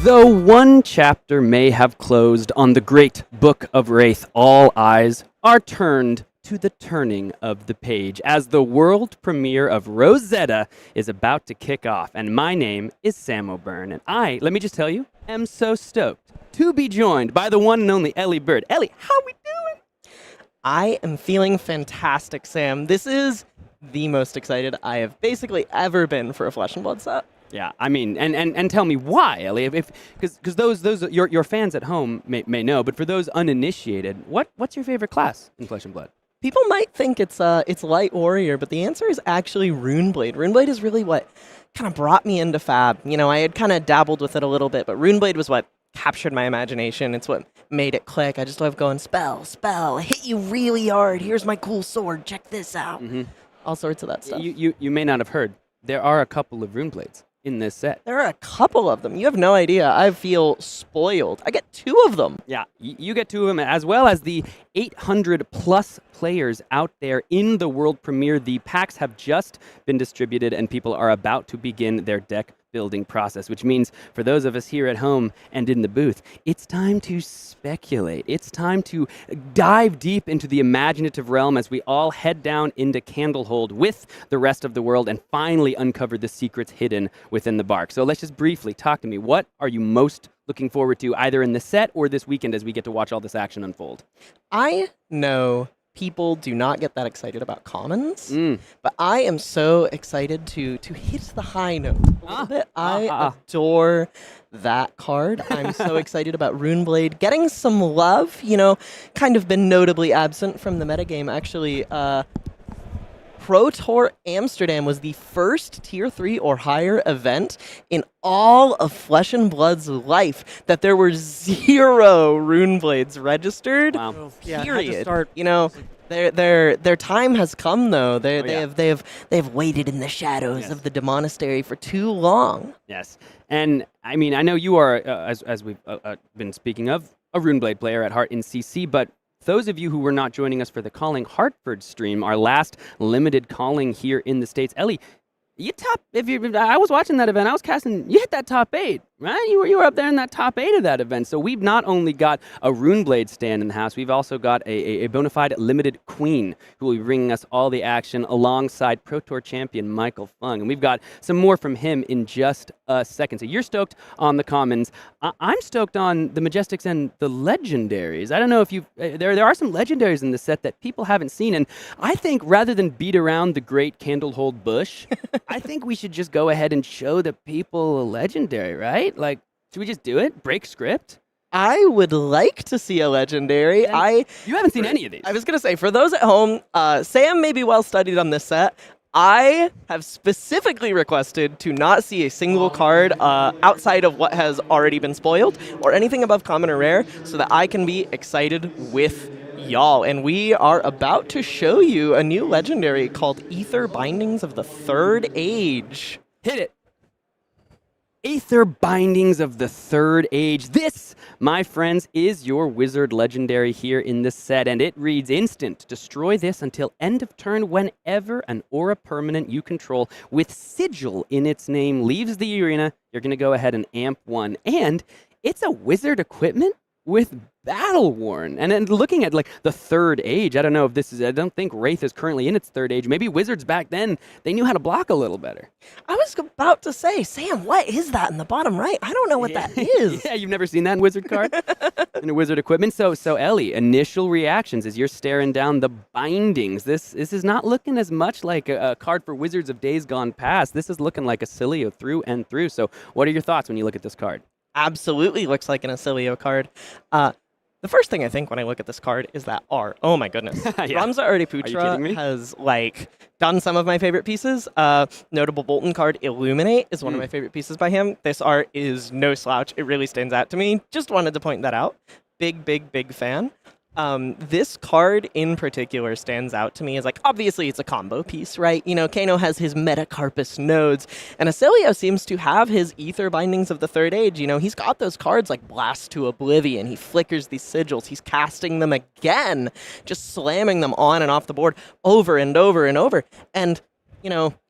Though one chapter may have closed on the great Book of Wraith, all eyes are turned to the turning of the page as the world premiere of Rosetta is about to kick off. And my name is Sam O'Byrne, and I, let me just tell you, am so stoked to be joined by the one and only Ellie Bird. Ellie, how we doing? I am feeling fantastic, Sam. This is the most excited I have basically ever been for a Flesh and Blood set. Yeah, I mean, and tell me why, Ellie, because those your fans at home may know, but for those uninitiated, what's your favorite class in Flesh and Blood? People might think it's Light Warrior, but the answer is actually Runeblade. Runeblade is really what kind of brought me into Fab. You know, I had kind of dabbled with it a little bit, but Runeblade was what captured my imagination. It's what made it click. I just love going, spell, hit you really hard. Here's my cool sword. Check this out. Mm-hmm. All sorts of that stuff. You may not have heard, there are a couple of Runeblades in this set. There are a couple of them. You have no idea. I feel spoiled. I get 2 of them. Yeah, you get 2 of them, as well as the 800 plus players out there in the world premiere. The packs have just been distributed and people are about to begin their deck building process, which means for those of us here at home and in the booth, it's time to speculate. It's time to dive deep into the imaginative realm as we all head down into Candlehold with the rest of the world and finally uncover the secrets hidden within the bark. So let's just briefly talk to me. What are you most looking forward to either in the set or this weekend as we get to watch all this action unfold? I know people do not get that excited about commons, but I am so excited to hit the high note a little bit. I adore that card. I'm so excited about Runeblade getting some love, you know, kind of been notably absent from the metagame. Actually, Pro Tour Amsterdam was the first Tier 3 or higher event in all of Flesh and Blood's life that there were 0 Runeblades registered. Wow. Period. You know, their time has come though. They have waited in the shadows of the Demonastery for too long. Yes, and I mean I know you are as we've been speaking of a Runeblade player at heart in CC, but those of you who were not joining us for the Calling Hartford stream, our last limited calling here in the States, Ellie, I was watching that event, I was casting, you hit that top 8, right? You were up there in that top 8 of that event. So we've not only got a Runeblade stand in the house, we've also got a bona fide limited queen who will be bringing us all the action alongside Pro Tour champion Michael Feng. And we've got some more from him in just a second. So you're stoked on the commons. I'm stoked on the Majestics and the Legendaries. I don't know if you've, there are some Legendaries in the set that people haven't seen. And I think rather than beat around the great Candlehold bush, I think we should just go ahead and show the people a Legendary, right? Like, should we just do it? Break script? I would like to see a Legendary. You haven't seen any of these. I was going to say, for those at home, Sam may be well studied on this set. I have specifically requested to not see a single card outside of what has already been spoiled or anything above common or rare so that I can be excited with y'all. And we are about to show you a new Legendary called Aether Bindings of the Third Age. Hit it. Aether Bindings of the Third Age. This, my friends, is your wizard legendary here in the set, and it reads instant. Destroy this until end of turn whenever an aura permanent you control with sigil in its name leaves the arena. You're going to go ahead and amp 1. And it's a wizard equipment with Battle Worn. And then looking at like the Third Age, I don't know if this is, I don't think Wraith is currently in its Third Age. Maybe Wizards back then, they knew how to block a little better. I was about to say, Sam, what is that in the bottom right? I don't know what that is. Yeah, you've never seen that in Wizard card? In a Wizard equipment? So Ellie, initial reactions as you're staring down the bindings. This is not looking as much like a card for Wizards of days gone past. This is looking like Oscilio through and through. So what are your thoughts when you look at this card? Absolutely looks like an Oscilio card. The first thing I think when I look at this card is that art. Oh my goodness. Yeah. Ramza Artiputra has done some of my favorite pieces. Notable Bolton card, Illuminate, is one of my favorite pieces by him. This art is no slouch. It really stands out to me. Just wanted to point that out. Big fan. This card in particular stands out to me as obviously it's a combo piece, right? You know, Kano has his Metacarpus nodes, and Oscilio seems to have his Aether Bindings of the Third Age. You know, he's got those cards like Blast to Oblivion. He flickers these sigils. He's casting them again, just slamming them on and off the board over and over and over. And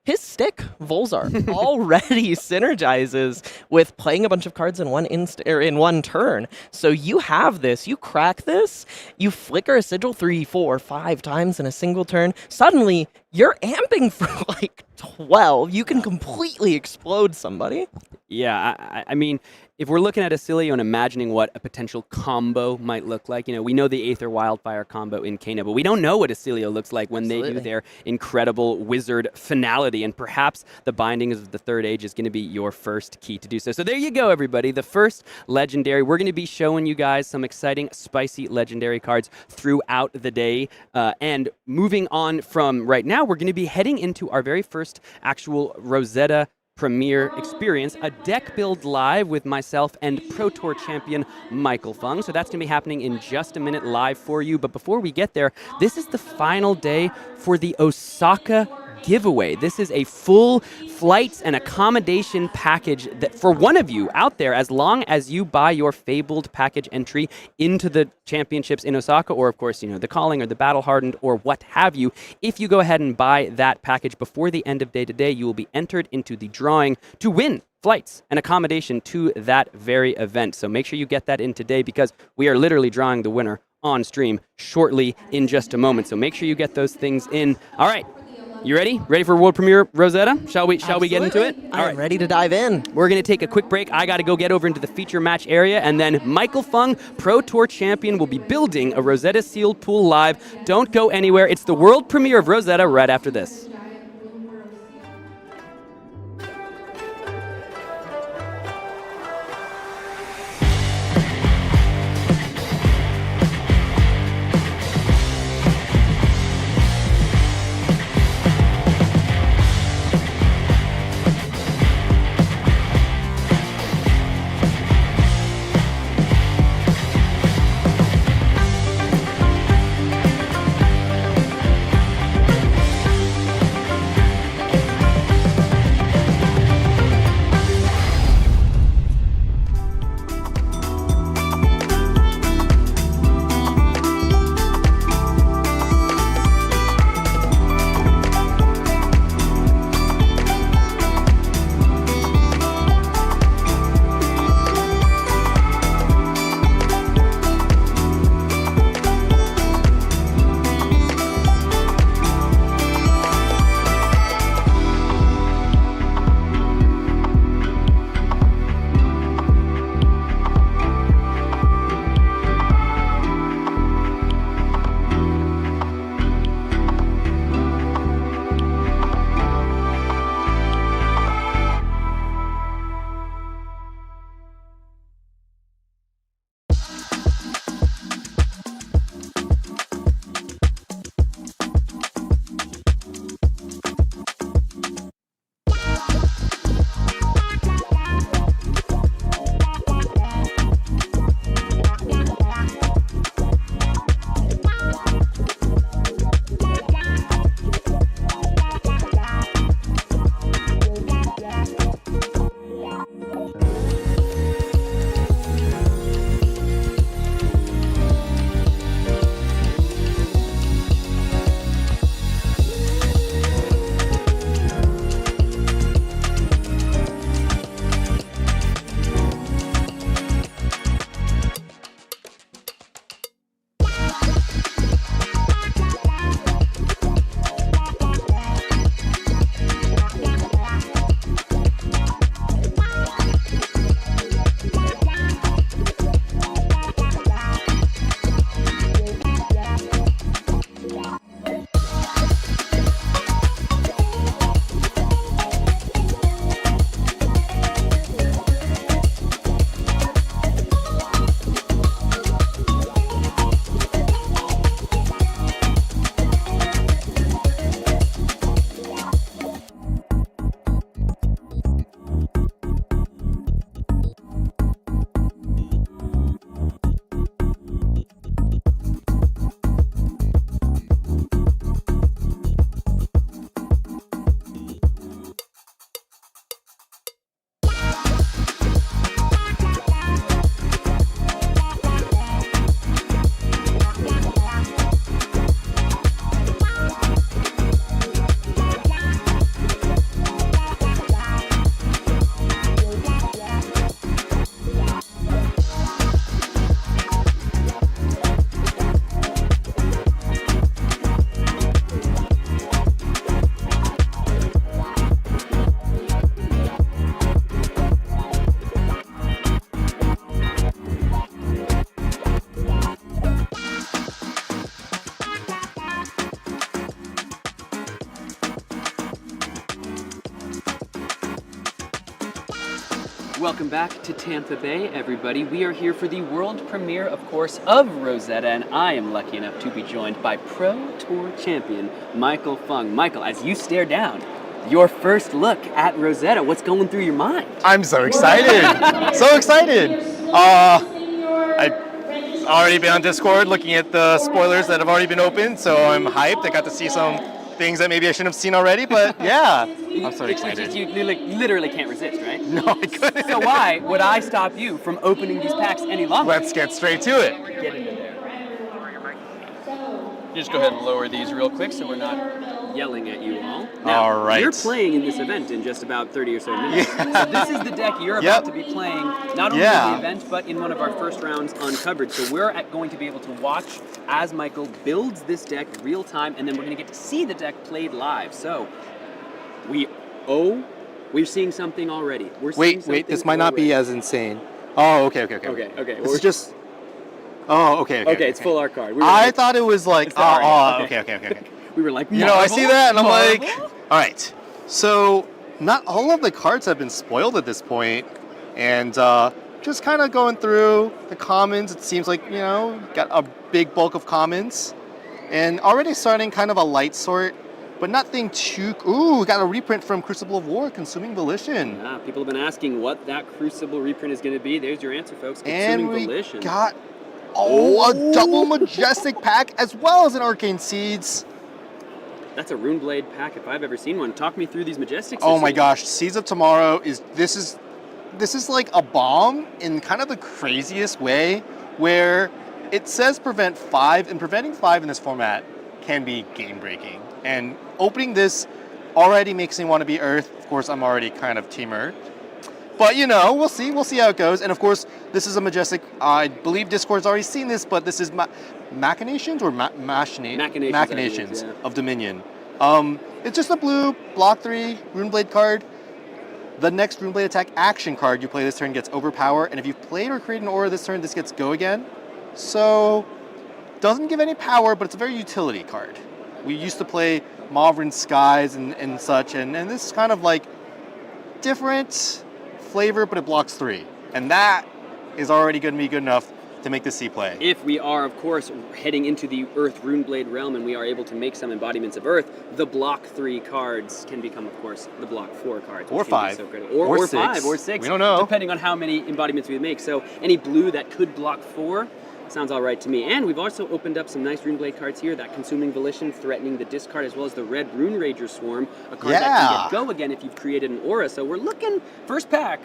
his stick, Volzar, already synergizes with playing a bunch of cards in in one turn. So you have this, you crack this, you flicker a sigil 3, 4, 5 times in a single turn. Suddenly, you're amping for like 12. You can completely explode somebody. Yeah, I mean, if we're looking at Oscilio and imagining what a potential combo might look like, we know the Aether Wildfire combo in Kano, but we don't know what Oscilio looks like when they do their incredible wizard finality, and perhaps the Bindings of the Third Age is going to be your first key to do so. So there you go, everybody. The first legendary. We're going to be showing you guys some exciting, spicy legendary cards throughout the day. And moving on from right now, we're going to be heading into our very first actual Rosetta Premier experience, a deck build live with myself and Pro Tour champion Michael Feng. So that's going to be happening in just a minute live for you. But before we get there, this is the final day for the Osaka giveaway. This is a full flights and accommodation package that for one of you out there, as long as you buy your fabled package entry into the championships in Osaka, or of course, the calling or the battle hardened or what have you, if you go ahead and buy that package before the end of day today, you will be entered into the drawing to win flights and accommodation to that very event. So make sure you get that in today, because we are literally drawing the winner on stream shortly in just a moment. So make sure you get those things in. All right. You ready? Ready for World Premiere Rosetta? Shall we get into it? All right. Ready to dive in. We're going to take a quick break. I got to go get over into the feature match area, and then Michael Feng, Pro Tour champion, will be building a Rosetta sealed pool live. Don't go anywhere. It's the world premiere of Rosetta right after this. Welcome back to Tampa Bay, everybody. We are here for the world premiere, of course, of Rosetta, and I am lucky enough to be joined by Pro Tour champion Michael Feng. Michael, as you stare down, your first look at Rosetta, what's going through your mind? I'm so excited. So excited. I've already been on Discord looking at the spoilers that have already been opened, so I'm hyped. I got to see some things that maybe I shouldn't have seen already, but yeah, I'm so excited. You literally can't resist, right? No, I couldn't. So why would I stop you from opening these packs any longer? Let's get straight to it. Get into there. You just go ahead and lower these real quick so we're not yelling at you all. Now, All right. You're playing in this event in just about 30 or so minutes. Yeah. So this is the deck you're about to be playing, not only in the event, but in one of our first rounds uncovered. So we're going to be able to watch as Michael builds this deck real time, and then we're going to get to see the deck played live. So we're seeing something already. Wait, this might not be as insane. Oh, okay. Okay. This is just... Oh, okay. Okay, it's full art card. I thought it was like... Okay. We were like, You know, I see that and I'm like, all right. So not all of the cards have been spoiled at this point, and just kind of going through the commons. It seems like, you know, got a big bulk of commons, and already starting kind of a light sort, but nothing too. Ooh, got a reprint from Crucible of War, Consuming Volition. Yeah, people have been asking what that Crucible reprint is going to be. There's your answer, folks. Consuming Volition. And we got a double Majestic pack as well as an Arcane Seeds. That's a Runeblade pack if I've ever seen one. Talk me through these Majestics. Oh my gosh, Seeds of Tomorrow is like a bomb in kind of the craziest way, where it says prevent 5, and preventing 5 in this format can be game breaking. And opening this already makes me want to be Earth. Of course, I'm already kind of Team Earth. But you know, we'll see how it goes. And of course, this is a Majestic. I believe Discord's already seen this, but this is Machinations or Machinations of Dominion. It's just a blue block 3 Runeblade card. The next Runeblade attack action card you play this turn gets Overpower, and if you've played or created an aura this turn, this gets Go again. So doesn't give any power, but it's a very utility card. We used to play Mauvrin Skies and such, and this is kind of like different flavor, but it blocks 3. And that is already going to be good enough to make the C play. If we are, of course, heading into the Earth Runeblade realm and we are able to make some embodiments of Earth, the block 3 cards can become, of course, the block 4 cards. Or 5. So or 5 or 6. We don't know. Depending on how many embodiments we make. So any blue that could block 4 sounds all right to me. And we've also opened up some nice Runeblade cards here. That Consuming Volition threatening the discard, as well as the red Rune Rager Swarm, a card that can get Go again if you've created an aura. So we're looking, first pack,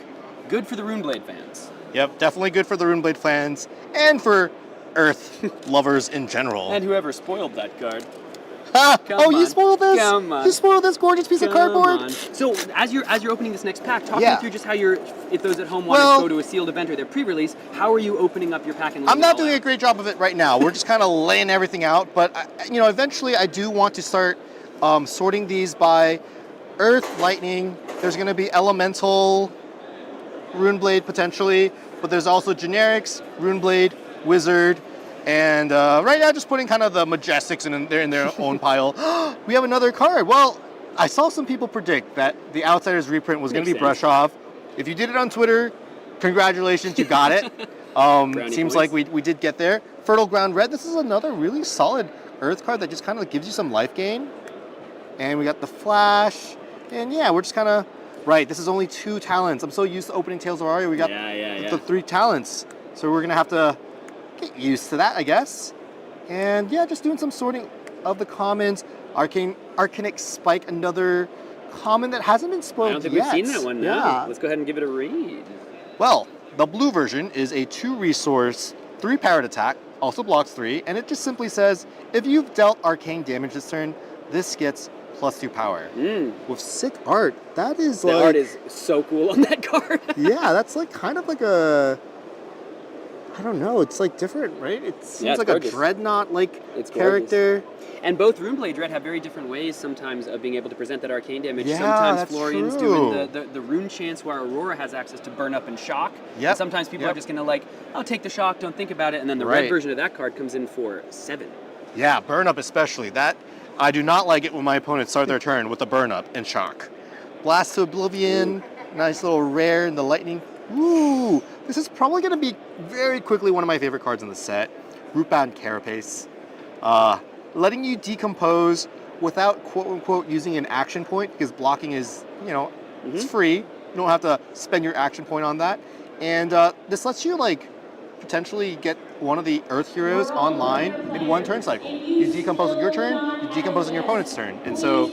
good for the Runeblade fans. Yep, definitely good for the Runeblade fans and for Earth lovers in general. And whoever spoiled that card. You spoiled this? Come on. You spoiled this gorgeous piece of cardboard? On. So as you're opening this next pack, talk me through just how if those at home want to go to a sealed event or their pre-release, how are you opening up your pack and I'm not doing a great job of it right now. We're just kind of laying everything out, but eventually I do want to start sorting these by Earth, Lightning. There's going to be Elemental, Runeblade potentially, but there's also generics, Runeblade, Wizard, and right now just putting kind of the Majestics in their own pile. We have another card. Well, I saw some people predict that the Outsiders reprint was going to be Brush Off. If you did it on Twitter, congratulations, you got it. Seems like we did get there. Fertile Ground Red, this is another really solid Earth card that just kind of gives you some life gain. And we got the Flash, and yeah, we're just kind of... Right, this is only 2 talents. I'm so used to opening Tales of Aria. We got the 3 talents. So we're going to have to get used to that, I guess. And yeah, just doing some sorting of the commons. Arcanic Spike, another common that hasn't been spoiled yet. I don't think we've seen that one, no. Yeah. Let's go ahead and give it a read. Well, the blue version is a 2-resource, 3-powered attack, also blocks 3, and it just simply says, if you've dealt arcane damage this turn, this gets +2 power. With sick art. That is the art is so cool on that card. Yeah, that's like kind of like a... I don't know, it's like different, right? It seems like gorgeous. A Dreadnought-like character. Gorgeous. And both Runeblade Dread have very different ways sometimes of being able to present that arcane damage. Yeah, sometimes Florian's doing the rune chance where Aurora has access to burn up and shock. And sometimes people are just going to I'll take the shock, don't think about it, and then the red version of that card comes in for 7. Yeah, burn up especially. That I do not like it when my opponents start their turn with a burn up and shock. Blast to Oblivion, nice little rare in the lightning Ooh, this is probably going to be very quickly one of my favorite cards in the set. Rootbound Carapace. Letting you decompose without quote-unquote using an action point, because blocking is, it's free. You don't have to spend your action point on that. And this lets you, potentially get one of the Earth heroes online in one turn cycle. You decompose on your turn, you decompose on your opponent's turn. And so...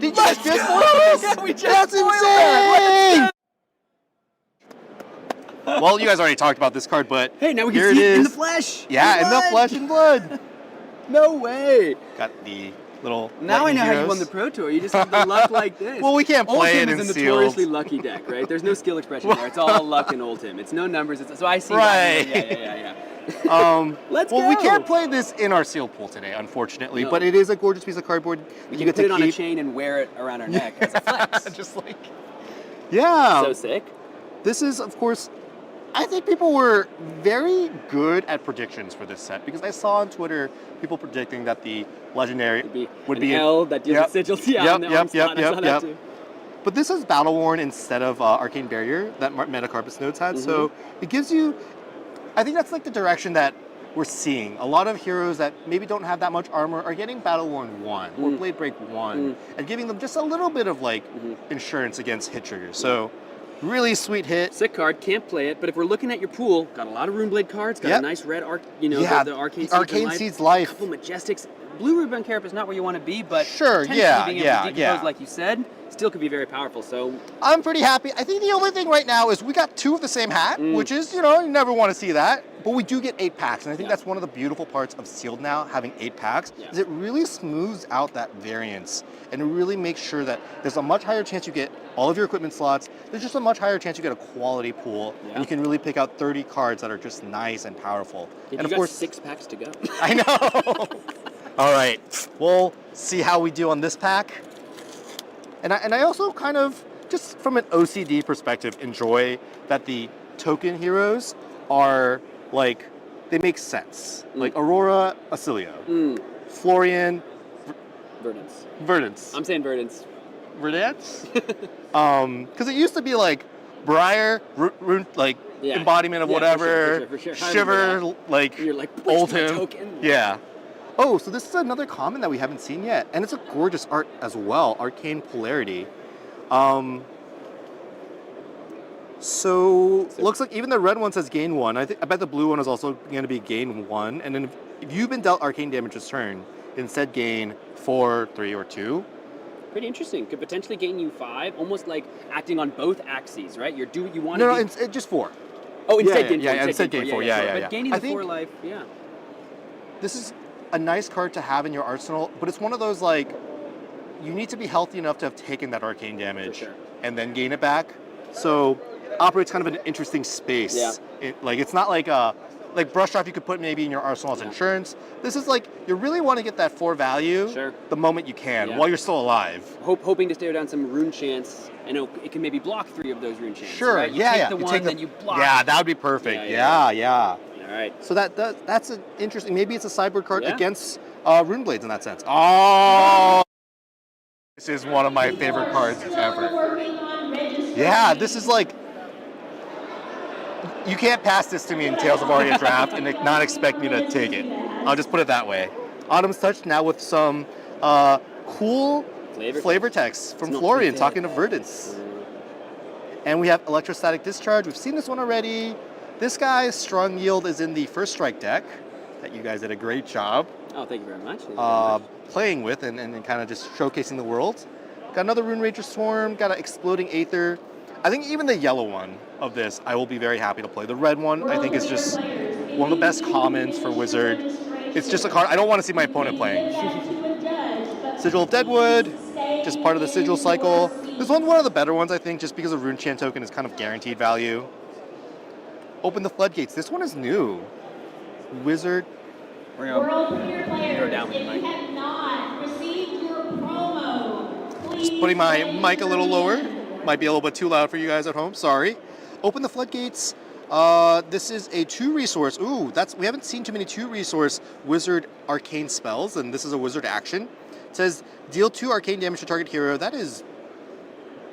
Did you just lose? That's insane! Well, you guys already talked about this card, but hey, now we here can see it it in is. the flesh. Yeah, in the flesh and blood. No way. Got the little. Now I know heroes. how you won the Pro Tour. You just have the luck like this. Well, we can't play it in is a sealed. notoriously lucky deck, right? There's no skill expression there. It's all luck in Oldhim. It's no numbers. So I see. Right. Yeah. Let's go. We can't play this in our sealed pool today, unfortunately. No. But it is a gorgeous piece of cardboard. We can put it on a chain and wear it around our neck as a flex. Just yeah. So sick. This is, of course. I think people were very good at predictions for this set, because I saw on Twitter people predicting that the legendary would be an L that deals with sigils. Yeah, yep. But this is Battle Worn instead of Arcane Barrier that Metacarpus Nodes had, so it gives you. I think that's the direction that we're seeing. A lot of heroes that maybe don't have that much armor are getting Battle Worn 1 or Blade Break 1 and giving them just a little bit of insurance against hit triggers. So. Really sweet hit. Sick card, can't play it, but if we're looking at your pool, got a lot of Runeblade cards, got a nice red the Arcane Seeds Life. A couple Majestics. Blue Ruben Carapace is not where you want to be, but sure, being able to decompose, like you said, still could be very powerful. So I'm pretty happy. I think the only thing right now is we got 2 of the same hat, which is, you never want to see that. But we do get 8 packs, and I think that's one of the beautiful parts of Sealed now, having 8 packs, is it really smooths out that variance, and it really makes sure that there's a much higher chance you get all of your equipment slots. There's just a much higher chance you get a quality pool, and you can really pick out 30 cards that are just nice and powerful. And of course, 6 packs to go. I know. All right, we'll see how we do on this pack. And I also kind of, just from an OCD perspective, enjoy that the token heroes are they make sense. Like Aurora, Oscilio. Florian, Verdance. I'm saying Verdance. Verdance? Because it used to be Briar, embodiment of whatever, for sure. Shiver, You're Oldhim. Yeah. Oh, so this is another common that we haven't seen yet, and it's a gorgeous art as well, Arcane Polarity. So looks like even the red one says gain 1. I bet the blue one is also going to be gain 1, and then if you've been dealt arcane damage this turn, instead gain 4, 3, or 2. Pretty interesting. Could potentially gain you 5, almost like acting on both axes, right? You're do what you want to do. No, it's just 4. Oh, instead gain 4. Yeah, instead gain 4. Yeah. But gaining the 4 life, This is a nice card to have in your arsenal, but it's one of those you need to be healthy enough to have taken that arcane damage and then gain it back. So operates kind of an interesting space. Yeah. It's not like Brush Off you could put maybe in your arsenal as insurance. This is you really want to get that 4 value the moment you can while you're still alive. Hoping to stay down some rune chance. I know it can maybe block 3 of those rune chances. Sure, right? You take the one, then you block. Yeah, that would be perfect. Yeah. All right. So that's an interesting. Maybe it's a sideboard card against Rune Blades in that sense. Oh, this is one of my favorite cards ever. Yeah, this is you can't pass this to me in Tales of Aria Draft and not expect me to take it. I'll just put it that way. Autumn's Touch now with some cool flavor text from Florian talking to Verdance. And we have Electrostatic Discharge. We've seen this one already. This guy's Strong Yield is in the First Strike deck that you guys did a great job. Oh, thank you very much. Playing with and kind of just showcasing the world. Got another Rune Rager Swarm, got an Exploding Aether. I think even the yellow one of this, I will be very happy to play. The red one, I think, is just one of the best commons for Wizard. It's just a card I don't want to see my opponent playing. Sigil of Deadwood, just part of the Sigil cycle. This one's one of the better ones, I think, just because a Rune Chant token is kind of guaranteed value. Open the Floodgates. This one is new. Wizard. Just putting my mic a little lower. Might be a little bit too loud for you guys at home. Sorry. Open the Floodgates. This is a 2-resource. Ooh, we haven't seen too many 2-resource Wizard arcane spells, and this is a Wizard action. It says deal 2 arcane damage to target hero. That is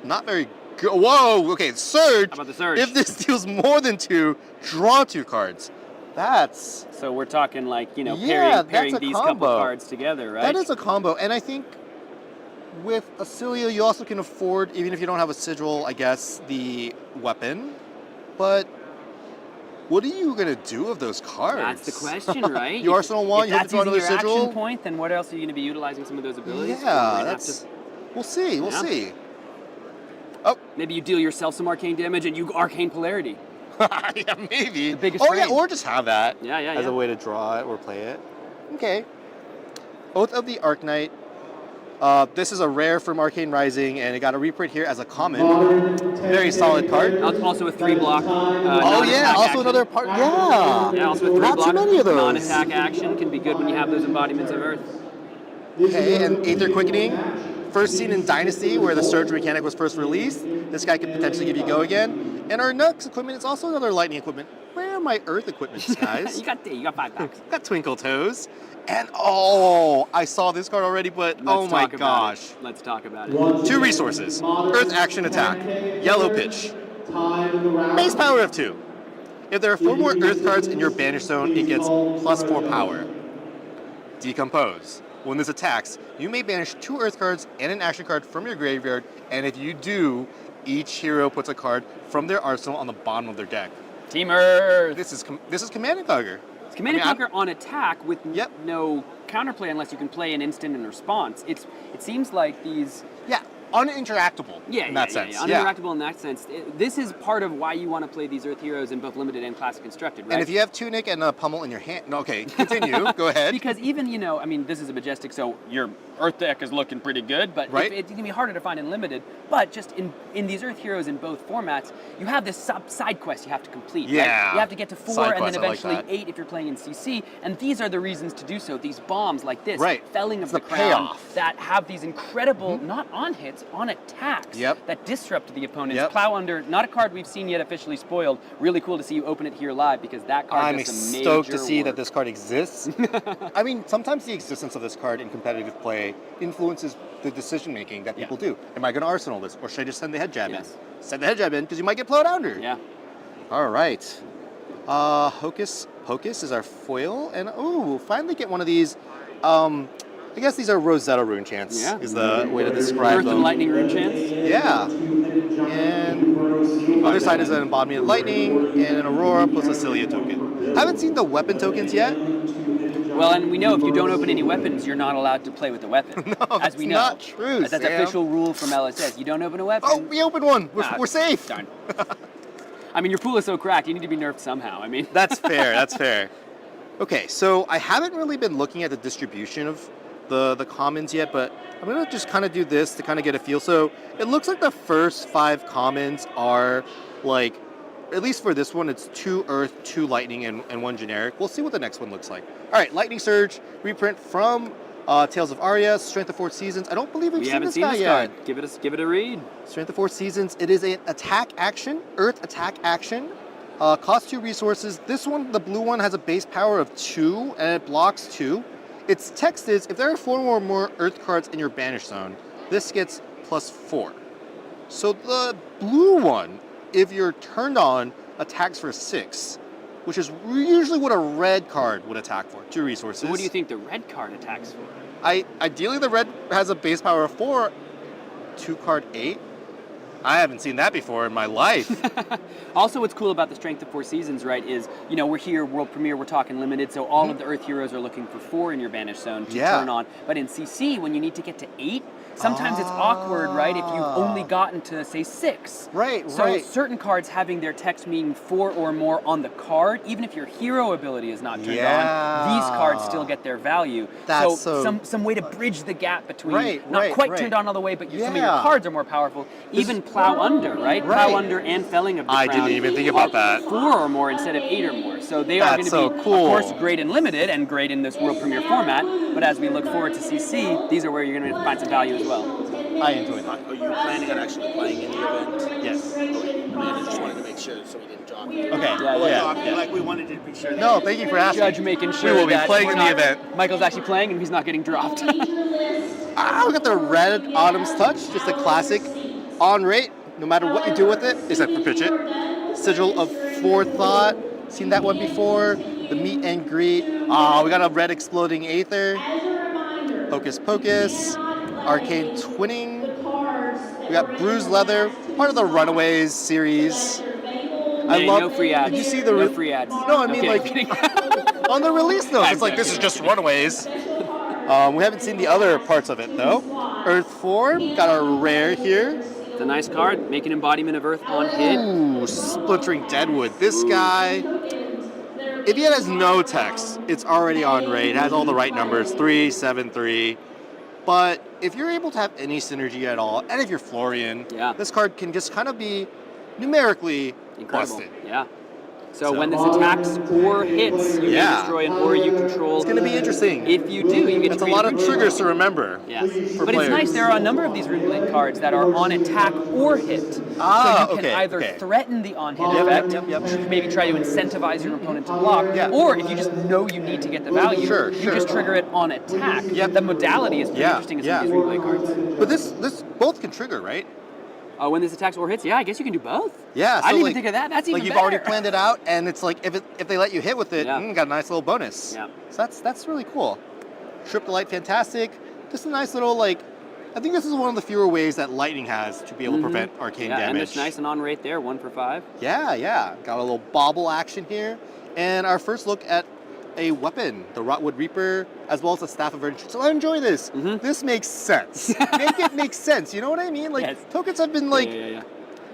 not very Whoa, okay, Surge. How about the Surge? If this deals more than 2, draw 2 cards. That's... So we're talking like, you know, Yeah, pairing that's a these couple combo. cards together, right? That is a combo, and I think with Oscilio, you also can afford, even if you don't have a sigil, I guess, the weapon. But what are you going to do with those cards? That's the question, right? You Arsenal 1, you hope to If draw that's another using your sigil. action point, then what else are you going to be utilizing some of those abilities? for? We're Yeah, gonna have that's... We'll see, we'll Yeah. see. Maybe you deal yourself some arcane damage and you arcane polarity. Yeah, maybe. The biggest oh, yeah, range. or just have that Yeah, as a way to draw it or play it. Okay. Oath of the Arknight. This is a rare from Arcane Rising, and it got a reprint here as a common. Very solid card. Also a 3-block. Oh, yeah, also another part. Yeah. Yeah, also a 3-block. Not too many of those. Non-attack action can be good when you have those embodiments of Earth. Okay, and Aether Quickening. First seen in Dynasty, where the Surge mechanic was first released. This guy could potentially give you go again. And our Nux equipment is also another lightning equipment. Where are my Earth equipments, guys? you got 5 packs. Got Twinkle Toes. And oh, I saw this card already, but oh my gosh. Let's talk about it. 2 resources. Earth Action Attack. Yellow Pitch. Base power of 2. If there are 4 more Earth cards in your banished zone, it gets +4 power. Decompose. When this attacks, you may banish 2 Earth cards and an action card from your graveyard, and if you do, each hero puts a card from their arsenal on the bottom of their deck. Team Earth. This is Command and Conquer. It's Command and Conquer on attack with Yep. no counterplay unless you can play an instant in response. It seems like these... Yeah, uninteractable Yeah, in that sense. uninteractable in that sense. This is part of why you want to play these Earth heroes in both limited and classic constructed, right? And if you have Tunic and a Pummel in your hand, no, okay, continue. Go ahead. Because even, you know, I mean, this is a Majestic, so your Earth deck is looking pretty good, but Right. it's going to be harder to find in limited. But just in these Earth heroes in both formats, you have this side quest you have to complete. Yeah. Right? You have to get to 4 Side and then quest, I like eventually that. 8 if you're playing in CC, and these are the reasons to do so. These bombs like this, Right. Felling of It's the the Crown, payoff. that have these incredible, not on hits, on attacks, Yep. that disrupt the opponent's Yep. Plow Under. Not a card we've seen yet officially spoiled. Really cool to see you open it here live because that card I'm does some stoked to major see work. that this card exists. I mean, sometimes the existence of this card in competitive play influences the decision making that people do. Am I going to Arsenal this, or should I just send the head jab Yes. in? Send the head jab in because you might get plowed under. Yeah. All right. Hocus Pocus is our foil, and we'll finally get one of these. I guess these are Rosetta rune chants. Yeah. Is the way to describe Earth them. and Lightning Rune Chance. Yeah. And other side is an embodiment of lightning and an Aurora plus a Oscilio token. Haven't seen the weapon tokens yet. Well, and we know if you don't open any weapons, you're not allowed to play with the weapon. No, as we know. that's not true, That's Sam. official rule from LSS. You don't open a weapon. Oh, we opened one. We're, Ah, we're safe. Darn. I mean, your pool is so cracked, you need to be nerfed somehow. I mean, That's fair. That's fair. Okay, so I haven't really been looking at the distribution of the commons yet, but I'm gonna just kind of do this to kind of get a feel. So it looks like the first 5 commons are like, at least for this one, it's 2 Earth, 2 Lightning, and 1 generic. We'll see what the next one looks like. All right, Lightning Surge reprint from Tales of Aria, Strength of 4 Seasons. I don't believe we've we seen haven't this seen guy this yet. card. Give it a read. Strength of 4 Seasons. It is an attack action, Earth attack action. Costs 2 resources. This one, the blue one, has a base power of 2, and it blocks 2. Its text is, if there are 4 or more Earth cards in your banished zone, this gets +4. So the blue one, if you're turned on, attacks for 6, which is usually what a red card would attack for, 2 resources. So what do you think the red card attacks for? Ideally, the red has a base power of 4, 2 card 8. I haven't seen that before in my life. Also, what's cool about the Strength of 4 Seasons, right, is, you know, we're here, World Premiere, we're talking limited, so all of the Earth heroes are looking for 4 in your banished zone to turn on. But in CC, when you need to get to 8, sometimes it's awkward, right, if you've only gotten to, say, 6. Right, so right. certain cards having their text meaning 4 or more on the card, even if your hero ability is not turned on, these cards still get their value. That's some way to bridge the gap between not right, quite right. turned on all the way, but some of your cards are more powerful. Even Plow Under, right? Plow Under and Felling of the Crown. I didn't even think about that. 4 or more instead of 8 or more. So they are going to That's be, so cool. of course, great in limited and great in this World Premiere format. But as we look forward to CC, these are where you're going to find some value as well. I enjoy that. Are you planning on actually playing in the event? Yes. Okay. I just wanted to make sure so we didn't drop it. Okay. Yeah. Like we wanted to be sure. No, thank you for asking. Judge making sure we will be that playing we're in the not- event. Michael's actually playing and he's not getting dropped. We got the red Autumn's Touch, just a classic on rate. no matter what you do with it, except for pitch it. Sigil of Forethought, seen that one before. The Meet and Greet. We got a red exploding Aether. Hocus Pocus. Arcane Twinning. We got Bruised Leather, part of the Runaways series. Hey, no free ads. Did you see the no free ads? No, I mean kidding. on the release notes, it's like this is just Runaways. We haven't seen the other parts of it though. Earth Form, got our rare here. It's a nice card. Make an embodiment of Earth on hit. Ooh, Splintering Deadwood. This guy, if he has no text, it's already on raid. It has all the right numbers, 3, 7, 3. But if you're able to have any synergy at all, and if you're Florian, this card can just kind of be numerically Incredible. busted. Yeah. So when this attacks or hits, you can destroy an aura you control. It's going to be interesting. If you do, you get That's to a lot of triggers to remember. Yeah. For But players. it's nice, there are a number of these Runeblade cards that are on attack or hit. So you can either threaten the on-hit effect, maybe try to incentivize your opponent to block, or if you just know you need to get the value, you just trigger it on attack. The modality is pretty interesting in some of these Runeblade cards. But this both can trigger, right? When this attacks or hits, I guess you can do both. Yeah, so I didn't even think of that. That's even you've better. already planned it out, and it's like if they let you hit with it, got a nice little bonus. Yeah. So that's really cool. Strip the Light, fantastic. Just a nice little I think this is one of the fewer ways that lightning has to be able to prevent arcane damage. And it's nice and on rate there, 1 for 5. Yeah. Got a little bobble action here, and our first look at a weapon, the Rotwood Reaper, as well as the Staff of Verdance. So I enjoy this. This makes sense. Make it make sense. You know what I mean? Tokens have been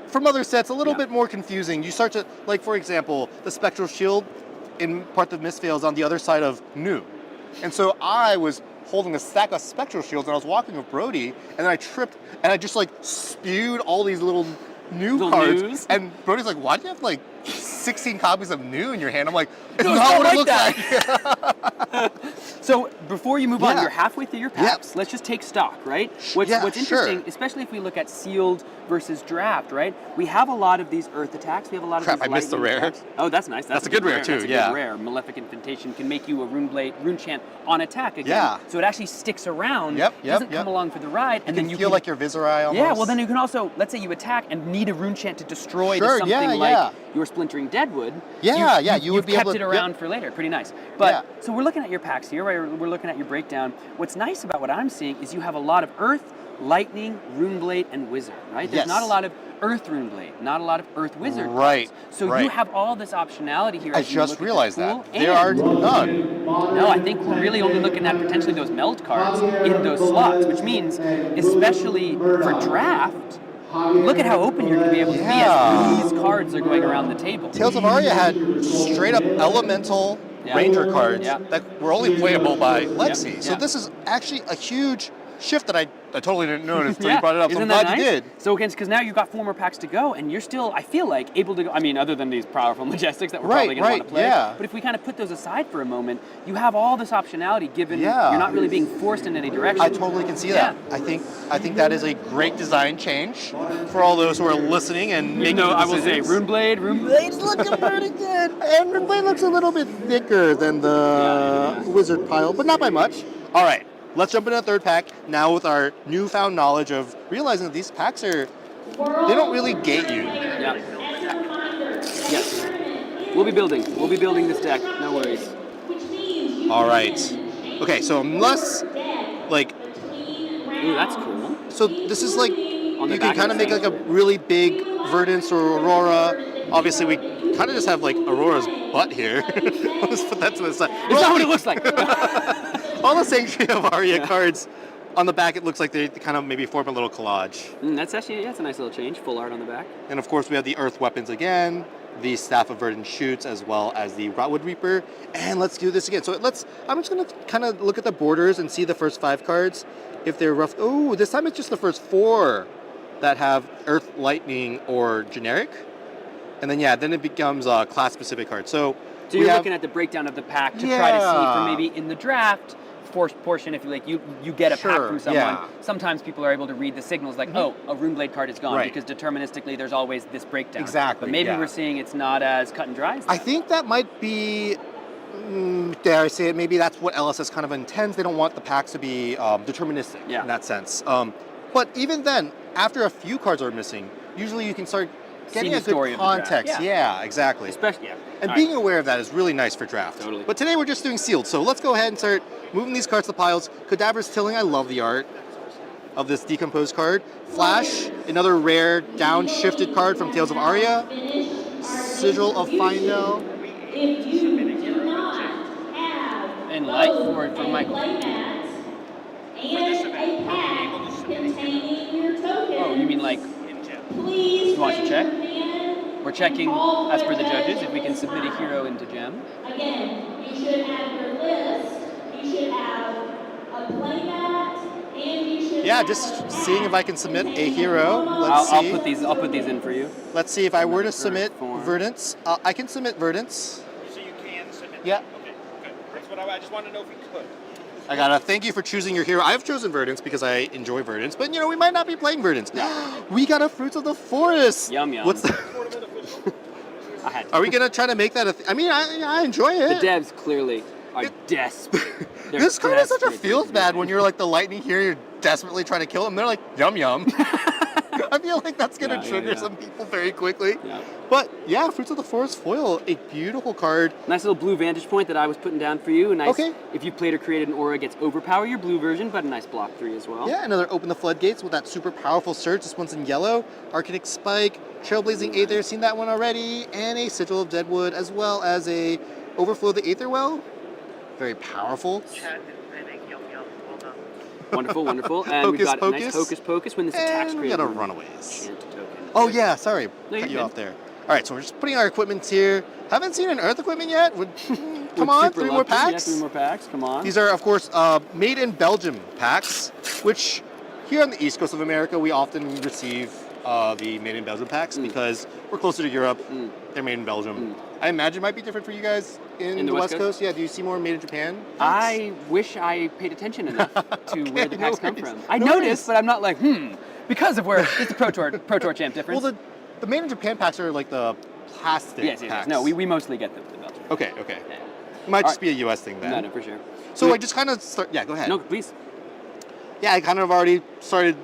from other sets a little bit more confusing. You start to for example, the Spectral Shield in Part of Mistveil is on the other side of New, and so I was holding a stack of Spectral Shields and I was walking with Brody, and then I tripped and I just spewed all these little New cards. News. And Brody's like, why do you have 16 copies of New in your hand? I'm like, it's not what it looks like. So before you move on, you're halfway through your packs. Let's just take stock, right? What's interesting, especially if we look at sealed versus draft, right? We have a lot of these earth attacks. We have a lot of these I missed the rare. Attacks. Oh, that's nice. That's a good rare too. That's a good rare. Malefic Incantation can make you a rune chant on attack again. Yeah. So it actually sticks around. Doesn't come along for the ride, and then you feel like your Viserai almost. Yeah. Well, then you can also, let's say you attack and need a rune chant to destroy something like your Splintering Deadwood. You would be kept able to it around for later. Pretty nice. But so we're looking at your packs here. Right? We're looking at your breakdown. What's nice about what I'm seeing is you have a lot of Earth, Lightning, Runeblade, and Wizard. Right? There's not a lot of Earth Runeblade, not a lot of Earth Wizard. Right. Cards. So you have all this optionality here. I as you just look realized at the that pool. there are none. No, I think we're really only looking at potentially those meld cards in those slots, which means, especially for draft, look at how open you're going to be able to be as these cards are going around the table. Tales of Aria had straight up elemental ranger cards that were only playable by Lexi. So this is actually a huge shift that I totally didn't notice until you brought it up. So I'm glad you did. So because now you've got 4 more packs to go, and you're still, I feel like, able to go. I mean, other than these powerful Majestics that we're probably going to want to play. But if we kind of put those aside for a moment, you have all this optionality given you're not really being forced in any direction. I totally can see that. I think that is a great design change for all those who are listening and making the I will say, Runeblade's looking pretty good. And Runeblade looks a little bit thicker than the Wizard pile, but not by much. All right. Let's jump into the third pack now with our newfound knowledge of realizing that these packs they don't really gate you. Yes. We'll be building this deck. No worries. All right. Okay, so unless, Ooh, that's cool. So this is you can kind of make a really big Verdance or Aurora. Obviously, we kind of just have Aurora's butt here. Let's put that to the side. It's not what it looks like. All the Sanctuary of Aria cards on the back, it looks like they kind of maybe form a little collage. That's a nice little change. Full art on the back. And of course, we have the Earth weapons again, the Staff of Verdance shoots, as well as the Rotwood Reaper. And let's do this again. So I'm just going to kind of look at the borders and see the first 5 cards. If they're rough. Oh, this time it's just the first 4 that have Earth, Lightning, or generic. And then it becomes a class-specific card. So you're looking at the breakdown of the pack to try to see for maybe in the draft portion, if you get a pack from someone, sometimes people are able to read the signals a Runeblade card is gone because deterministically there's always this breakdown. Exactly. But maybe we're seeing it's not as cut and dry. I think that might be, dare I say it, maybe that's what LSS kind of intends. They don't want the packs to be deterministic in that sense. But even then, after a few cards are missing, usually you can start getting Seeing a the story good of the draft. context. Yeah. Yeah, exactly. Especially, yeah. And All being right. aware of that is really nice for draft. Totally. But today we're just doing sealed, so let's go ahead and start moving these cards to piles. Cadaver's Tilling, I love the art of this decomposed card. Flash, another rare downshifted card from Tales of Aria. Sigil of Findel. If you do not have And light both for a Michael. playmat and a pack containing your token, Oh, you mean like please You want us to raise check? your hand. we're checking Call as per the their judges if we can attention. submit a hero into gem. Again, you should have your list, you should have a playmat, and you should Yeah, have just a seeing if I can pack submit a containing hero. promo Let's I'll see. put these in for you. Let's see if I were to Another submit form. Verdance. I can submit Verdance. So you can submit. Yeah. Okay, good. That's what I just wanted to know if you could. I gotta thank you for choosing your hero. I've chosen Verdance because I enjoy Verdance, but we might not be playing Verdance. We got a Fruits of the Forest. Yum, yum. What's the, I had to. are we gonna try to make that a? I mean, I enjoy The it. devs clearly are desperate. They're This card is such a desperate feels to bad do when you're like the lightning here, you're desperately trying to kill them. They're like yum yum. I feel like that's gonna Yeah, trigger yeah. some people very quickly. Yeah. But yeah, Fruits of the Forest foil, a beautiful card. Nice little blue vantage point that I was putting down for you. Nice. Okay. If you played or created an aura, it gets overpower your blue version, but a nice block 3 as well. Yeah, another Open the Floodgates with that super powerful search. This one's in yellow. Arcanic Spike, Trailblazing Aether, seen that one already, and a Sigil of Deadwood, as well as a Overflow the Aether Well. Very powerful. Wonderful, wonderful. And we've got a nice Hocus Hocus Pocus when this attacks And we creates got a a Runaways. enchant token. Oh yeah, sorry, No, cut you're you good. off there. All right, so we're just putting our equipment here. Haven't seen an Earth equipment yet. Come We're on, super 3 more lucky. Yeah, packs. 3 more packs, come on. These are, of course, made in Belgium packs, which here on the East Coast of America, we often receive the made in Belgium packs because we're closer to Europe. They're made in Belgium. I imagine it might be different for you guys in the West Coast. Yeah, do you see more made in Japan packs? I wish I paid attention enough to where the no packs come worries. from. I No noticed, worries. but I'm not like, because of where it's the Pro Tour champ difference. Well, the made in Japan packs are like the plastic yes. packs. No, we mostly get them in Belgium. Okay. Yeah. It might just be a US thing then. No, for sure. So I just kind of start. Yeah, go ahead. No, please. Yeah, I kind of already started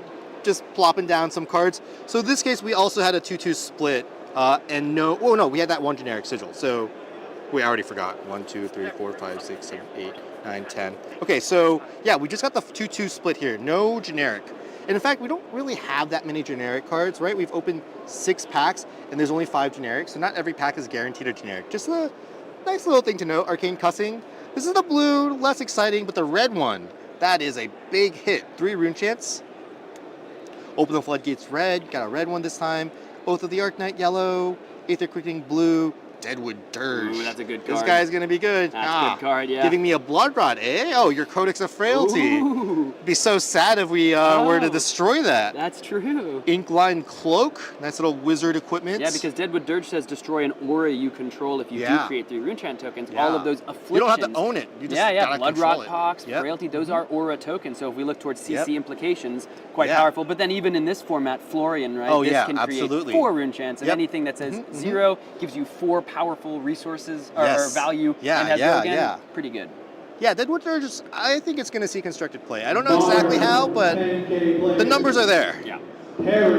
just plopping down some cards. So in this case, we also had a 2-2 split, and we had that one generic sigil. So we already forgot. 1, 2, 3, 4, 5, 6, 7, 8, 9, 10. Okay, so yeah, we just got the 2-2 split here. No generic. And in fact, we don't really have that many generic cards, right? We've opened 6 packs, and there's only 5 generics, so not every pack is guaranteed a generic. Just a nice little thing to note. Arcane Cussing. This is the blue, less exciting, but the red one, that is a big hit. 3 rune chants. Open the Floodgates red, got a red one this time. Oath of the Arknight yellow, Aether Quickening blue, Deadwood Dirge. Ooh, that's a good This card. guy's gonna be good. That's a good card, yeah. Giving me a Blood Rod, eh? Oh, your Codex of Frailty. Ooh, It'd be so sad if we were to Oh. destroy that. that's true. Inkline Cloak, nice little wizard equipment. Yeah, because Deadwood Dirge says destroy an aura you control if you do Yeah. create 3 rune chant tokens. Yeah. All of those afflictions. You don't have to own it. You just yeah, gotta Blood control Rot it. Pox, Yep. Frailty, those are aura tokens. So if we look towards CC Yep. implications, quite Yeah. powerful. But then even in this format, Florian, right? Oh, this yeah, can absolutely. create 4 rune chants, and Yep. anything that says Mhm, mhm. 0 gives you 4 powerful resources or Yes. value Yeah, and has yeah, Rogan. yeah. Pretty good. Yeah, Deadwood Dirge, I think it's gonna see constructed play. I don't know exactly how, but the numbers are there. Yeah.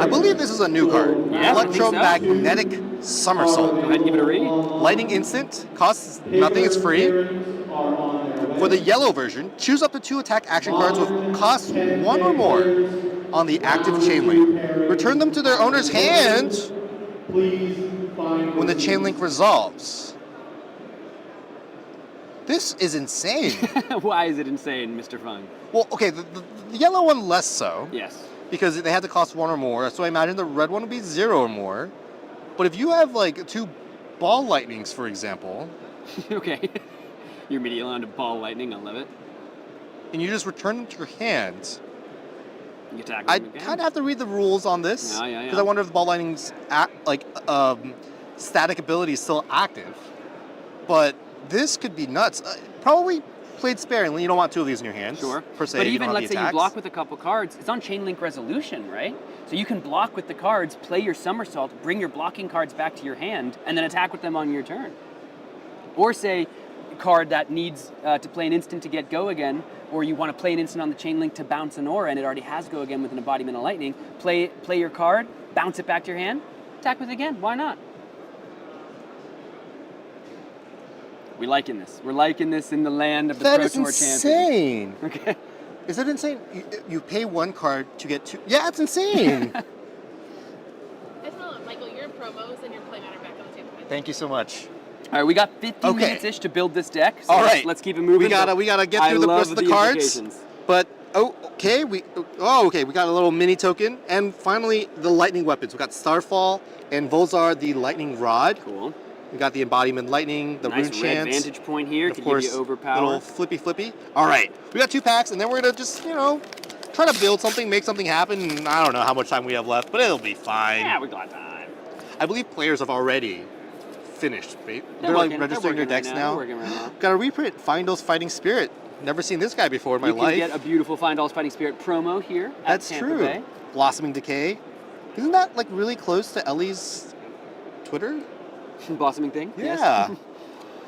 I believe this is a new card. Yeah, I think so. Electromagnetic Somersault. Go ahead and give it a read. Lightning instant, costs nothing, it's free. For the yellow version, choose up to 2 attack action cards with cost 1 or more on the active chain link. Return them to their owner's hand when the chain link resolves. This is insane. Why is it insane, Mr. Feng? Well, okay, the yellow one less so, Yes. because they had to cost 1 or more, so I imagine the red one would be 0 or more. But if you have like 2 ball lightnings, for example, Okay. You're immediately on to ball lightning. I love it. and you just return them to your hand, You attack I them again. kind of have to read the rules on this, Yeah, yeah, because yeah. I wonder if the ball lightning's static ability is still active. But this could be nuts. Probably played sparingly. You don't want 2 of these in your hand, Sure. per se. But you don't even have let's the say you attacks. block with a couple cards, it's on chain link resolution, right? So you can block with the cards, play your somersault, bring your blocking cards back to your hand, and then attack with them on your turn. Or say a card that needs to play an instant to get go again, or you want to play an instant on the chain link to bounce an aura, and it already has go again with an embodiment of lightning. Play your card, bounce it back to your hand, attack with it again. Why not? We're liking this. We're liking this in the land of the Pro Tour champions. That is insane. Okay. Is that insane? You pay one card to get two. Yeah, it's insane. It's not, Michael, you're in promos and your play matter back on the table. Thank you so much. All right, we got 15 Okay. minutes-ish to build this deck. So All right. let's keep it moving. We gotta get through the rest of the cards. But okay, we got a little mini token, and finally the lightning weapons. We got Starfall and Volzar, the lightning rod. Cool. We got the embodiment lightning, the Nice rune red chance. vantage point here. Of Could course, give you overpower. little flippy. All right, we got 2 packs, and then we're gonna just try to build something, make something happen. And I don't know how much time we have left, but it'll be fine. Yeah, we got time. I believe players have already finished. Right? They're like working- registering their they're decks working now. They're working right now. Got a reprint, Findos Fighting Spirit. Never seen this guy before in my You can life. get a beautiful Find All's Fighting Spirit promo here at That's Tampa true. Bay. Blossoming Decay. Isn't that like really close to Ellie's Twitter? Blossoming thing. Yeah.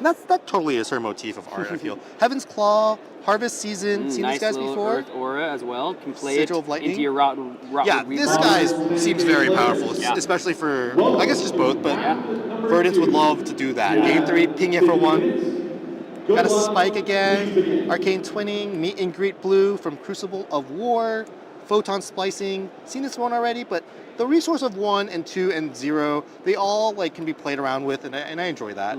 Yes. That totally is her motif of art, I feel. Heaven's Claw, Harvest Season, seen nice these guys little before? Earth aura as well. Can play Sigil it of Lightning. into your Rotwood Yeah, this Reaper. guy seems very powerful, Yeah. especially for, I guess just both, but Yeah. Verdance would love to do that. Game 3, ping it for 1. Got a Spike again, Arcane Twinning, Meet and Greet Blue from Crucible of War, Photon Splicing. Seen this one already, but the resource of 1 and 2 and 0, they all can be played around with, and I enjoy that.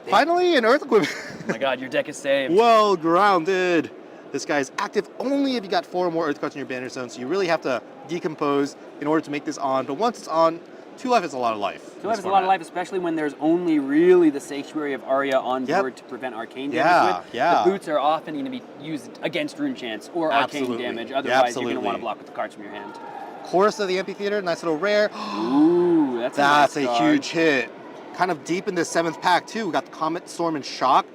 Finally, an Earthquake. Oh my god, your deck is saved. Well grounded. This guy's active only if you got 4 or more Earth cards in your banner zone, so you really have to decompose in order to make this on. But once it's on, 2 life is a lot of life. 2 life is a lot of life, especially when there's only really the Sanctuary of Arya on Yep. board to prevent arcane Yeah, damage with. yeah. The boots are often going to be used against Rune Chance or arcane Absolutely. damage. Yeah, Otherwise, you're going absolutely. to want to block with the cards from your hand. Chorus of the Amphitheater, nice little rare. Ooh, that's That's a, a nice card. huge hit. Kind of deep in the 7th pack, too. We got the Comet, Storm, and Shock,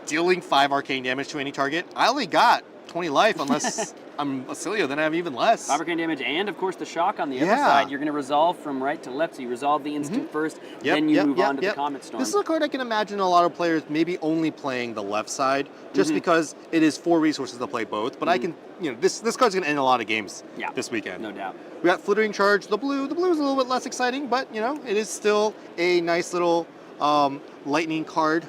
dealing 5 arcane damage to any target. I only got 20 life unless I'm Oscilio, then I have even less. 5 arcane damage and, of course, the shock on the other Yeah. side. You're going to resolve from right to left, so you resolve the instant first, then you move on to the Comet Storm. This is a card I can imagine a lot of players maybe only playing the left side, just because it is 4 resources to play both. But I can, this card's going to end a lot of games this weekend. No doubt. We got Flittering Charge, the blue. The blue is a little bit less exciting, but, it is still a nice little lightning card.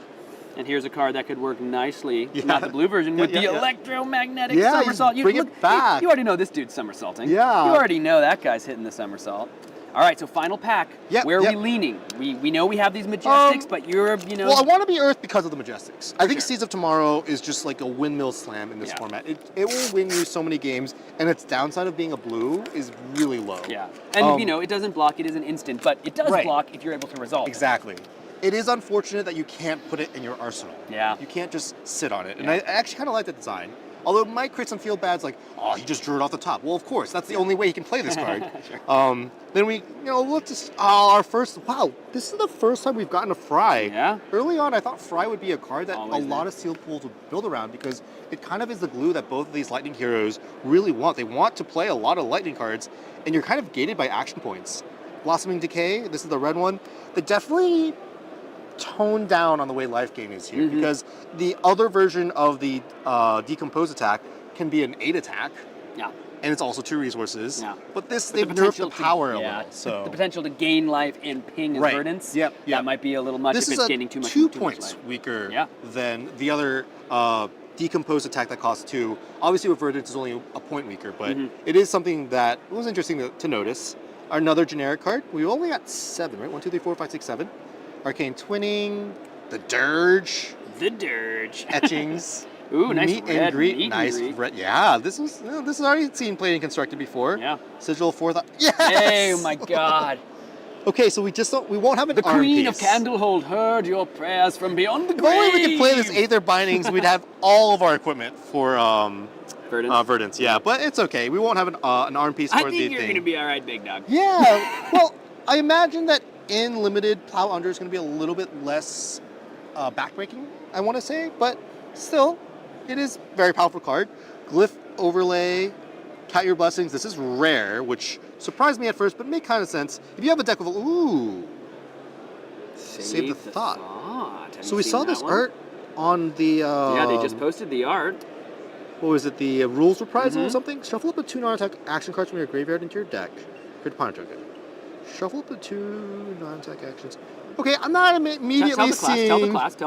And here's a card that could work nicely, Yeah. not the blue version, with Yeah, the yeah. electromagnetic Yeah, somersault. bring it back. You already know this dude's somersaulting. Yeah. You already know that guy's hitting the somersault. All right, so final pack. Yep, Where are yep. we leaning? We know we have these Majestics, but you're, Well, I want to be Earth because of the Majestics. I think Seeds of Tomorrow is just like a windmill slam in this format. It will win you so many games, and its downside of being a blue is really low. Yeah, and it doesn't block. It is an instant, but it does block if you're able to resolve. Exactly. It is unfortunate that you can't put it in your arsenal. Yeah. You can't just sit on it. And Yeah. I actually kind of like the design. Although it might create some feel bads like, oh, he just drew it off the top. Well, of course, that's the only way he can play this card. Sure. Then we, look to our first, wow, this is the first time we've gotten a Fry. Yeah. Early on, I thought Fry would be a card that Always a lot of sealed pools would build around because it kind of is the glue that both of these Lightning heroes really want. They want to play a lot of Lightning cards, and you're kind of gated by action points. Blossoming Decay, this is the red one. They definitely toned down on the way life gain is here because the other version of the Decompose attack can be an 8 attack. Yeah. And it's also 2 resources. Yeah. But this, But the they've nerfed the potential to- power a yeah, little. So the potential to gain life and ping and Right. Verdance. Yep, yep. That might be a little much this if is it's a gaining too much. 2 too much points life. weaker Yeah. than the other Decompose attack that costs 2. Obviously with Verdance is only a point weaker, but it is something that was interesting to notice. Another generic card. We only got 7, right? 1, 2, 3, 4, 5, 6, 7. Arcane Twinning, the Dirge, The Dirge. etchings. Ooh, nice Meet red. and greet, Meet and nice greet. red. Yeah, this is already seen played and constructed before. Yeah. Sigil 4th. Yes. Hey, oh my God. Okay, so we won't have an The arm Queen of piece. Candlehold heard your prayers from beyond the If grave. only we could play this Aether Bindings, we'd have all of our equipment for Verdance. Verdance. Yeah, but it's okay. We won't have an arm piece I for the think you're thing. going to be all right, big dog. Yeah. Well, I imagine that in limited, Plow Under is going to be a little bit less backbreaking, I want to say, but still, it is a very powerful card. Glyph Overlay, Count Your Blessings. This is rare, which surprised me at first, but made kind of sense. If you have a deck of, Save the Thought. Have So you we seen saw that this one? art on the. Yeah, they just posted the art. what was it, the rules reprisal or something? Shuffle up to 2 non-attack action cards from your graveyard into your deck. Create a opponent token. Shuffle up to 2 non-attack actions. Okay, I'm not immediately seeing... Tell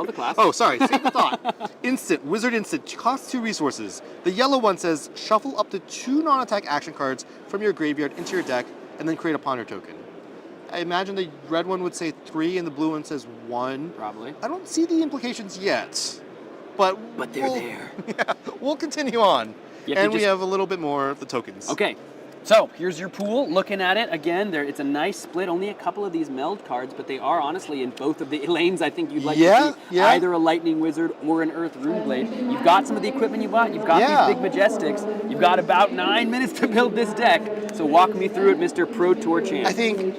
the class. Oh, sorry. Save the thought. Instant. Wizard instant. Costs 2 resources. The yellow one says, shuffle up to 2 non-attack action cards from your graveyard into your deck, and then create a ponder token. I imagine the red one would say 3, and the blue one says 1. Probably. I don't see the implications yet. But they're there. Yeah, we'll continue on. And we have a little bit more of the tokens. Okay. So here's your pool. Looking at it again, it's a nice split. Only a couple of these meld cards, but they are honestly in both of the lanes. I think you'd like to see either a Lightning Wizard or an Earth Runeblade. You've got some of the equipment you bought. You've got these big Majestics. You've got about 9 minutes to build this deck. So walk me through it, Mr. Pro Tour Champ. I think.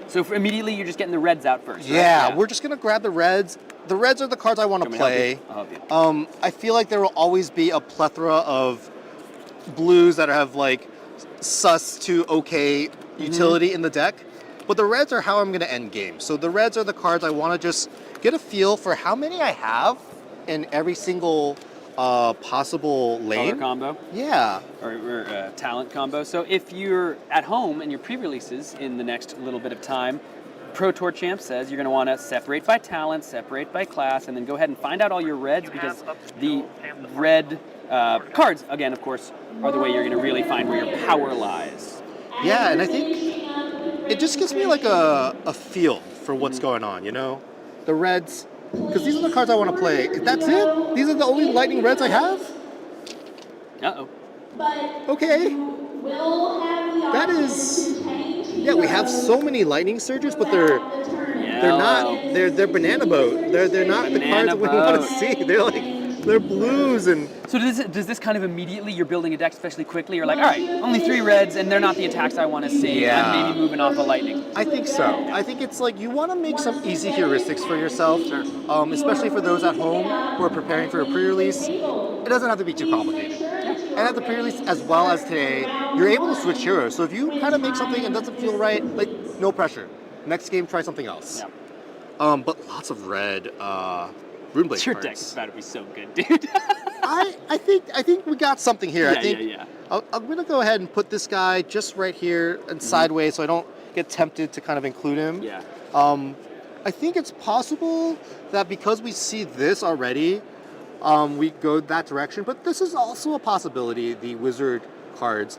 So immediately you're just getting the reds out first. Right? Yeah, we're just gonna grab the reds. The reds are the cards I want to play. I'll help you. I feel like there will always be a plethora of blues that have like sus to okay utility in the deck, but the reds are how I'm going to end game. So the reds are the cards I want to just get a feel for how many I have in every single possible lane. Color combo? Yeah. Or talent combo. So if you're at home and your pre-releases in the next little bit of time, Pro Tour Champ says you're going to want to separate by talent, separate by class, and then go ahead and find out all your reds, because the red cards, again, of course, are the way you're going to really find where your power lies. Yeah, and I think it just gives me like a feel for what's going on, you know? The reds, because these are the cards I want to play. That's it? These are the only lightning reds I have? Uh-oh. Okay. That is... Yeah, we have so many lightning surges, but they're not... They're banana boat. They're not the cards that we want to see. They're blues and... So does this kind of immediately, you're building a deck especially quickly, you're like, all right, only 3 reds and they're not the attacks I want to see. Yeah. I'm maybe moving off a lightning. I think so. I think it's like you want to make some easy heuristics for yourself, especially for those at home who are preparing for a pre-release. It doesn't have to be too complicated. And at the pre-release, as well as today, you're able to switch heroes. So if you kind of make something and doesn't feel right, like, no pressure. Next game, try something else. Yeah. But lots of red Runeblade Your cards. deck is about to be so good, dude. I think we got something here. Yeah. I'm gonna go ahead and put this guy just right here and sideways, so I don't get tempted to kind of include him. Yeah. I think it's possible that because we see this already, we go that direction. But this is also a possibility. The wizard cards.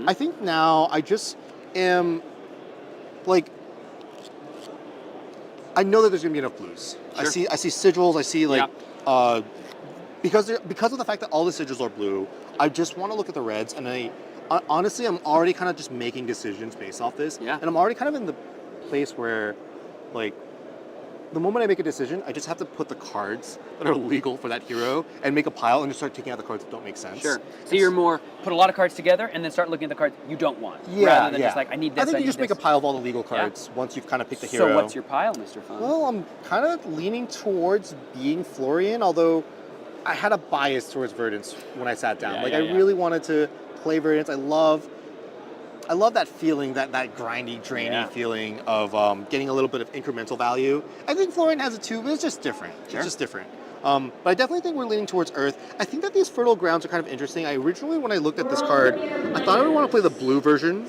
I think now I just am like. I know that there's gonna be enough blues. Sure. I see sigils. I see like because of the fact that all the sigils are blue. I just want to look at the reds, and honestly I'm already kind of just making decisions based off this. Yeah. And I'm already kind of in the place where, like, the moment I make a decision, I just have to put the cards that are legal for that hero and make a pile and just start taking out the cards that don't make sense. Sure. So you're more put a lot of cards together and then start looking at the cards you don't want. Rather than just like, I need this. I think you just make a pile of all the legal cards once you've kind of picked the hero. So what's your pile, Mr. Feng? Well, I'm kind of leaning towards being Florian, although I had a bias towards Verdance when I sat down. I really wanted to play Verdance. I love that feeling, that grindy, drainy feeling of getting a little bit of incremental value. I think Florian has it too, but it's just different. Sure. It's just different. But I definitely think we're leaning towards Earth. I think that these Fertile Grounds are kind of interesting. I originally, when I looked at this card, I thought I would want to play the blue version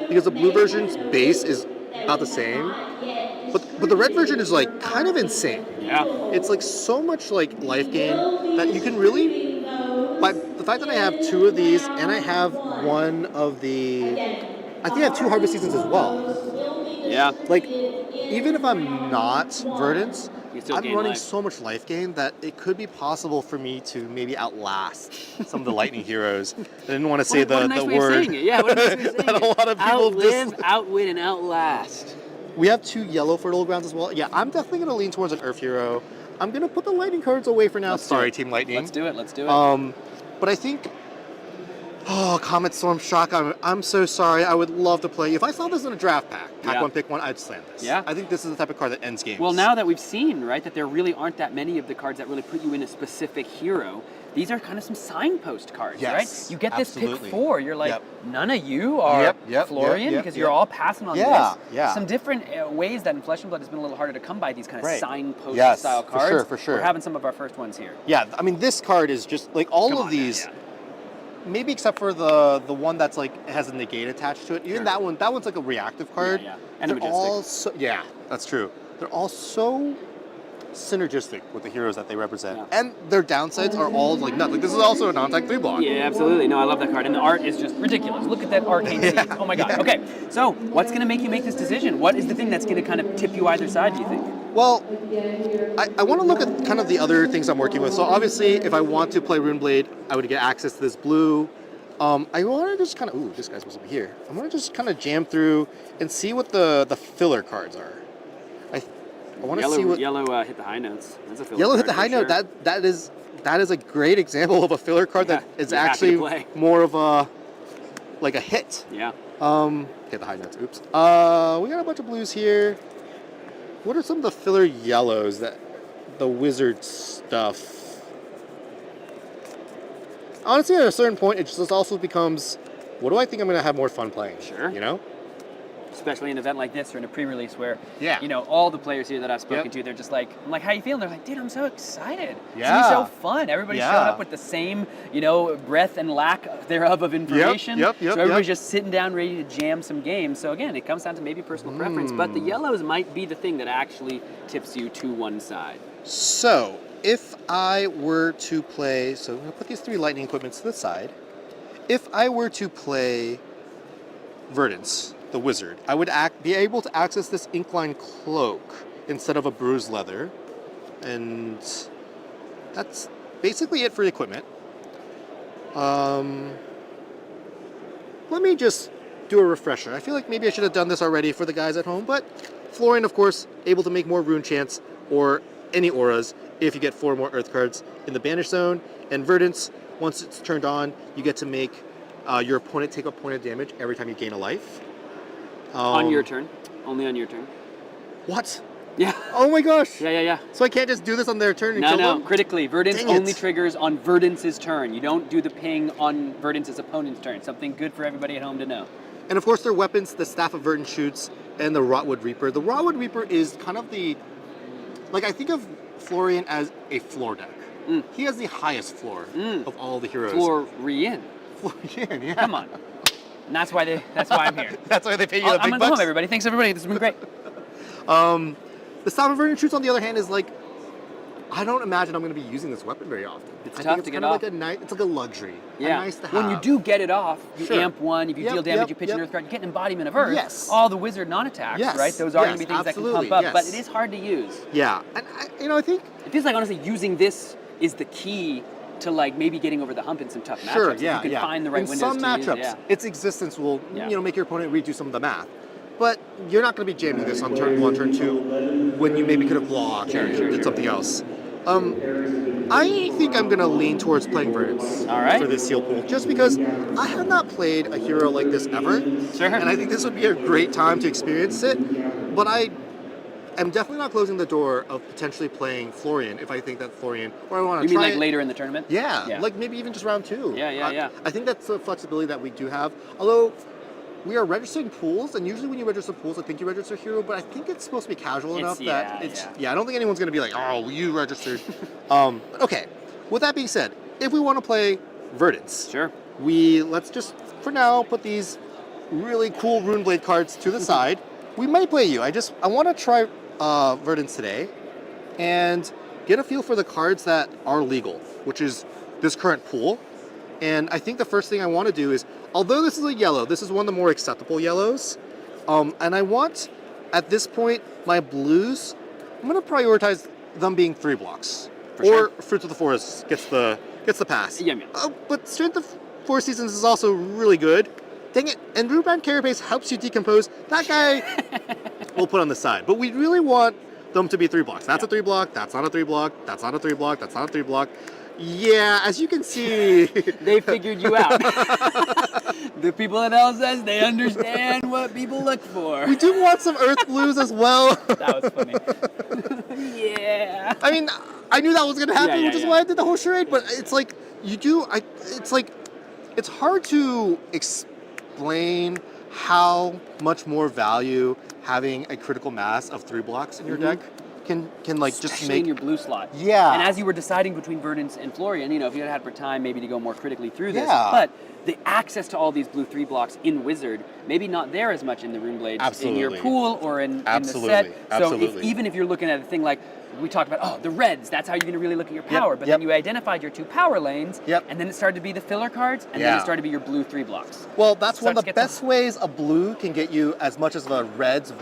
because the blue version's base is about the same. But the red version is like kind of insane. Yeah. It's like so much like life gain that you can really, by the fact that I have 2 of these and I have one of the, I think I have 2 Harvest Seasons as well. Yeah. Like, even if I'm not Verdance, I'm running life. so much life gain that it could be possible for me to maybe outlast some of the lightning heroes. I didn't want to say what a nice the way of word saying it. Yeah, what a nice way of saying that a lot of people outlive, outwit, and outlast. We have 2 yellow Fertile Grounds as well. Yeah, I'm definitely going to lean towards an Earth hero. I'm going to put the lightning cards away for now. Sorry, Team Lightning. Let's do it. But I think... Oh, Comet Storm Shock. I'm so sorry. I would love to play. If I saw this in a draft pack, one, pick one, I'd slam this. Yeah. I think this is the type of card that ends games. Well, now that we've seen, right, that there really aren't that many of the cards that really put you in a specific hero, these are kind of some signpost cards, Yes, right? You get this absolutely. pick 4, you're like, Yep. none of you are Florian because you're all passing on Yeah, this. yeah. Some different ways that in Flesh and Blood has been a little harder to come by these kind of Right. signpost Yes, style for cards. sure, for sure. We're having some of our first ones here. Yeah, I mean, this card is just like all Come of on, these. man, Maybe except for the one that's like has a negate attached to it. Even Sure. that one's like a reactive card. Yeah, yeah. And a They're Majestic. all so, yeah, that's true. They're all so synergistic with the heroes that they represent, Yeah. and their downsides are all like nothing. Like, this is also a non-tech 3-block. Yeah, absolutely. No, I love that card. And the art is just ridiculous. Look at that arcane seeds. Oh my god. Okay, so what's going to make you make this decision? What is the thing that's going to kind of tip you either side, do you think? Well, I want to look at kind of the other things I'm working with. So obviously, if I want to play Runeblade, I would get access to this blue. I want to just kind of, ooh, this guy's supposed to be here. I want to just kind of jam through and see what the filler cards are. I want to see what Yellow hit the high notes. That's a filler yellow card hit the for high note. sure. That is a great example of a filler card that is you're happy to actually play. more of a like a hit. Yeah. Hit the high notes. Oops. We got a bunch of blues here. What are some of the filler yellows that the wizard stuff? Honestly, at a certain point, it just also becomes, what do I think I'm going to have more fun playing? Sure. You know? Especially in an event like this or in a pre-release where, Yeah. you know, all the players here that I've spoken Yep. to, they're just like, I'm like, how you feeling? They're like, dude, I'm so excited. It's Yeah. gonna be so fun. Everybody's Yeah. showing up with the same, you know, breadth and lack thereof of information. yep, So everybody's yep. just sitting down ready to jam some games. So again, it comes down to maybe personal preference, but the yellows might be the thing that actually tips you to one side. So, if I were to play, so I'm going to put these 3 lightning equipments to the side. If I were to play Verdance, the wizard, I would be able to access this Inkline Cloak instead of a bruised leather. And that's basically it for the equipment. Let me just do a refresher. I feel like maybe I should have done this already for the guys at home, but Florian, of course, able to make more rune chants or any auras if you get 4 more earth cards in the banish zone. And Verdance, once it's turned on, you get to make your opponent take a point of damage every time you gain a life. On your turn. Only on your turn. What? Yeah. Oh my gosh! Yeah. So I can't just do this on their turn and No, kill no. them? Critically, Verdance Dang it. only triggers on Verdance's turn. You don't do the ping on Verdance's opponent's turn. Something good for everybody at home to know. And of course, their weapons, the Staff of Verdance shoots and the Rotwood Reaper. The Rotwood Reaper is kind of the, like, I think of Florian as a floor deck. He has the highest floor of all the heroes. Florian. Florian, yeah. Come on. And that's why I'm here. That's why they pay you the I'm big gonna go bucks. home, everybody. Thanks, everybody. This has been great. The Staff of Verdance shoots, on the other hand, is like, I don't imagine I'm going to be using this weapon very often. It's I tough think to it's get kind of off. like it's like a luxury. Yeah. A nice to have. When you do get it off, you Sure. amp 1. If you Yep, deal damage, yep, you pitch yep. an earth card. You get an embodiment of earth. Yes. All the wizard non-attacks, Yes, right? Those are going yes, to be things that can absolutely, pump up. But yes. it is hard to use. Yeah, and I think It feels like, honestly, using this is the key to, like, maybe getting over the hump in some tough matchups. sure, If yeah, you can yeah. find the right in windows some to matchups, use, yeah. its existence will Yeah. make your opponent redo some of the math. But you're not going to be jamming this on turn 1, turn 2, when you maybe could have blocked or did something else. I think I'm going to lean towards playing Verdance All right. for this seal pool, just because I have not played a hero like this ever. Sure. And I think this would be a great time to experience it. But I am definitely not closing the door of potentially playing Florian if I think that Florian, or I want to You try mean like it. later in the tournament? Yeah, like maybe even just round 2. Yeah. I think that's the flexibility that we do have. Although we are registering pools, and usually when you register pools, I think you register hero, but I think it's supposed to be casual enough that it's I don't think anyone's going to be like, oh, you registered. Okay. With that being said, if we want to play Verdance, Sure. let's just for now put these really cool Runeblade cards to the side. We might play you. I want to try Verdance today and get a feel for the cards that are legal, which is this current pool. And I think the first thing I want to do is, although this is a yellow, this is one of the more acceptable yellows. And I want, at this point, my blues, I'm going to prioritize them being 3 blocks. For sure. Fruits of the Forest gets the pass. Yeah. But Strength of 4 Seasons is also really good. Dang it. And Rubrand Carapace helps you decompose. That guy we'll put on the side. But we really want them to be 3 blocks. That's a 3 block. That's not a 3 block. That's not a 3 block. That's not a 3 block. Yeah, as you can see. They figured you out. The people at LSS, they understand what people look for. We do want some Earth Blues as well. That was funny. Yeah. I mean, I knew that was gonna happen, Yeah, which is yeah. why I did the whole charade. But it's like it's hard to explain how much more value having a critical mass of 3 blocks in your deck can like just Especially make in your blue slot. Yeah. And as you were deciding between Verdance and Florian, if you had time maybe to go more critically through this, Yeah. but the access to all these blue 3 blocks in Wizard, maybe not there as much in the Rune Blades in your Absolutely. pool or in the Absolutely. set. So Absolutely. even if you're looking at a thing like, we talked about, the reds, that's how you're going to really look at your power. But yep. then you identified your 2 power lanes, Yep. and then it started to be the filler cards, and then it started to be your blue 3 blocks. Well, that's one of Starts the to get best ways a blue can get you as much as a red's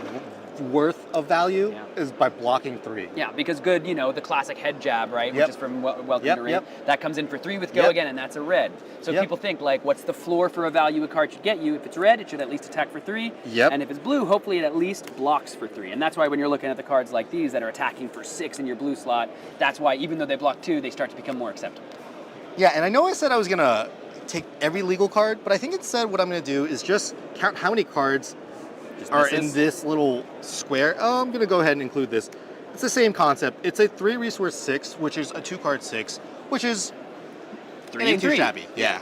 worth of value is by blocking 3. Yeah, because good, the classic head jab, right? Yep. Which is from Welcome Yep, to Ring. yep. That comes in for 3 with Go Yep. again, and that's a red. So Yep. people think, what's the floor for a value a card should get you? If it's red, it should at least attack for 3. Yep. And if it's blue, hopefully it at least blocks for 3. And that's why when you're looking at the cards like these that are attacking for 6 in your blue slot, that's why even though they block 2, they start to become more acceptable. Yeah, and I know I said I was going to take every legal card, but I think instead what I'm going to do is just count how many cards are in this little square. Oh, I'm going to go ahead and include this. It's the same concept. It's a 3 resource 6, which is a 2 card 6, which is 3 it ain't and too 3. shabby. Yeah.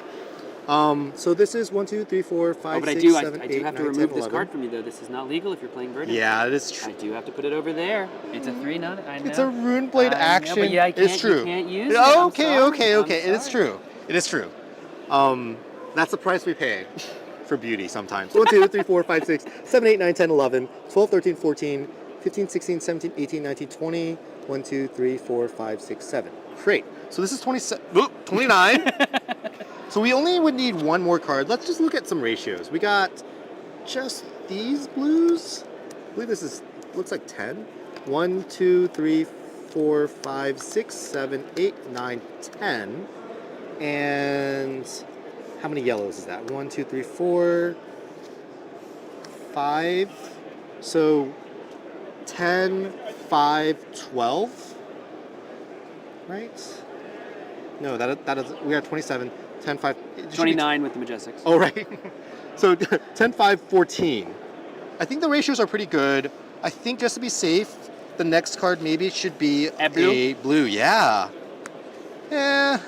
So this is 1, 2, 3, 4, 5, But 6, I do 7, have 8, to 9, 10, remove this 11. card from you, though. This is not legal if you're playing Verdance. Yeah, it is true. I do have to put it over there. It's a 3, not I know. It's a Rune Blade I know, action. but yeah, it's true. You can't use it. I'm Okay, sorry. okay. I'm It is sorry. true. It is true. That's the price we pay for beauty sometimes. 1, 2, 3, 4, 5, 6, 7, 8, 9, 10, 11, 12, 13, 14, 15, 16, 17, 18, 19, 20. 1, 2, 3, 4, 5, 6, 7. Great. So this is 29. So we only would need 1 more card. Let's just look at some ratios. We got just these blues. I believe this looks like 10. 1, 2, 3, 4, 5, 6, 7, 8, 9, 10. And how many yellows is that? 1, 2, 3, 4, 5. So 10, 5, 12. Right? No, that is, we are 27. 10, 5. 29 with the Majestics. Oh, right. So 10, 5, 14. I think the ratios are pretty good. I think just to be safe, the next card maybe should be A blue? a blue. Yeah. Yeah.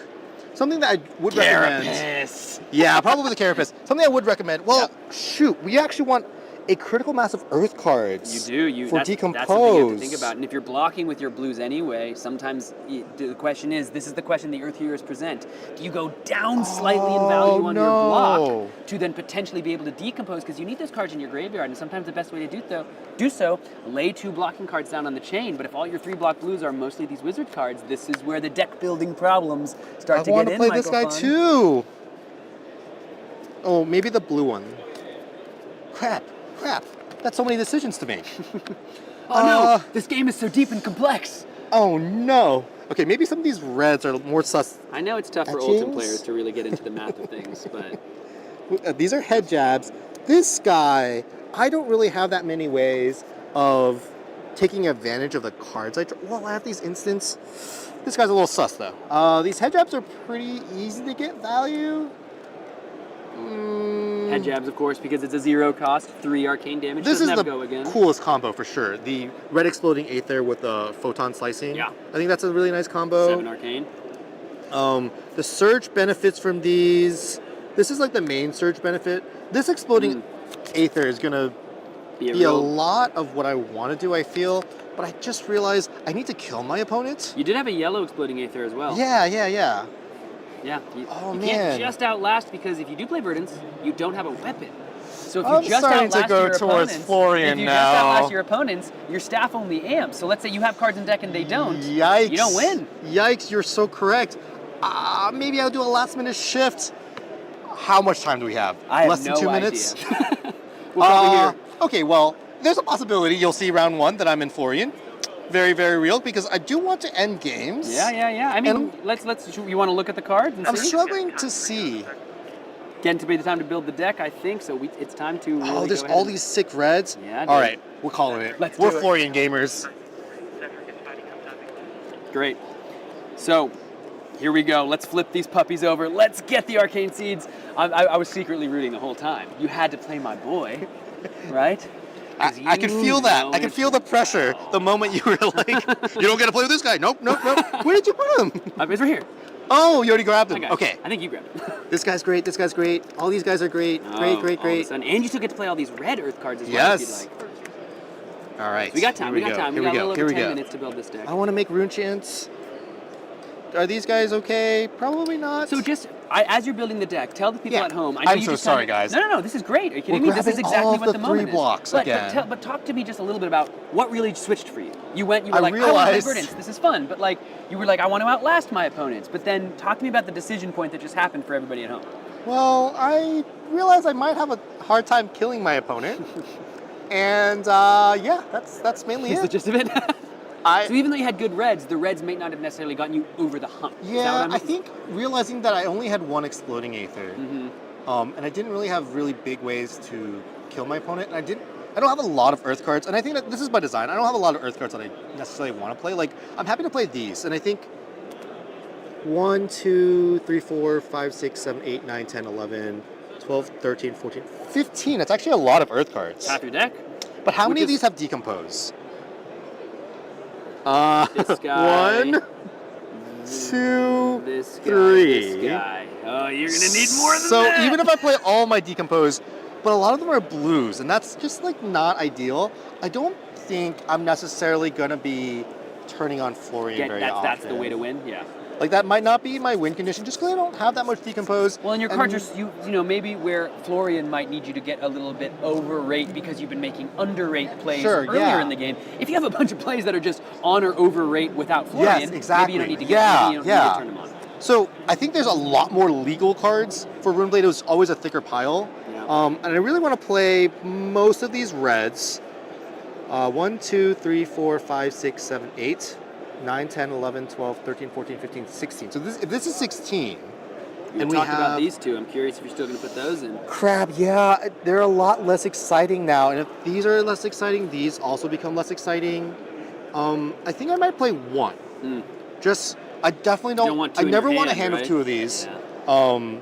Something that I would recommend. Carapace. Yeah, probably the Carapace. Something I would recommend. Well, shoot, we actually want a critical mass of Earth cards. You do. For That's Decompose. something you have to think about. And if you're blocking with your blues anyway, sometimes the question is, this is the question the Earth Heroes present. Do you go down slightly in value on your block to then potentially be able to decompose? Because you need those cards in your graveyard. And sometimes the best way to do so, lay 2 blocking cards down on the chain. But if all your 3 block blues are mostly these wizard cards, this is where the deck building problems start to I want get to in, play this guy Michael Feng. too. Oh, maybe the blue one. Crap. That's so many decisions to make. Oh no, this game is so deep and complex. Oh no. Okay, maybe some of these reds are more sus. I know it's tough for Ultim players to really get into the math of things, but These are head jabs. This guy, I don't really have that many ways of taking advantage of the cards. I have these instants. This guy's a little sus though. These head jabs are pretty easy to get value. head jabs, of course, because it's a 0 cost, 3 arcane damage. This doesn't is have the go again. coolest combo for sure. The red exploding Aether with the photon slicing. Yeah. I think that's a really nice combo. 7 arcane. The surge benefits from these. This is like the main surge benefit. This exploding Aether is gonna be a lot of what I want to do, I feel. But I just realized I need to kill my opponent. You did have a yellow exploding Aether as well. Yeah. Yeah. You Man. can't just outlast, because if you do play Verdance, you don't have a weapon. So if you I'm just starting to outlast go your towards opponents, Florian if you now. just outlast your opponents, your staff only amps. So let's say you have cards in deck and they don't. Yikes. You don't win. Yikes, you're so correct. Maybe I'll do a last minute shift. How much time do we have? I have Less than no 2 minutes? idea. We'll probably hear. Okay, well, there's a possibility you'll see round 1 that I'm in Florian. Very, very real, because I do want to end games. Yeah. I mean, let's. You want to look at the cards and I'm see? struggling to see. Getting to be the time to build the deck, I think. So it's time to. Really There's go all ahead these sick reds. Yeah, dude. All right, we're calling it. Let's We're do it. Florian gamers. Great. So, here we go. Let's flip these puppies over. Let's get the arcane seeds. I was secretly rooting the whole time. You had to play my boy, right? I can feel that. I can feel the pressure the moment you were like, you don't get to play with this guy. Nope. Where did you put him? He's right here. Oh, you already grabbed him. I got it. Okay. I think you grabbed him. This guy's great. This guy's great. All these guys are great. All of a Great. sudden. And you still get to play all these red Earth cards as well. Yes. If you'd like. All right. So we got time. We got time. We got a little over 10 go. minutes to build this deck. I want to make rune chants. Are these guys okay? Probably not. So just as you're building the deck, tell the people Yeah. at home. I know I'm you so just sorry, kinda, guys. No. This is great. Are you kidding We're me? This is grabbing exactly all of what the the moment three blocks is. But, again. but talk to me just a little bit about what really switched for you. You were I like, I want to play realized- Verdance. This is fun. But like, you were like, I want to outlast my opponents. But then talk to me about the decision point that just happened for everybody at home. Well, I realized I might have a hard time killing my opponent. And yeah, that's mainly Is the it. gist of it? So even though you had good reds, the reds may not have necessarily gotten you over the hump. Is that Yeah, what I think realizing that I only had one exploding aether, Mm-hmm. and I didn't really have really big ways to kill my opponent, and I don't have a lot of earth cards, and I think that this is by design. I don't have a lot of earth cards that I necessarily want to play. Like, I'm happy to play these, and I think 1, 2, 3, 4, 5, 6, 7, 8, 9, 10, 11, 12, 13, 14, 15. That's actually a lot of earth cards. half your deck. But how Which many of is- these have decompose? This guy. 1, 2, This guy. 3. This guy. Oh, you're gonna need more than So that. even if I play all my decompose, but a lot of them are blues, and that's just like not ideal. I don't think I'm necessarily gonna be turning on Florian very often. That's the way to win. Yeah. Like that might not be my win condition, just because I don't have that much decompose. Well, and your cards are you know maybe where Florian might need you to get a little bit overrate because you've been making underrate plays Sure, earlier yeah. in the game. If you have a bunch of plays that are just on or overrate without Florian, Yes, exactly. maybe you don't need to Yeah, maybe you don't yeah. need to turn them on. So I think there's a lot more legal cards for Runeblade. It was always a thicker pile, Yeah. and I really want to play most of these reds. 1, 2, 3, 4, 5, 6, 7, 8. 9, 10, 11, 12, 13, 14, 15, 16. So if this is 16, We and we talked about have these two. I'm curious if you're still going to put those in. crap, yeah, they're a lot less exciting now. And if these are less exciting, these also become less exciting. I think I might play one. Just I definitely don't don't. want two I in never your want a hand, hand right? of two of these. Yeah.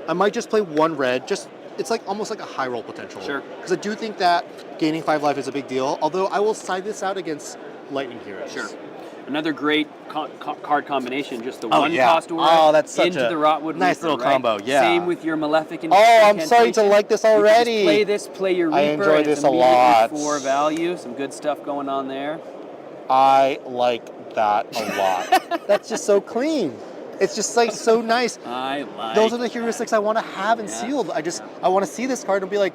I might just play one red. Just it's like almost like a high roll potential. Sure. Because I do think that gaining 5 life is a big deal. Although I will side this out against Lightning Heroes. Sure. Another great card combination, just the Oh, one yeah. cost aura Oh, that's such into a the Rotwood nice Reaper, little right? combo, yeah. Same with your Maleficent. Oh, I'm starting to incantation. like this You can just already. play this, play your Reaper. I enjoy and this it's a immediately lot. 4 value, some good stuff going on there. I like that a lot. That's just so clean. It's just like so nice. I like Those are the heuristics I want to have in Yeah. sealed. I want to see this card and be like,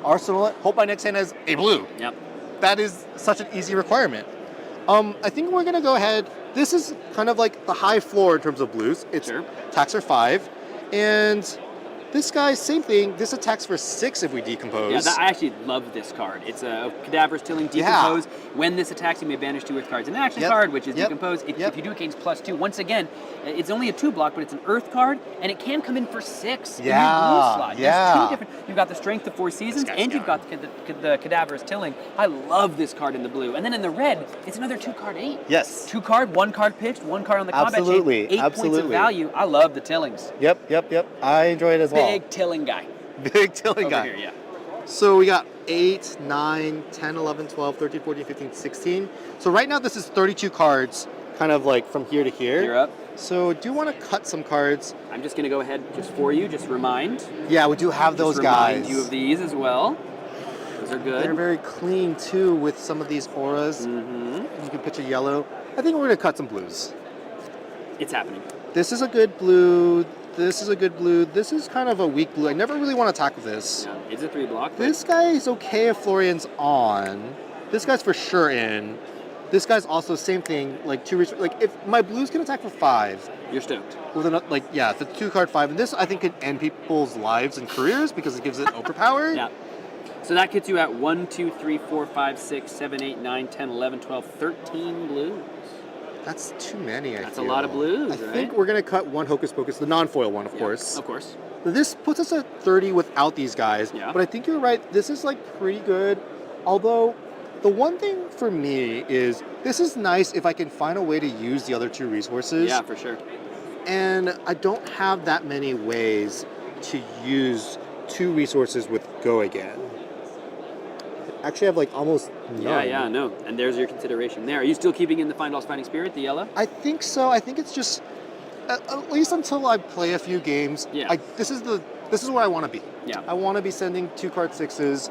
arsenal it. Hope my next hand has a blue. Yep. That is such an easy requirement. I think we're gonna go ahead. This is kind of like the high floor in terms of blues. It's Sure. attacks are 5, and this guy same thing. This attacks for 6 if we decompose. Yeah, I actually love this card. It's a Cadaver's Tilling Decompose. When this attacks, you may banish 2 Earth cards. An action Yep. card, which is Yep. Decompose. If Yep. you do it, gains +2. Once again, it's only a 2 block, but it's an Earth card, and it can come in for 6 in your blue Yeah, slot. There's yeah. 2 different. You've got the Strength of 4 Seasons, guy's and you've gone. got the Cadaver's Tilling. I love this card in the blue. And then in the red, it's another 2-card 8. Yes. 2 card, 1 card pitched, 1 card on the combat Absolutely, chain. 8 points of absolutely. value. I love the Tillings. Yep. I enjoy it as well. Big Tilling guy. Big tilling Over guy. here, yeah. So we got 8, 9, 10, 11, 12, 13, 14, 15, 16. So right now this is 32 cards, kind of like from here to here. You're up. So do you want to cut some cards? I'm just going to go ahead just for you, just remind. Yeah, we do have those Just guys. remind you of these as well. Those are good. They're very clean too with some of these auras. Mm-hmm. You can pitch a yellow. I think we're going to cut some blues. It's happening. This is a good blue. This is a good blue. This is kind of a weak blue. I never really want to attack with this. Yeah, it's a 3 block. but This guy is okay if Florian's on. This guy's for sure in. This guy's also same thing. Like like if my blues can attack for 5 You're stoked. with it's a 2-card 5, and this I think could end people's lives and careers because it gives it overpower. Yeah. So that gets you at 1, 2, 3, 4, 5, 6, 7, 8, 9, 10, 11, 12, 13 blues. That's too many. That's a lot of blues, I right? think we're gonna cut one Hocus Pocus, the non-foil one, of Yeah, course. Of course. This puts us at 30 without these guys. Yeah. But I think you're right. This is like pretty good. Although the one thing for me is this is nice if I can find a way to use the other 2 resources. Yeah, for sure. And I don't have that many ways to use 2 resources with Go again. actually have like almost none. Yeah, no. And there's your consideration there. Are you still keeping in the Find Lost Fighting Spirit, the yellow? I think so. I think it's just at least until I play a few games. Yeah. This is where I want to be. Yeah. I want to be sending 2-card 6s.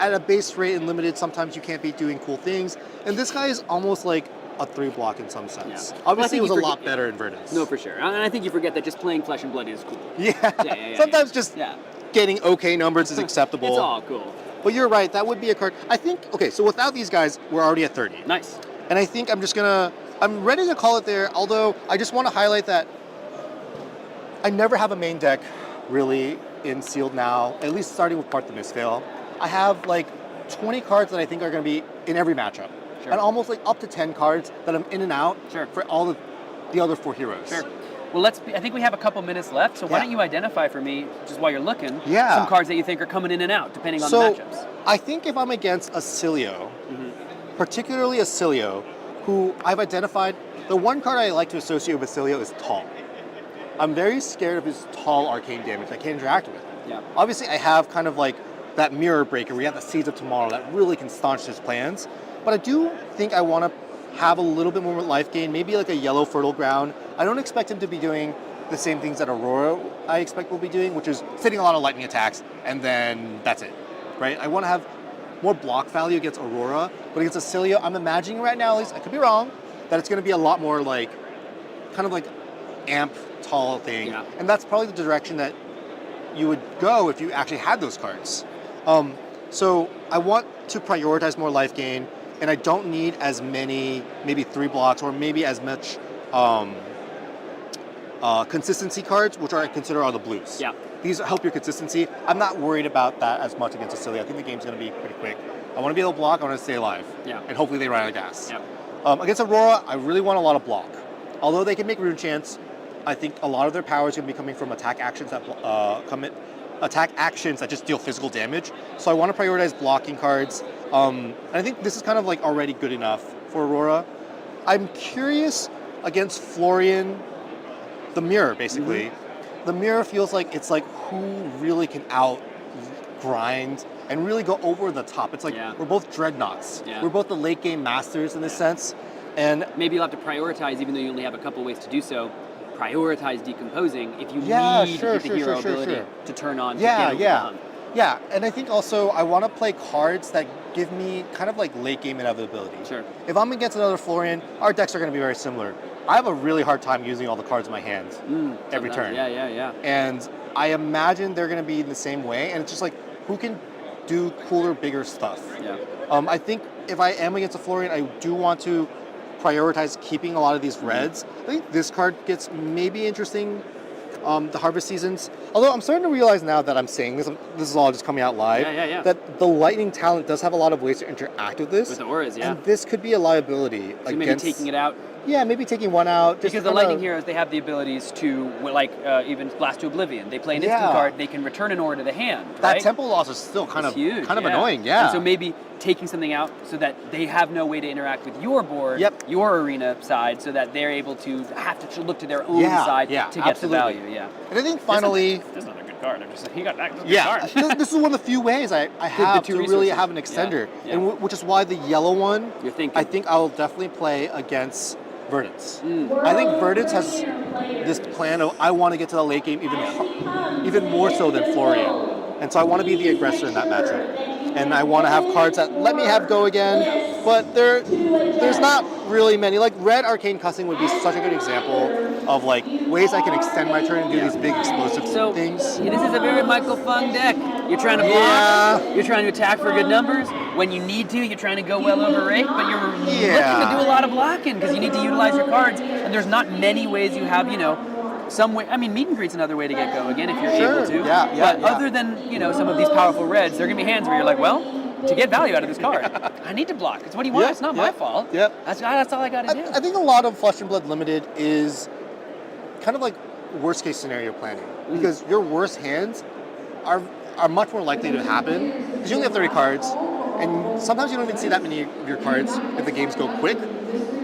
At a base rate and limited, sometimes you can't be doing cool things. And this guy is almost like a 3-block in some sense. Yeah. Obviously, it was you a lot better in Verdance. No, for sure. And I think you forget that just playing Flesh and Blood is cool. Yeah. Sometimes just getting okay numbers is acceptable. It's all cool. But you're right, that would be a card. I think, okay, so without these guys, we're already at 30. Nice. And I think I'm ready to call it there, although I just want to highlight that I never have a main deck really in Sealed now, at least starting with Part the Misfail. I have like 20 cards that I think are going to be in every matchup. Sure. And almost like up to 10 cards that I'm in and out for all the other 4 heroes. Sure. Well, I think we have a couple minutes left, so why don't you identify for me, just while you're looking, some cards that you think are coming in and out, depending on the matchups. I think if I'm against Oscilio, particularly Oscilio, who I've identified, the one card I like to associate with Oscilio is tall. I'm very scared of his tall arcane damage I can't interact with. Yeah. Obviously, I have kind of like that mirror breaker. We have the Seeds of Tomorrow that really can staunch his plans. But I do think I want to have a little bit more life gain, maybe like a yellow Fertile Ground. I don't expect him to be doing the same things that Aurora I expect will be doing, which is sitting a lot of lightning attacks, and then that's it, right? I want to have more block value against Aurora, but against Oscilio, I'm imagining right now, at least, I could be wrong, that it's going to be a lot more like, kind of like amp tall thing. Yeah. And that's probably the direction that you would go if you actually had those cards. So I want to prioritize more life gain, and I don't need as many, maybe 3 blocks, or maybe as much consistency cards, which I consider are the blues. Yeah. These help your consistency. I'm not worried about that as much against Oscilio. I think the game's going to be pretty quick. I want to be able to block, I want to stay alive. Yeah. And hopefully they run out of gas. Yeah. Against Aurora, I really want a lot of block. Although they can make rune chants, I think a lot of their power is going to be coming from attack actions that just deal physical damage. So I want to prioritize blocking cards. And I think this is kind of like already good enough for Aurora. I'm curious against Florian, the mirror basically. Mm-hmm. The mirror feels like it's like who really can out grind and really go over the top. It's like we're both dreadnoughts. Yeah. We're both the late game masters in this sense. And maybe you'll have to prioritize, even though you only have a couple ways to do so. Prioritize decomposing if you need the hero ability to turn on. Yeah, and I think also I want to play cards that give me kind of like late game inevitability. Sure. If I'm against another Florian, our decks are going to be very similar. I have a really hard time using all the cards in my hand every turn. Yeah. And I imagine they're going to be in the same way, and it's just like, who can do cooler, bigger stuff? Yeah. I think if I am against a Florian, I do want to prioritize keeping a lot of these reds. I think this card gets maybe interesting, the Harvest Seasons. Although I'm starting to realize now that I'm saying this is all just coming out live, that the Lightning talent does have a lot of ways to interact with this. With the auras, And this could be a liability. So maybe taking it out? Yeah, maybe taking one out. Because the Lightning heroes, they have the abilities to, even Blast to Oblivion. They play an instant card, they can return an aura to the hand, right? That tempo loss is still kind of huge, annoying, And so maybe taking something out so that they have no way to interact with your board, your arena side, so that they're able to have to look to their own side to get the value. Yeah. And I think finally, this is another good card. I'm just saying, he got that good card. This is one of the few ways I have to really have an extender, and which is why the yellow one. I think I'll definitely play against Verdance. I think Verdance has this plan of I want to get to the late game even more so than Florian, and so I want to be the aggressor in that matchup. And I want to have cards that let me have go again, but there's not really many. Like Red Arcane Cussing would be such a good example of like ways I can extend my turn and do these big explosive things. This is a very Michael Feng deck. You're trying to block, you're trying to attack for good numbers. When you need to, you're trying to go well over rake, but you're looking to do a lot of blocking because you need to utilize your cards. And there's not many ways you have, some way. I mean, meet and greet's another way to get go again if you're able to. But other than some of these powerful reds, there are gonna be hands where you're like, well, to get value out of this card, I need to block. It's what he wants. It's not my fault. That's all I gotta do. I think a lot of Flesh and Blood Limited is kind of like worst case scenario planning because your worst hands are much more likely to happen because you only have 30 cards, and sometimes you don't even see that many of your cards if the games go quick.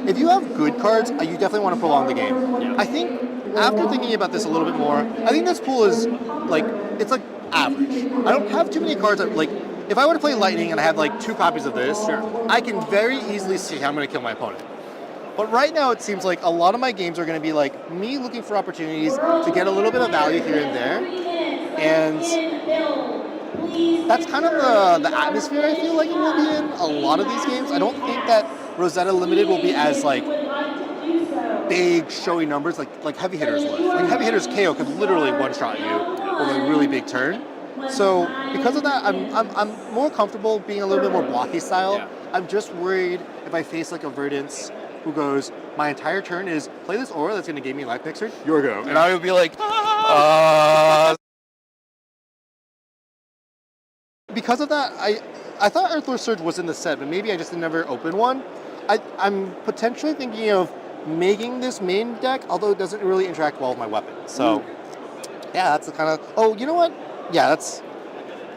If you have good cards, you definitely want to prolong the game. I think after thinking about this a little bit more, I think this pool is like, it's like average. I don't have too many cards that like if I were to play Lightning and I have like 2 copies of this, I can very easily see how I'm going to kill my opponent. But right now, it seems like a lot of my games are going to be like me looking for opportunities to get a little bit of value here and there. And that's kind of the atmosphere I feel like it will be in a lot of these games. I don't think that Rosetta Limited will be as like big, showy numbers like Heavy Hitters was. Like Heavy Hitters KO could literally one-shot you with a really big turn. So because of that, I'm more comfortable being a little bit more blocky style. Yeah. I'm just worried if I face like a Verdance who goes, my entire turn is play this aura that's going to give me life picture, your go. And I would be like, Because of that, I thought Earthlore Surge was in the set, but maybe I just never opened one. I'm potentially thinking of making this main deck, although it doesn't really interact well with my weapon. So, yeah, that's the kind of... Oh, you know what? Yeah, that's...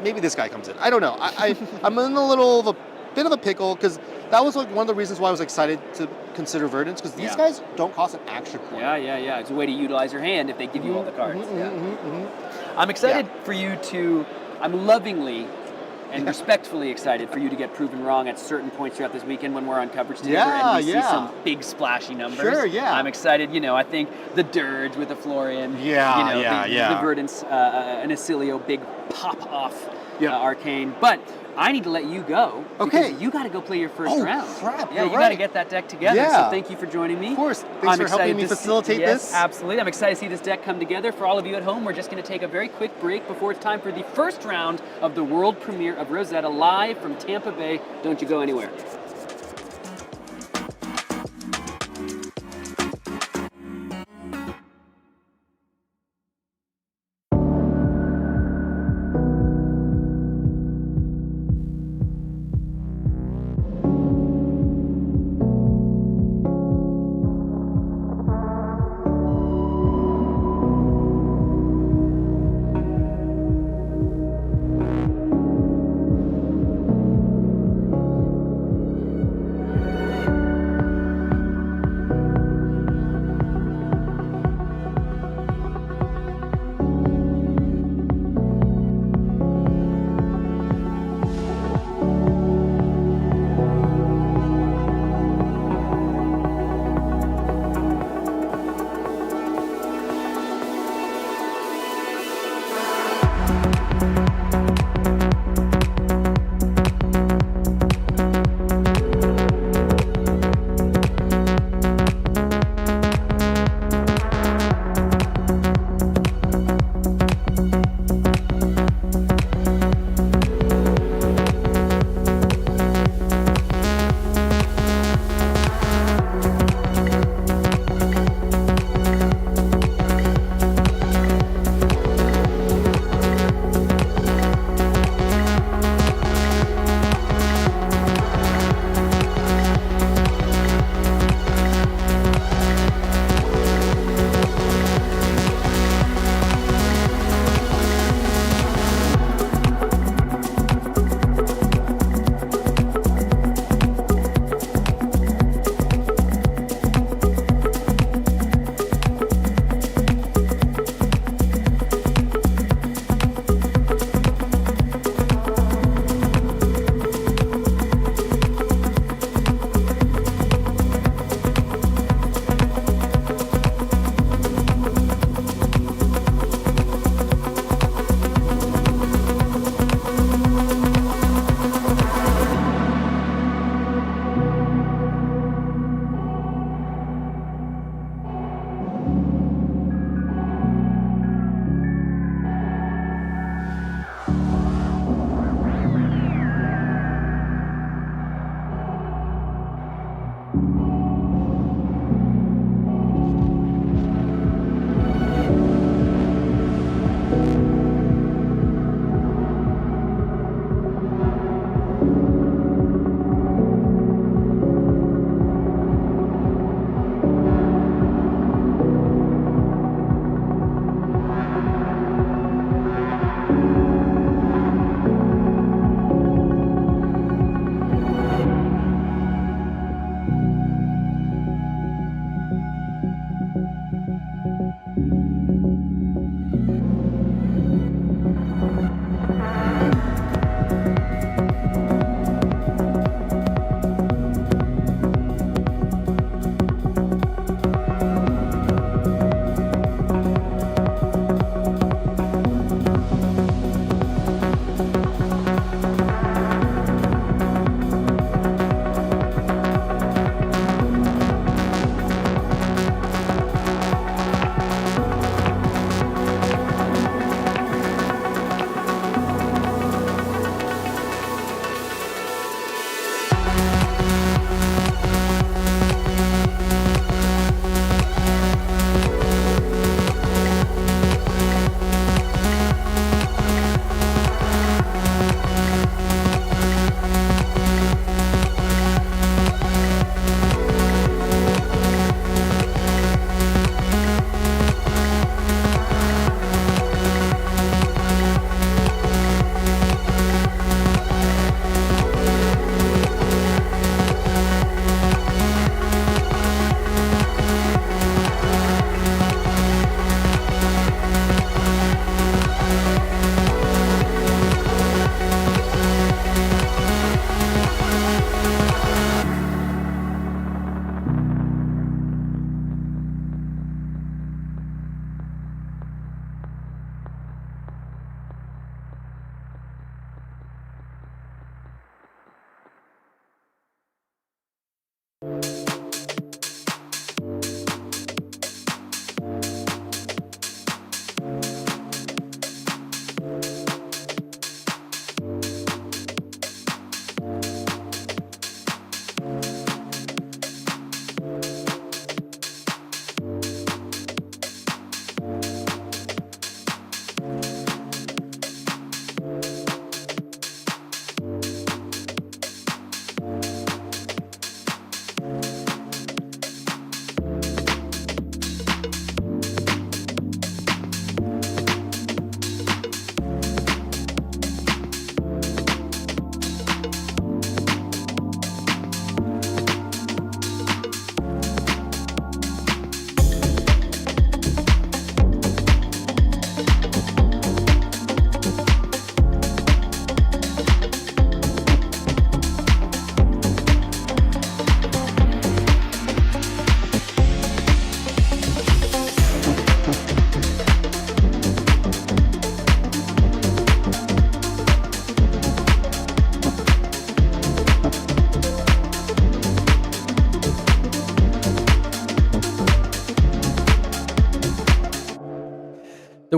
Maybe this guy comes in. I don't know. I'm in a little of a bit of a pickle, because that was like one of the reasons why I was excited to consider Verdance, because these guys don't cost an action point. Yeah. It's a way to utilize your hand if they give you all the cards. I'm excited for you to... I'm lovingly and respectfully excited for you to get proven wrong at certain points throughout this weekend when we're on coverage together and we see some big splashy numbers. Sure, yeah. I'm excited. I think the Dirge with the Florian. The Verdance, an Oscilio, big pop-off arcane. But I need to let you go. Okay. Because you got to go play your first round. Crap, yeah, you're you got to get that deck together. Yeah. So thank you for joining me. Of course. Thanks for helping me facilitate this. Yes, absolutely. I'm excited to see this deck come together. For all of you at home, we're just going to take a very quick break before it's time for the first round of the world premiere of Rosetta live from Tampa Bay. Don't you go anywhere.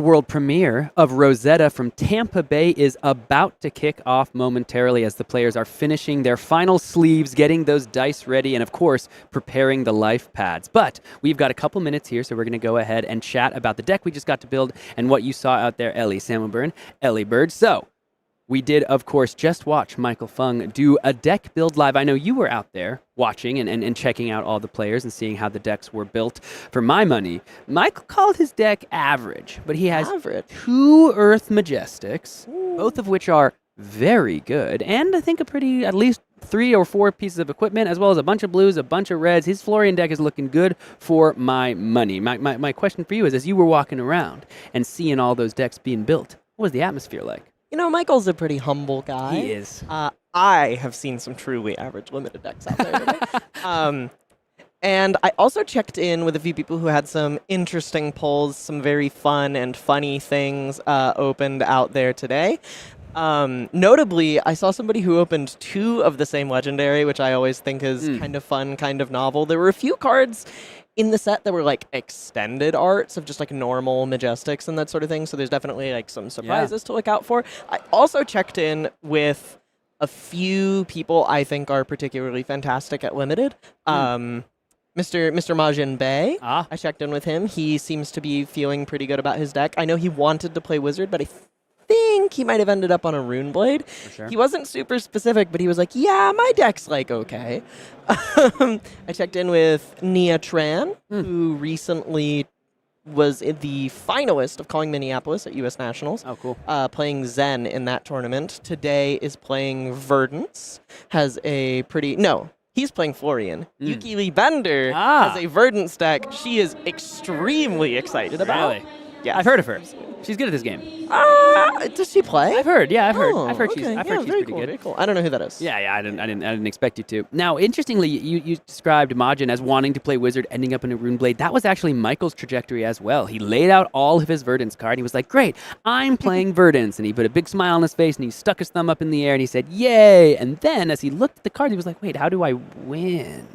world premiere of Rosetta from Tampa Bay is about to kick off momentarily as the players are finishing their final sleeves, getting those dice ready, and of course, preparing the life pads. But we've got a couple minutes here, so we're going to go ahead and chat about the deck we just got to build and what you saw out there, Ellie Samuelburn, Ellie Bird. So, we did, of course, just watch Michael Feng do a deck build live. I know you were out there watching and checking out all the players and seeing how the decks were built. For my money, Michael called his deck average, but he has two Earth Majestics, both of which are very good, and I think at least 3 or 4 pieces of equipment, as well as a bunch of blues, a bunch of reds. His Florian deck is looking good for my money. My question for you is, as you were walking around and seeing all those decks being built, what was the atmosphere like? You know, Michael's a pretty humble guy. He is. I have seen some truly average limited decks out there today. And I also checked in with a few people who had some interesting polls, some very fun and funny things opened out there today. Notably, I saw somebody who opened 2 of the same legendary, which I always think is kind of fun, kind of novel. There were a few cards in the set that were like extended arts of just like normal Majestics and that sort of thing. So there's definitely like some surprises to look out for. I also checked in with a few people I think are particularly fantastic at limited. Mr. Majin Bay, I checked in with him. He seems to be feeling pretty good about his deck. I know he wanted to play Wizard, but I think he might have ended up on a Rune Blade. Sure. He wasn't super specific, but he was like, yeah, my deck's like okay. I checked in with Nia Tran, who recently was the finalist of Calling Minneapolis at U.S. Nationals. Oh, cool. Playing Zen in that tournament. Today is playing Verdance. He's playing Florian. Yuki Lee Bender has a Verdance deck she is extremely excited about. Really? Yeah, I've heard of her. She's good at this game. Does she play? I've heard. Yeah, I've heard. Oh, I've heard okay. she's Very pretty cool, good. very cool. I don't know who that is. Yeah, I didn't expect you to. Now, interestingly, you described Majin as wanting to play Wizard, ending up in a Rune Blade. That was actually Michael's trajectory as well. He laid out all of his Verdance card, and he was like, great, I'm playing Verdance. And he put a big smile on his face, and he stuck his thumb up in the air, and he said, yay. And then, as he looked at the cards, he was like, wait, how do I win?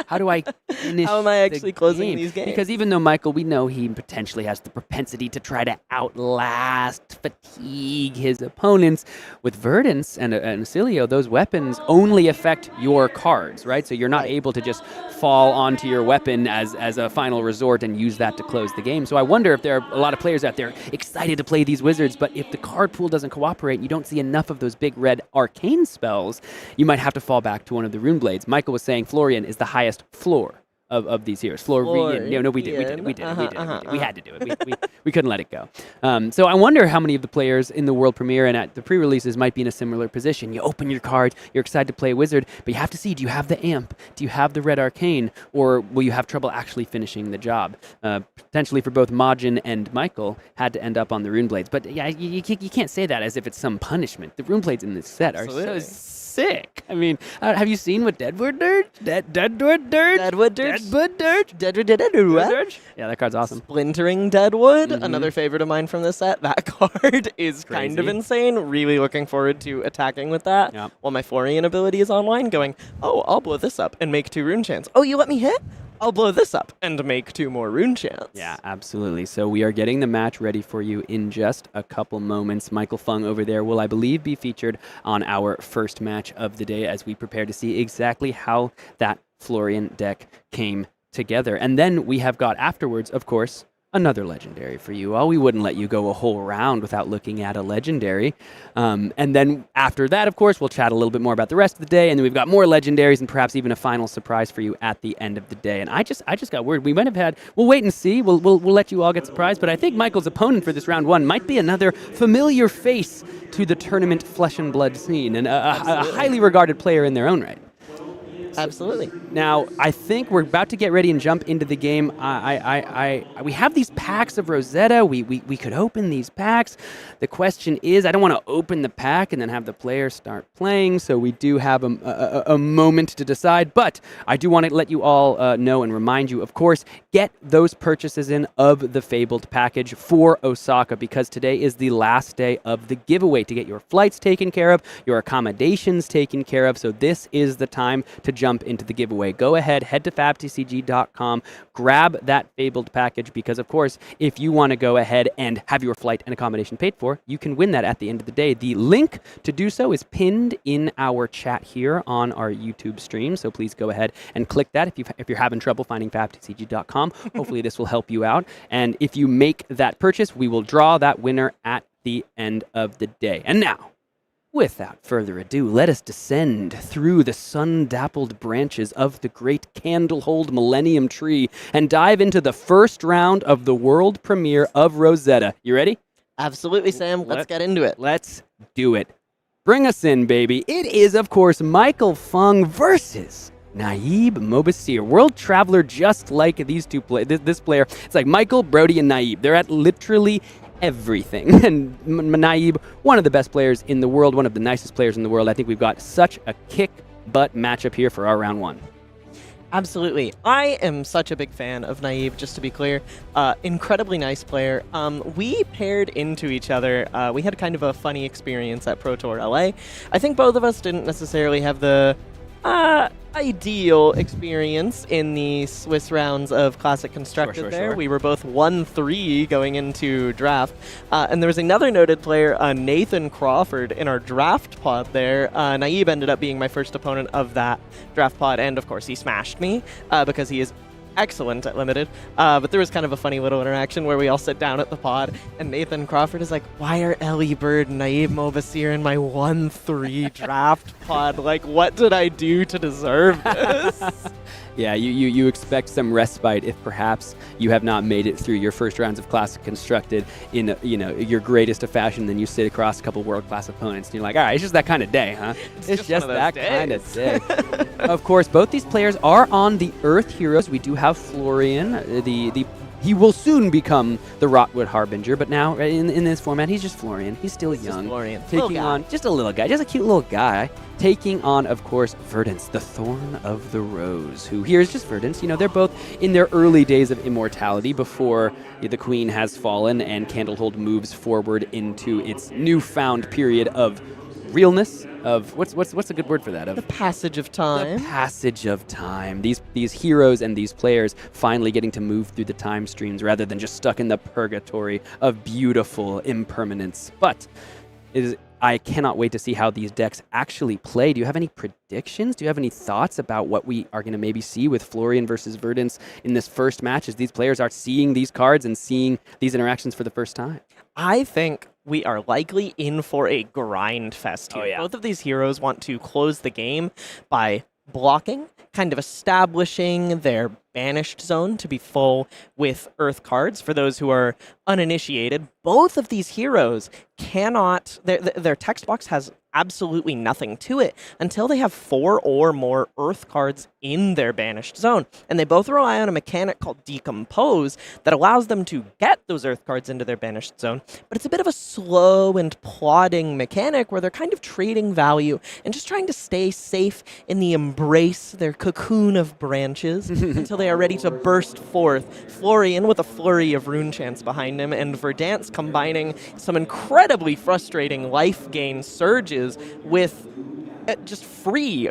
How do I finish How am I actually closing these games? Because even though Michael, we know he potentially has the propensity to try to outlast, fatigue his opponents, with Verdance and Oscilio, those weapons only affect your cards, right? So you're not able to just fall onto your weapon as a final resort and use that to close the game. So I wonder if there are a lot of players out there excited to play these Wizards, but if the card pool doesn't cooperate and you don't see enough of those big red arcane spells, you might have to fall back to one of the Rune Blades. Michael was saying Florian is the highest floor of these heroes. Florian. No, we did. We had to do it. We couldn't let it go. So I wonder how many of the players in the world premiere and at the pre-releases might be in a similar position. You open your card, you're excited to play Wizard, but you have to see, do you have the Amp? Do you have the Red Arcane? Or will you have trouble actually finishing the job? Potentially for both Majin and Michael had to end up on the Rune Blades. But yeah, you can't say that as if it's some punishment. The Rune Blades in this set are so sick. I mean, have you seen what Deadwood Dirt? Deadwood Dirt? Yeah, that card's awesome. Splintering Deadwood, another favorite of mine from this set. That card is kind of insane. Really looking forward to attacking with that. Yep. While my Florian ability is online going, oh, I'll blow this up and make 2 rune chants. Oh, you let me hit? I'll blow this up and make 2 more rune chants. Yeah, absolutely. So we are getting the match ready for you in just a couple moments. Michael Feng over there will, I believe, be featured on our first match of the day as we prepare to see exactly how that Florian deck came together. And then we have got afterwards, of course, another legendary for you all. We wouldn't let you go a whole round without looking at a legendary. And then after that, of course, we'll chat a little bit more about the rest of the day. And then we've got more legendaries and perhaps even a final surprise for you at the end of the day. And I just got word. We might have had, we'll wait and see. We'll let you all get surprised. But I think Michael's opponent for this round 1 might be another familiar face to the tournament flesh and blood scene and a highly regarded player in their own right. Absolutely. Now, I think we're about to get ready and jump into the game. We have these packs of Rosetta. We could open these packs. The question is, I don't want to open the pack and then have the players start playing, so we do have a moment to decide. But I do want to let you all know and remind you, of course, get those purchases in of the Fabled package for Osaka, because today is the last day of the giveaway to get your flights taken care of, your accommodations taken care of. So this is the time to jump jump into the giveaway. Go ahead, head to fabtcg.com, grab that Fabled package because, of course, if you want to go ahead and have your flight and accommodation paid for, you can win that at the end of the day. The link to do so is pinned in our chat here on our YouTube stream, so please go ahead and click that if you're having trouble finding fabtcg.com. Hopefully this will help you out. And if you make that purchase, we will draw that winner at the end of the day. And now, without further ado, let us descend through the sun-dappled branches of the great Candlehold Millennium Tree and dive into the first round of the world premiere of Rosetta. You ready? Absolutely, Sam. Let's get into it. Let's do it. Bring us in, baby. It is, of course, Michael Feng versus Naib Mobassir, world traveler, just like these two this player. It's like Michael, Brody, and Naib. They're at literally everything. And Naib, one of the best players in the world, one of the nicest players in the world. I think we've got such a kick-butt matchup here for our round one. Absolutely. I am such a big fan of Naib, just to be clear. Incredibly nice player. We paired into each other. We had kind of a funny experience at Pro Tour LA. I think both of us didn't necessarily have the ideal experience in the Swiss rounds of Classic Constructed there. Sure. We were both 1-3 going into draft. And there was another noted player, Nathan Crawford, in our draft pod there. Naib ended up being my first opponent of that draft pod, and of course he smashed me because he is excellent at Limited. But there was kind of a funny little interaction where we all sit down at the pod, and Nathan Crawford is like, why are Ellie Bird and Naib Mobassir in my 1-3 draft pod? Like, what did I do to deserve this? Yeah, you expect some respite if perhaps you have not made it through your first rounds of Classic Constructed in your greatest of fashion. Then you sit across a couple world-class opponents, and you're like, all right, it's just that kind of day, huh? It's just that kind of day. Of course, both these players are on the Earth Heroes. We do have Florian, he will soon become the Rotwood Harbinger, but now in this format, he's just Florian. He's still young. Florian. Taking on just a little guy, just a cute little guy. Taking on, of course, Verdance, the Thorn of the Rose, who here is just Verdance. They're both in their early days of immortality before the Queen has fallen and Candlehold moves forward into its newfound period of realness, of what's a good word for that? Of the passage of time. The passage of time. These heroes and these players finally getting to move through the time streams rather than just stuck in the purgatory of beautiful impermanence. But I cannot wait to see how these decks actually play. Do you have any predictions? Do you have any thoughts about what we are going to maybe see with Florian versus Verdance in this first match as these players are seeing these cards and seeing these interactions for the first time? I think we are likely in for a grind fest here. Oh, yeah. Both of these heroes want to close the game by blocking, kind of establishing their banished zone to be full with Earth cards. For those who are uninitiated, both of these heroes cannot, their text box has absolutely nothing to it until they have 4 or more Earth cards in their banished zone. And they both rely on a mechanic called Decompose that allows them to get those Earth cards into their banished zone. But it's a bit of a slow and plodding mechanic where they're kind of trading value and just trying to stay safe in the embrace, their cocoon of branches, until they are ready to burst forth. Florian with a flurry of rune chants behind him, and Verdance combining some incredibly frustrating life gain surges with just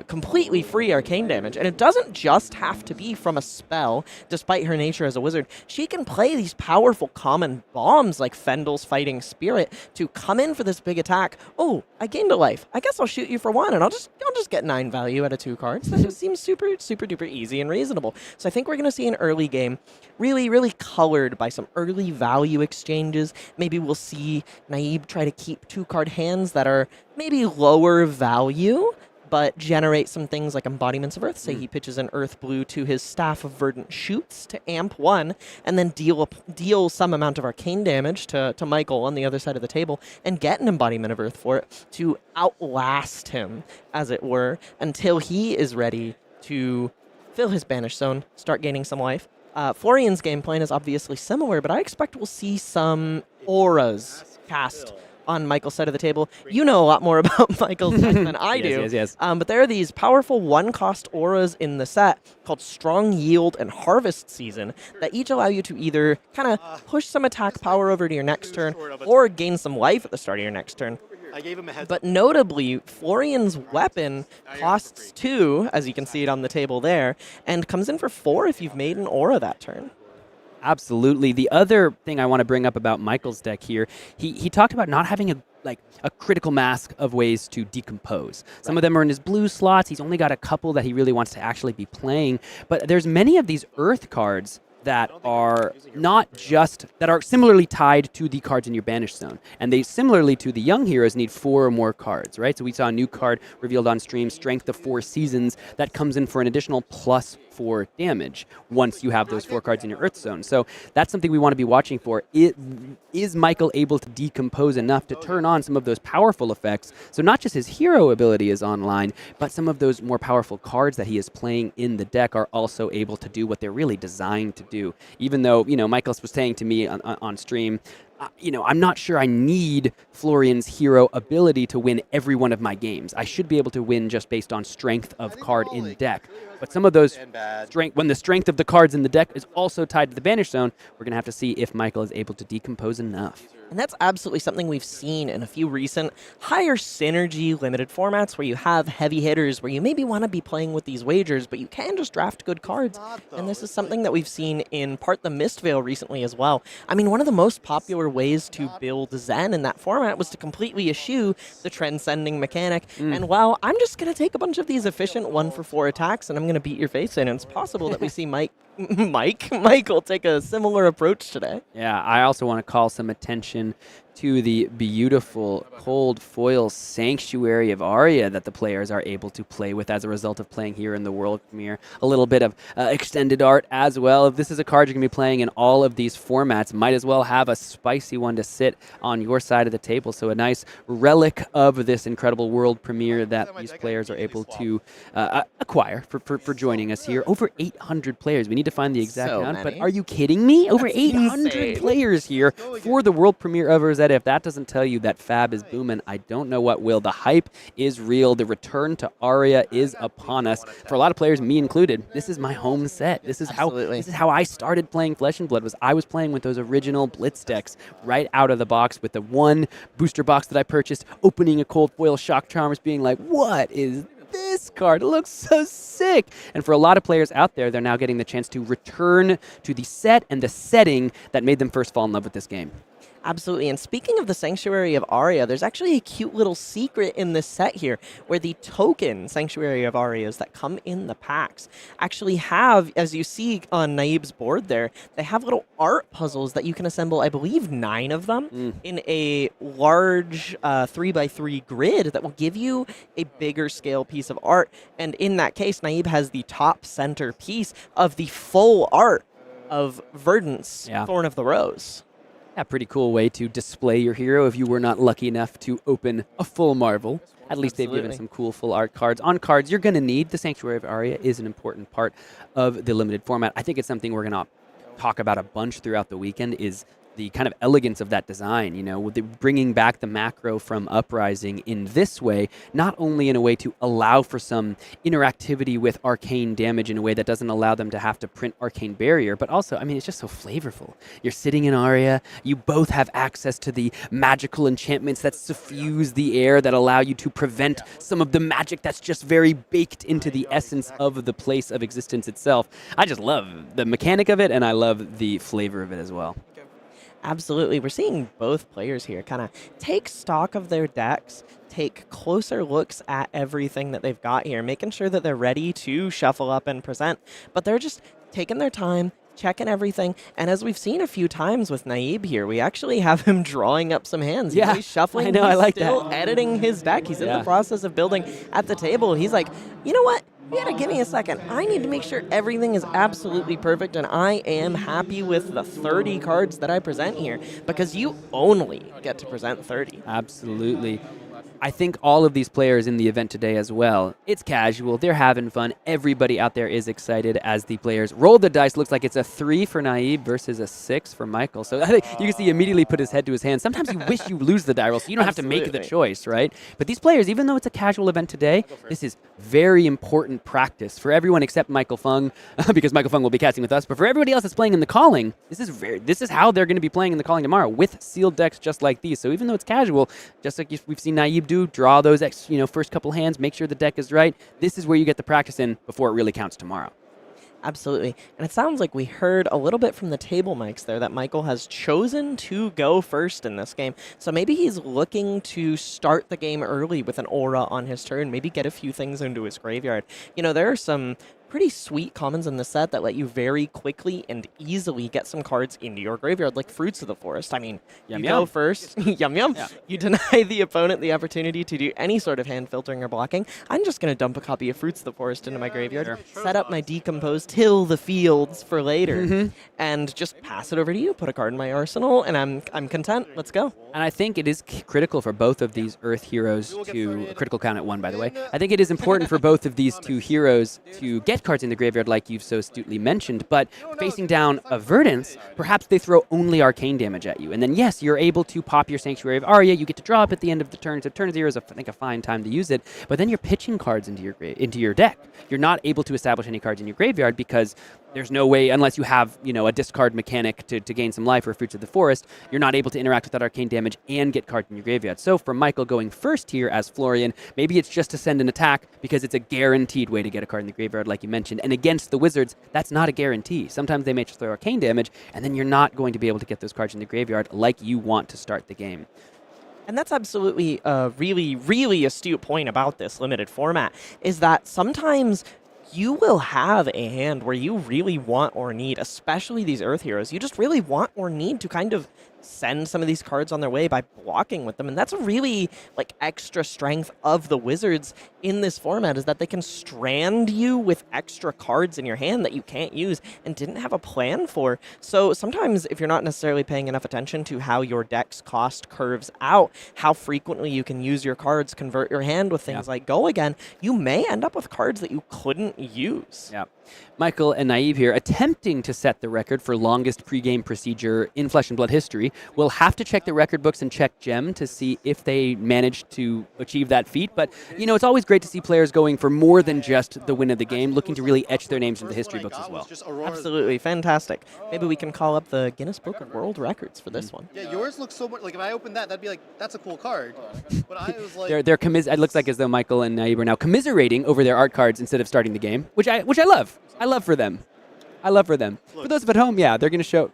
completely free arcane damage. And it doesn't just have to be from a spell, despite her nature as a wizard. She can play these powerful common bombs like Fendel's Fighting Spirit to come in for this big attack. Oh, I gained a life. I guess I'll shoot you for 1, and I'll just get 9 value out of 2 cards. That just seems super duper easy and reasonable. So I think we're going to see an early game really colored by some early value exchanges. Maybe we'll see Naib try to keep 2-card hands that are maybe lower value, but generate some things like Embodiments of Earth. Say he pitches an Earth Blue to his Staff of Verdant Shoots to amp 1, and then deal some amount of arcane damage to Michael on the other side of the table, and get an Embodiment of Earth for it to outlast him, as it were, until he is ready to fill his banished zone, start gaining some life. Florian's game plan is obviously similar, but I expect we'll see some auras cast on Michael's side of the table. You know a lot more about Michael's deck than I do. Yes. But there are these powerful 1-cost auras in the set called Strong Yield and Harvest Season that each allow you to either kind of push some attack power over to your next turn or gain some life at the start of your next turn. I gave him a heads But notably, Florian's weapon costs 2, as you can see it on the table there, and comes in for 4 if you've made an Aura that turn. Absolutely. The other thing I want to bring up about Michael's deck here, he talked about not having a critical mass of ways to decompose. Some of them are in his blue slots. He's only got a couple that he really wants to actually be playing. But there's many of these Earth cards that are not just, that are similarly tied to the cards in your banish zone. And they, similarly to the young heroes, need 4 or more cards, right? So we saw a new card revealed on stream, Strength of 4 Seasons, that comes in for an additional +4 damage once you have those 4 cards in your Earth zone. So that's something we want to be watching for. Is Michael able to decompose enough to turn on some of those powerful effects? So not just his hero ability is online, but some of those more powerful cards that he is playing in the deck are also able to do what they're really designed to do. Even though, Michael was saying to me on stream, I'm not sure I need Florian's hero ability to win every one of my games. I should be able to win just based on strength of card in the deck. But some of those when the strength of the cards in the deck is also tied to the banish zone, we're going to have to see if Michael is able to decompose enough. And that's absolutely something we've seen in a few recent higher synergy limited formats where you have heavy hitters, where you maybe want to be playing with these wagers, but you can just draft good cards. And this is something that we've seen in part the Mistveil recently as well. I mean, one of the most popular ways to build Zen in that format was to completely eschew the transcending mechanic. And well, I'm just going to take a bunch of these efficient 1-for-4 attacks and I'm going to beat your face in. And it's possible that we see Michael take a similar approach today. Yeah, I also want to call some attention to the beautiful cold foil Sanctuary of Aria that the players are able to play with as a result of playing here in the World Premiere. A little bit of extended art as well. If this is a card you're going to be playing in all of these formats, might as well have a spicy one to sit on your side of the table. So a nice relic of this incredible World Premiere that these players are able to acquire for joining us here. Over 800 players. We need to find the exact count, but are you kidding me? Over 800 players here for the World Premiere of Rosetta. If that doesn't tell you that Fab is booming, I don't know what will. The hype is real. The return to Aria is upon us. For a lot of players, me included, this is my home set. This is how I started playing Flesh and Blood. I was playing with those original Blitz decks right out of the box with the one booster box that I purchased, opening a cold foil Shock Charmers, being like, what is this card? It looks so sick. And for a lot of players out there, they're now getting the chance to return to the set and the setting that made them first fall in love with this game. Absolutely. And speaking of the Sanctuary of Aria, there's actually a cute little secret in this set here where the token Sanctuary of Arias that come in the packs actually have, as you see on Naib's board there, they have little art puzzles that you can assemble, I believe 9 of them, in a large 3x3 grid that will give you a bigger scale piece of art. And in that case, Naib has the top center piece of the full art of Verdance, Thorn of the Rose. Yeah, pretty cool way to display your hero if you were not lucky enough to open a full Marvel. At least they've given some cool full art cards. On cards you're going to need, the Sanctuary of Aria is an important part of the limited format. I think it's something we're going to talk about a bunch throughout the weekend is the kind of elegance of that design, with bringing back the macro from Uprising in this way, not only in a way to allow for some interactivity with arcane damage in a way that doesn't allow them to have to print Arcane Barrier, but also, it's just so flavorful. You're sitting in Aria, you both have access to the magical enchantments that suffuse the air that allow you to prevent some of the magic that's just very baked into the essence of the place of existence itself. I just love the mechanic of it, and I love the flavor of it as well. Absolutely. We're seeing both players here kind of take stock of their decks, take closer looks at everything that they've got here, making sure that they're ready to shuffle up and present. But they're just taking their time, checking everything. And as we've seen a few times with Naib here, we actually have him drawing up some hands. Yeah, he's shuffling. I know, I like still that. Editing his deck. He's in the process of building at the table. He's like, you know what? You gotta give me a second. I need to make sure everything is absolutely perfect, and I am happy with the 30 cards that I present here, because you only get to present 30. Absolutely. I think all of these players in the event today as well, it's casual, they're having fun, everybody out there is excited as the players roll the dice. Looks like it's a 3 for Naib versus a 6 for Michael. So I think you can see he immediately put his head to his hand. Sometimes you wish you lose the die roll so you don't have to make the Absolutely. choice, right? But these players, even though it's a casual event today, this is very important practice for everyone except Michael Feng, because Michael Feng will be casting with us. But for everybody else that's playing in the calling, this is how they're going to be playing in the calling tomorrow with sealed decks just like these. So even though it's casual, just like we've seen Naib do, draw those first couple hands, make sure the deck is right. This is where you get the practice in before it really counts tomorrow. Absolutely. And it sounds like we heard a little bit from the table mics there that Michael has chosen to go first in this game. So maybe he's looking to start the game early with an Aura on his turn, maybe get a few things into his graveyard. You know, there are some pretty sweet commons in the set that let you very quickly and easily get some cards into your graveyard, like Fruits of the Forest. I mean, Yum, you yum. go first, yum yum. Yeah. You deny the opponent the opportunity to do any sort of hand filtering or blocking. I'm just going to dump a copy of Fruits of the Forest into my graveyard, set up my Decompose, till the fields for later, and just pass it over to you, put a card in my arsenal, and I'm content. Let's go. And I think it is critical for both of these Earth heroes to a critical count at 1, by the way. I think it is important for both of these two heroes to get cards in the graveyard, like you've so astutely mentioned. But facing down a Verdance, perhaps they throw only arcane damage at you, and then yes, you're able to pop your Sanctuary of Arya. You get to draw up at the end of the turn. So turn 0 is, I think, a fine time to use it. But then you're pitching cards into your deck. You're not able to establish any cards in your graveyard because there's no way, unless you have, a discard mechanic to gain some life or Fruits of the Forest, you're not able to interact with that arcane damage and get cards in your graveyard. So for Michael going first here as Florian, maybe it's just to send an attack because it's a guaranteed way to get a card in the graveyard, like you mentioned. And against the Wizards, that's not a guarantee. Sometimes they may just throw arcane damage, and then you're not going to be able to get those cards in the graveyard like you want to start the game. And that's absolutely a really, really astute point about this limited format, is that sometimes you will have a hand where you really want or need, especially these Earth heroes, you just really want or need to kind of send some of these cards on their way by blocking with them. And that's a really extra strength of the Wizards in this format, is that they can strand you with extra cards in your hand that you can't use and didn't have a plan for. So sometimes if you're not necessarily paying enough attention to how your deck's cost curves out, how frequently you can use your cards, convert your hand with things like Go Again, you may end up with cards that you couldn't use. Yeah. Michael and Naib here attempting to set the record for longest pregame procedure in Flesh and Blood history. We'll have to check the record books and check Gem to see if they managed to achieve that feat. But, it's always great to see players going for more than just the win of the game, looking to really etch their names into the history books as well. Absolutely. Fantastic. Maybe we can call up the Guinness Book of World Records for this one. Yeah, yours looks so much like, if I opened that, that'd be like, that's a cool card. But I was like, They're it looks like as though Michael and Naib are now commiserating over their art cards instead of starting the game, which I love. I love for them. For those at home, yeah, they're going to show.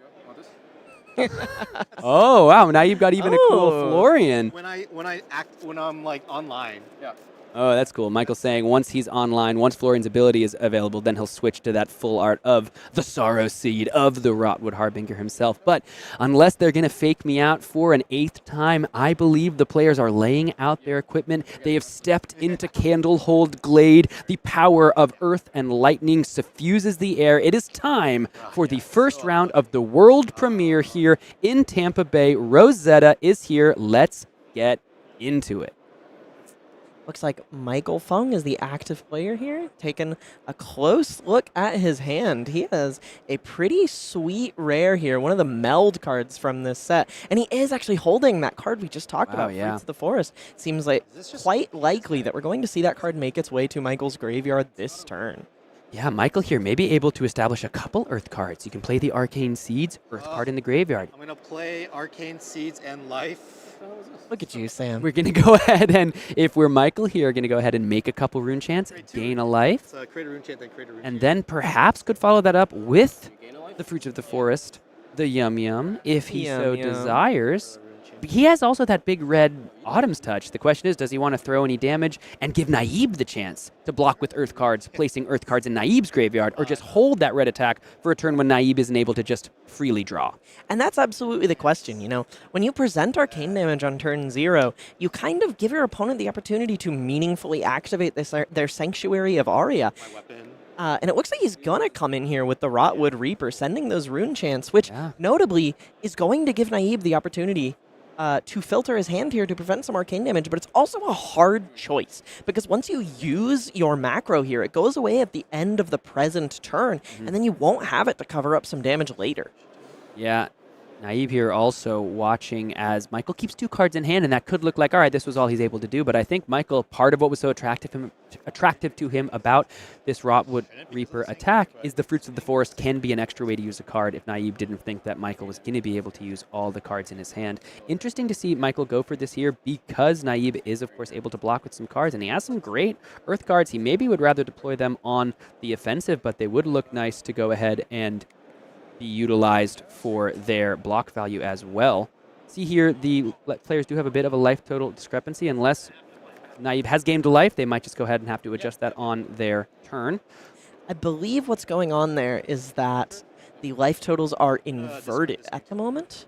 Oh, wow. Now you've got even a cool Florian. when I'm like online. Yeah. Oh, that's cool. Michael's saying once he's online, once Florian's ability is available, then he'll switch to that full art of the Sorrow Seed, of the Rotwood Harbinger himself. But unless they're going to fake me out for an 8th time, I believe the players are laying out their equipment. They have stepped into Candlehold Glade. The power of earth and lightning suffuses the air. It is time for the first round of the world premiere here in Tampa Bay. Rosetta is here. Let's get into it. Looks like Michael Feng is the active player here, taking a close look at his hand. He has a pretty sweet rare here, one of the meld cards from this set. And he is actually holding that card we just talked about, Fruits of the Forest. Seems like quite likely that we're going to see that card make its way to Michael's graveyard this turn. Yeah, Michael here may be able to establish a couple Earth cards. You can play the Arcane Seeds, Earth card in the graveyard. I'm going to play Arcane Seeds and Life. Look at you, Sam. We're going to go ahead and, if we're Michael here, going to go ahead and make a couple rune chants, gain a life, Create a rune chant, then create a rune and chant. then perhaps could follow that up with the Fruits of the Forest, the Yum Yum, if he so Yum Yum. desires. He has also that big red Autumn's Touch. The question is, does he want to throw any damage and give Naib the chance to block with Earth cards, placing Earth cards in Naib's graveyard, or just hold that red attack for a turn when Naib isn't able to just freely draw? And that's absolutely the question, When you present arcane damage on turn 0, you kind of give your opponent the opportunity to meaningfully activate their Sanctuary of Arya. And it looks like he's going to come in here with the Rotwood Reaper, sending those rune chants, which notably is going to give Naib the opportunity to filter his hand here to prevent some arcane damage, but it's also a hard choice because once you use your macro here, it goes away at the end of the present turn, and then you won't have it to cover up some damage later. Yeah. Naib here also watching as Michael keeps 2 cards in hand, and that could look like, all right, this was all he's able to do. But I think Michael, part of what was so attractive to him about this Rotwood Reaper attack is the Fruits of the Forest can be an extra way to use a card if Naib didn't think that Michael was going to be able to use all the cards in his hand. Interesting to see Michael go for this here because Naib is, of course, able to block with some cards, and he has some great Earth cards. He maybe would rather deploy them on the offensive, but they would look nice to go ahead and be utilized for their block value as well. See here, the players do have a bit of a life total discrepancy. Unless Naib has gained a life, they might just go ahead and have to adjust that on their turn. I believe what's going on there is that the life totals are inverted at the moment.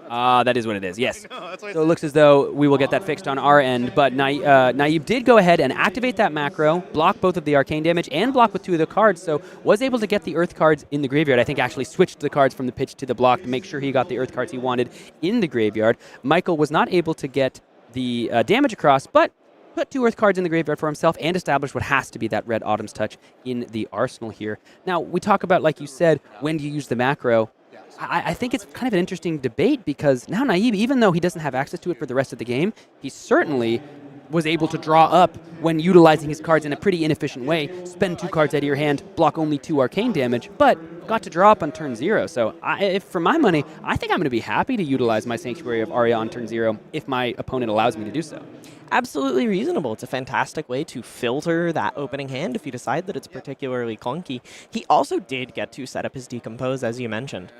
That is what it is, yes. So it looks as though we will get that fixed on our end, but Naib did go ahead and activate that macro, block both of the arcane damage, and block with 2 of the cards, so was able to get the earth cards in the graveyard. I think actually switched the cards from the pitch to the block to make sure he got the earth cards he wanted in the graveyard. Michael was not able to get the damage across, but put 2 earth cards in the graveyard for himself and established what has to be that red Autumn's Touch in the arsenal here. Now, we talk about, like you said, when do you use the macro? I think it's kind of an interesting debate because now Naib, even though he doesn't have access to it for the rest of the game, he certainly was able to draw up when utilizing his cards in a pretty inefficient way, spend 2 cards out of your hand, block only 2 arcane damage, but got to draw up on turn 0. So if for my money, I think I'm going to be happy to utilize my Sanctuary of Arya on turn 0 if my opponent allows me to do so. Absolutely reasonable. It's a fantastic way to filter that opening hand if you decide that it's particularly clunky. He also did get to set up his Decompose, as you mentioned.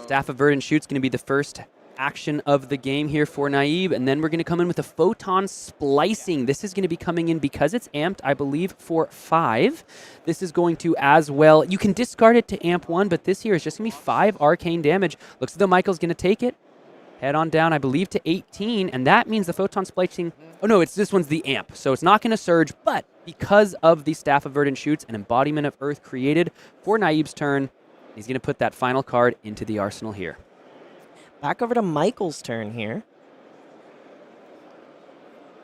Staff of Verdance Shoot's going to be the first action of the game here for Naib, and then we're going to come in with a Photon Splicing. This is going to be coming in because it's amped, I believe, for 5. This is going to as well, you can discard it to amp 1, but this here is just going to be 5 arcane damage. Looks as though Michael's going to take it. Head on down, I believe, to 18, and that means the Photon Splicing, oh no, this one's the amp, so it's not going to surge, but because of the Staff of Verdant Shoots, an embodiment of Earth created for Naib's turn, he's going to put that final card into the arsenal here. Back over to Michael's turn here.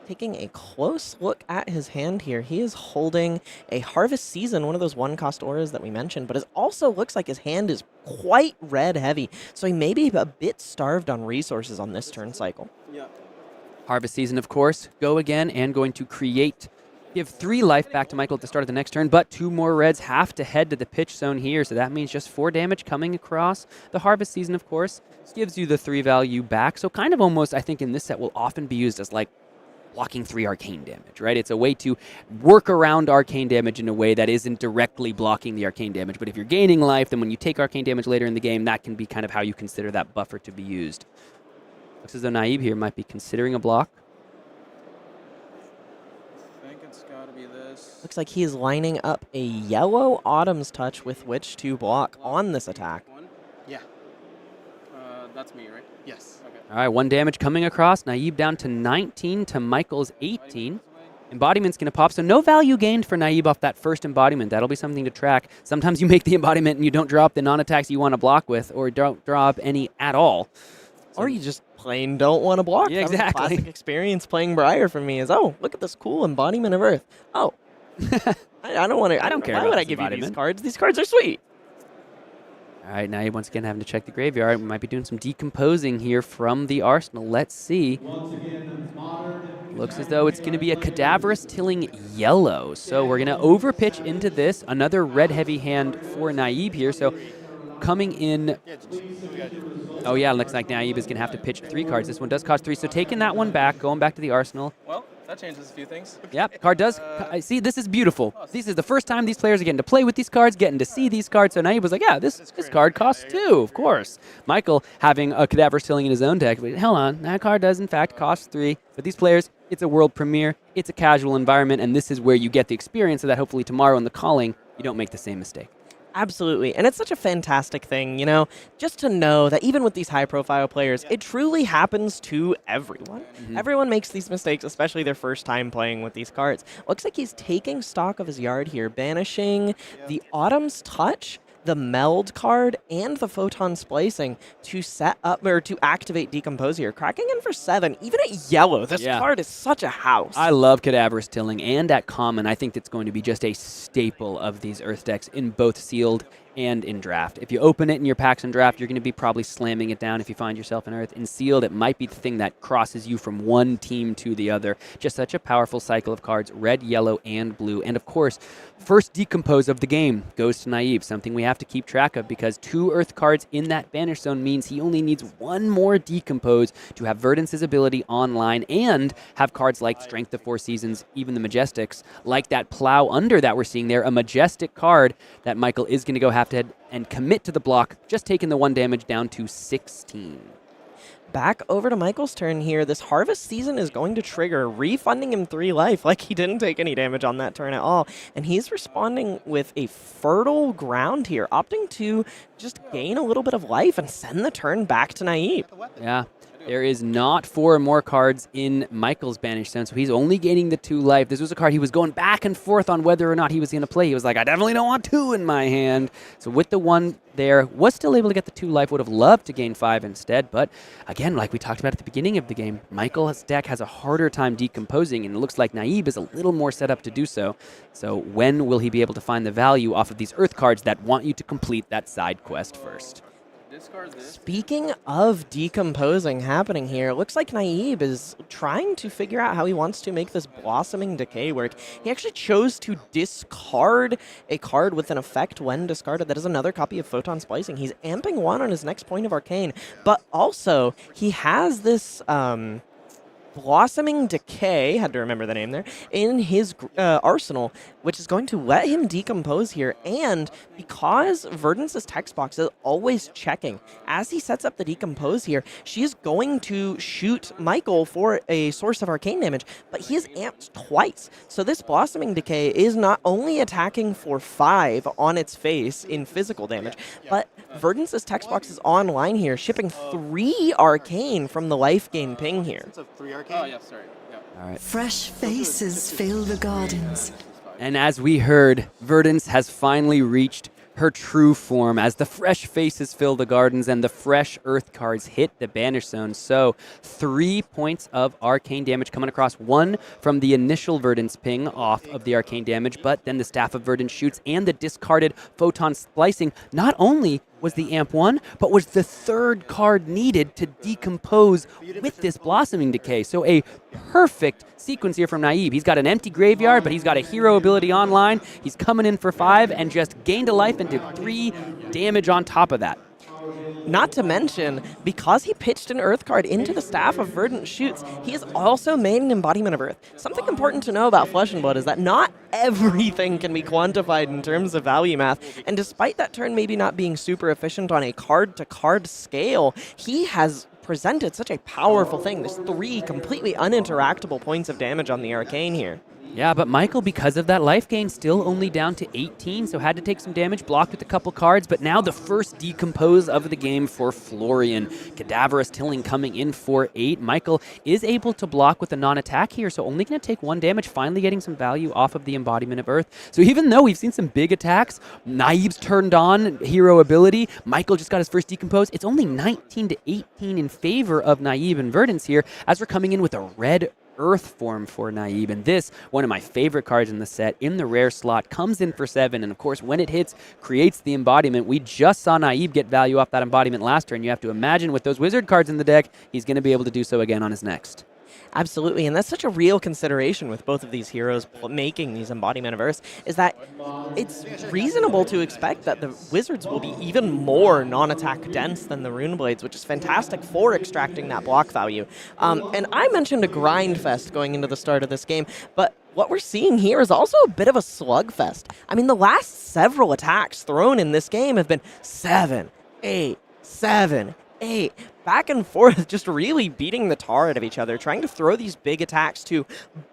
Taking a close look at his hand here, he is holding a Harvest Season, one of those 1-cost auras that we mentioned, but it also looks like his hand is quite red heavy, so he may be a bit starved on resources on this turn cycle. Yeah. Harvest Season, of course, go again and going to give 3 life back to Michael at the start of the next turn, but 2 more reds have to head to the pitch zone here, so that means just 4 damage coming across. The Harvest Season, of course, gives you the 3 value back, so kind of almost, I think, in this set will often be used as like blocking 3 arcane damage, right? It's a way to work around arcane damage in a way that isn't directly blocking the arcane damage, but if you're gaining life, then when you take arcane damage later in the game, that can be kind of how you consider that buffer to be used. Looks as though Naib here might be considering a block. Looks like he is lining up a yellow Autumn's Touch with which to block on this attack. Yeah. That's me, right? Yes. Okay. All right, 1 damage coming across. Naib down to 19 to Michael's 18. Embodiment's going to pop, so no value gained for Naib off that first embodiment. That'll be something to track. Sometimes you make the embodiment and you don't draw up the non-attacks you want to block with, or don't draw up any at all. Or you just plain don't want to block. Yeah, That was a exactly. classic experience playing Briar for me is, oh, look at this cool embodiment of Earth. Oh, I don't want to. I don't care Why about would I this give you these embodiment. cards? These cards are sweet. All right, Naib once again having to check the graveyard. We might be doing some decomposing here from the arsenal. Let's see. Looks as though it's going to be a Cadaverous Tilling Yellow. So we're going to overpitch into this. Another red heavy hand for Naib here. So coming in. Oh yeah, looks like Naib is going to have to pitch 3 cards. This one does cost 3. So taking that one back, going back to the arsenal. Well, that changes a few things. Yep, card does. See, this is beautiful. This is the first time these players are getting to play with these cards, getting to see these cards. So Naib was like, yeah, this card costs 2, of course. Michael having a Cadaverous Tilling in his own deck. But hold on, that card does in fact cost 3. But these players, it's a world premiere, it's a casual environment, and this is where you get the experience so that hopefully tomorrow in the calling, you don't make the same mistake. Absolutely. And it's such a fantastic thing, you know, just to know that even with these high-profile players, it truly happens to everyone. Everyone makes these mistakes, especially their first time playing with these cards. Looks like he's taking stock of his yard here, banishing the Autumn's Touch the meld card and the photon splicing to set up or to activate Decompose here. Cracking in for 7, even at yellow. This card is such a house. I love Cadaverous Tilling, and at common, I think it's going to be just a staple of these Earth decks in both sealed and in draft. If you open it in your packs and draft, you're going to be probably slamming it down if you find yourself in Earth. In sealed, it might be the thing that crosses you from one team to the other. Just such a powerful cycle of cards, red, yellow, and blue. And of course, first Decompose of the game goes to Naib, something we have to keep track of because 2 Earth cards in that banish zone means he only needs 1 more Decompose to have Verdance's ability online and have cards like Strength of 4 Seasons, even the Majestics, like that Plow Under that we're seeing there, a Majestic card that Michael is going to go head and commit to the block, just taking the 1 damage down to 16. Back over to Michael's turn here. This Harvest Season is going to trigger, refunding him 3 life, like he didn't take any damage on that turn at all. And he's responding with a Fertile Ground here, opting to just gain a little bit of life and send the turn back to Naib. Yeah. There is not 4 more cards in Michael's Banish Zone, so he's only gaining the 2 life. This was a card he was going back and forth on whether or not he was going to play. He was like, I definitely don't want 2 in my hand. So with the 1 there, was still able to get the 2 life, would have loved to gain 5 instead. But again, like we talked about at the beginning of the game, Michael's deck has a harder time decomposing, and it looks like Naib is a little more set up to do so. So when will he be able to find the value off of these Earth cards that want you to complete that side quest first? Speaking of decomposing happening here, it looks like Naib is trying to figure out how he wants to make this Blossoming Decay work. He actually chose to discard a card with an effect when discarded. That is another copy of Photon Splicing. He's amping 1 on his next point of Arcane, but also he has this Blossoming Decay, had to remember the name there, in his arsenal, which is going to let him decompose here. And because Verdance's text box is always checking, as he sets up the decompose here, she is going to shoot Michael for a source of arcane damage, but he is amped twice. So this Blossoming Decay is not only attacking for 5 on its face in physical damage, but Verdance's text box is online here, shipping 3 arcane from the life gain ping here. Oh, yeah, sorry. Yeah. All right. Fresh faces fill the gardens. And as we heard, Verdance has finally reached her true form as the fresh faces fill the gardens and the fresh earth cards hit the banish zone. So 3 points of arcane damage coming across, 1 from the initial Verdance ping off of the arcane damage, but then the Staff of Verdance shoots and the discarded Photon Splicing not only was the amp 1, but was the 3rd card needed to decompose with this Blossoming Decay. So a perfect sequence here from Naib. He's got an empty graveyard, but he's got a hero ability online. He's coming in for 5 and just gained a life into 3 damage on top of that. Not to mention, because he pitched an Earth card into the Staff of Verdant Shoots, he has also made an Embodiment of Earth. Something important to know about Flesh and Blood is that not everything can be quantified in terms of value math, and despite that turn maybe not being super efficient on a card-to-card scale, he has presented such a powerful thing. There's 3 completely uninteractable points of damage on the Arcane here. Yeah, but Michael, because of that life gain, still only down to 18, so had to take some damage, blocked with a couple cards, but now the first decompose of the game for Florian. Cadaverous Tilling coming in for 8. Michael is able to block with a non-attack here, so only going to take 1 damage, finally getting some value off of the Embodiment of Earth. So even though we've seen some big attacks, Naib's turned on hero ability, Michael just got his first decompose, it's only 19 to 18 in favor of Naib and Verdance here, as we're coming in with a red Earth form for Naib, and this, one of my favorite cards in the set, in the rare slot, comes in for 7, and of course when it hits, creates the embodiment. We just saw Naib get value off that embodiment last turn. You have to imagine with those wizard cards in the deck, he's going to be able to do so again on his next. Absolutely, and that's such a real consideration with both of these heroes making these Embodiment of Earth, is that it's reasonable to expect that the Wizards will be even more non-attack dense than the Rune Blades, which is fantastic for extracting that block value. And I mentioned a grind fest going into the start of this game, but what we're seeing here is also a bit of a slugfest. I mean, the last several attacks thrown in this game have been 7, 8, 7, 8, back and forth, just really beating the tar out of each other, trying to throw these big attacks to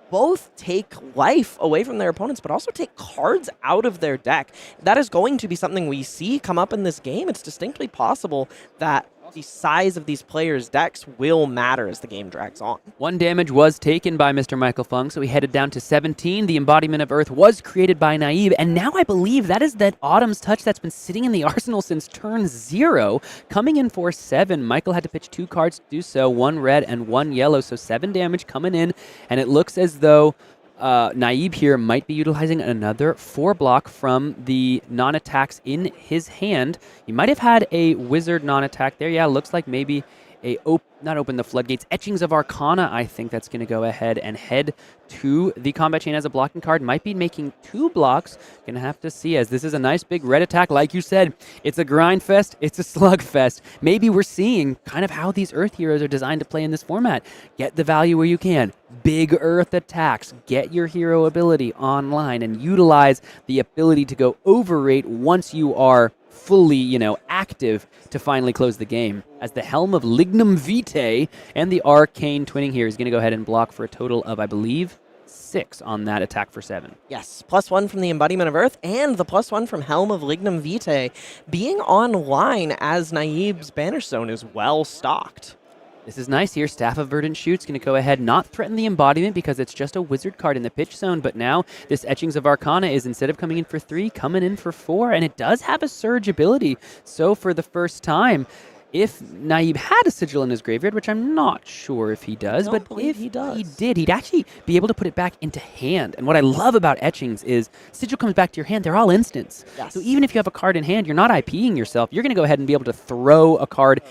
both take life away from their opponents, but also take cards out of their deck. That is going to be something we see come up in this game. It's distinctly possible that the size of these players' decks will matter as the game drags on. 1 damage was taken by Mr. Michael Feng, so he headed down to 17. The embodiment of Earth was created by Naib, and now I believe that is that Autumn's Touch that's been sitting in the arsenal since turn 0. Coming in for 7, Michael had to pitch 2 cards to do so, 1 red and 1 yellow, so 7 damage coming in, and it looks as though Naib here might be utilizing another 4 block from the non-attacks in his hand. He might have had a wizard non-attack there. Yeah, looks like maybe a not open the floodgates. Etchings of Arcana, I think that's going to go ahead and head to the combat chain as a blocking card. Might be making 2 blocks. Going to have to see, as this is a nice big red attack. Like you said, it's a grind fest. It's a slug fest. Maybe we're seeing kind of how these Earth heroes are designed to play in this format. Get the value where you can. Big Earth attacks. Get your hero ability online and utilize the ability to go overrate once you are fully, active to finally close the game. As the Helm of Lignum Vitae and the Arcane Twinning here is going to go ahead and block for a total of, I believe, 6 on that attack for 7. Yes, +1 from the Embodiment of Earth and the +1 from Helm of Lignum Vitae being online as Naib's Banish Zone is well stocked. This is nice here. Staff of Verdant Shoot's going to go ahead, not threaten the embodiment because it's just a wizard card in the pitch zone, but now this Etchings of Arcana is, instead of coming in for 3, coming in for 4, and it does have a surge ability. So for the first time, if Naib had a sigil in his graveyard, which I'm not sure if he does, but if he did, he'd actually be able to put it back into hand. And what I love about Etchings is sigil comes back to your hand. They're all instants. Yes. So even if you have a card in hand, you're not IPing yourself. You're going to go ahead and be able to throw a card,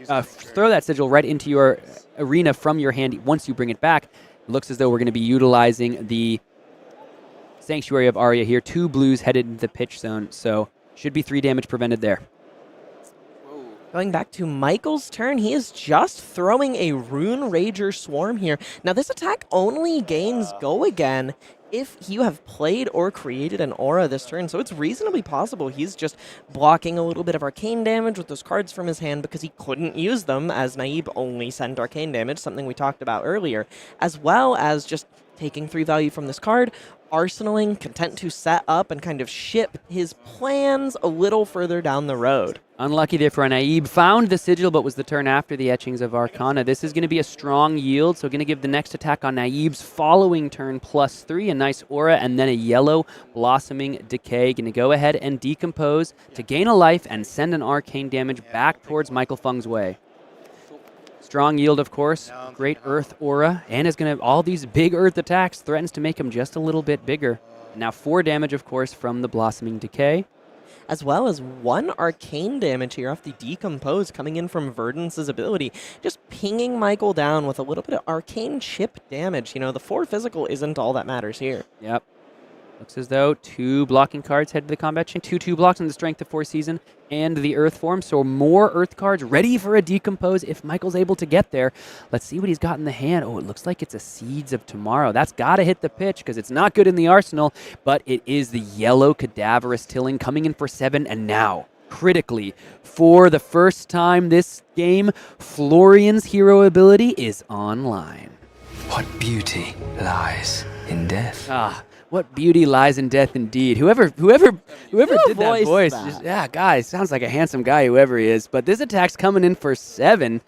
throw that sigil right into your arena from your hand once you bring it back. It looks as though we're going to be utilizing the Sanctuary of Arya here. 2 blues headed into the pitch zone, so should be 3 damage prevented there. Going back to Michael's turn, he is just throwing a Rune Rager Swarm here. Now, this attack only gains Go Again if you have played or created an aura this turn, so it's reasonably possible he's just blocking a little bit of arcane damage with those cards from his hand because he couldn't use them, as Naib only sent arcane damage, something we talked about earlier, as well as just taking 3 value from this card, arsenaling, content to set up and kind of ship his plans a little further down the road. Unlucky there for Naib. Found the sigil, but was the turn after the Etchings of Arcana. This is going to be a strong yield, so going to give the next attack on Naib's following turn +3, a nice aura, and then a yellow Blossoming Decay. Going to go ahead and decompose to gain a life and send an arcane damage back towards Michael Feng's way. Strong yield, of course. Great Earth aura, and is going to, all these big Earth attacks threatens to make him just a little bit bigger. Now 4 damage, of course, from the Blossoming Decay. As well as 1 arcane damage here off the Decompose coming in from Verdance's ability. Just pinging Michael down with a little bit of arcane chip damage. The 4 physical isn't all that matters here. Yep. Looks as though 2 blocking cards head to the combat chain. 2/2 blocks in the Strength of 4 season and the Earth form. So more Earth cards ready for a Decompose if Michael's able to get there. Let's see what he's got in the hand. Oh, it looks like it's a Seeds of Tomorrow. That's got to hit the pitch because it's not good in the arsenal, but it is the yellow Cadaverous Tilling coming in for 7. And now, critically, for the first time this game, Florian's hero ability is online. What beauty lies in death. What beauty lies in death indeed. Whoever did that voice, guys, sounds like a handsome guy, whoever he is. But this attack's coming in for 7.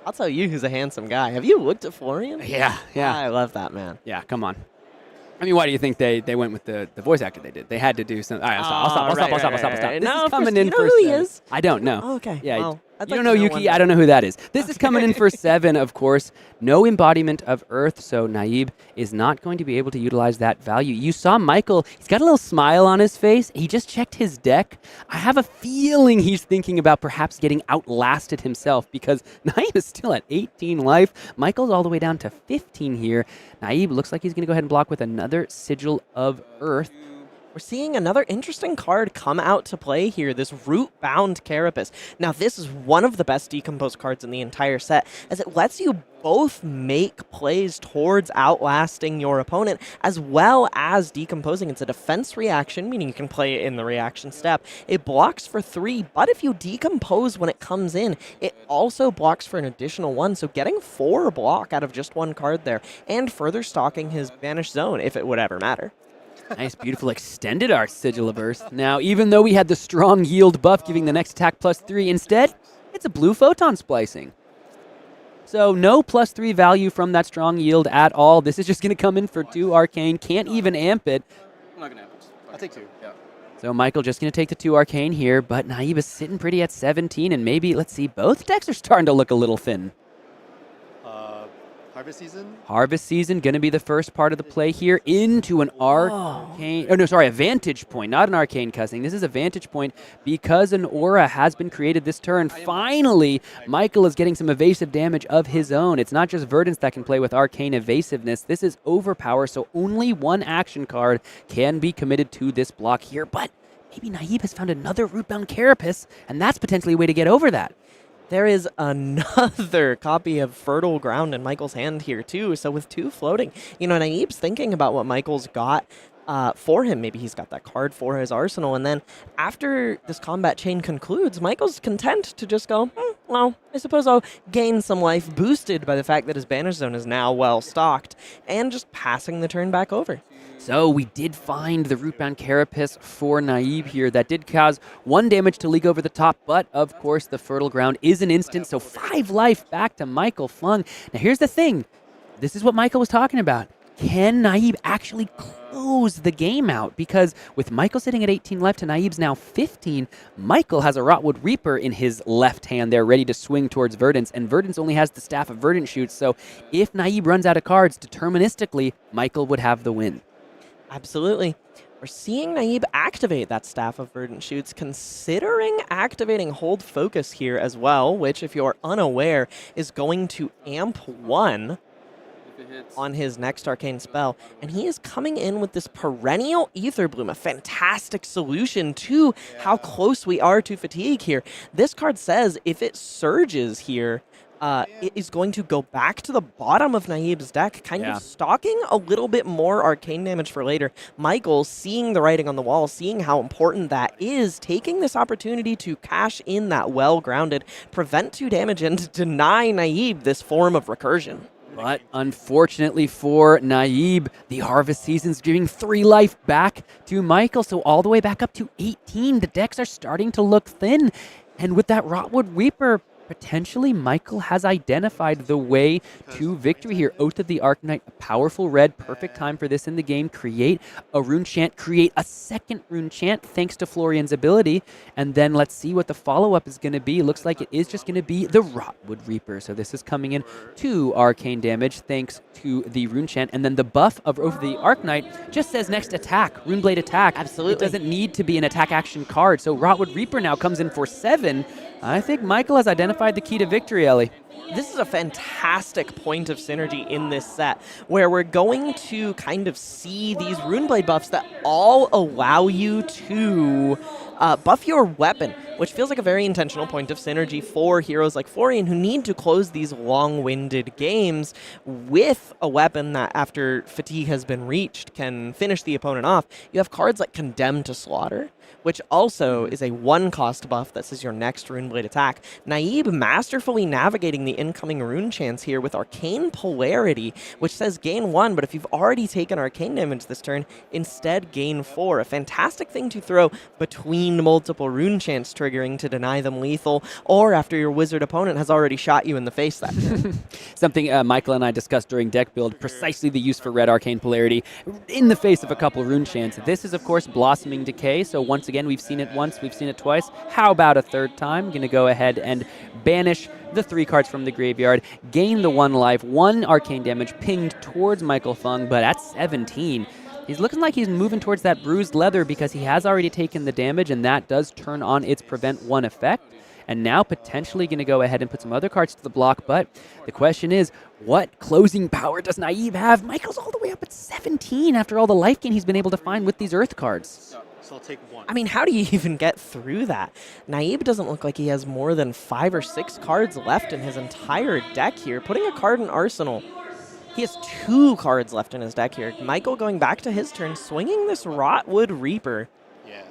I'll tell you who's a handsome guy. Have you looked at Florian? Yeah. I love that man. Yeah, come on. I mean, why do you think they went with the voice actor they did? They had to do something. All right, I'll stop. This is coming in for 7. Who he is? I don't know. Oh, okay. Yeah, well, you don't know Yuki. I don't know who that is. This is coming in for 7, of course. No embodiment of Earth, so Naib is not going to be able to utilize that value. You saw Michael. He's got a little smile on his face. He just checked his deck. I have a feeling he's thinking about perhaps getting outlasted himself because Naib is still at 18 life. Michael's all the way down to 15 here. Naib looks like he's going to go ahead and block with another Sigil of Earth. We're seeing another interesting card come out to play here, this Root-Bound Carapace. Now, this is one of the best Decompose cards in the entire set, as it lets you both make plays towards outlasting your opponent, as well as decomposing. It's a defense reaction, meaning you can play it in the reaction step. It blocks for 3, but if you decompose when it comes in, it also blocks for an additional 1, so getting 4 block out of just 1 card there, and further stocking his Banished Zone, if it would ever matter. Nice, beautiful extended art Sigil of Earth. Now, even though we had the strong yield buff giving the next attack +3, instead, It's a blue photon splicing. So no +3 value from that strong yield at all. This is just going to come in for 2 Arcane. Can't even amp it. I'm not gonna have it. I take 2. Yeah. So Michael just going to take the 2 Arcane here, but Naib is sitting pretty at 17, and maybe, let's see, both decks are starting to look a little thin. Harvest Season? Harvest Season going to be the first part of the play here into an Arcane... Oh, no, sorry, a Vantage Point, not an Arcane Cussing. This is a Vantage Point because an Aura has been created this turn. Finally, Michael is getting some evasive damage of his own. It's not just Verdance that can play with Arcane Evasiveness. This is Overpower, so only 1 action card can be committed to this block here. But maybe Naib has found another Rootbound Carapace, and that's potentially a way to get over that. There is another copy of Fertile Ground in Michael's hand here, too. So with 2 floating, Naib's thinking about what Michael's got for him. Maybe he's got that card for his arsenal. And then after this combat chain concludes, Michael's content to just go, well, I suppose I'll gain some life boosted by the fact that his Banish Zone is now well stocked, and just passing the turn back over. So we did find the Rootbound Carapace for Naib here. That did cause 1 damage to leak over the top, but of course the Fertile Ground is an instant, so 5 life back to Michael Feng. Now here's the thing. This is what Michael was talking about. Can Naib actually close the game out? Because with Michael sitting at 18 left and Naib's now 15, Michael has a Rotwood Reaper in his left hand there ready to swing towards Verdance, and Verdance only has the Staff of Verdant Shoots, so if Naib runs out of cards, deterministically, Michael would have the win. Absolutely. We're seeing Naib activate that Staff of Verdant Shoots, considering activating Hold Focus here as well, which, if you're unaware, is going to amp 1 on his next Arcane spell. And he is coming in with this Perennial Ether Bloom, a fantastic solution to how close we are to fatigue here. This card says if it surges here, it is going to go back to the bottom of Naib's deck, kind of stocking a little bit more arcane damage for later. Michael, seeing the writing on the wall, seeing how important that is, taking this opportunity to cash in that well-grounded, prevent 2 damage, and deny Naib this form of recursion. But unfortunately for Naib, the Harvest Season's giving 3 life back to Michael, so all the way back up to 18. The decks are starting to look thin, and with that Rotwood Reaper, potentially Michael has identified the way to victory here. Oath of the Arknight, a powerful red, perfect time for this in the game. Create a rune chant, create a second rune chant thanks to Florian's ability, and then let's see what the follow-up is going to be. Looks like it is just going to be the Rotwood Reaper. So this is coming in 2 arcane damage thanks to the rune chant, and then the buff of Oath of the Arknight just says next attack, Runeblade attack. Absolutely. It doesn't need to be an attack action card, so Rotwood Reaper now comes in for 7. I think Michael has identified the key to victory, Ellie. This is a fantastic point of synergy in this set, where we're going to kind of see these Runeblade buffs that all allow you to buff your weapon, which feels like a very intentional point of synergy for heroes like Florian, who need to close these long-winded games with a weapon that, after fatigue has been reached, can finish the opponent off. You have cards like Condemned to Slaughter, which also is a 1-cost buff that says your next Runeblade attack. Naib masterfully navigating the incoming rune chants here with Arcane Polarity, which says gain 1, but if you've already taken arcane damage this turn, instead gain 4. A fantastic thing to throw between multiple rune chants triggering to deny them lethal, or after your wizard opponent has already shot you in the face that turn. Something Michael and I discussed during deck build, precisely the use for red Arcane Polarity in the face of a couple rune chants. This is, of course, Blossoming Decay, so once again, we've seen it once, we've seen it twice. How about a third time? Going to go ahead and banish the 3 cards from the graveyard, gain the 1 life, 1 arcane damage pinged towards Michael Feng, but at 17, he's looking like he's moving towards that bruised leather because he has already taken the damage, and that does turn on its Prevent 1 effect. And now potentially going to go ahead and put some other cards to the block, but the question is, what closing power does Naib have? Michael's all the way up at 17 after all the life gain he's been able to find with these Earth cards. So I'll take 1. I mean, how do you even get through that? Naib doesn't look like he has more than 5 or 6 cards left in his entire deck here. Putting a card in Arsenal, he has 2 cards left in his deck here. Michael going back to his turn, swinging this Rotwood Reaper.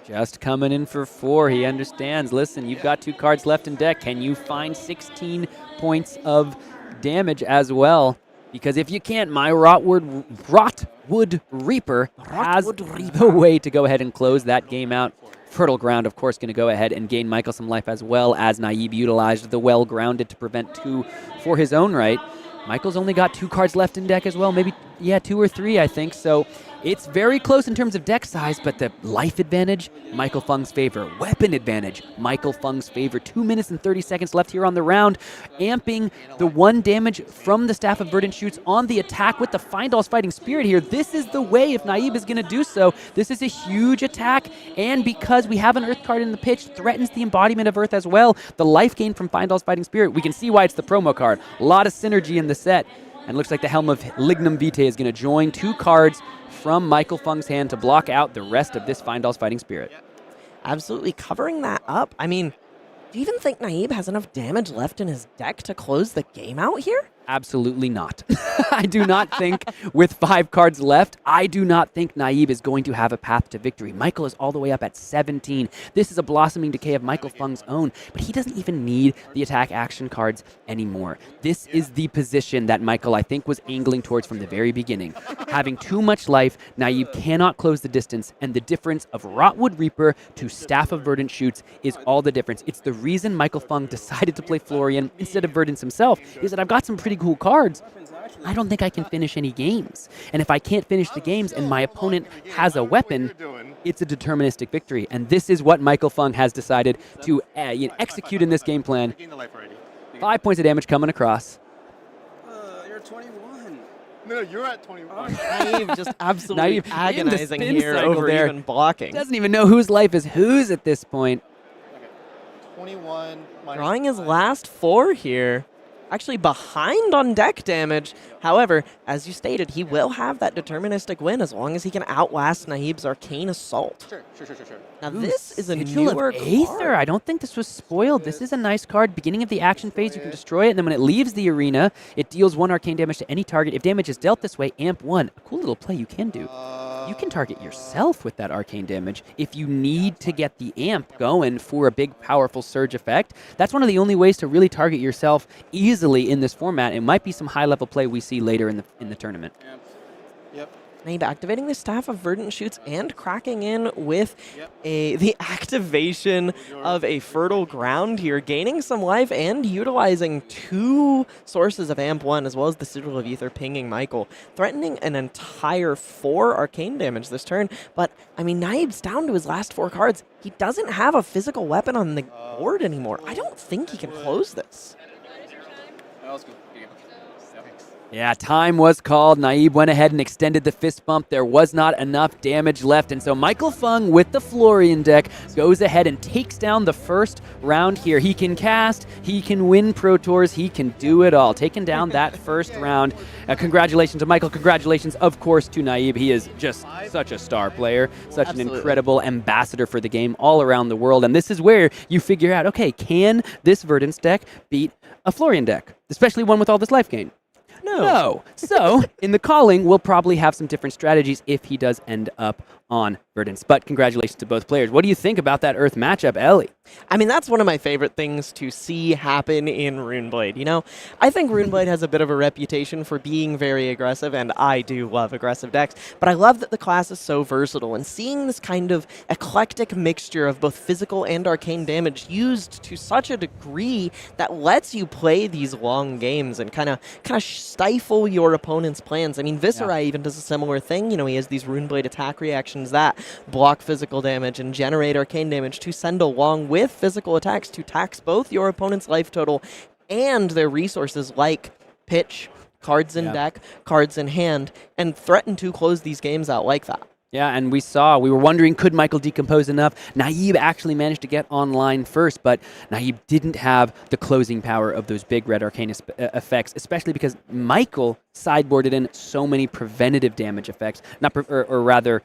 Just coming in for 4. He understands. Listen, you've got 2 cards left in deck. Can you find 16 points of damage as well? Because if you can't, my Rotwood Reaper has the way to go ahead and close that game out Fertile Ground, of course, going to go ahead and gain Michael some life, as well as Naib utilized the Well Grounded to prevent 2 for his own right. Michael's only got 2 cards left in deck as well, maybe, 2 or 3, I think. So it's very close in terms of deck size, but the life advantage, Michael Feng's favor. Weapon advantage, Michael Feng's favor. 2 minutes and 30 seconds left here on the round, amping the 1 damage from the Staff of Verdance shoots on the attack with the Findall's Fighting Spirit here. This is the way if Naib is going to do so. This is a huge attack, and because we have an Earth card in the pitch, threatens the embodiment of Earth as well. The life gain from Findall's Fighting Spirit, we can see why it's the promo card. A lot of synergy in the set, and looks like the Helm of Lignum Vitae is going to join 2 cards from Michael Feng's hand to block out the rest of this Findall's Fighting Spirit. Absolutely covering that up. I mean, do you even think Naib has enough damage left in his deck to close the game out here? Absolutely not. I do not think, with 5 cards left, I do not think Naib is going to have a path to victory. Michael is all the way up at 17. This is a blossoming decay of Michael Feng's own, but he doesn't even need the attack action cards anymore. This is the position that Michael, I think, was angling towards from the very beginning. Having too much life, Naib cannot close the distance, and the difference of Rotwood Reaper to Staff of Verdance shoots is all the difference. It's the reason Michael Feng decided to play Florian instead of Verdance himself, is that I've got some pretty cool cards. I don't think I can finish any games. And if I can't finish the games and my opponent has a weapon, it's a deterministic victory. And this is what Michael Feng has decided to execute in this game plan. 5 points of damage coming across. You're 21. No, you're at 21. Naib just absolutely Naib agonizing in the spin here cycle over there. even blocking. Doesn't even know whose life is whose at this point. 21 minus Drawing his 5. last 4 here. Actually behind on deck damage. However, as you stated, he will have that deterministic win as long as he can outlast Naib's Arcane Assault. Sure. Now this is a Sigil newer of Aether. card. I don't think this was spoiled. This is a nice card. Beginning of the action phase, you can destroy it, and then when it leaves the arena, it deals 1 arcane damage to any target. If damage is dealt this way, amp 1. A cool little play you can do. You can target yourself with that arcane damage if you need to get the amp going for a big, powerful surge effect. That's one of the only ways to really target yourself easily in this format. It might be some high-level play we see later in the tournament. Yep. Naib activating the Staff of Verdant shoots and cracking in with the activation of a Fertile Ground here, gaining some life and utilizing 2 sources of Amp 1 as well as the Sigil of Aether pinging Michael, threatening an entire 4 arcane damage this turn. But, I mean, Naib's down to his last 4 cards. He doesn't have a physical weapon on the board anymore. I don't think he can close this. Yeah, time was called. Naib went ahead and extended the fist bump. There was not enough damage left. And so Michael Feng with the Florian deck goes ahead and takes down the first round here. He can cast, he can win Pro Tours, he can do it all. Taking down that first round. Congratulations to Michael. Congratulations, of course, to Naib. He is just such a star player, such an incredible ambassador for the game all around the world. And this is where you figure out, okay, can this Verdance deck beat a Florian deck, especially one with all this life gain? No. So, in the calling, we'll probably have some different strategies if he does end up on Verdance. But congratulations to both players. What do you think about that Earth matchup, Ellie? I mean, that's one of my favorite things to see happen in Runeblade. You know, I think Runeblade has a bit of a reputation for being very aggressive, and I do love aggressive decks, but I love that the class is so versatile, and seeing this kind of eclectic mixture of both physical and arcane damage used to such a degree that lets you play these long games and kind of stifle your opponent's plans. I mean, Viscerai even does a similar thing. You know, he has these Runeblade attack reactions that block physical damage and generate arcane damage to send along with physical attacks to tax both your opponent's life total and their resources like pitch, cards in deck, cards in hand, and threaten to close these games out like that. Yeah, and we were wondering, could Michael decompose enough? Naib actually managed to get online first, but Naib didn't have the closing power of those big red arcane effects, especially because Michael sideboarded in so many preventative damage effects, or rather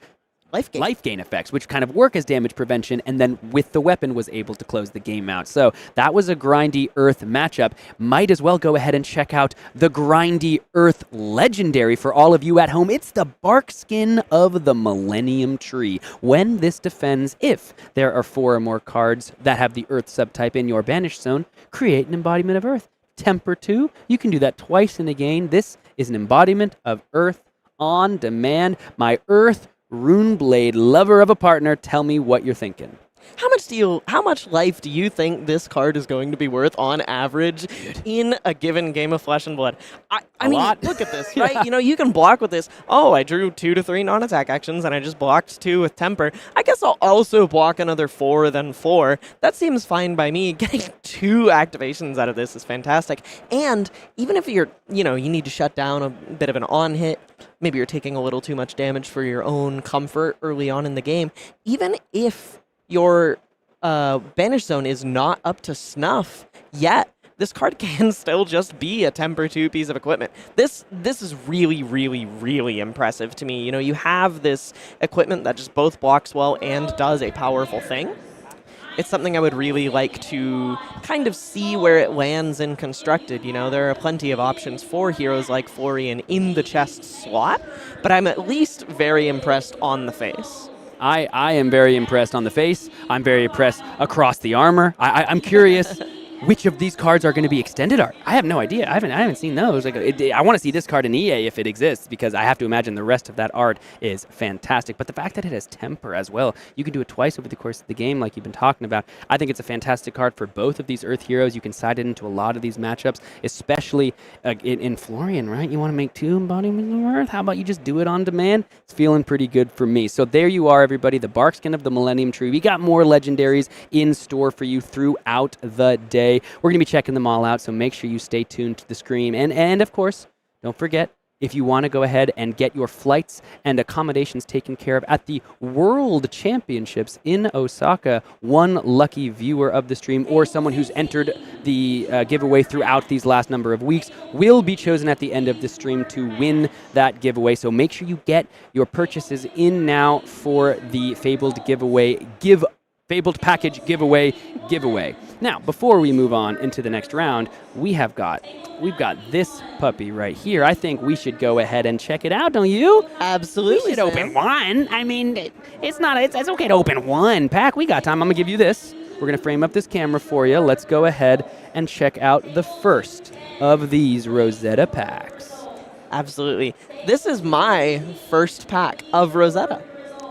life gain effects, which kind of work as damage prevention, and then with the weapon was able to close the game out. So that was a grindy Earth matchup. Might as well go ahead and check out the grindy Earth Legendary for all of you at home. It's the bark skin of the Millennium Tree. When this defends, if there are 4 or more cards that have the Earth subtype in your banished zone, create an embodiment of Earth. Temper 2, you can do that twice in a game. This is an embodiment of Earth on demand. My Earth Runeblade lover of a partner, tell me what you're thinking. How much life do you think this card is going to be worth on average in a given game of Flesh and Blood? I mean, lot. look at this, right? You know, you can block with this. Oh, I drew 2 to 3 non-attack actions, and I just blocked 2 with Temper. I guess I'll also block another 4, then 4. That seems fine by me. Getting 2 activations out of this is fantastic. And even if you need to shut down a bit of an on-hit, maybe you're taking a little too much damage for your own comfort early on in the game, even if your Banish Zone is not up to snuff yet, this card can still just be a Temper 2 piece of equipment. This is really, really, really impressive to me. You know, you have this equipment that just both blocks well and does a powerful thing. It's something I would really like to kind of see where it lands in Constructed. You know, there are plenty of options for heroes like Florian in the chest slot, but I'm at least very impressed on the face. I am very impressed on the face. I'm very impressed across the armor. I'm curious which of these cards are going to be extended art. I have no idea. I haven't seen those. Like, I want to see this card in EA if it exists, because I have to imagine the rest of that art is fantastic. But the fact that it has Temper as well, you can do it twice over the course of the game like you've been talking about. I think it's a fantastic card for both of these Earth heroes. You can side it into a lot of these matchups, especially in Florian, right? You want to make 2 embodiments of Earth? How about you just do it on demand? It's feeling pretty good for me. So there you are, everybody, the Barkskin of the Millennium Tree. We got more legendaries in store for you throughout the day. We're going to be checking them all out, so make sure you stay tuned to the stream. And of course, don't forget, if you want to go ahead and get your flights and accommodations taken care of at the World Championships in Osaka, one lucky viewer of the stream or someone who's entered the giveaway throughout these last number of weeks will be chosen at the end of the stream to win that giveaway. So make sure you get your purchases in now for the Fabled Package giveaway. Now, before we move on into the next round, we've got this puppy right here. I think we should go ahead and check it out, don't you? Absolutely. We should open one. I mean, it's okay to open one pack. We got time. I'm gonna give you this. We're gonna frame up this camera for you. Let's go ahead and check out the first of these Rosetta packs. Absolutely. This is my first pack of Rosetta.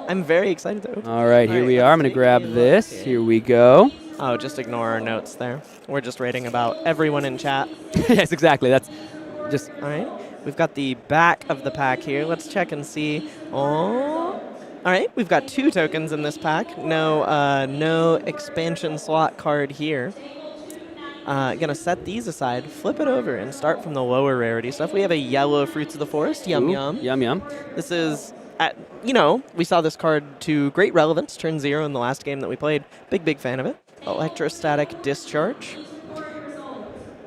I'm very excited though. All right, here we are. I'm going to grab this. Here we go. Oh, just ignore our notes there. We're just rating about everyone in chat. Yes, exactly. That's just... All right. We've got the back of the pack here. Let's check and see. Oh. All right. We've got 2 tokens in this pack. No expansion slot card here. Gonna set these aside, flip it over, and start from the lower rarity stuff. We have a yellow Fruits of the Forest. Yum, yum. Yum, yum. This is... we saw this card to great relevance, turn 0 in the last game that we played. Big fan of it. Electrostatic Discharge.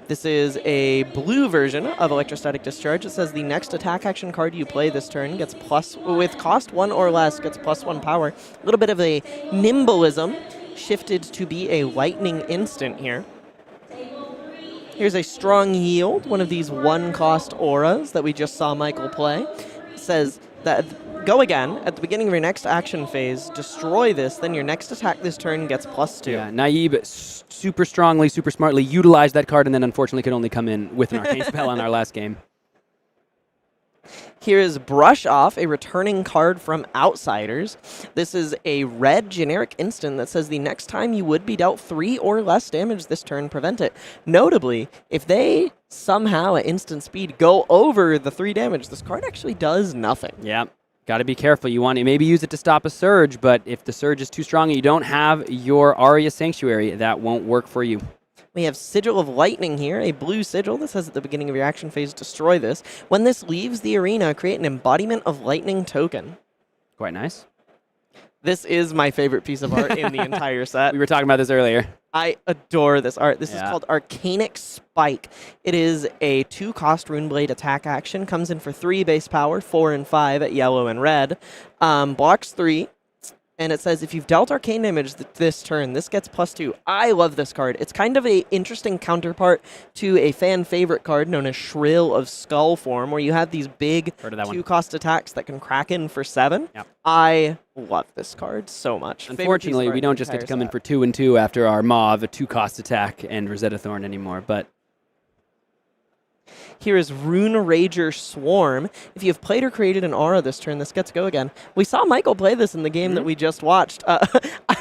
This is a blue version of Electrostatic Discharge. It says the next attack action card you play this turn gets with cost 1 or less, gets +1 power. A little bit of a nimbleism, shifted to be a lightning instant here. Here's a Strong Yield, one of these 1-cost auras that we just saw Michael play. It says that go again. At the beginning of your next action phase, destroy this, then your next attack this turn gets +2. Yeah, Naib super strongly, super smartly utilized that card and then unfortunately could only come in with an arcane spell on our last game. Here is Brush Off, a returning card from Outsiders. This is a red generic instant that says the next time you would be dealt 3 or less damage this turn, prevent it. Notably, if they somehow at instant speed go over the 3 damage, this card actually does nothing. Yeah. Got to be careful. You want to maybe use it to stop a surge, but if the surge is too strong and you don't have your Aria Sanctuary, that won't work for you. We have Sigil of Lightning here, a blue sigil that says at the beginning of your action phase, destroy this. When this leaves the arena, create an embodiment of lightning token. Quite nice. This is my favorite piece of art in the entire set. We were talking about this earlier. I adore this art. This is called Arcanic Spike. It is a 2-cost Runeblade attack action. Comes in for 3 base power, 4 and 5 at yellow and red. Blocks 3. And it says, if you've dealt arcane damage this turn, this gets +2. I love this card. It's kind of an interesting counterpart to a fan favorite card known as Shrill of Skull Form, where you have these big 2-cost attacks that can crack in for 7. Yep. I love this card so much. Unfortunately, we don't just get to come in for 2 and 2 after our Mauve, a 2-cost attack, and Rosetta Thorn anymore, but... Here is Rune Rager Swarm. If you have played or created an aura this turn, this gets go again. We saw Michael play this in the game that we just watched.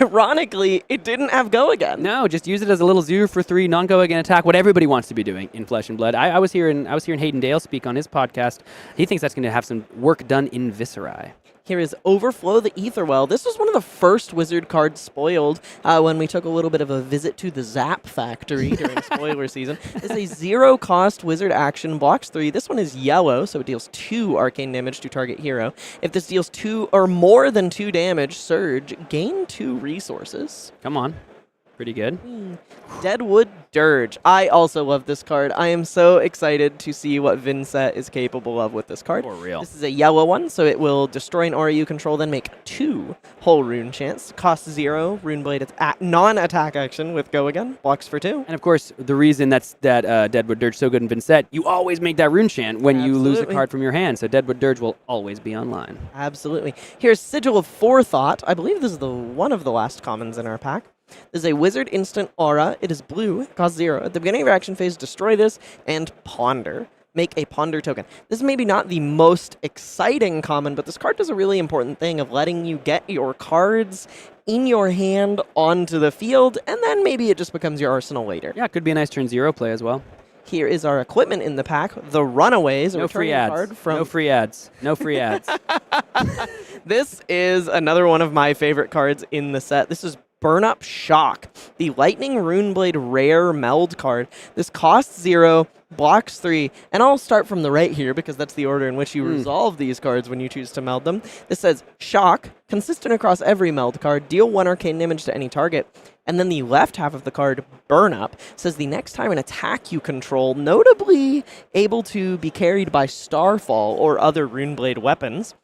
Ironically, it didn't have go again. No, just use it as a little 0 for 3 non-go again attack. What everybody wants to be doing in Flesh and Blood. I was hearing Hayden Dale speak on his podcast. He thinks that's going to have some work done in Viscerai. Here is Overflow the Aetherwell. This was one of the first wizard cards spoiled when we took a little bit of a visit to the Zap Factory during spoiler season. It's a 0-cost wizard action, blocks 3. This one is yellow, so it deals 2 arcane damage to target hero. If this deals 2 or more than 2 damage, Surge, gain 2 resources. Come on. Pretty good. Deadwood Dirge. I also love this card. I am so excited to see what Vincent is capable of with this card. For real. This is a yellow one, so it will destroy an aura you control, then make 2 whole rune chance. Cost 0. Rune Blade, it's non-attack action with go again. Blocks for 2. And of course, the reason that Deadwood Dirge is so good in Vincent, you always make that rune chant when you lose a card from your hand. So Deadwood Dirge will always be online. Absolutely. Here's Sigil of Forethought. I believe this is one of the last commons in our pack. This is a wizard instant aura. It is blue, costs 0. At the beginning of your action phase, destroy this and ponder. Make a ponder token. This is maybe not the most exciting common, but this card does a really important thing of letting you get your cards in your hand onto the field, and then maybe it just becomes your arsenal later. Yeah, it could be a nice turn 0 play as well. Here is our equipment in the pack, the Runaways. No free ads. Card from No free ads. No free ads. This is another one of my favorite cards in the set. This is Burn Up Shock, the Lightning Runeblade rare meld card. This costs 0, blocks 3, and I'll start from the right here because that's the order in which you resolve these cards when you choose to meld them. This says Shock, consistent across every meld card, deal 1 arcane damage to any target. And then the left half of the card, Burn Up, says the next time an attack you control, notably able to be carried by Starfall or other Runeblade weapons,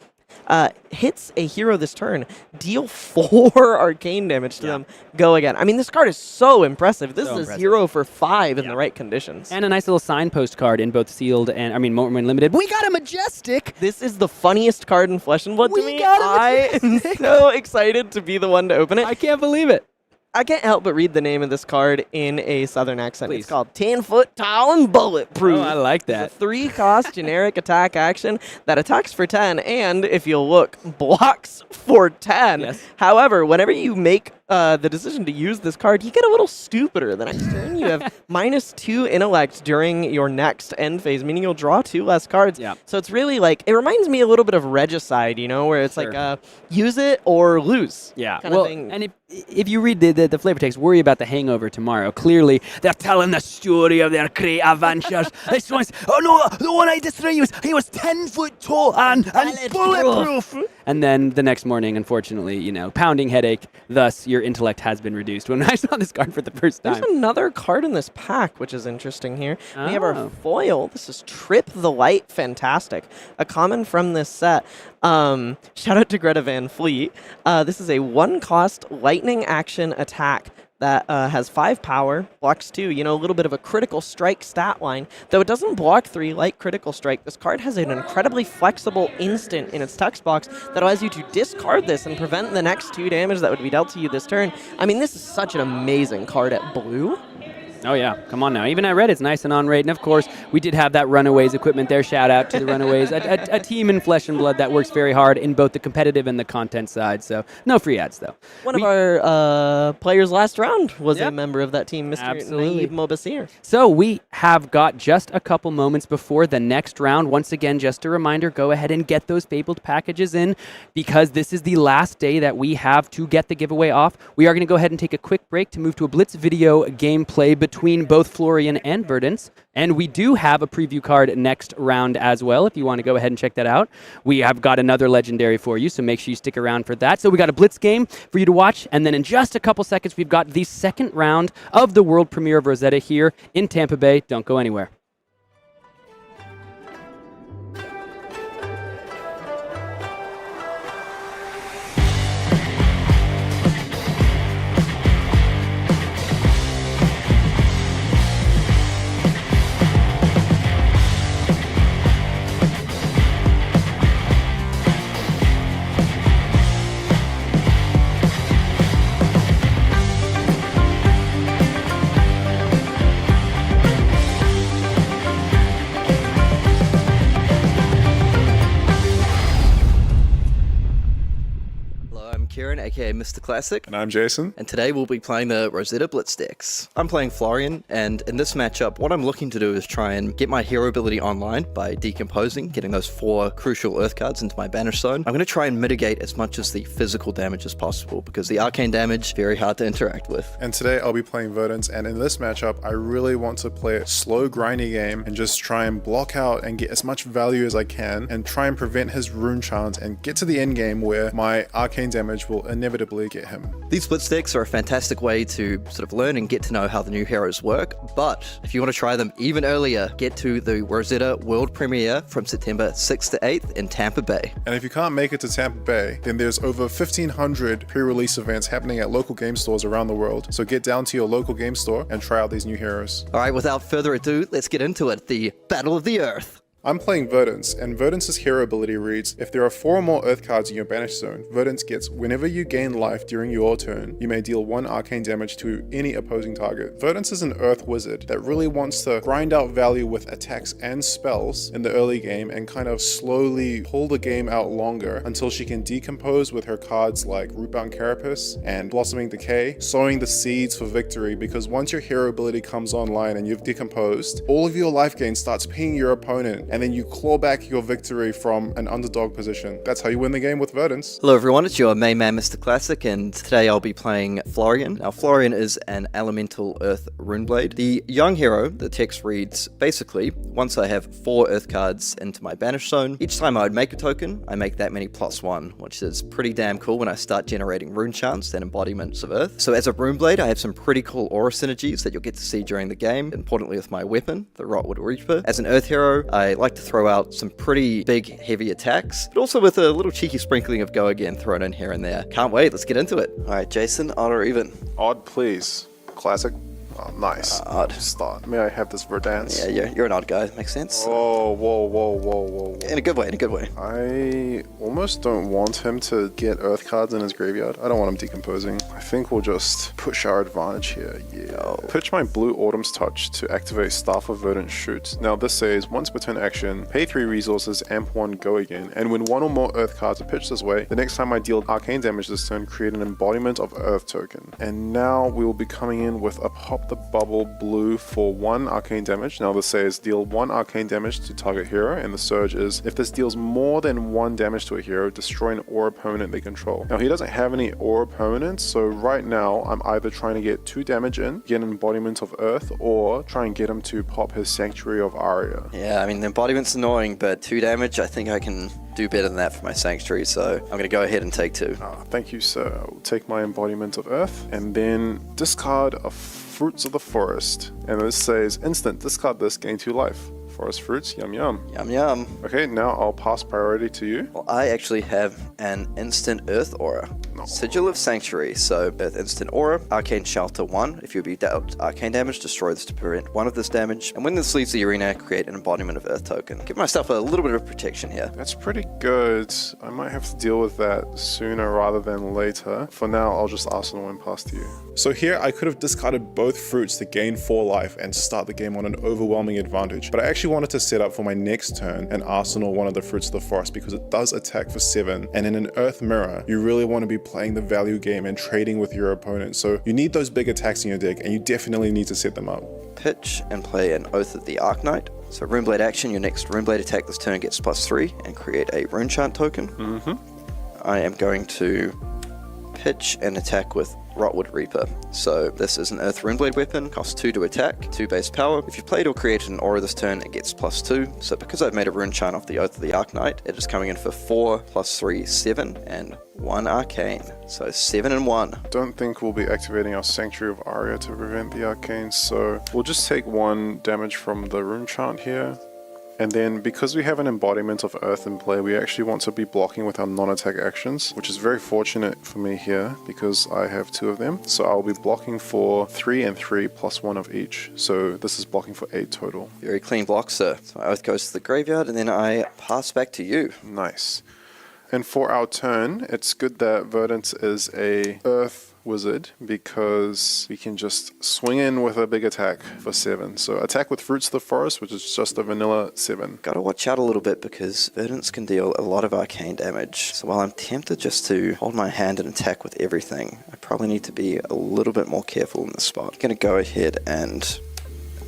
hits a hero this turn, deal 4 arcane damage to them, go again. I mean, this card is so impressive. This is a 0 for 5 in the right conditions. And a nice little signpost card in both sealed and, when limited. We got a Majestic! This is the funniest card in Flesh and Blood to me. Got a I am so excited to be the one to open it. I can't believe it. I can't help but read the name of this card in a southern accent. Please. It's called 10-foot tall and bulletproof. Oh, I like that. It's a 3-cost generic attack action that attacks for 10 and, if you'll look, blocks for 10. Yes. However, whenever you make the decision to use this card, you get a little stupider the next turn. You have -2 intellect during your next end phase, meaning you'll draw 2 less cards. Yeah. So it's really like, it reminds me a little bit of Regicide, where it's like, use it or lose. Yeah. Kind of thing. And if you read the flavor text, worry about the hangover tomorrow. Clearly, they're telling the story of their great adventures. This one's, oh no, the one I destroyed, he was 10 foot tall and bulletproof. And then the next morning, unfortunately, pounding headache, thus your intellect has been reduced. When I saw this card for the first time. There's another card in this pack, which is interesting here. We have our foil. This is Trip the Light. Fantastic. A common from this set. Shout out to Greta Van Fleet. This is a 1-cost lightning action attack that has 5 power, blocks 2, a little bit of a critical strike stat line. Though it doesn't block 3 like critical strike, this card has an incredibly flexible instant in its text box that allows you to discard this and prevent the next 2 damage that would be dealt to you this turn. I mean, this is such an amazing card at blue. Oh, yeah. Come on now. Even at red, it's nice and on rate. And, of course, we did have that Runaways equipment there. Shout out to the Runaways. A team in Flesh and Blood that works very hard in both the competitive and the content side. So, no free ads, though. One of our players last round was a member of that team, Mr. Absolutely. Naib Mobassir. So, we have got just a couple moments before the next round. Once again, just a reminder, go ahead and get those Fabled packages in because this is the last day that we have to get the giveaway off. We are going to go ahead and take a quick break to move to a Blitz video gameplay between both Florian and Verdance. And we do have a preview card next round as well, if you want to go ahead and check that out. We have got another legendary for you, so make sure you stick around for that. So we got a Blitz game for you to watch, and then in just a couple seconds, we've got the second round of the world premiere of Rosetta here in Tampa Bay. Don't go anywhere. Kieran, aka Mr. Classic. And I'm Jason. And today we'll be playing the Rosetta Blitz decks. I'm playing Florian, and in this matchup, what I'm looking to do is try and get my hero ability online by decomposing, getting those 4 crucial Earth cards into my banish zone. I'm going to try and mitigate as much as the physical damage as possible, because the arcane damage, very hard to interact with. And today I'll be playing Verdance, and in this matchup, I really want to play a slow, grindy game and just try and block out and get as much value as I can, and try and prevent his rune chant and get to the end game where my arcane damage will inevitably get him. These Blitz decks are a fantastic way to sort of learn and get to know how the new heroes work, but if you want to try them even earlier, get to the Rosetta World Premiere from September 6th to 8th in Tampa Bay. And if you can't make it to Tampa Bay, then there's over 1,500 pre-release events happening at local game stores around the world, so get down to your local game store and try out these new heroes. Alright, without further ado, let's get into it, the Battle of the Earth. I'm playing Verdance, and Verdance's hero ability reads, if there are 4 or more Earth cards in your banish zone, Verdance gets, whenever you gain life during your turn, you may deal 1 arcane damage to any opposing target. Verdance is an Earth wizard that really wants to grind out value with attacks and spells in the early game and kind of slowly pull the game out longer until she can decompose with her cards like Rootbound Carapace and Blossoming Decay, sowing the seeds for victory, because once your hero ability comes online and you've decomposed, all of your life gain starts pinging your opponent, and then you claw back your victory from an underdog position. That's how you win the game with Verdance. Hello everyone, it's your main man Mr. Classic, and today I'll be playing Florian. Now Florian is an elemental earth runeblade. The young hero, the text reads, basically, once I have 4 earth cards into my banish zone, each time I would make a token, I make that many +1, which is pretty damn cool when I start generating rune chants and embodiments of earth. So as a runeblade, I have some pretty cool aura synergies that you'll get to see during the game, importantly with my weapon, the Rotwood Reaper. As an earth hero, I like to throw out some pretty big, heavy attacks, but also with a little cheeky sprinkling of go again thrown in here and there. Can't wait, let's get into it. Alright, Jason, odd or even? Odd, please. Classic. Oh, nice. Odd. Start. May I have this Verdance? Yeah, you're an odd guy. Makes sense. Oh, whoa. In a good way, in a good way. I almost don't want him to get Earth cards in his graveyard. I don't want him decomposing. I think we'll just push our advantage here. Yeah. Pitch my blue Autumn's Touch to activate Staff of Verdant Shoot. Now this says, once per turn action, pay 3 resources, amp 1, go again. And when 1 or more Earth cards are pitched this way, the next time I deal arcane damage this turn, create an embodiment of Earth token. And now we will be coming in with a Pop the Bubble blue for 1 arcane damage. Now this says deal 1 arcane damage to target hero, and the surge is if this deals more than 1 damage to a hero, destroy an aura opponent they control. Now he doesn't have any aura opponents, so right now I'm either trying to get 2 damage in, get an embodiment of earth, or try and get him to pop his Sanctuary of Aria. Yeah, I mean the embodiment's annoying, but 2 damage, I think I can do better than that for my Sanctuary, so I'm going to go ahead and take 2. Thank you, sir. I will take my embodiment of earth, and then discard a Fruits of the Forest. And this says, instant, discard this, gain 2 life. Forest fruits, yum yum. Yum yum. Okay, now I'll pass priority to you. Well, I actually have an instant Earth Aura. No. Sigil of Sanctuary, so Earth Instant Aura, Arcane Shelter 1. If you be dealt arcane damage, destroy this to prevent 1 of this damage. And when this leaves the arena, create an embodiment of Earth token. Give myself a little bit of protection here. That's pretty good. I might have to deal with that sooner rather than later. For now, I'll just Arsenal and pass to you. So here, I could have discarded both fruits to gain 4 life and start the game on an overwhelming advantage. But I actually wanted to set up for my next turn and Arsenal one of the Fruits of the Forest because it does attack for 7. And in an Earth Mirror, you really want to be playing the value game and trading with your opponent. So you need those big attacks in your deck, and you definitely need to set them up. Pitch and play an Oath of the Arknight. So Runeblade action, your next Runeblade attack this turn gets +3 and create a Rune Chant token. I am going to pitch and attack with Rotwood Reaper. So this is an Earth Runeblade weapon, costs 2 to attack, 2 base power. If you've played or created an aura this turn, it gets +2. So because I've made a Rune Chant off the Oath of the Arknight, it is coming in for 4 + 3, 7, and 1 arcane. So 7 and 1. Don't think we'll be activating our Sanctuary of Aria to prevent the arcane, so we'll just take 1 damage from the Rune Chant here. And then because we have an embodiment of Earth in play, we actually want to be blocking with our non-attack actions, which is very fortunate for me here because I have 2 of them. So I'll be blocking for 3 and 3 + 1 of each. So this is blocking for 8 total. Very clean block, sir. So my Oath goes to the graveyard and then I pass back to you. Nice. And for our turn, it's good that Verdance is a Earth wizard because we can just swing in with a big attack for 7. So attack with Fruits of the Forest, which is just a vanilla 7. Gotta watch out a little bit because Verdance can deal a lot of arcane damage. So while I'm tempted just to hold my hand and attack with everything, I probably need to be a little bit more careful in this spot. I'm gonna go ahead and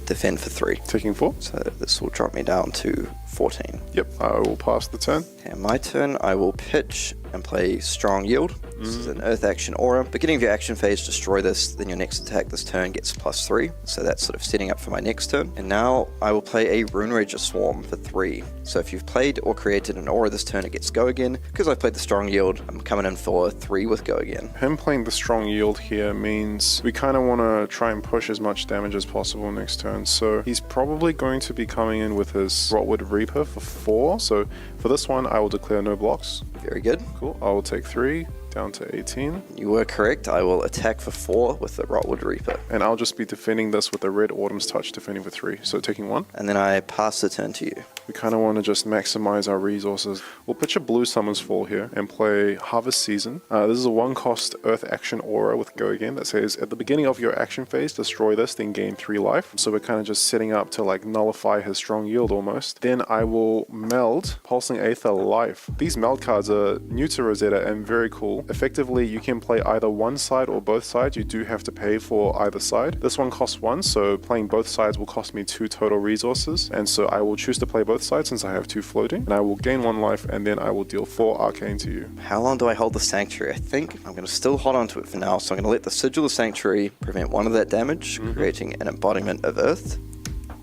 defend for 3. Taking 4. So this will drop me down to 14. Yep, I will pass the turn. Okay, my turn, I will pitch and play Strong Yield. This is an Earth action aura. Beginning of your action phase, destroy this, then your next attack this turn gets +3. So that's sort of setting up for my next turn. And now I will play a Rune Rager Swarm for 3. So if you've played or created an aura this turn, it gets Go Again. Because I've played the Strong Yield, I'm coming in for 3 with Go Again. Him playing the Strong Yield here means we kind of want to try and push as much damage as possible next turn. So he's probably going to be coming in with his Rotwood Reaper for 4. So for this one, I will declare no blocks. Very good. Cool. I will take 3 down to 18. You were correct. I will attack for 4 with the Rotwood Reaper. And I'll just be defending this with a red Autumn's Touch, defending for 3. So taking 1. And then I pass the turn to you. We kind of want to just maximize our resources. We'll pitch a blue Summon's Fall here and play Harvest Season. This is a 1-cost Earth Action Aura with Go Again that says at the beginning of your action phase, destroy this, then gain 3 life. So we're kind of just setting up to like nullify his Strong Yield almost. Then I will meld Pulsing Aether Life. These meld cards are new to Rosetta and very cool. Effectively, you can play either one side or both sides. You do have to pay for either side. This one costs 1, so playing both sides will cost me 2 total resources. And so I will choose to play both sides since I have 2 floating. And I will gain 1 life and then I will deal 4 arcane to you. How long do I hold the Sanctuary? I think I'm going to still hold on to it for now. So I'm going to let the Sigil of Sanctuary prevent 1 of that damage, creating an embodiment of Earth.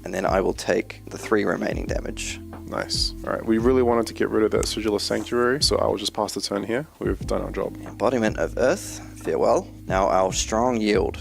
And then I will take the 3 remaining damage. Nice. Alright, we really wanted to get rid of that Sigil of Sanctuary, so I will just pass the turn here. We've done our job. Embodiment of Earth, farewell. Now our Strong Yield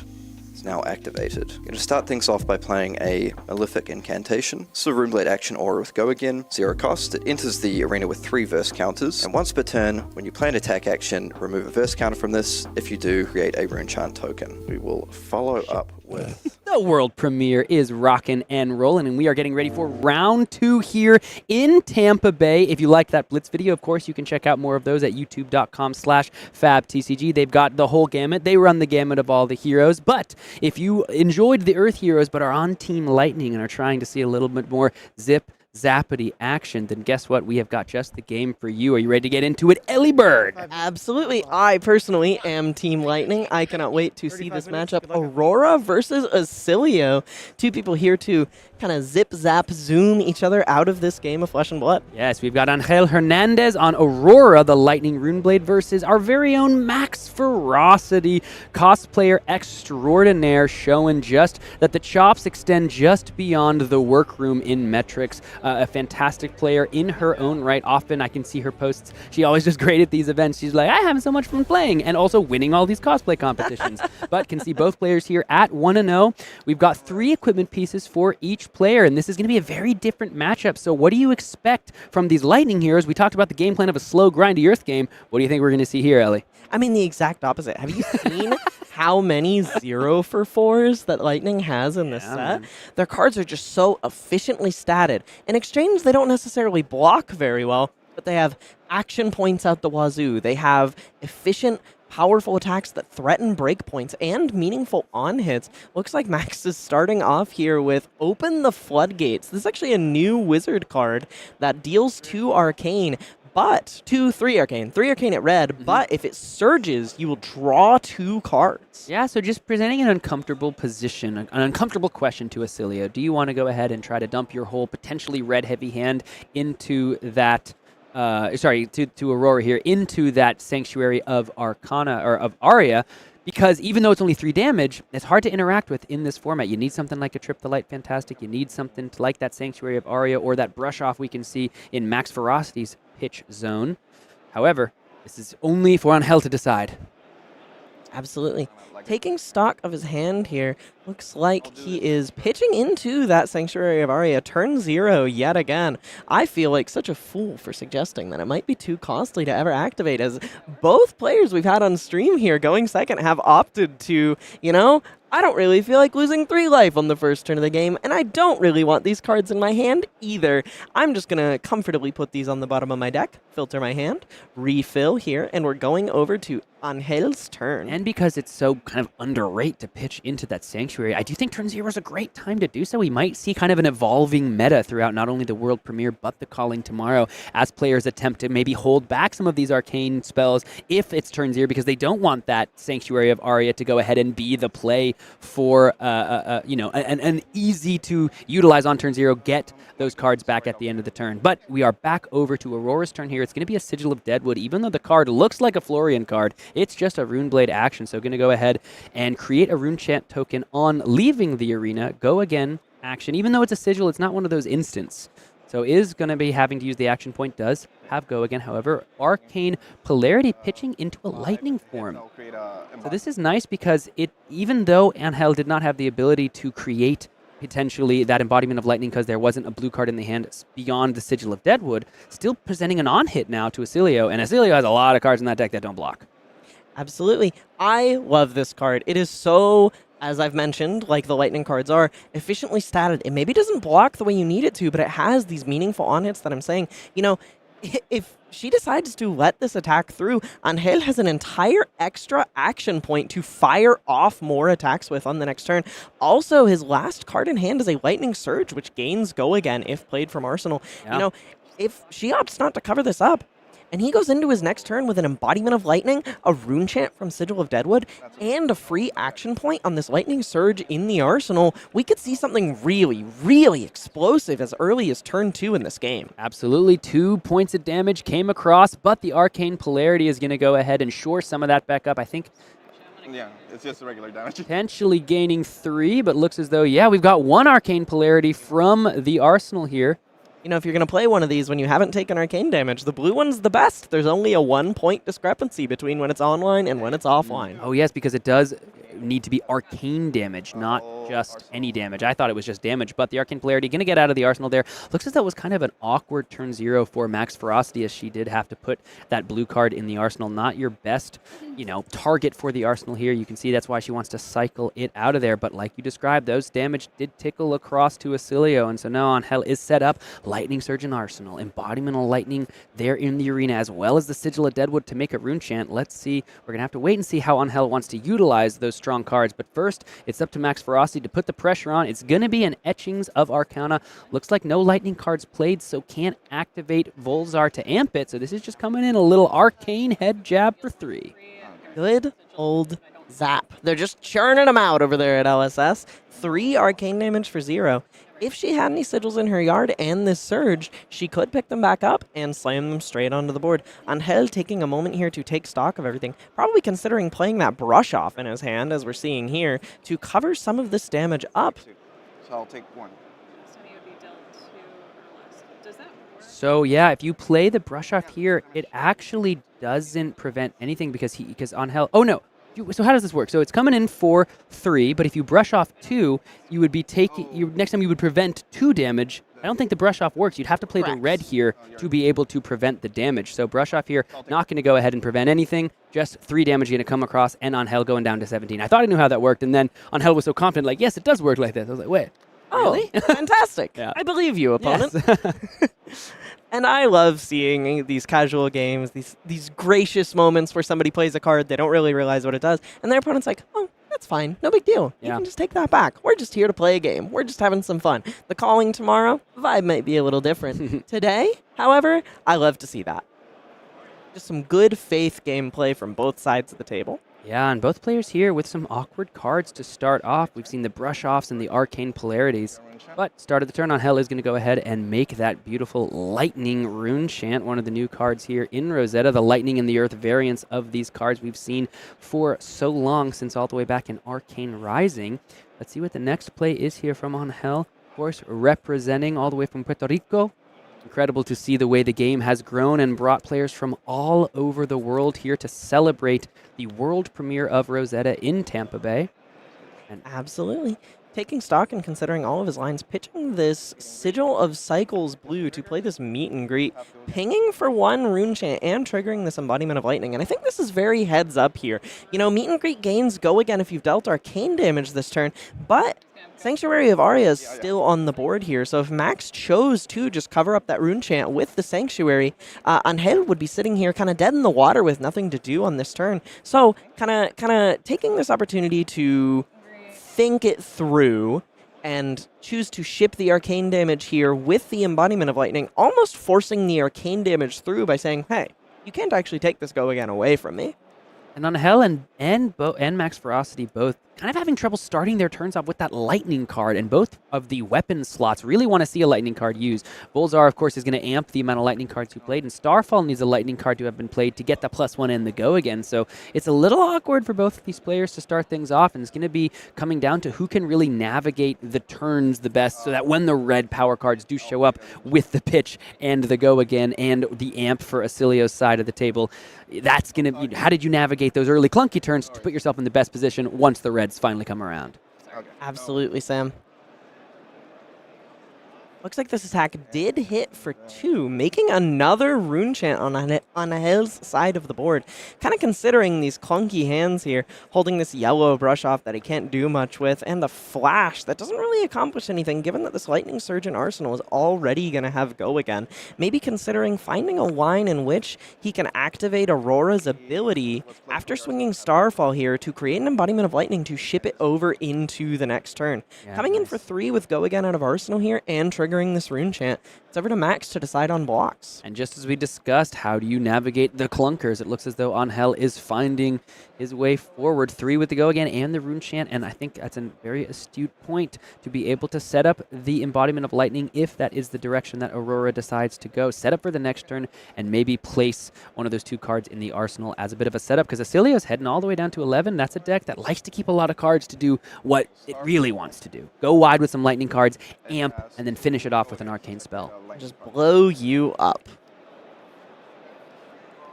is now activated. I'm going to start things off by playing a Malefic Incantation. This is a Runeblade action aura with Go Again, 0 cost. It enters the arena with 3 verse counters, and once per turn, when you play an attack action, remove a verse counter from this. If you do, create a Rune Chant token. We will follow up with... The world premiere is rockin' and rollin', and we are getting ready for round 2 here in Tampa Bay. If you like that Blitz video, of course, you can check out more of those at youtube.com/fabtcg. They've got the whole gamut. They run the gamut of all the heroes. But if you enjoyed the Earth heroes but are on Team Lightning and are trying to see a little bit more zip, zappity action, then guess what? We have got just the game for you. Are you ready to get into it, Ellie Bird? Absolutely. I personally am Team Lightning. I cannot wait to see this matchup. Aurora versus Oscilio. 2 people here to kind of zip, zap, zoom each other out of this game of Flesh and Blood. Yes, we've got Angel Hernandez on Aurora, the Lightning Runeblade, versus our very own Max Ferocity, cosplayer extraordinaire, showing just that the chops extend just beyond the workroom in metrics. A fantastic player in her own right. Often I can see her posts. She always does great at these events. She's like, I having so much fun playing, and also winning all these cosplay competitions. But can see both players here at 1-0. We've got 3 equipment pieces for each player, and this is going to be a very different matchup. So what do you expect from these Lightning heroes? We talked about the game plan of a slow, grindy Earth game. What do you think we're going to see here, Ellie? I mean, the exact opposite. Have you seen how many 0-for-4s that Lightning has in this set? Man. Their cards are just so efficiently statted. In exchange, they don't necessarily block very well, but they have action points out the wazoo. They have efficient, powerful attacks that threaten breakpoints and meaningful on-hits. Looks like Max is starting off here with Open the Floodgates. This is actually a new wizard card that deals 2 arcane, but 3 arcane. 3 arcane at red, but if it surges, you will draw 2 cards. Yeah, so just presenting an uncomfortable position, an uncomfortable question to Oscilio. Do you want to go ahead and try to dump your whole potentially red-heavy hand into that... to Aurora here, into that Sanctuary of Arcana, or of Aria, because even though it's only 3 damage, it's hard to interact with in this format. You need something like a Trip the Light Fantastic, you need something like that Sanctuary of Aria, or that brush off we can see in Max Ferocity's pitch zone. However, this is only for Angel to decide. Absolutely. Taking stock of his hand here, looks like he is pitching into that Sanctuary of Aria, turn 0 yet again. I feel like such a fool for suggesting that it might be too costly to ever activate, as both players we've had on stream here going second have opted to, I don't really feel like losing 3 life on the first turn of the game, and I don't really want these cards in my hand either. I'm just going to comfortably put these on the bottom of my deck, filter my hand, refill here, and we're going over to Angel's turn. And because it's so kind of underrated to pitch into that Sanctuary, I do think turn 0 is a great time to do so. We might see kind of an evolving meta throughout not only the World Premiere, but the Calling tomorrow, as players attempt to maybe hold back some of these arcane spells if it's turn 0, because they don't want that Sanctuary of Arya to go ahead and be the play for, an easy to utilize on turn 0, get those cards back at the end of the turn. But we are back over to Aurora's turn here. It's going to be a Sigil of Deadwood. Even though the card looks like a Florian card, it's just a Runeblade action. So going to go ahead and create a Rune Chant token on leaving the arena. Go again action. Even though it's a Sigil, it's not one of those instants. So is going to be having to use the action point, does have go again. However, Arcane Polarity pitching into a lightning form. So this is nice because even though Angel did not have the ability to create potentially that embodiment of lightning because there wasn't a blue card in the hand beyond the Sigil of Deadwood, still presenting an on-hit now to Oscilio, and Oscilio has a lot of cards in that deck that don't block. Absolutely. I love this card. It is so, as I've mentioned, like the lightning cards are, efficiently statted. It maybe doesn't block the way you need it to, but it has these meaningful on-hits that I'm saying, if she decides to let this attack through, Angel has an entire extra action point to fire off more attacks with on the next turn. Also, his last card in hand is a Lightning Surge, which gains go again if played from Arsenal. Yeah. If she opts not to cover this up, and he goes into his next turn with an Embodiment of Lightning, a Rune Chant from Sigil of Deadwood, and a free action point on this Lightning Surge in the arsenal, we could see something really, really explosive as early as turn 2 in this game. Absolutely. 2 points of damage came across, but the Arcane Polarity is going to go ahead and shore some of that back up. I think Yeah, it's just regular damage. potentially gaining 3, but looks as though, we've got 1 Arcane Polarity from the arsenal here. If you're going to play one of these when you haven't taken arcane damage, the blue one's the best. There's only a 1-point discrepancy between when it's online and when it's offline. Oh, yes, because it does need to be arcane damage, not just any damage. I thought it was just damage, but the Arcane Polarity going to get out of the arsenal there. Looks as though it was kind of an awkward turn 0 for Max Ferocity, as she did have to put that blue card in the arsenal. Not your best, target for the arsenal here. You can see that's why she wants to cycle it out of there, but like you described, those damage did tickle across to Oscilio, and so now Angel is set up. Lightning Surge in arsenal, Embodiment of Lightning there in the arena, as well as the Sigil of Deadwood to make a Rune Chant. Let's see. We're going to have to wait and see how Angel wants to utilize those strong cards, but first, it's up to Max Ferocity to put the pressure on. It's going to be an Etchings of Arcana. Looks like no lightning cards played, so can't activate Volzar to amp it, so this is just coming in a little arcane head jab for 3. Good old zap. They're just churning them out over there at LSS. 3 arcane damage for 0. If she had any sigils in her yard and this surge, she could pick them back up and slam them straight onto the board. Angel taking a moment here to take stock of everything, probably considering playing that brush off in his hand, as we're seeing here, to cover some of this damage up. So I'll take 1. So yeah, if you play the brush off here, it actually doesn't prevent anything because Angel. Oh no. So how does this work? So it's coming in for 3, but if you brush off 2, you would be taking. Next time you would prevent 2 damage. I don't think the brush off works. You'd have to play the red here to be able to prevent the damage. So brush off here, not going to go ahead and prevent anything. Just 3 damage going to come across, and Angel going down to 17. I thought I knew how that worked, and then Angel was so confident, like, yes, it does work like this. I was like, wait. Really? Fantastic. Yeah. I believe you, opponent. Yes. And I love seeing these casual games, these gracious moments where somebody plays a card, they don't really realize what it does, and their opponent's like, oh, that's fine, no big deal. You can just take that back. We're just here to play a game. We're just having some fun. The calling tomorrow, vibe might be a little different. Today, however, I love to see that. Just some good faith gameplay from both sides of the table. Yeah, and both players here with some awkward cards to start off. We've seen the brush-offs and the arcane polarities. But start of the turn, Angel is going to go ahead and make that beautiful Lightning Rune Chant, one of the new cards here in Rosetta. The Lightning and the Earth variants of these cards we've seen for so long, since all the way back in Arcane Rising. Let's see what the next play is here from Angel. Of course, representing all the way from Puerto Rico. Incredible to see the way the game has grown and brought players from all over the world here to celebrate the world premiere of Rosetta in Tampa Bay. And absolutely. taking stock and considering all of his lines, pitching this Sigil of Cycles blue to play this meet and greet, pinging for 1 rune chant and triggering this embodiment of lightning. And I think this is very heads up here. You know, meet and greet gains go again if you've dealt arcane damage this turn, but Sanctuary of Arya is still on the board here, so if Max chose to just cover up that rune chant with the Sanctuary, Angel would be sitting here kind of dead in the water with nothing to do on this turn. So kind of taking this opportunity to think it through and choose to ship the arcane damage here with the embodiment of lightning, almost forcing the arcane damage through by saying, hey, you can't actually take this go again away from me. And Angel and Max Ferocity both kind of having trouble starting their turns off with that lightning card, and both of the weapon slots really want to see a lightning card used. Volzar, of course, is going to amp the amount of lightning cards you played, and Starfall needs a lightning card to have been played to get the +1 and the go again. So it's a little awkward for both of these players to start things off, and it's going to be coming down to who can really navigate the turns the best so that when the red power cards do show up with the pitch and the go again and the amp for Oscilio's side of the table, that's going to be, how did you navigate those early clunky turns to put yourself in the best position once the Reds finally come around? Absolutely, Sam. Looks like this attack did hit for 2, making another rune chant on Angel's side of the board. Kind of considering these clunky hands here, holding this yellow brush off that he can't do much with, and the flash that doesn't really accomplish anything given that this Lightning Surge in Arsenal is already going to have go again. Maybe considering finding a line in which he can activate Aurora's ability after swinging Starfall here to create an embodiment of lightning to ship it over into the next turn. Yeah, Coming in for 3 with go again out of Arsenal here and triggering this rune chant, it's over to Max to decide on blocks. And just as we discussed, how do you navigate the clunkers? It looks as though Angel is finding his way forward. 3 with the go again and the rune chant, and I think that's a very astute point to be able to set up the embodiment of lightning if that is the direction that Aurora decides to go. Set up for the next turn and maybe place one of those 2 cards in the arsenal as a bit of a setup, because Oscilio's heading all the way down to 11. That's a deck that likes to keep a lot of cards to do what it really wants to do. Go wide with some lightning cards, amp, and then finish it off with an arcane spell. Just blow you up.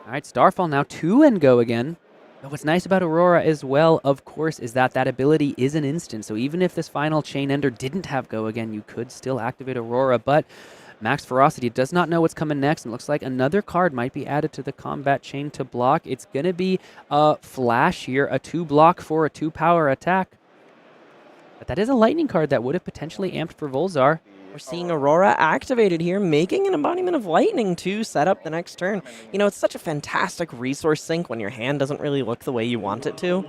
All right, Starfall now 2 and go again. But what's nice about Aurora as well, of course, is that that ability is an instant. So even if this final Chain Ender didn't have go again, you could still activate Aurora. But Max Ferocity does not know what's coming next, and looks like another card might be added to the combat chain to block. It's going to be a flash here, a 2-block for a 2-power attack. But that is a lightning card that would have potentially amped for Volzar. We're seeing Aurora activated here, making an embodiment of lightning to set up the next turn. You know, it's such a fantastic resource sink when your hand doesn't really look the way you want it to.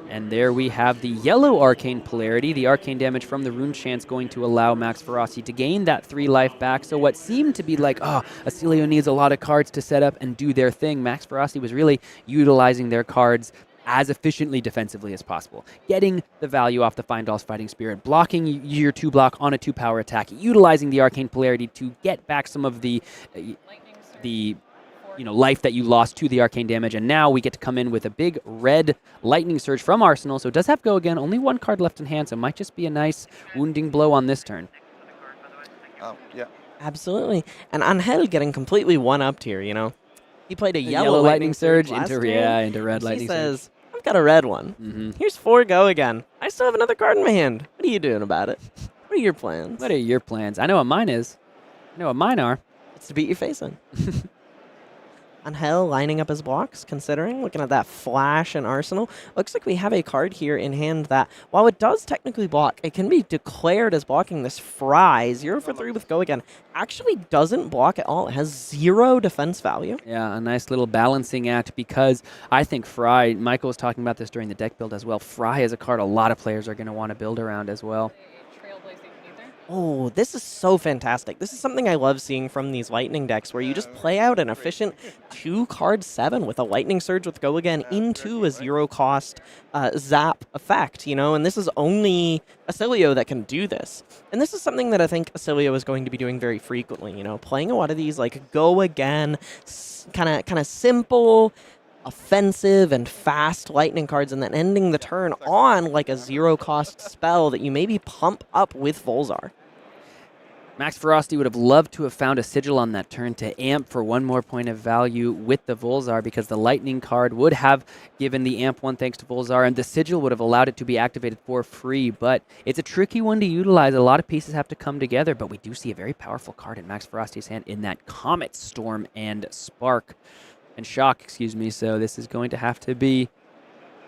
And there we have the yellow arcane polarity. The arcane damage from the rune chant's going to allow Max Ferocity to gain that 3 life back. So what seemed to be like, oh, Oscilio needs a lot of cards to set up and do their thing, Max Ferocity was really utilizing their cards as efficiently defensively as possible. Getting the value off the Findall's Fighting Spirit, blocking your 2-block on a 2-power attack, utilizing the arcane polarity to get back some of the life that you lost to the arcane damage, and now we get to come in with a big red lightning surge from Arsenal, so it does have go again, only 1 card left in hand, so it might just be a nice wounding blow on this turn. Yeah. Absolutely. And Angel getting completely one-upped here, you know. He played a yellow lightning surge into red lightning surge. He says, surge. I've got a red one. Here's 4 go again. I still have another card in my hand. What are you doing about it? What are your plans? What are your plans? I know what mine is. I know what mine are. It's to beat your face in. Angel lining up his blocks, considering, looking at that flash and Arsenal. Looks like we have a card here in hand that, while it does technically block, it can be declared as blocking. This Fry, 0 for 3 with go again, actually doesn't block at all. It has 0 defense value. Yeah, a nice little balancing act, because I think Fry, Michael was talking about this during the deck build as well, Fry is a card a lot of players are going to want to build around as well. Oh, this is so fantastic. This is something I love seeing from these Lightning decks, where you just play out an efficient 2-card 7 with a Lightning Surge with go again into a 0-cost zap effect, you know, and this is only Oscilio that can do this. And this is something that I think Oscilio is going to be doing very frequently, you know, playing a lot of these like go again, kind of simple, offensive and fast lightning cards, and then ending the turn on like a 0-cost spell that you maybe pump up with Volzar. Max Ferocity would have loved to have found a Sigil on that turn to amp for one more point of value with the Volzar, because the Lightning card would have given the amp one thanks to Volzar, and the Sigil would have allowed it to be activated for free. But it's a tricky one to utilize. A lot of pieces have to come together, but we do see a very powerful card in Max Ferocity's hand in that Comet Storm and Spark and Shock, excuse me. So this is going to have to be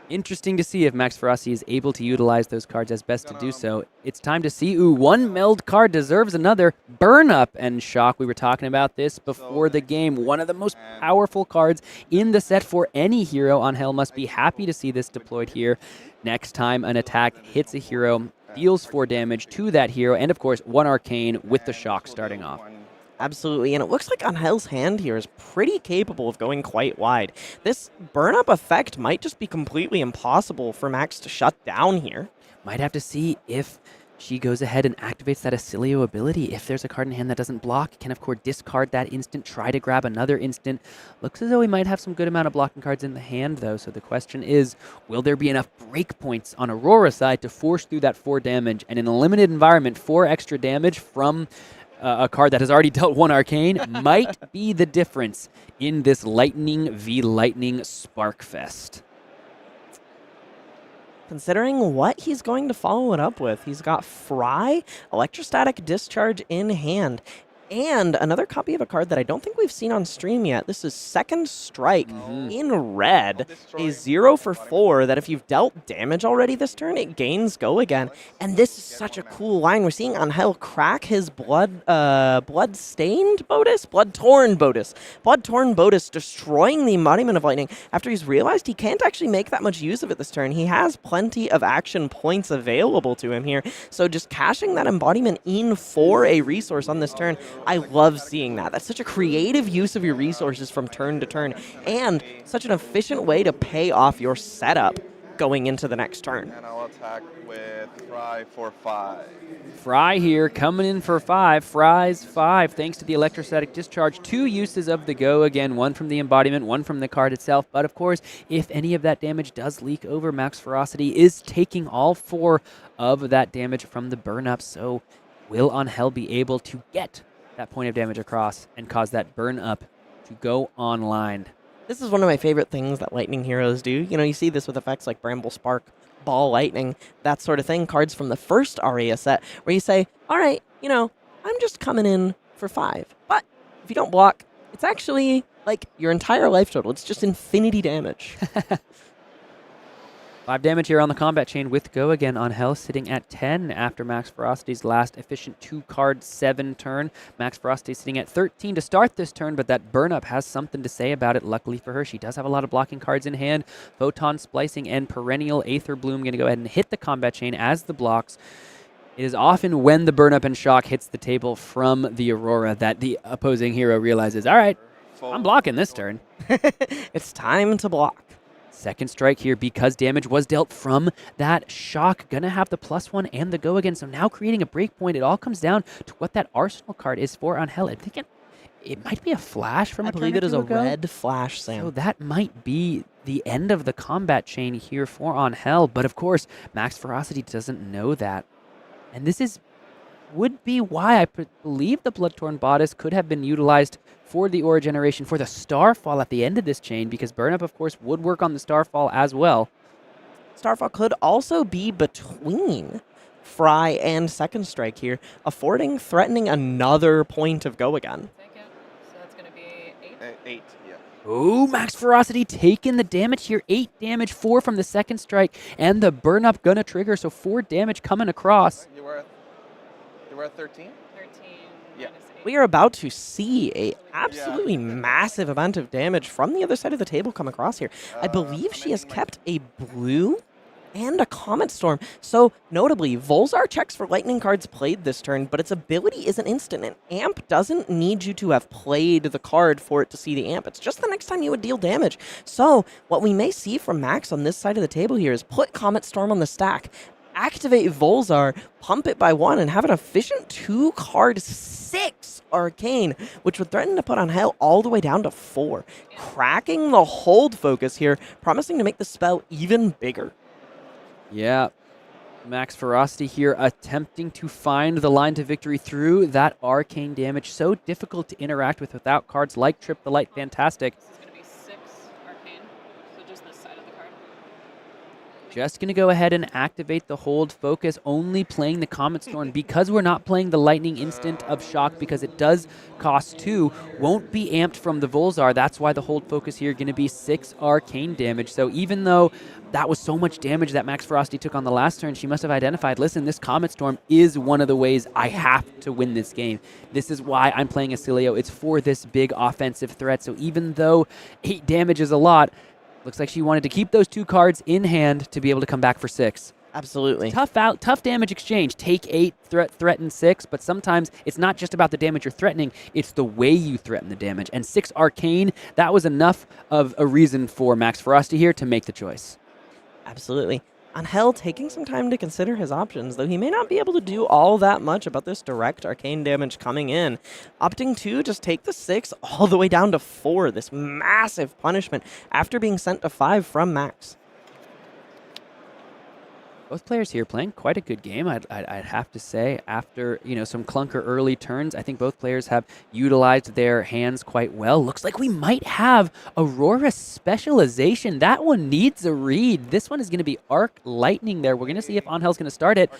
interesting to see if Max Ferocity is able to utilize those cards as best to do so. It's time to see. Ooh, one meld card deserves another. Burn Up and Shock. We were talking about this before the game. One of the most powerful cards in the set for any hero. Angel must be happy to see this deployed here. Next time an attack hits a hero, deals 4 damage to that hero, and of course 1 Arcane with the Shock starting off. Absolutely, and it looks like Angel's hand here is pretty capable of going quite wide. This burn-up effect might just be completely impossible for Max to shut down here. Might have to see if she goes ahead and activates that Oscilio ability. If there's a card in hand that doesn't block, can of course discard that instant, try to grab another instant. Looks as though he might have some good amount of blocking cards in the hand though, so the question is, will there be enough breakpoints on Aurora's side to force through that 4 damage, and in a limited environment, 4 extra damage from a card that has already dealt 1 Arcane might be the difference in this Lightning v Lightning Spark Fest. Considering what he's going to follow it up with, he's got Fry, Electrostatic Discharge in hand, and another copy of a card that I don't think we've seen on stream yet. This is Second Strike in red, a 0 for 4 that if you've dealt damage already this turn, it gains Go Again. And this is such a cool line. We're seeing Angel crack his blood-stained Bodis? Blood-torn Bodis. Blood-torn Bodis destroying the Embodiment of Lightning after he's realized he can't actually make that much use of it this turn. He has plenty of action points available to him here, so just cashing that Embodiment in for a resource on this turn, I love seeing that. That's such a creative use of your resources from turn to turn, and such an efficient way to pay off your setup going into the next turn. And I'll attack with Fry for 5. Fry here coming in for 5. Fry's 5 thanks to the Electrostatic Discharge. 2 uses of the Go Again, 1 from the Embodiment, 1 from the card itself. But of course, if any of that damage does leak over, Max Ferocity is taking all 4 of that damage from the burn up. So will Angel be able to get that point of damage across and cause that burn up to go online? This is one of my favorite things that Lightning heroes do. You know, you see this with effects like Bramble Spark, Ball Lightning, that sort of thing. Cards from the first Aria set where you say, all right, you know, I'm just coming in for 5. But if you don't block, it's actually like your entire life total. It's just infinity damage. 5 damage here on the combat chain with Go Again. Angel sitting at 10 after Max Ferocity's last efficient 2-card 7 turn. Max Ferocity sitting at 13 to start this turn, but that burn up has something to say about it. Luckily for her, she does have a lot of blocking cards in hand. Photon Splicing and Perennial Aether Bloom going to go ahead and hit the combat chain as the blocks. It is often when the burn up and shock hits the table from the Aurora that the opposing hero realizes, all right, I'm blocking this turn. It's time to block. Second strike here because damage was dealt from that shock. Gonna have the +1 and the Go Again. So now creating a breakpoint. It all comes down to what that Arsenal card is for Angel. I think it might be a flash from a turn or two ago. I believe it is a red flash, Sam. So that might be the end of the combat chain here for Angel. But of course, Max Ferocity doesn't know that. And this would be why I believe the Blood-Torn Bodice could have been utilized for the Aura generation, for the Starfall at the end of this chain, because Burn Up, of course, would work on the Starfall as well. Starfall could also be between Fry and Second Strike here, threatening another point of Go Again. So that's going to be 8? 8, yeah. Ooh, Max Ferocity taking the damage here. 8 damage, 4 from the Second Strike, and the Burn Up gonna trigger, so 4 damage coming across. You were at 13? 13. Yeah. We are about to see a absolutely massive amount of damage from the other side of the table come across here. I believe she has kept a blue and a Comet Storm. So, notably, Volzar checks for Lightning cards played this turn, but its ability isn't instant. An Amp doesn't need you to have played the card for it to see the Amp. It's just the next time you would deal damage. So, what we may see from Max on this side of the table here is put Comet Storm on the stack, activate Volzar, pump it by 1, and have an efficient 2-card 6 Arcane, which would threaten to put Angel all the way down to 4. Cracking the hold focus here, promising to make the spell even bigger. Yeah. Max Ferocity here attempting to find the line to victory through that arcane damage. So difficult to interact with without cards like Trip the Light Fantastic. This is going to be 6 arcane, so just this side of the card. Just going to go ahead and activate the hold focus, only playing the Comet Storm because we're not playing the Lightning Instant of Shock because it does cost 2. Won't be amped from the Volzar. That's why the hold focus here going to be 6 arcane damage. So even though that was so much damage that Max Ferocity took on the last turn, she must have identified, listen, this Comet Storm is one of the ways I have to win this game. This is why I'm playing Oscilio. It's for this big offensive threat. So even though 8 damage is a lot, looks like she wanted to keep those 2 cards in hand to be able to come back for 6. Absolutely. Tough damage exchange. Take 8, threaten 6, but sometimes it's not just about the damage you're threatening, it's the way you threaten the damage. And 6 arcane, that was enough of a reason for Max Ferocity here to make the choice. Absolutely. Angel taking some time to consider his options, though he may not be able to do all that much about this direct arcane damage coming in. Opting to just take the 6 all the way down to 4, this massive punishment after being sent to 5 from Max. Both players here playing quite a good game, I'd have to say. After some clunker early turns, I think both players have utilized their hands quite well. Looks like we might have Aurora Specialization. That one needs a read. This one is going to be Arc Lightning there. We're going to see if Angel's going to start it.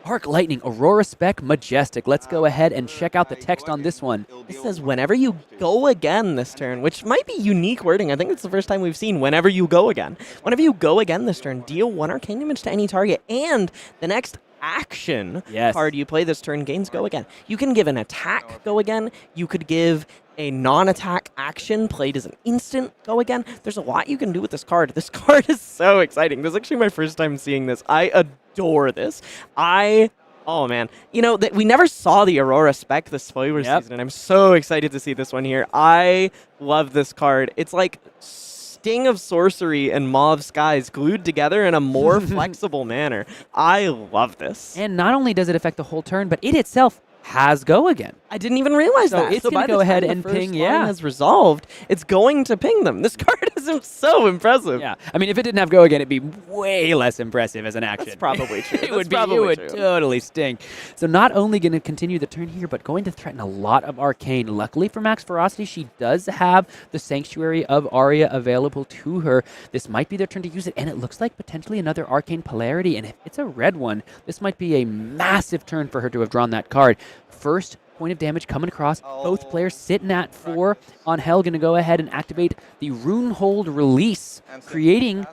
Arc Lightning, Aurora Spec, Majestic. Let's go ahead and check out the text on this one. It says whenever you go again this turn, which might be unique wording. I think it's the first time we've seen whenever you go again. Whenever you go again this turn, deal 1 arcane damage to any target, and the next action card you play this turn gains go again. You can give an attack go again. You could give a non-attack action played as an instant go again. There's a lot you can do with this card. This card is so exciting. This is actually my first time seeing this. I adore this. Oh man, we never saw the Aurora Spec this spoiler season, and I'm so excited to see this one here. I love this card. It's like Sting of Sorcery and Mauve Skies glued together in a more flexible manner. I love this. And not only does it affect the whole turn, but it itself has go again. I didn't even realize that. It's going to go ahead and ping, has resolved, it's going to ping them. This card is so impressive. Yeah, I mean, if it didn't have go again, it'd be way less impressive as an action. That's probably true. It would totally stink. So not only going to continue the turn here, but going to threaten a lot of arcane. Luckily for Max Ferocity, she does have the Sanctuary of Aria available to her. This might be their turn to use it, and it looks like potentially another arcane polarity. And if it's a red one, this might be a massive turn for her to have drawn that card. First point of damage coming across. Both players sitting at 4. Angel going to go ahead and activate the Rune Hold Release, creating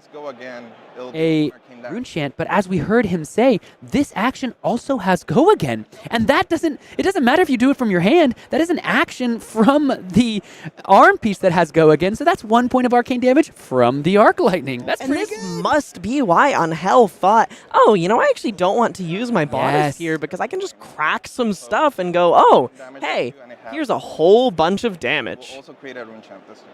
a rune chant. But as we heard him say, this action also has go again. And it doesn't matter if you do it from your hand. That is an action from the arm piece that has go again. So that's 1 point of arcane damage from the Arc Lightning. That's pretty good. This must be why Angel thought, I actually don't want to use my bodice here because I can just crack some stuff and go, hey, here's a whole bunch of damage. We'll also create a rune champ this turn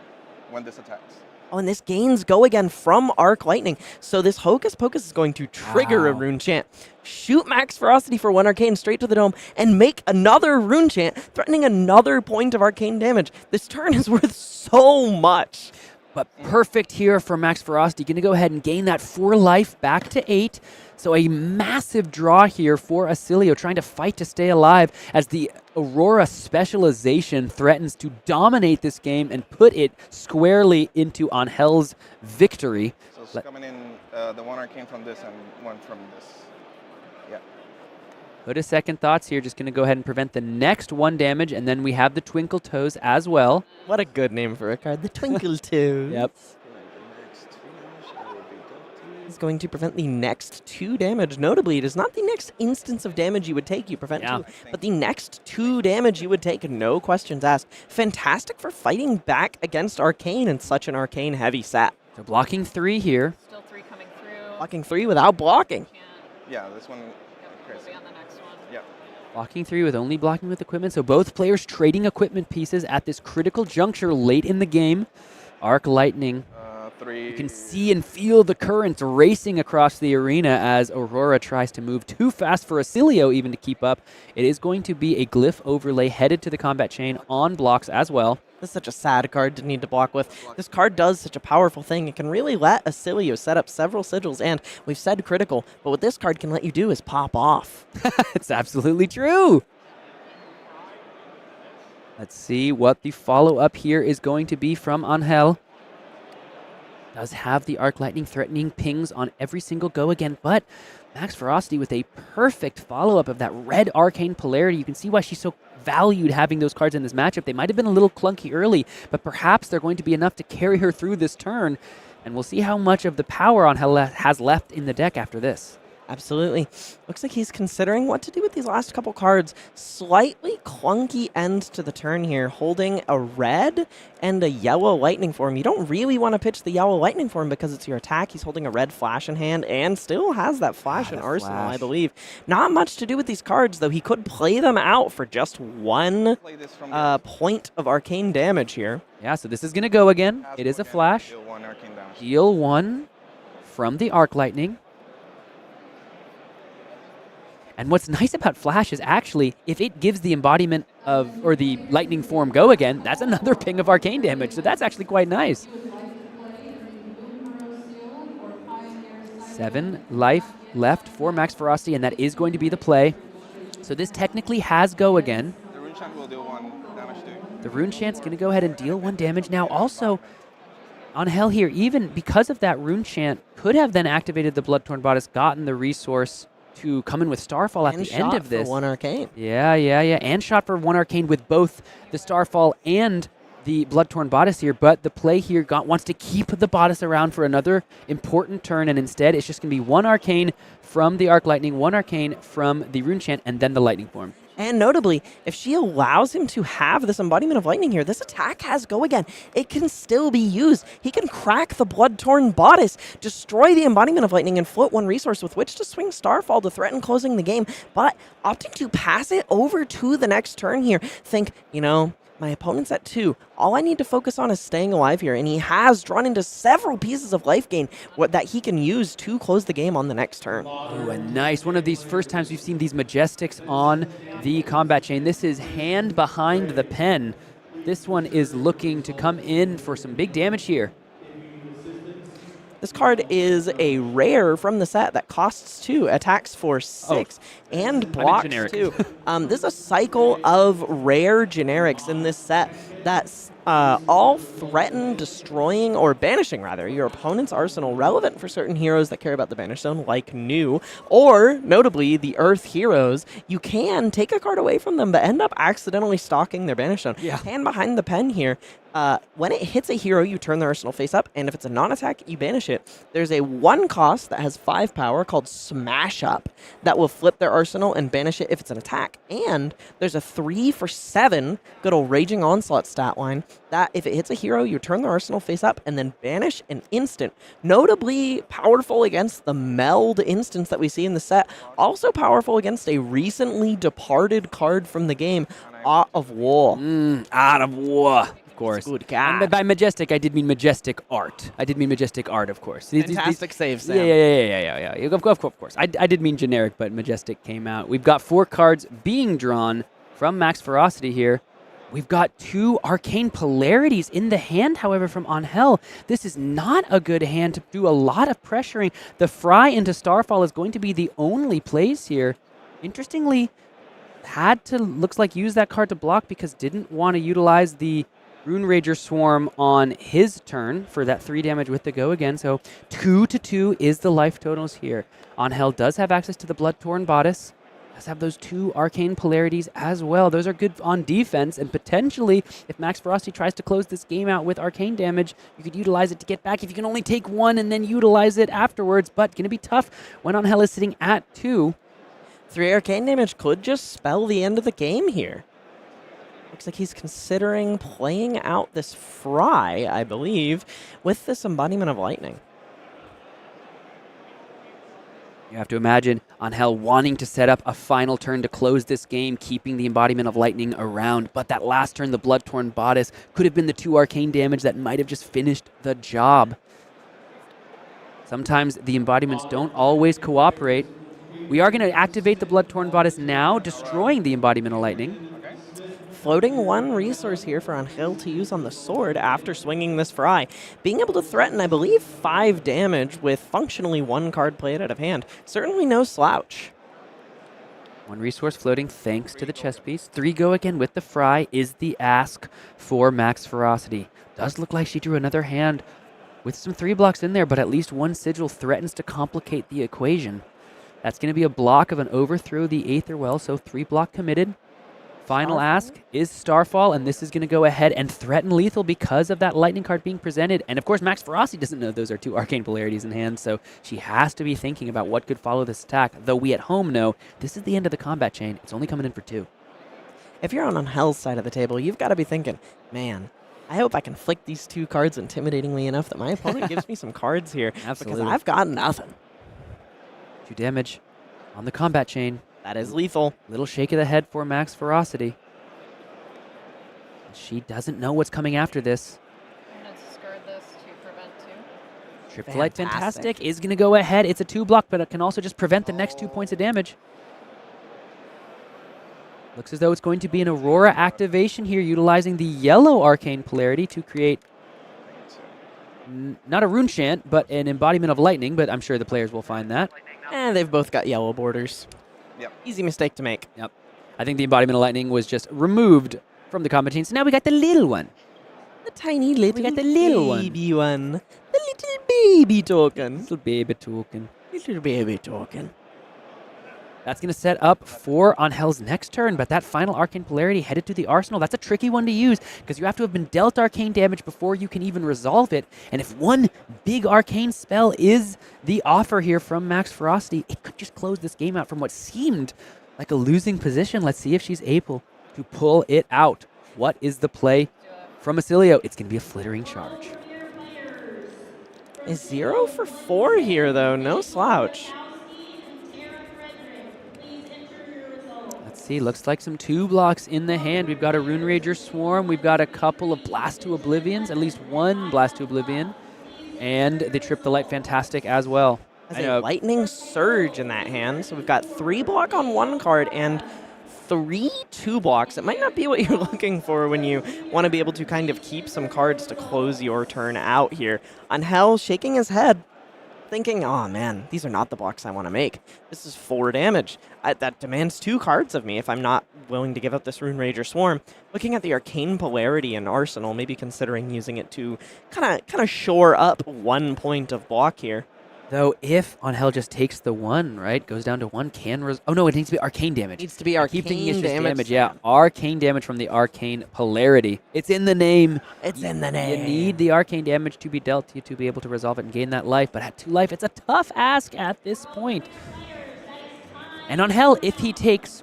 when this attacks. Oh, and this gains go again from Arc Lightning. So this Hocus Pocus is going to trigger a rune chant, shoot Max Ferocity for 1 arcane straight to the dome, and make another rune chant, threatening another point of arcane damage. This turn is worth so much. But perfect here for Max Ferocity. Going to go ahead and gain that 4 life back to 8. So a massive draw here for Oscilio, trying to fight to stay alive as the Aurora Specialization threatens to dominate this game and put it squarely into Angel's victory. So it's coming in the 1 arcane from this and 1 from this. Yeah. Put a second thoughts here. Just going to go ahead and prevent the next 1 damage, and then we have the Twinkle Toes as well. What a good name for a card, the Twinkle Toes. Yep. Is going to prevent the next 2 damage. Notably, it is not the next instance of damage you would take. You prevent 2, but the next 2 damage you would take. No questions asked. Fantastic for fighting back against Arcane in such an Arcane heavy set. So blocking 3 here. Still 3 coming through. Blocking 3 without blocking. Yeah, this one. We'll be on the next one. Yeah. Blocking 3 with only blocking with equipment. So both players trading equipment pieces at this critical juncture late in the game. Arc Lightning. 3. You can see and feel the currents racing across the arena as Aurora tries to move too fast for Oscilio even to keep up. It is going to be a glyph overlay headed to the combat chain on blocks as well. This is such a sad card to need to block with. This card does such a powerful thing. It can really let Oscilio set up several sigils, and we've said critical, but what this card can let you do is pop off. It's absolutely true. Let's see what the follow-up here is going to be from Angel. Does have the Arc Lightning threatening pings on every single go again, but Max Ferocity with a perfect follow-up of that red Arcane Polarity. You can see why she's so valued having those cards in this matchup. They might have been a little clunky early, but perhaps they're going to be enough to carry her through this turn, and we'll see how much of the power Angel has left in the deck after this. Absolutely. Looks like he's considering what to do with these last couple cards. Slightly clunky end to the turn here, holding a red and a yellow lightning form. You don't really want to pitch the yellow lightning form because it's your attack. He's holding a red flash in hand and still has that flash in arsenal, I believe. Not much to do with these cards, though. He could play them out for just one point of arcane damage here. Yeah, so this is going to go again. It is a flash. Deal 1 arcane damage. Deal 1 from the Arc Lightning. And what's nice about Flash is actually, if it gives the embodiment of, or the lightning form go again, that's another ping of arcane damage. So that's actually quite nice. 7 life left for Max Ferocity, and that is going to be the play. So this technically has go again. The Rune Chant will deal 1 damage to you. The Rune Chant's going to go ahead and deal 1 damage. Now also, Angel here, even because of that Rune Chant, could have then activated the Bloodtorn Bodice, gotten the resource to come in with Starfall at the end of this. For 1 arcane. Yeah. And shot for 1 arcane with both the Starfall and the Bloodtorn Bodice here, but the play here wants to keep the Bodice around for another important turn, and instead it's just going to be 1 arcane from the Arc Lightning, 1 arcane from the Rune Chant, and then the Lightning Form. And notably, if she allows him to have this embodiment of lightning here, this attack has go again. It can still be used. He can crack the Bloodtorn Bodice, destroy the embodiment of lightning, and float 1 resource with which to swing Starfall to threaten closing the game. But opting to pass it over to the next turn here, think, my opponent's at 2. All I need to focus on is staying alive here, and he has drawn into several pieces of life gain that he can use to close the game on the next turn. Ooh, a nice one of these first times we've seen these Majestics on the combat chain. This is hand behind the pen. This one is looking to come in for some big damage here. This card is a rare from the set that costs 2, attacks for 6, and blocks 2. This is a cycle of rare generics in this set that's all threaten destroying, or banishing rather, your opponent's arsenal, relevant for certain heroes that care about the banish zone, like New, or notably the Earth heroes. You can take a card away from them, but end up accidentally stalking their banish zone. Yeah. Hand behind the pen here. When it hits a hero, you turn their arsenal face up, and if it's a non-attack, you banish it. There's a 1 cost that has 5 power called Smash Up that will flip their arsenal and banish it if it's an attack. And there's a 3 for 7, good old Raging Onslaught stat line, that if it hits a hero, you turn their arsenal face up and then banish an instant. Notably powerful against the Meld instance that we see in the set. Also powerful against a recently departed card from the game, Art of War. Art of War. Of course. Good God. And by majestic, I did mean majestic art. of course. Fantastic save, Sam. Yeah. Of course. I did mean generic, but majestic came out. We've got 4 cards being drawn from Max Ferocity here. We've got 2 arcane polarities in the hand, however, from Angel. This is not a good hand to do a lot of pressuring. The Fry into Starfall is going to be the only plays here. Interestingly, had to, looks like, use that card to block because didn't want to utilize the Rune Rager Swarm on his turn for that 3 damage with the go again. So 2-2 is the life totals here. Angel does have access to the Bloodtorn Bodice. Does have those 2 arcane polarities as well. Those are good on defense, and potentially, if Max Ferocity tries to close this game out with arcane damage, you could utilize it to get back if you can only take 1 and then utilize it afterwards, but going to be tough when Angel is sitting at 2. 3 arcane damage could just spell the end of the game here. Looks like he's considering playing out this Fry, I believe, with this embodiment of lightning. You have to imagine Angel wanting to set up a final turn to close this game, keeping the embodiment of lightning around. But that last turn, the Bloodtorn Bodice, could have been the 2 arcane damage that might have just finished the job. Sometimes the embodiments don't always cooperate. We are going to activate the Bloodtorn Bodice now, destroying the embodiment of lightning. floating one resource here for Angel to use on the sword after swinging this Fry. Being able to threaten, I believe, 5 damage with functionally 1 card played out of hand. Certainly no slouch. 1 resource floating thanks to the chess piece. 3 go again with the Fry is the ask for max Ferocity. Does look like she drew another hand with some 3 blocks in there, but at least 1 sigil threatens to complicate the equation. That's going to be a block of an overthrow the Aether Well, so 3 block committed. Final ask is Starfall, and this is going to go ahead and threaten lethal because of that lightning card being presented. And of course, Max Ferocity doesn't know those are 2 arcane polarities in hand, so she has to be thinking about what could follow this attack. Though we at home know this is the end of the combat chain. It's only coming in for 2. If you're on Hell's side of the table, you've got to be thinking, man, I hope I can flick these 2 cards intimidatingly enough that my opponent gives me some cards here. Absolutely. Because I've got nothing. 2 damage on the combat chain. That is lethal. Little shake of the head for Max Ferocity. She doesn't know what's coming after this. I'm going to discard this to prevent 2. Trip Flight Fantastic is going to go ahead. It's a 2 block, but it can also just prevent the next 2 points of damage. Looks as though it's going to be an Aurora activation here, utilizing the yellow arcane polarity to create not a rune chant, but an embodiment of lightning, but I'm sure the players will find that. And they've both got yellow borders. Yep. Easy mistake to make. Yep. I think the embodiment of lightning was just removed from the combat chain. So now we got the little one. The tiny little We got the little baby one. The little baby token. Little baby token. Little baby token. That's going to set up for Angel's next turn, but that final Arcane Polarity headed to the Arsenal, that's a tricky one to use, because you have to have been dealt Arcane damage before you can even resolve it, and if one big Arcane spell is the offer here from Max Ferocity, it could just close this game out from what seemed like a losing position. Let's see if she's able to pull it out. What is the play from Oscilio? It's going to be a Flittering Charge. Is 0 for 4 here, though. No slouch. See, looks like some 2 blocks in the hand. We've got a Rune Rager Swarm. We've got a couple of Blast to Oblivions, at least 1 Blast to Oblivion. And they Trip the Light Fantastic as well. Has a Lightning Surge in that hand. So we've got 3 block on 1 card and 3 2 blocks. It might not be what you're looking for when you want to be able to kind of keep some cards to close your turn out here. Angel shaking his head, thinking, oh man, these are not the blocks I want to make. This is 4 damage. That demands 2 cards of me if I'm not willing to give up this Rune Rager Swarm. Looking at the Arcane Polarity in Arsenal, maybe considering using it to kind of shore up 1 point of block here. Though if Angel just takes the 1, right, goes down to 1, oh no, it needs to be Arcane damage. It needs to be Arcane Keep thinking it's just damage. Yeah, Arcane damage from the Arcane Polarity. It's in the name. It's in the name. You need the Arcane damage to be dealt to you to be able to resolve it and gain that life, but at 2 life, it's a tough ask at this point. And Angel, if he takes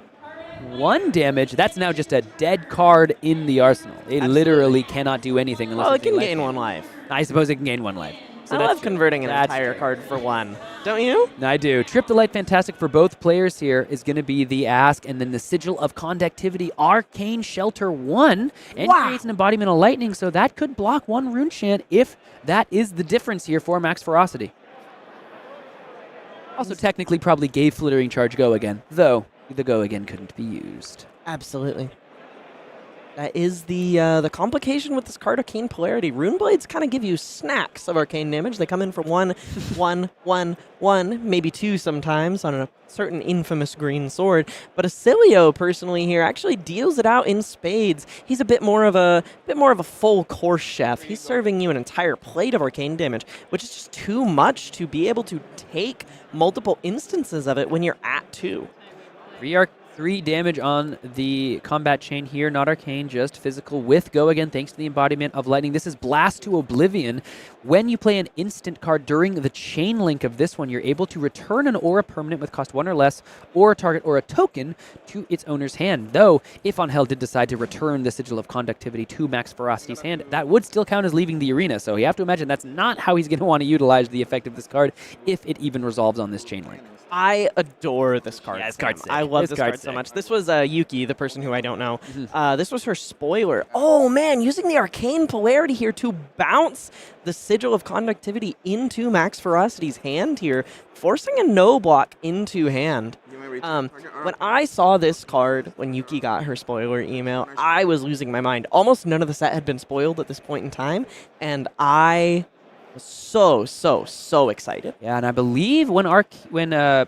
1 damage, that's now just a dead card in the Arsenal. It literally cannot do anything unless Well, it can gain 1 life. I suppose it can gain 1 life. So I love converting an entire card for 1. Don't you? I do. Trip the Light Fantastic for both players here is going to be the ask, and then the Sigil of Conductivity, Arcane Shelter 1, and creates an embodiment of lightning, so that could block 1 rune chant if that is the difference here for Max Ferocity. Also technically probably gave Flittering Charge Go Again, though the Go Again couldn't be used. Absolutely. That is the complication with this card, Arcane Polarity. Rune Blades kind of give you snacks of arcane damage. They come in for 1, 1, 1, 1, maybe 2 sometimes on a certain infamous green sword. But Oscilio, personally here, actually deals it out in spades. He's a bit more of a full course chef. He's serving you an entire plate of arcane damage, which is just too much to be able to take multiple instances of it when you're at 2. 3 damage on the combat chain here, not arcane, just physical with Go Again, thanks to the embodiment of lightning. This is Blast to Oblivion. When you play an instant card during the chain link of this one, you're able to return an aura permanent with cost 1 or less, or target aura token to its owner's hand. Though, if Angel did decide to return the Sigil of Conductivity to Max Ferocity's hand, that would still count as leaving the arena. So you have to imagine that's not how he's going to want to utilize the effect of this card, if it even resolves on this chain link. I adore this card. Yeah, this card's sick. I love this card so much. This was Yuki, the person who I don't know. This was her spoiler. Oh, man, using the Arcane Polarity here to bounce the Sigil of Conductivity into Max Ferocity's hand here, forcing a no block into hand. When I saw this card, when Yuki got her spoiler email, I was losing my mind. Almost none of the set had been spoiled at this point in time, and I was so excited. Yeah, and I believe when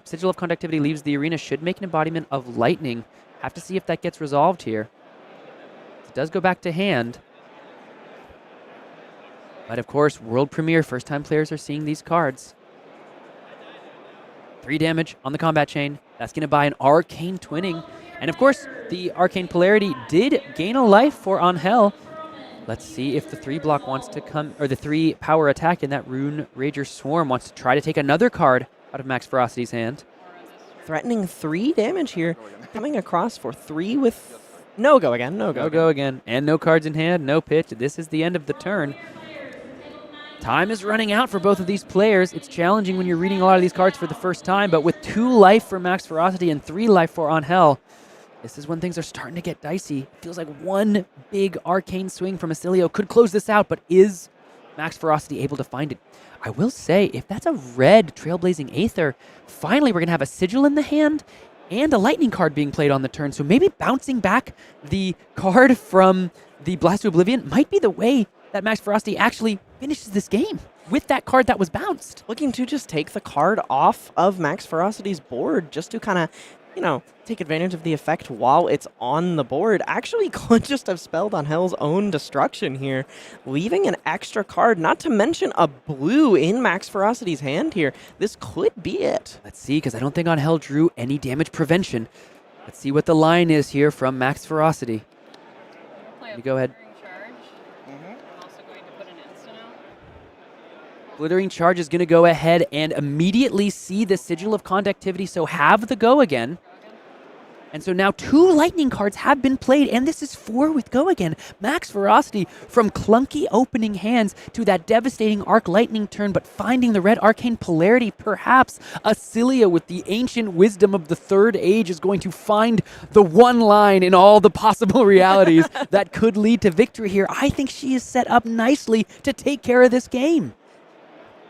Sigil of Conductivity leaves the arena, should make an embodiment of lightning. Have to see if that gets resolved here. It does go back to hand. But of course, world premiere, first time players are seeing these cards. 3 damage on the combat chain. That's going to buy an Arcane Twinning. And of course, the Arcane Polarity did gain a life for Angel. Let's see if the 3 block wants to come, or the 3 power attack in that Rune Rager Swarm wants to try to take another card out of Max Ferocity's hand. Threatening 3 damage here. Coming across for 3 with no go again. No go again. And no cards in hand, no pitch. This is the end of the turn. Time is running out for both of these players. It's challenging when you're reading a lot of these cards for the first time, but with 2 life for Max Ferocity and 3 life for Angel, this is when things are starting to get dicey. It feels like one big arcane swing from Oscilio could close this out, but is Max Ferocity able to find it? I will say, if that's a red Trailblazing Aether, finally we're going to have a Sigil in the hand and a Lightning card being played on the turn. So maybe bouncing back the card from the Blast to Oblivion might be the way that Max Ferocity actually finishes this game with that card that was bounced. Looking to just take the card off of Max Ferocity's board just to kind of, take advantage of the effect while it's on the board. Actually could just have spelled Angel's own destruction here, leaving an extra card, not to mention a blue in Max Ferocity's hand here. This could be it. Let's see, because I don't think Angel drew any damage prevention. Let's see what the line is here from Max Ferocity. You go ahead. Glittering Charge is going to go ahead and immediately see the Sigil of Conductivity, so have the go again. And so now 2 Lightning cards have been played, and this is 4 with go again. Max Ferocity from clunky opening hands to that devastating Arc Lightning turn, but finding the red Arcane Polarity, perhaps Oscilio with the ancient wisdom of the Third Age is going to find the one line in all the possible realities that could lead to victory here. I think she is set up nicely to take care of this game.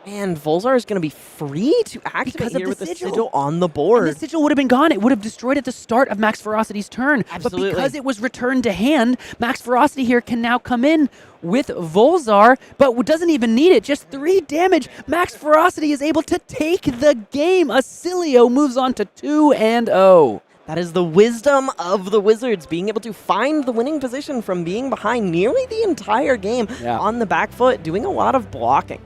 And Volzar is going to be free to activate here with the Sigil on the board. And the Sigil would have been gone. It would have destroyed at the start of Max Ferocity's turn. Absolutely. But because it was returned to hand, Max Ferocity here can now come in with Volzar, but doesn't even need it. Just 3 damage. Max Ferocity is able to take the game. Oscilio moves on to 2-0. That is the wisdom of the Wizards, being able to find the winning position from being behind nearly the entire game on the back foot, doing a lot of blocking.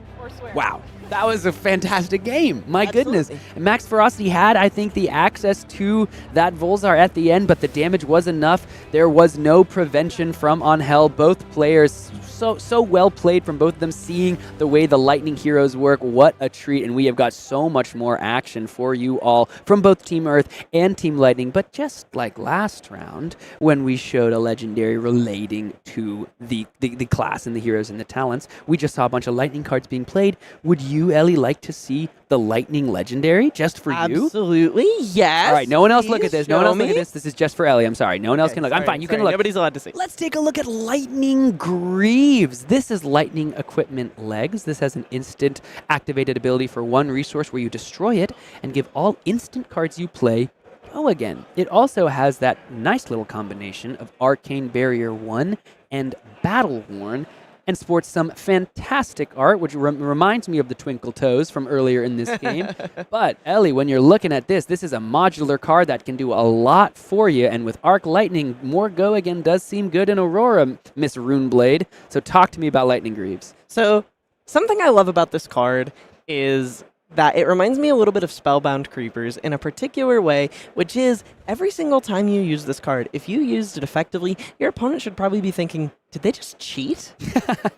Wow, that was a fantastic game. My goodness. And Max Ferocity had, I think, the access to that Volzar at the end, but the damage was enough. There was no prevention from Angel. Both players so well played from both of them, seeing the way the Lightning heroes work. What a treat, and we have got so much more action for you all from both Team Earth and Team Lightning. But just like last round, when we showed a Legendary relating to the class and the heroes and the talents, we just saw a bunch of Lightning cards being played. Would you, Ellie, like to see the Lightning Legendary just for you? Absolutely, yes. All right, no one else look at this. No one else look at this. This is just for Ellie. I'm sorry. No one else can look. I'm fine. You can look. Nobody's allowed to see. Let's take a look at Lightning Greaves. This is Lightning Equipment Legs. This has an instant activated ability for 1 resource where you destroy it and give all instant cards you play go again. It also has that nice little combination of Arcane Barrier 1 and Battle Worn, and sports some fantastic art, which reminds me of the Twinkle Toes from earlier in this game. But, Ellie, when you're looking at this is a modular card that can do a lot for you, and with Arc Lightning, more go again does seem good in Aurora, Miss Runeblade. So talk to me about Lightning Greaves. So, something I love about this card is that it reminds me a little bit of Spellbound Creepers in a particular way, which is every single time you use this card, if you used it effectively, your opponent should probably be thinking, did they just cheat?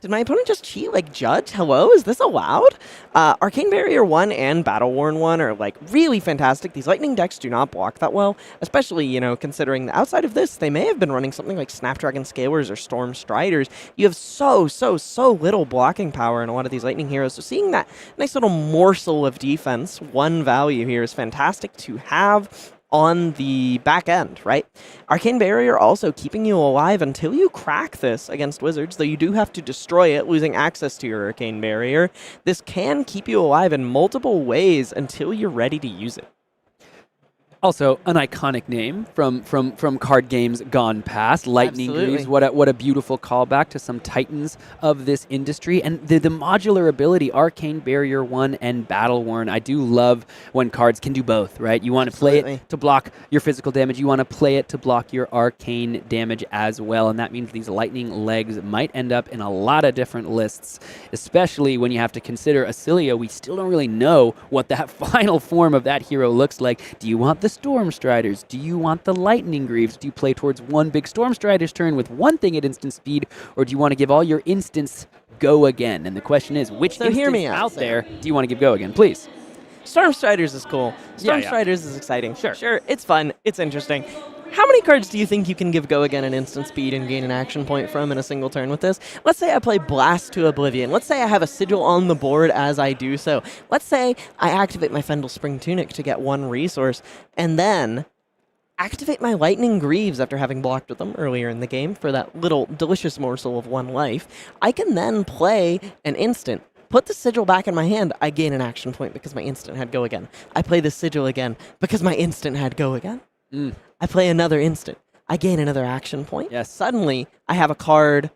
Did my opponent just cheat? Like, Judge? Hello? Is this allowed? Arcane Barrier 1 and Battle Worn 1 are, like, really fantastic. These Lightning decks do not block that well, especially, considering that outside of this, they may have been running something like Snapdragon Scalers or Storm Striders. You have so little blocking power in a lot of these Lightning heroes, so seeing that nice little morsel of defense, 1 value here, is fantastic to have. on the back end, right? Arcane Barrier also keeping you alive until you crack this against wizards, though you do have to destroy it, losing access to your Arcane Barrier. This can keep you alive in multiple ways until you're ready to use it. Also, an iconic name from card games gone past. Lightning Absolutely. Greaves. What a beautiful callback to some titans of this industry. And the modular ability, Arcane Barrier 1 and Battle Worn. I do love when cards can do both, right? You want to play it to block your physical damage. You want to play it to block your arcane damage as well. And that means these lightning legs might end up in a lot of different lists, especially when you have to consider Oscilio. We still don't really know what that final form of that hero looks like. Do you want the Storm Striders? Do you want the Lightning Greaves? Do you play towards one big Storm Striders turn with one thing at instant speed, or do you want to give all your instants go again? And the question is, which instance out there do you want to give go again? Please. Storm Striders is cool. Storm Striders is exciting. Sure, it's fun. It's interesting. How many cards do you think you can give go again an instant speed and gain an action point from in a single turn with this? Let's say I play Blast to Oblivion. Let's say I have a sigil on the board as I do so. Let's say I activate my Fendel Spring Tunic to get one resource, and then activate my Lightning Greaves after having blocked with them earlier in the game for that little delicious morsel of one life. I can then play an instant. Put the sigil back in my hand, I gain an action point because my instant had go again. I play the sigil again because my instant had go again. I play another instant. I gain another action point. Yes. Suddenly, I have a card.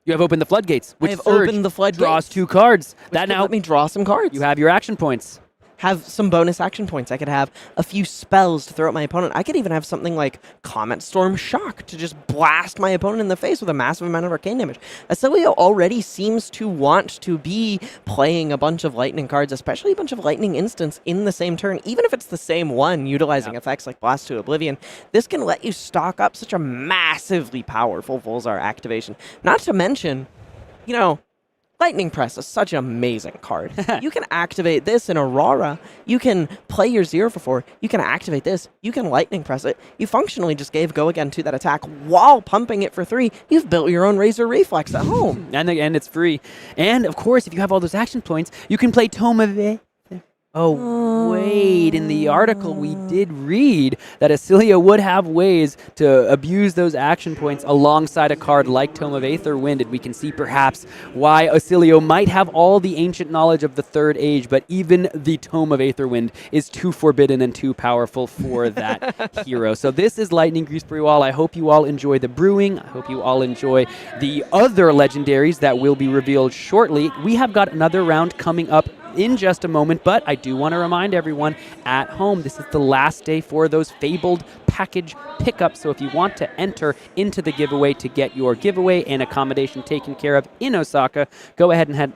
You have opened the floodgates. Which I have opened the floodgates. Draws 2 cards. That now let me draw some cards. You have your action points. Have some bonus action points. I could have a few spells to throw at my opponent. I could even have something like Comet Storm Shock to just blast my opponent in the face with a massive amount of arcane damage. Oscilio already seems to want to be playing a bunch of lightning cards, especially a bunch of lightning instants in the same turn, even if it's the same one, utilizing effects like Blast to Oblivion. This can let you stock up such a massively powerful Volzar activation. Not to mention, you know, Lightning Press is such an amazing card. You can activate this in Aurora. You can play your 0 for 4. You can activate this. You can Lightning Press it. You functionally just gave go again to that attack while pumping it for 3. You've built your own Razor Reflex at home. And it's free. And of course, if you have all those action points, you can play Tome of Aether. Oh, wait. In the article, we did read that Oscilio would have ways to abuse those action points alongside a card like Tome of Aether Wind, and we can see perhaps why Oscilio might have all the ancient knowledge of the Third Age, but even the Tome of Aether Wind is too forbidden and too powerful for that hero. So this is Lightning Greaves for you all. I hope you all enjoy the brewing. I hope you all enjoy the other legendaries that will be revealed shortly. We have got another round coming up in just a moment, but I do want to remind everyone at home, this is the last day for those Fabled package pickups, so if you want to enter into the giveaway to get your giveaway and accommodation taken care of in Osaka, go ahead and head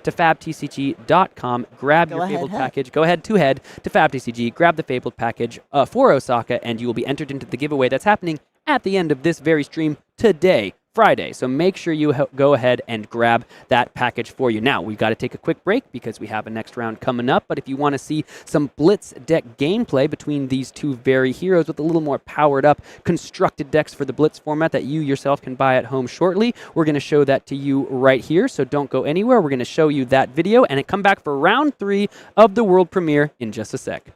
to fabtcg.com, grab your Fabled package. Go ahead to FabTCG, grab the Fabled package for Osaka, and you will be entered into the giveaway that's happening at the end of this very stream today, Friday. So make sure you go ahead and grab that package for you. Now, we've got to take a quick break because we have a next round coming up. But if you want to see some Blitz deck gameplay between these two very heroes with a little more powered up constructed decks for the Blitz format that you yourself can buy at home shortly, we're going to show that to you right here. So don't go anywhere. We're going to show you that video and come back for round 3 of the world premiere in just a sec.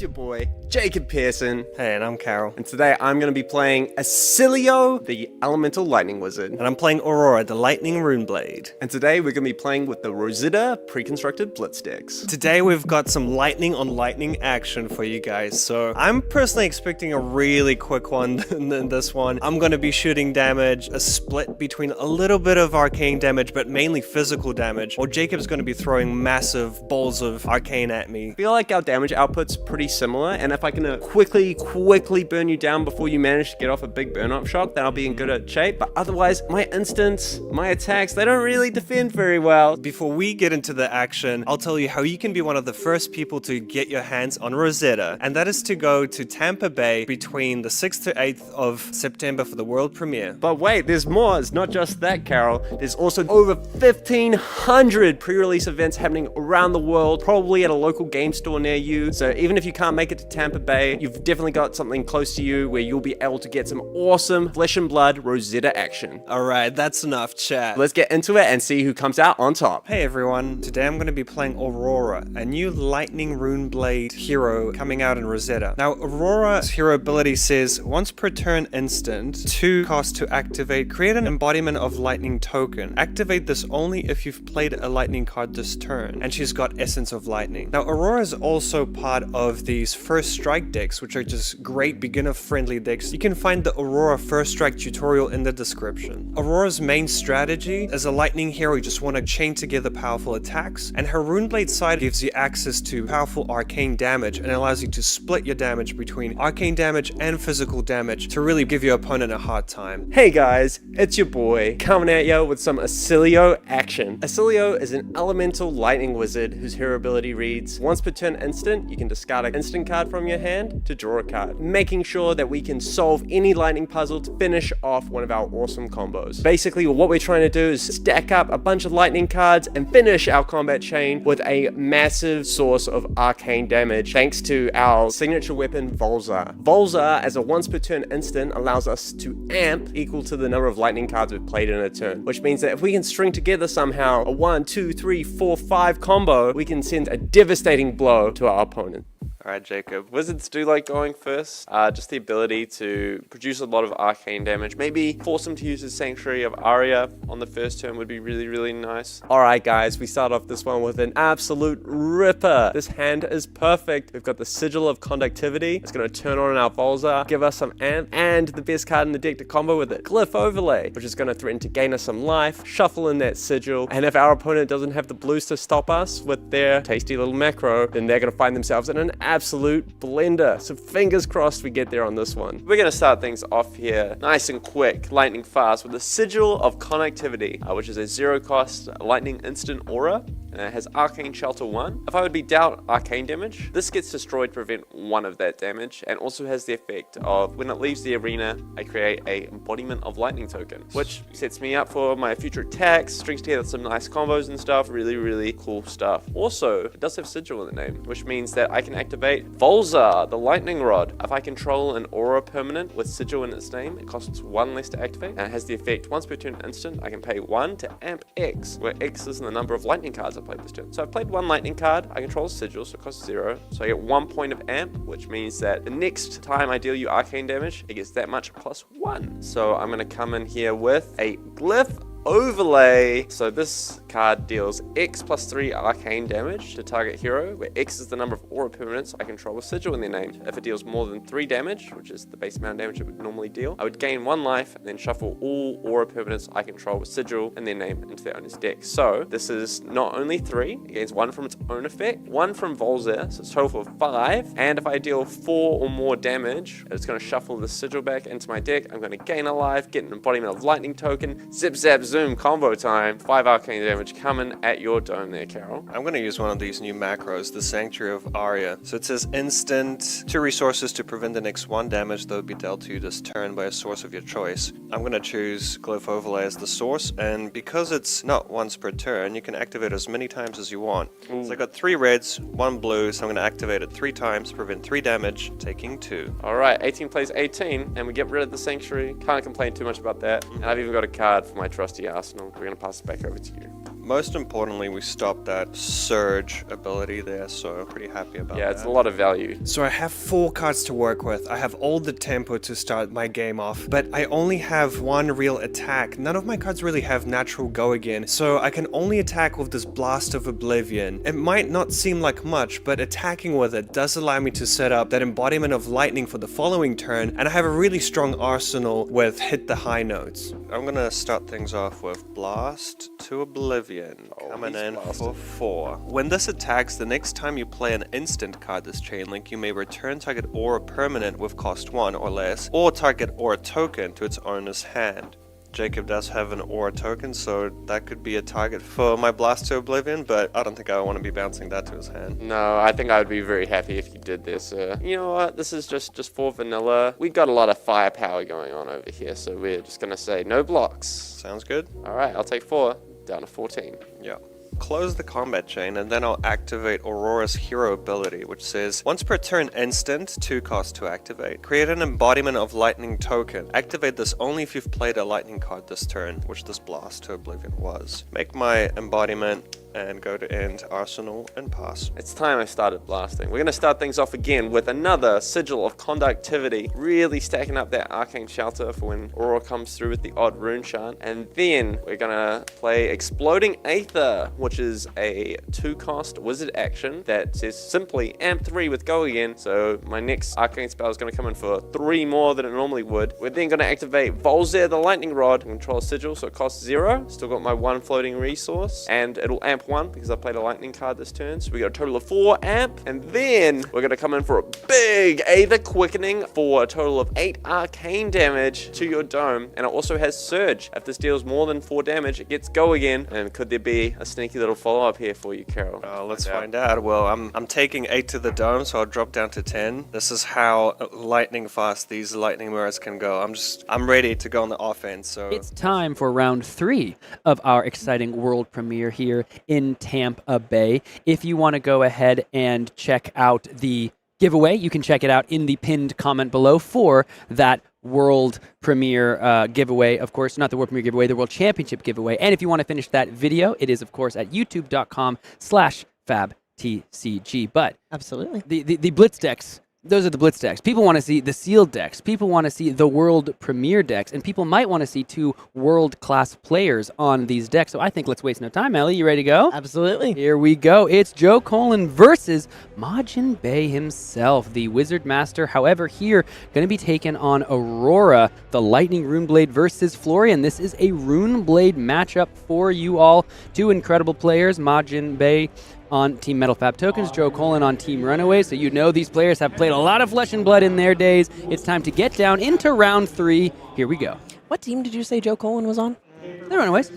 Your boy, Jacob Pearson. Hey, and I'm Carol. And today I'm going to be playing Oscilio, the Elemental Lightning Wizard. And I'm playing Aurora, the Lightning Runeblade. And today we're going to be playing with the Rosetta pre-constructed Blitz decks. Today we've got some lightning on lightning action for you guys. So I'm personally expecting a really quick one than this one. I'm going to be shooting damage, a split between a little bit of arcane damage, but mainly physical damage. Or Jacob's going to be throwing massive balls of arcane at me. I feel like our damage output's pretty similar, and if if I can quickly burn you down before you manage to get off a big burn-up shock, then I'll be in good shape. But otherwise, my instants, my attacks, they don't really defend very well. Before we get into the action, I'll tell you how you can be one of the first people to get your hands on Rosetta, and that is to go to Tampa Bay between the 6th to 8th of September for the world premiere. But wait, there's more. It's not just that, Carol. There's also over 1,500 pre-release events happening around the world, probably at a local game store near you. So even if you can't make it to Tampa Bay, you've definitely got something close to you where you'll be able to get some awesome flesh and blood Rosetta action. Alright, that's enough chat. Let's get into it and see who comes out on top. Hey everyone, today I'm going to be playing Aurora, a new lightning runeblade hero coming out in Rosetta. Now Aurora's hero ability says, once per turn instant, 2 cost to activate, create an embodiment of lightning token. Activate this only if you've played a lightning card this turn, and she's got Essence of Lightning. Now Aurora is also part of these First Strike decks, which are just great beginner-friendly decks. You can find the Aurora First Strike tutorial in the description. Aurora's main strategy as a lightning hero, you just want to chain together powerful attacks, and her runeblade side gives you access to powerful arcane damage and allows you to split your damage between arcane damage and physical damage to really give your opponent a hard time. Hey guys, it's your boy coming at you with some Oscilio action. Oscilio is an elemental lightning wizard whose hero ability reads, once per turn instant, you can discard an instant card from your hand to draw a card, making sure that we can solve any lightning puzzle to finish off one of our awesome combos. Basically, what we're trying to do is stack up a bunch of lightning cards and finish our combat chain with a massive source of arcane damage thanks to our signature weapon Volzar. Volzar, as a once per turn instant, allows us to amp equal to the number of lightning cards we've played in a turn, which means that if we can string together somehow a 1, 2, 3, 4, 5 combo, we can send a devastating blow to our opponent. Alright, Jacob. Wizards do like going first. Just the ability to produce a lot of arcane damage. Maybe force them to use the Sanctuary of Aria on the first turn would be really, really nice. Alright guys, we start off this one with an absolute ripper. This hand is perfect. We've got the Sigil of Conductivity. It's going to turn on our Volzar, give us some amp, and the best card in the deck to combo with it, Glyph Overlay, which is going to threaten to gain us some life, shuffle in that Sigil, and if our opponent doesn't have the blues to stop us with their tasty little macro, then they're going to find themselves in an absolute blender. So fingers crossed we get there on this one. We're going to start things off here nice and quick, lightning fast, with the Sigil of Connectivity, which is a 0 cost lightning instant aura. And it has Arcane Shelter 1. If I would be dealt arcane damage, this gets destroyed to prevent 1 of that damage, and also has the effect of when it leaves the arena, I create a embodiment of lightning token, which sets me up for my future attacks, strings together some nice combos and stuff. Really, really cool stuff. Also, it does have Sigil in the name, which means that I can activate Volzar, the lightning rod. If I control an aura permanent with Sigil in its name, it costs 1 less to activate, and it has the effect once per turn instant, I can pay 1 to amp X, where X is the number of lightning cards I've played this turn. So I've played 1 lightning card, I control Sigil, so it costs 0. So I get 1 point of amp, which means that the next time I deal you arcane damage, it gets that much plus 1. So I'm going to come in here with a Glyph Overlay. So this card deals X plus 3 arcane damage to target hero, where X is the number of aura permanents I control with Sigil in their name. If it deals more than 3 damage, which is the base amount of damage it would normally deal, I would gain 1 life and then shuffle all aura permanents I control with Sigil in their name into their owner's deck. So this is not only 3, it gains 1 from its own effect, 1 from Volzar, so it's total of 5, and if I deal 4 or more damage, it's going to shuffle the Sigil back into my deck. I'm going to gain a life, get an embodiment of lightning token, zip zap zoom combo time, 5 arcane damage coming at your dome there, Carol. I'm going to use one of these new macros, the Sanctuary of Aria. So it says instant, 2 resources to prevent the next 1 damage that would be dealt to you this turn by a source of your choice. I'm going to choose Glyph Overlay as the source, and because it's not once per turn, you can activate as many times as you want. Ooh. So I got 3 reds, 1 blue, so I'm going to activate it 3 times, prevent 3 damage, taking 2. Alright, 18 plays 18, and we get rid of the Sanctuary. Can't complain too much about that. And I've even got a card for my trusty Arsenal. We're going to pass it back over to you. Most importantly, we stopped that surge ability there, so I'm pretty happy about that. Yeah, it's a lot of value. So I have 4 cards to work with. I have all the tempo to start my game off, but I only have 1 real attack. None of my cards really have natural go again, so I can only attack with this Blast of Oblivion. It might not seem like much, but attacking with it does allow me to set up that embodiment of lightning for the following turn, and I have a really strong arsenal with Hit the High Notes. I'm gonna start things off with Blast to Oblivion. Oblivion, coming he's in blasted. for 4. When this attacks, the next time you play an instant card this chain link, you may return target Aura permanent with cost 1 or less, or target Aura token to its owner's hand. Jacob does have an Aura token, so that could be a target for my Blast to Oblivion, but I don't think I want to be bouncing that to his hand. No, I think I would be very happy if you did this. You know what? This is just for vanilla. We got a lot of firepower going on over here, so we're just going to say no blocks. Sounds good. All right, I'll take 4, down to 14. Yeah. Close the combat chain, and then I'll activate Aurora's hero ability, which says, once per turn instant, 2 cost to activate. Create an embodiment of lightning token. Activate this only if you've played a lightning card this turn, which this Blast to Oblivion was. Make my embodiment and go to end, arsenal, and pass. It's time I started blasting. We're going to start things off again with another Sigil of Conductivity, really stacking up that Arcane Shelter for when Aurora comes through with the odd rune shard. And then we're going to play Exploding Aether, which is a 2-cost wizard action that says simply amp 3 with go again. So my next arcane spell is going to come in for 3 more than it normally would. We're then going to activate Volzair the Lightning Rod and control Sigil, so it costs 0. Still got my 1 floating resource, and it'll amp 1 because I played a lightning card this turn. So we got a total of 4 amp, and then we're going to come in for a big Aether Quickening for a total of 8 arcane damage to your dome. And it also has Surge. If this deals more than 4 damage, it gets go again. And could there be a sneaky little follow-up here for you, Carol? Let's find out. Well, I'm taking 8 to the dome, so I'll drop down to 10. This is how lightning fast these lightning mirrors can go. I'm ready to go on the offense. So it's time for round 3 of our exciting world premiere here in Tampa Bay. If you want to go ahead and check out the giveaway, you can check it out in the pinned comment below for that world premiere giveaway. Of course, not the world premiere giveaway, the world championship giveaway. And if you want to finish that video, it is of course at youtube.com/fabtcg. But absolutely, the blitz decks, those are the blitz decks. People want to see the sealed decks. People want to see the world premiere decks. And people might want to see 2 world-class players on these decks. So I think let's waste no time. Ellie, you ready to go? Absolutely. Here we go. It's Joe Colin versus Majin Bey himself, the Wizard Master. However, here, going to be taken on Aurora, the Lightning Runeblade versus Florian. This is a Runeblade matchup for you all. 2 incredible players, Majin Bey on Team Metal Fab Tokens, Joe Colin on Team Runaway, so you know these players have played a lot of Flesh and Blood in their days. It's time to get down into round 3. Here we go. What team did you say Joe Colin was on? The Runaways.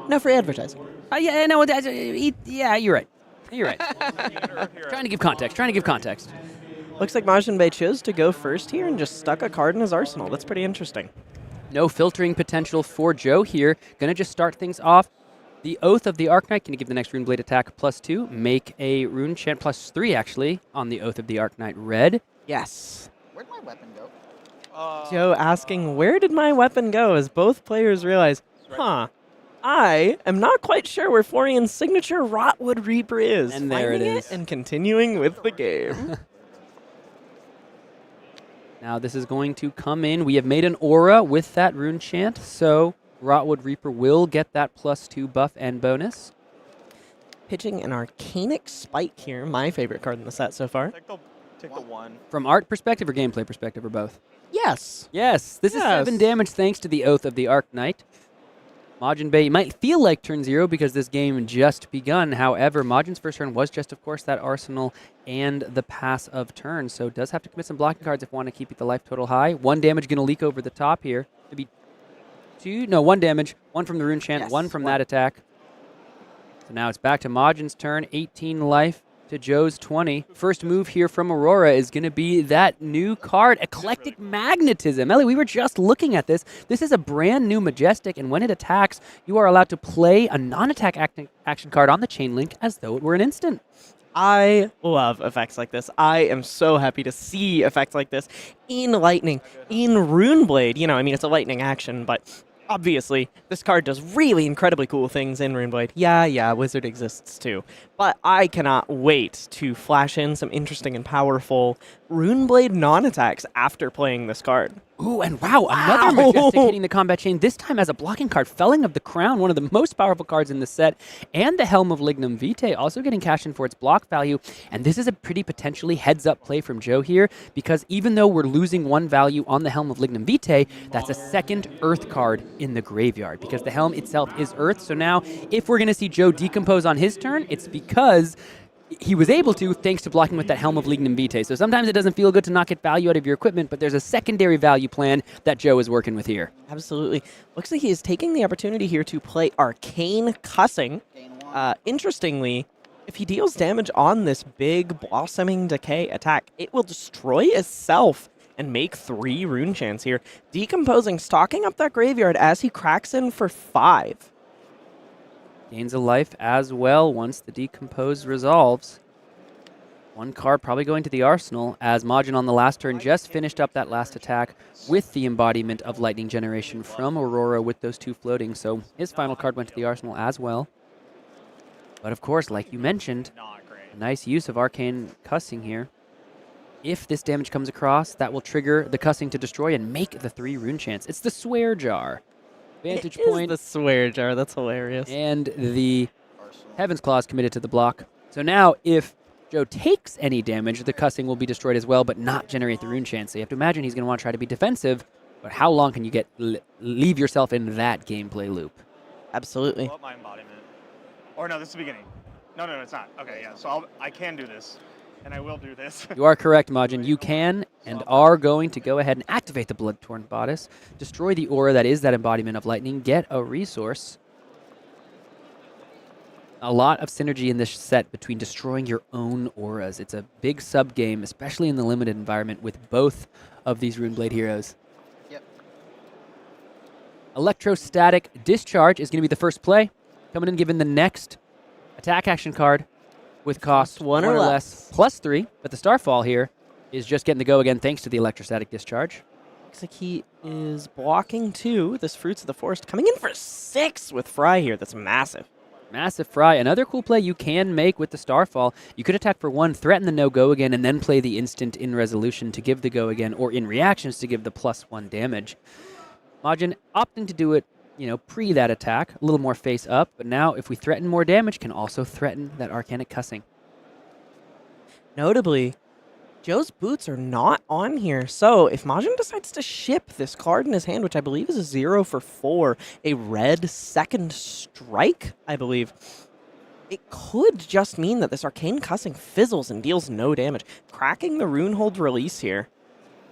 No free advertising. Yeah, no, yeah, you're right. You're right. Trying to give context. Looks like Majin Bey chose to go first here and just stuck a card in his arsenal. That's pretty interesting. No filtering potential for Joe here. Gonna just start things off. The Oath of the Arknight, can you give the next Runeblade attack +2? Make a rune chant +3, actually, on the Oath of the Arknight red. Yes. Where'd my weapon go? Joe asking, where did my weapon go? As both players realize, I am not quite sure where Florian's signature Rotwood Reaper is. And there it is. And continuing with the game. Now this is going to come in. We have made an aura with that rune chant, so Rotwood Reaper will get that +2 buff and bonus. Pitching an Arcanic Spike here, my favorite card in the set so far. Take the 1. From art perspective or gameplay perspective or both? Yes. Yes, this is 7 damage thanks to the Oath of the Arknight. Majin Bey might feel like turn 0 because this game just begun. However, Majin's first turn was just, of course, that arsenal and the pass of turn. So does have to commit some blocking cards if want to keep the life total high. 1 damage going to leak over the top here. Maybe 2? No, 1 damage. 1 from the rune chant, 1 from that attack. So now it's back to Majin's turn. 18 life to Joe's 20. First move here from Aurora is going to be that new card, Eclectic Magnetism. Ellie, we were just looking at this. This is a brand new Majestic, and when it attacks, you are allowed to play a non-attack action card on the chain link as though it were an instant. I love effects like this. I am so happy to see effects like this in Lightning, in Runeblade. You know, I mean, it's a Lightning action, but obviously, this card does really incredibly cool things in Runeblade. Yeah, Wizard exists too. But I cannot wait to flash in some interesting and powerful Runeblade non-attacks after playing this card. Ooh, and wow, another Majestic hitting the combat chain, this time as a blocking card. Felling of the Crown, one of the most powerful cards in the set, and the Helm of Lignum Vitae also getting cashed in for its block value. And this is a pretty potentially heads-up play from Joe here, because even though we're losing one value on the Helm of Lignum Vitae, that's a second Earth card in the graveyard, because the Helm itself is Earth. So now, if we're going to see Joe decompose on his turn, it's because he was able to, thanks to blocking with that Helm of Lignum Vitae. So sometimes it doesn't feel good to not get value out of your equipment, but there's a secondary value plan that Joe is working with here. Absolutely. Looks like he is taking the opportunity here to play Arcane Cussing. Interestingly, if he deals damage on this big Blossoming Decay attack, it will destroy itself and make 3 rune chants here. Decomposing, stocking up that graveyard as he cracks in for 5. Gains a life as well once the Decompose resolves. One card probably going to the arsenal, as Majin on the last turn just finished up that last attack with the embodiment of Lightning Generation from Aurora with those 2 floating, so his final card went to the arsenal as well. But of course, like you mentioned, a nice use of Arcane Cussing here. If this damage comes across, that will trigger the Cussing to destroy and make the 3 rune chants. It's the Swear Jar. Vantage point. The Swear Jar, that's hilarious. And the Heaven's Claw is committed to the block. So now, if Joe takes any damage, the Cussing will be destroyed as well, but not generate the rune chance. So you have to imagine he's going to want to try to be defensive, but how long can you leave yourself in that gameplay loop? Absolutely. Pull up my embodiment. Or no, this is the beginning. No, it's not. Okay, yeah, so I can do this. And I will do this. You are correct, Majin. You can and are going to go ahead and activate the Bloodtorn Bodice, destroy the aura that is that embodiment of lightning, get a resource. A lot of synergy in this set between destroying your own auras. It's a big sub-game, especially in the limited environment with both of these Runeblade heroes. Yep. Electrostatic Discharge is going to be the first play, coming in given the next attack action card with cost 1 or less +3, but the Starfall here is just getting the go again thanks to the Electrostatic Discharge. Looks like he is blocking 2, this Fruits of the Forest, coming in for 6 with Fry here. That's massive. Massive Fry. Another cool play you can make with the Starfall. You could attack for 1, threaten the no-go again, and then play the instant in resolution to give the go again, or in reactions to give the +1 damage. Majin opting to do it, pre that attack, a little more face up, but now if we threaten more damage, can also threaten that Arcanic Cussing. Notably, Joe's boots are not on here, so if Majin decides to ship this card in his hand, which I believe is a 0 for 4, a red second strike, I believe, it could just mean that this Arcane Cussing fizzles and deals no damage, cracking the Runehold release here.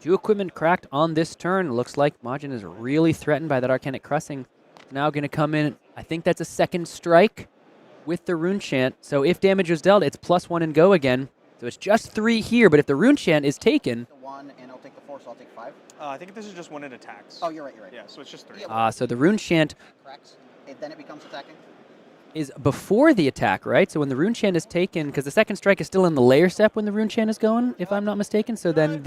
2 equipment cracked on this turn. Looks like Majin is really threatened by that Arcanic Cussing. Now going to come in, I think that's a second strike with the Rune Chant. So if damage is dealt, it's +1 and go again. So it's just 3 here, but if the Rune Chant is taken... 1 and I'll take the 4, so I'll take 5. I think this is just when it attacks. Oh, you're right. Yeah, so it's just 3. So the Rune Chant... Cracks. Then it becomes attacking? Is before the attack, right? So when the Rune Chant is taken, because the second strike is still in the layer step when the Rune Chant is going, if I'm not mistaken. So then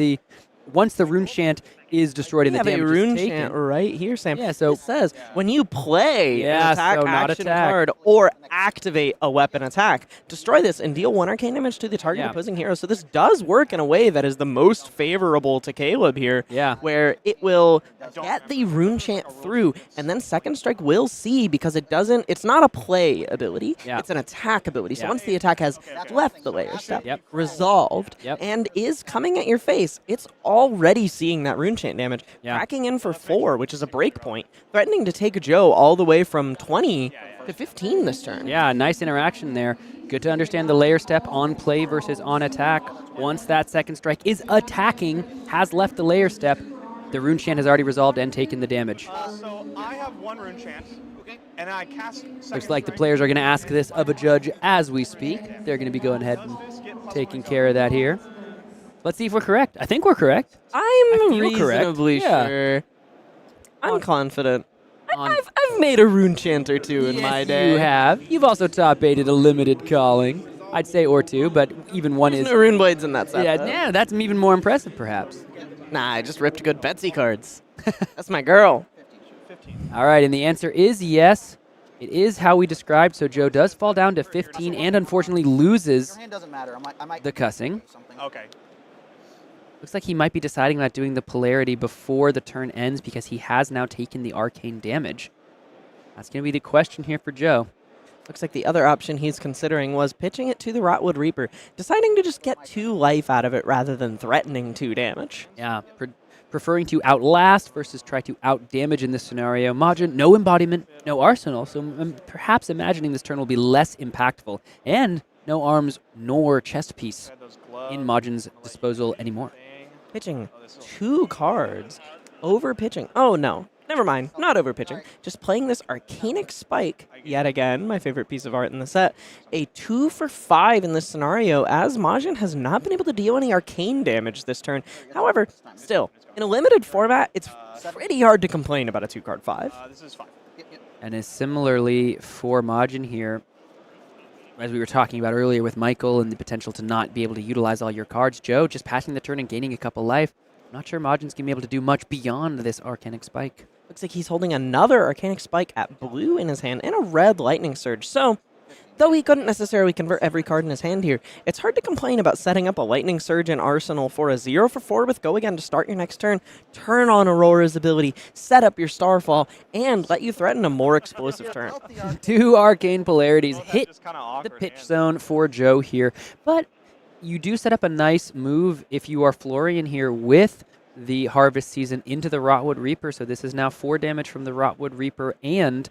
once the Rune Chant is destroyed and the damage is taken. We have a Rune taken, Chant right here, Sam. Yeah, so it says when you play an attack action card or activate a weapon attack, destroy this and deal 1 arcane damage to the target opposing hero. So this does work in a way that is the most favorable to Caleb here, where it will get the Rune Chant through, and then second strike will see, because it's not a play ability, it's an attack ability. So once the attack has left the layer step, resolved, and is coming at your face, it's already seeing that Rune Chant damage, cracking in for 4, which is a break point, threatening to take Joe all the way from 20 to 15 this turn. Yeah, nice interaction there. Good to understand the layer step on play versus on attack. Once that second strike is attacking, has left the layer step, the Rune Chant has already resolved and taken the damage. So I have 1 Rune Chant, and I cast Looks like the players are going to ask this of a judge as we speak. They're going to be going ahead and taking care of that here. Let's see if we're correct. I think we're correct. I'm reasonably sure. I'm confident. I've made a Rune Chant or 2 in my day. You have. You've also top-8'd a limited calling. I'd say or 2, but even 1 There's is... no Rune Blades in that set. Yeah, that's even more impressive, perhaps. Nah, I just ripped good Betsy cards. That's my girl. 15. All right, and the answer is yes. It is how we described, so Joe does fall down to 15 and unfortunately loses Your hand doesn't matter. I might the Cussing. Okay. Looks like he might be deciding about doing the polarity before the turn ends because he has now taken the arcane damage. That's going to be the question here for Joe. Looks like the other option he's considering was pitching it to the Rotwood Reaper, deciding to just get 2 life out of it rather than threatening 2 damage. Yeah, preferring to outlast versus try to outdamage in this scenario. Majin, no embodiment, no arsenal, so perhaps imagining this turn will be less impactful. And no arms nor chest piece in Majin's disposal anymore. Pitching 2 cards, over pitching. Oh no, never mind, not over pitching. Just playing this Arcanic Spike, yet again, my favorite piece of art in the set. A 2 for 5 in this scenario, as Majin has not been able to deal any arcane damage this turn. However, still, in a limited format, it's pretty hard to complain about a 2-card 5. This is 5. And is similarly for Majin here, as we were talking about earlier with Michael and the potential to not be able to utilize all your cards, Joe, just passing the turn and gaining a couple life. Not sure Majin's going to be able to do much beyond this Arcanic Spike. Looks like he's holding another Arcanic Spike at blue in his hand and a red Lightning Surge. So, though he couldn't necessarily convert every card in his hand here, it's hard to complain about setting up a Lightning Surge in Arsenal for a 0 for 4 with Go Again to start your next turn, turn on Aurora's ability, set up your Starfall, and let you threaten a more explosive turn. 2 arcane polarities hit the pitch zone for Joe here, but you do set up a nice move if you are Florian here with the Harvest Season into the Rotwood Reaper, so this is now 4 damage from the Rotwood Reaper and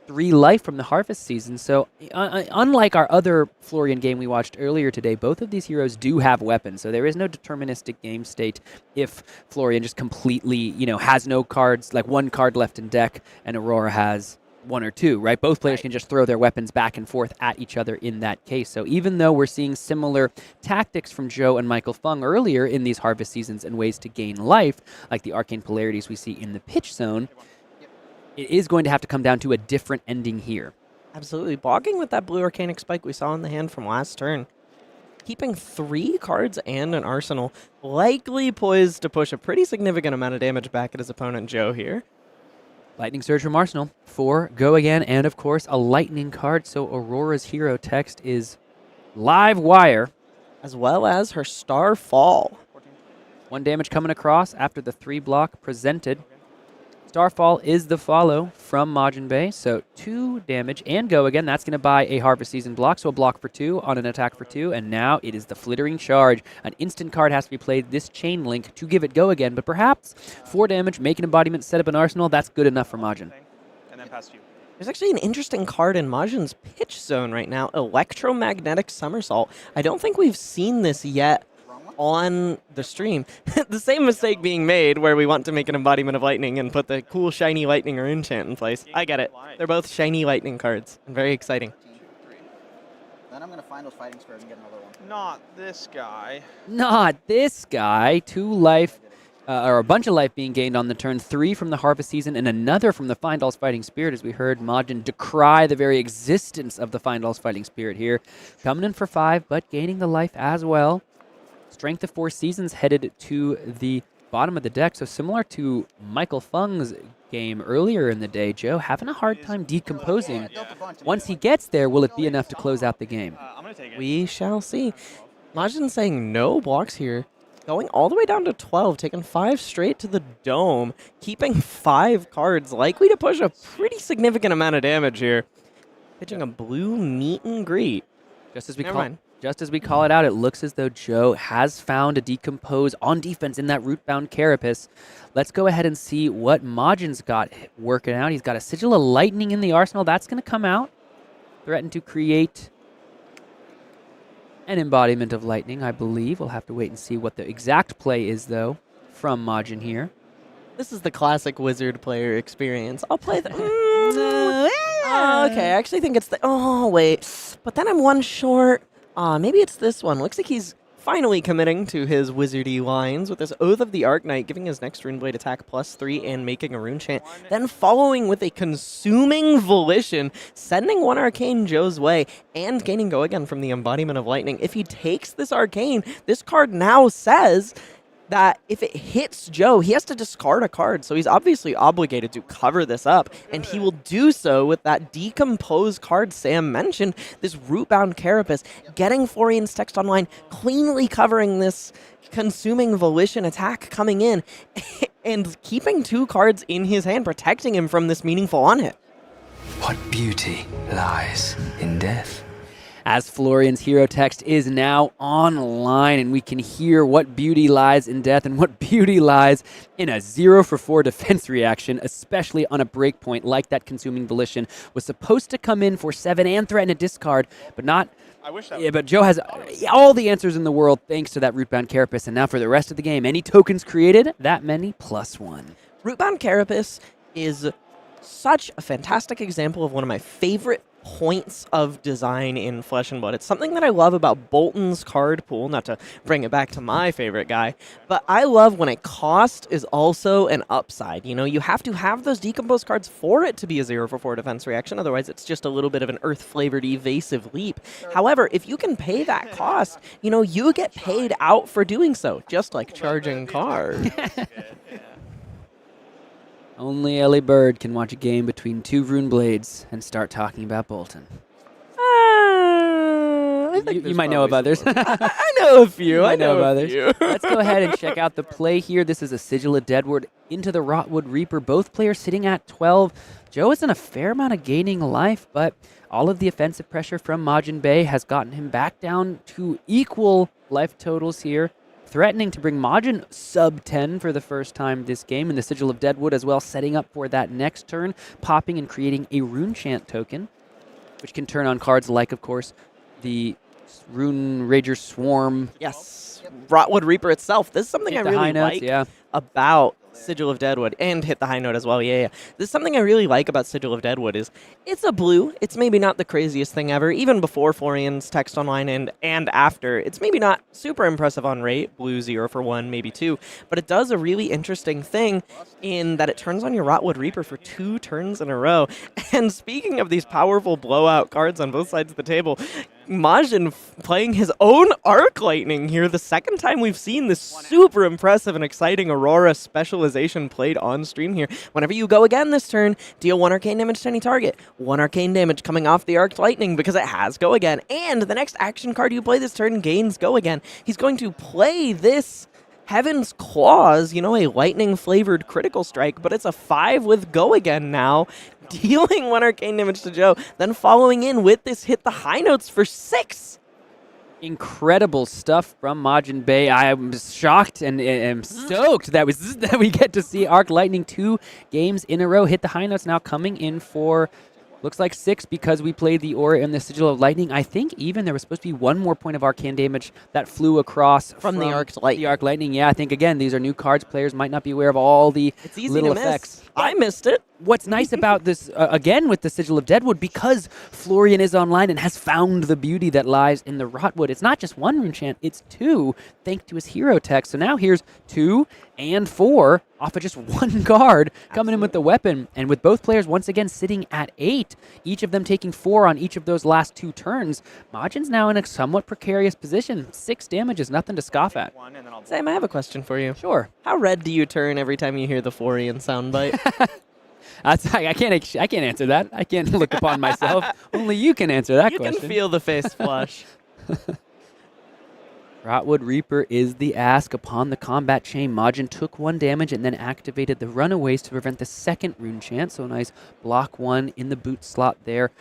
3 life from the Harvest Season. So unlike our other Florian game we watched earlier today, both of these heroes do have weapons, so there is no deterministic game state if Florian just completely, has no cards, like 1 card left in deck, and Aurora has 1 or 2, right? Both players can just throw their weapons back and forth at each other in that case. So even though we're seeing similar tactics from Joe and Michael Feng earlier in these Harvest Seasons and ways to gain life, like the arcane polarities we see in the pitch zone, it is going to have to come down to a different ending here. Absolutely. Blogging with that blue Arcanic Spike we saw in the hand from last turn. Keeping 3 cards and an arsenal, likely poised to push a pretty significant amount of damage back at his opponent Joe here. Lightning Surge from Arsenal, 4 Go Again, and of course a lightning card, so Aurora's hero text is Live Wire. As well as her Starfall. 1 damage coming across after the 3 block presented. Starfall is the follow from Majin Bay, so 2 damage and Go Again. That's going to buy a Harvest Season block, so a block for 2 on an attack for 2, and now it is the Flittering Charge. An instant card has to be played, this Chain Link, to give it Go Again, but perhaps 4 damage, make an embodiment, set up an arsenal, that's good enough for Majin. And then pass you. There's actually an interesting card in Majin's pitch zone right now, Electromagnetic Somersault. I don't think we've seen this yet on the stream. The same mistake being made where we want to make an embodiment of lightning and put the cool shiny lightning or enchant in place. I get it. They're both shiny lightning cards and very exciting. Then I'm going to find those fighting spurs and get another one. Not this guy. Not this guy. 2 life, or a bunch of life being gained on the turn. 3 from the Harvest Season and another from the Findall's Fighting Spirit, as we heard Majin decry the very existence of the Findall's Fighting Spirit here. Coming in for 5, but gaining the life as well. Strength of 4 Seasons headed to the bottom of the deck, so similar to Michael Feng's game earlier in the day, Joe having a hard time decomposing. Once he gets there, will it be enough to close out the game? We shall see. Majin saying no blocks here, going all the way down to 12, taking 5 straight to the dome, keeping 5 cards, likely to push a pretty significant amount of damage here. Pitching a blue meet and greet. Just as we call it out, it looks as though Joe has found a decompose on defense in that rootbound Carapace. Let's go ahead and see what Majin's got working out. He's got a Sigil of Lightning in the arsenal. That's going to come out. Threaten to create an embodiment of lightning, I believe. We'll have to wait and see what the exact play is, though, from Majin here. This is the classic wizard player experience. I'll play the... okay, I actually think it's the... Oh, wait. But then I'm 1 short. Maybe it's this one. Looks like he's finally committing to his wizardy lines with this Oath of the Arknight, giving his next Runeblade attack +3 and making a rune chant. Then following with a Consuming Volition, sending 1 Arcane Joe's way, and gaining Go Again from the Embodiment of Lightning. If he takes this Arcane, this card now says that if it hits Joe, he has to discard a card. So he's obviously obligated to cover this up, and he will do so with that decomposed card Sam mentioned, this Rootbound Carapace, getting Florian's text online, cleanly covering this consuming Volition attack coming in, and keeping 2 cards in his hand, protecting him from this meaningful on-hit. What beauty lies in death? As Florian's hero text is now online, and we can hear what beauty lies in death and what beauty lies in a 0-for-4 defense reaction, especially on a breakpoint like that Consuming Volition was supposed to come in for 7 and threaten a discard, but not. I wish that. Yeah, but Joe has all the answers in the world thanks to that Rootbound Carapace, and now for the rest of the game, any tokens created, that many +1. Rootbound Carapace is such a fantastic example of one of my favorite points of design in Flesh and Blood. It's something that I love about Bolton's card pool, not to bring it back to my favorite guy, but I love when a cost is also an upside. You know, you have to have those decomposed cards for it to be a 0-for-4 defense reaction, otherwise it's just a little bit of an earth-flavored evasive leap. However, if you can pay that cost, you know, you get paid out for doing so, just like charging cards. Only Ellie Bird can watch a game between 2 Rune Blades and start talking about Bolton. You might know of others. I know a few. I know of others. Let's go ahead and check out the play here. This is a Sigil of Deadwood into the Rotwood Reaper. Both players sitting at 12. Joe has done a fair amount of gaining life, but all of the offensive pressure from Majin Bey has gotten him back down to equal life totals here, threatening to bring Majin sub 10 for the first time this game, and the Sigil of Deadwood as well, setting up for that next turn, popping and creating a Rune Chant token, which can turn on cards like, of course, the Rune Rager Swarm. Yes, Rotwood Reaper itself. This is something I Hit the really high notes, like about Sigil of Deadwood, and hit the high note as well. Yeah. This is something I really like about Sigil of Deadwood is it's a blue. It's maybe not the craziest thing ever, even before Florian's text online and after. It's maybe not super impressive on rate, blue 0-for-1, maybe 2, but it does a really interesting thing in that it turns on your Rotwood Reaper for 2 turns in a row. And speaking of these powerful blowout cards on both sides of the table, Majin playing his own Arc Lightning here, the second time we've seen this super impressive and exciting Aurora specialization played on stream here. Whenever you go again this turn, deal 1 arcane damage to any target. 1 arcane damage coming off the Arc Lightning because it has go again. And the next action card you play this turn gains go again. He's going to play this Heaven's Claws, you know, a lightning-flavored critical strike, but it's a 5 with go again now, dealing 1 arcane damage to Joe, then following in with this hit the high notes for 6. Incredible stuff from Majin Bey. I am shocked and am stoked that we get to see Arc Lightning 2 games in a row hit the high notes, now coming in for looks like 6 because we played the Aura and the Sigil of Lightning. I think even there was supposed to be 1 more point of arcane damage that flew across from the Arc Lightning. The Arc Lightning. Yeah, I think again these are new cards. Players might not be aware of all the little effects. I missed it. What's nice about this, again, with the Sigil of Deadwood, because Florian is online and has found the beauty that lies in the Rotwood, it's not just 1 rune chant, it's 2, thanks to his hero text. So now here's 2 and 4 off of just 1 card coming in with the weapon. And with both players once again sitting at 8, each of them taking 4 on each of those last 2 turns, Majin's now in a somewhat precarious position. 6 damage is nothing to scoff at. Sam, I have a question for you. Sure. How red do you turn every time you hear the Florian soundbite? I can't answer that. I can't look upon myself. Only you can answer that question. You can feel the face flush. Rotwood Reaper is the ask upon the combat chain. Majin took 1 damage and then activated the Runaways to prevent the second rune chant. So nice block 1 in the boot slot there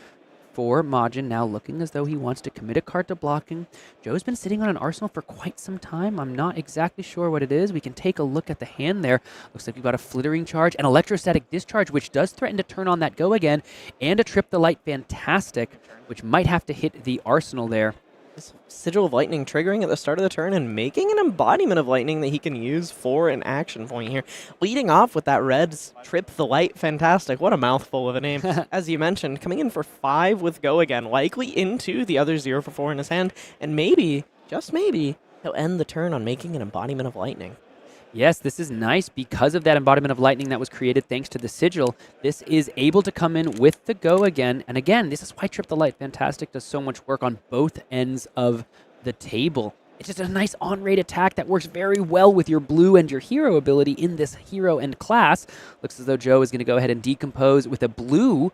for Majin, now looking as though he wants to commit a card to blocking. Joe's been sitting on an arsenal for quite some time. I'm not exactly sure what it is. We can take a look at the hand there. Looks like we've got a Flittering Charge, an Electrostatic Discharge, which does threaten to turn on that go again, and a Trip the Light Fantastic, which might have to hit the arsenal there. This Sigil of Lightning triggering at the start of the turn and making an embodiment of lightning that he can use for an action point here. Leading off with that red Trip the Light Fantastic. What a mouthful of a name. As you mentioned, coming in for 5 with go again, likely into the other 0-for-4 in his hand, and maybe, just maybe, he'll end the turn on making an embodiment of lightning. Yes, this is nice because of that embodiment of lightning that was created thanks to the Sigil. This is able to come in with the go again. And again, this is why Trip the Light Fantastic does so much work on both ends of the table. It's just a nice on-rate attack that works very well with your blue and your hero ability in this hero and class. Looks as though Joe is going to go ahead and decompose with a blue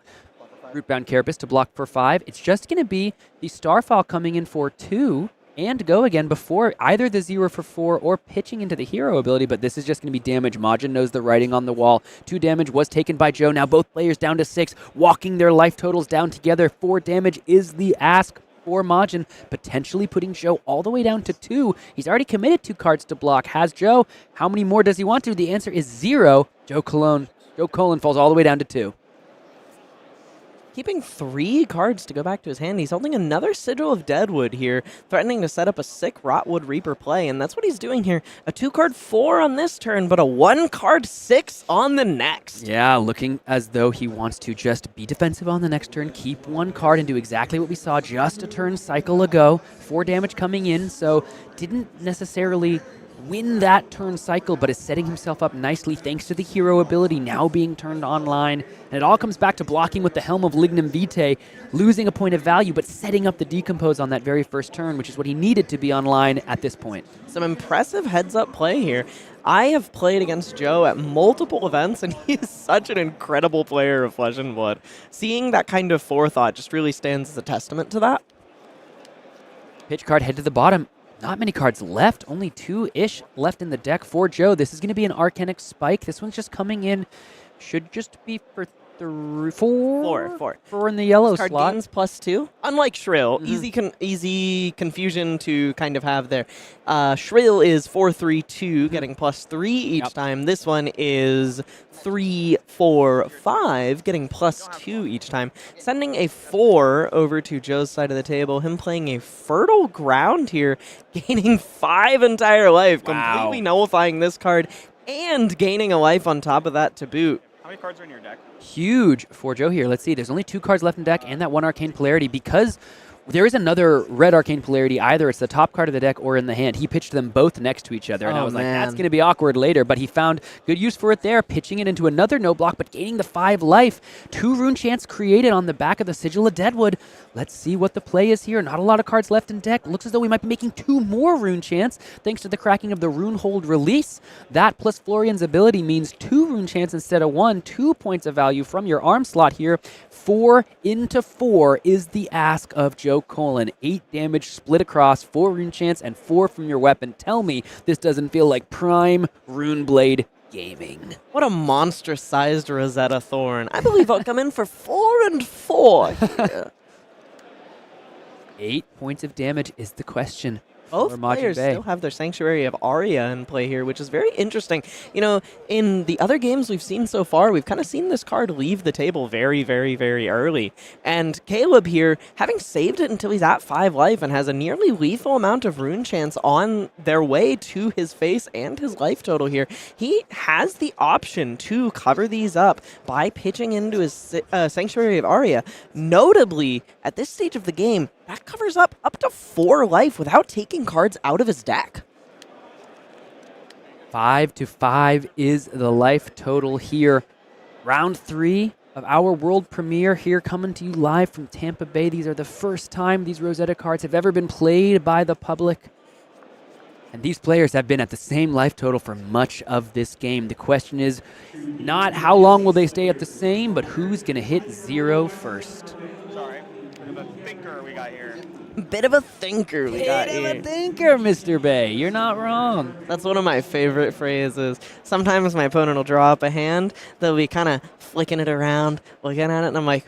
Rootbound Carapace to block for 5. It's just going to be the Starfall coming in for 2 and go again before either the 0 for 4 or pitching into the hero ability, but this is just going to be damage. Majin knows the writing on the wall. 2 damage was taken by Joe. Now both players down to 6, walking their life totals down together. 4 damage is the ask for Majin, potentially putting Joe all the way down to 2. He's already committed 2 cards to block. Has Joe? How many more does he want to? The answer is 0. Joe Colon falls all the way down to 2. Keeping 3 cards to go back to his hand. He's holding another Sigil of Deadwood here, threatening to set up a sick Rotwood Reaper play, and that's what he's doing here. A 2-card 4 on this turn, but a 1-card 6 on the next. Yeah, looking as though he wants to just be defensive on the next turn, keep 1 card, and do exactly what we saw just a turn cycle ago. 4 damage coming in, so didn't necessarily win that turn cycle, but is setting himself up nicely thanks to the hero ability now being turned online. And it all comes back to blocking with the Helm of Lignum Vitae, losing a point of value, but setting up the decompose on that very first turn, which is what he needed to be online at this point. Some impressive heads-up play here. I have played against Joe at multiple events, and he is such an incredible player of Flesh and Blood. Seeing that kind of forethought just really stands as a testament to that. Pitch card, head to the bottom. Not many cards left, only 2-ish left in the deck for Joe. This is going to be an Arcanic Spike. This one's just coming in. Should just be for 4. 4 in the yellow card slot. Gains +2. Unlike Shrill, easy confusion to kind of have there. Shrill is 4-3-2, getting +3 each time. This one is 3-4-5, getting +2 each time. Sending a 4 over to Joe's side of the table. Him playing a Fertile Ground here, gaining 5 entire life, completely nullifying this card and gaining a life on top of that to boot. How many cards are in your deck? Huge for Joe here. Let's see. There's only 2 cards left in deck and that 1 Arcane Polarity because there is another red Arcane Polarity. Either it's the top card of the deck or in the hand. He pitched them both next to each other, and I was like, that's going to be awkward later, but he found good use for it there, pitching it into another no block, but gaining the 5 life. 2 Rune Chants created on the back of the Sigil of Deadwood. Let's see what the play is here. Not a lot of cards left in deck. Looks as though we might be making 2 more Rune Chants thanks to the cracking of the Rune Hold release. That plus Florian's ability means 2 Rune Chants instead of 1. 2 points of value from your arm slot here. 4 into 4 is the ask of Joe Colon. 8 damage split across, 4 Rune Chants and 4 from your weapon. Tell me this doesn't feel like prime Runeblade gaming. What a monstrous-sized Rosetta Thorn. I believe I'll come in for 4 and 4 here. 8 points of damage is the question. Both players still have their Sanctuary of Aria in play here, which is very interesting. You know, in the other games we've seen so far, we've kind of seen this card leave the table very, very, very early. And Caleb here, having saved it until he's at 5 life and has a nearly lethal amount of Rune Chants on their way to his face and his life total here, he has the option to cover these up by pitching into his Sanctuary of Aria. Notably, at this stage of the game, that covers up to 4 life without taking cards out of his deck. 5 to 5 is the life total here. Round 3 of our world premiere here, coming to you live from Tampa Bay. These are the first time these Rosetta cards have ever been played by the public. And these players have been at the same life total for much of this game. The question is not how long will they stay at the same, but who's going to hit 0 first. Sorry, the thinker we got here. Bit of a thinker we got here. Bit of a thinker, Mr. Bay. You're not wrong. That's one of my favorite phrases. Sometimes my opponent will draw up a hand. They'll be kind of flicking it around, looking at it, and I'm like,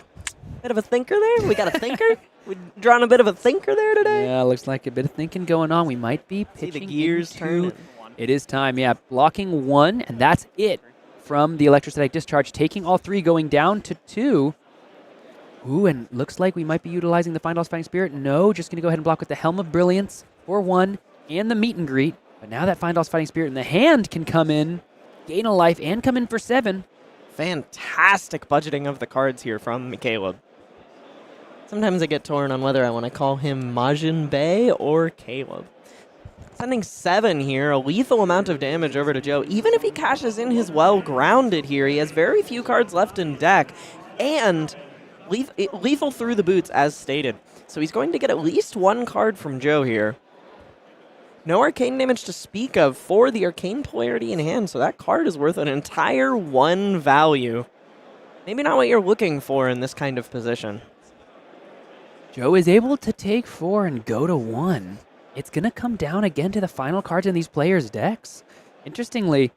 bit of a thinker there? We got a thinker? We drawing a bit of a thinker there today? Yeah, looks like a bit of thinking going on. We might be pitching. See the gears turning. It is time, yeah. Blocking 1, and that's it from the Electrostatic Discharge. Taking all 3, going down to 2. Ooh, and looks like we might be utilizing the Findall's Fighting Spirit. No, just going to go ahead and block with the Helm of Brilliance for 1 and the Meet and Greet. But now that Findall's Fighting Spirit in the hand can come in, gain a life, and come in for 7. Fantastic budgeting of the cards here from Caleb. Sometimes I get torn on whether I want to call him Majin Bay or Caleb. Sending 7 here, a lethal amount of damage over to Joe. Even if he cashes in his well-grounded here, he has very few cards left in deck. And lethal through the boots, as stated. So he's going to get at least 1 card from Joe here. No arcane damage to speak of for the arcane polarity in hand, so that card is worth an entire 1 value. Maybe not what you're looking for in this kind of position. Joe is able to take 4 and go to 1. It's going to come down again to the final cards in these players' decks. Interestingly,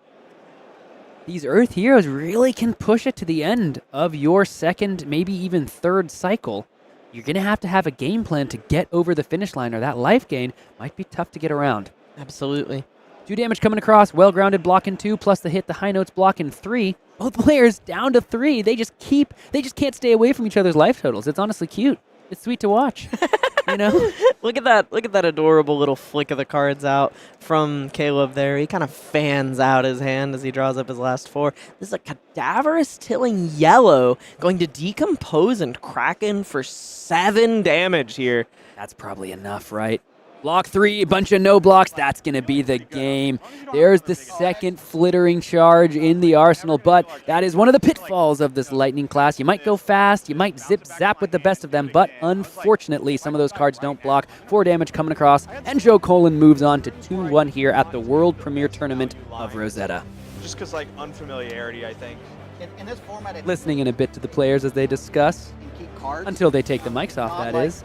these Earth Heroes really can push it to the end of your second, maybe even third cycle. You're going to have a game plan to get over the finish line, or that life gain might be tough to get around. Absolutely. 2 damage coming across, well-grounded block in 2, plus the hit, the high notes block in 3. Both players down to 3. They just can't stay away from each other's life totals. It's honestly cute. It's sweet to watch. You know? Look at that adorable little flick of the cards out from Caleb there. He kind of fans out his hand as he draws up his last 4. This is a Cadaverous Tilling Yellow going to decompose and Kraken for 7 damage here. That's probably enough, right? Block 3, a bunch of no blocks. That's going to be the game. There's the second flittering charge in the arsenal, but that is one of the pitfalls of this Lightning class. You might go fast, you might zip-zap with the best of them, but unfortunately, some of those cards don't block. 4 damage coming across, and Joe Colin moves on to 2-1 here at the World Premier Tournament of Rosetta. Just because, like, unfamiliarity, I think. In this format, Listening in a bit to the players as they discuss. Until they take the mics off, that is.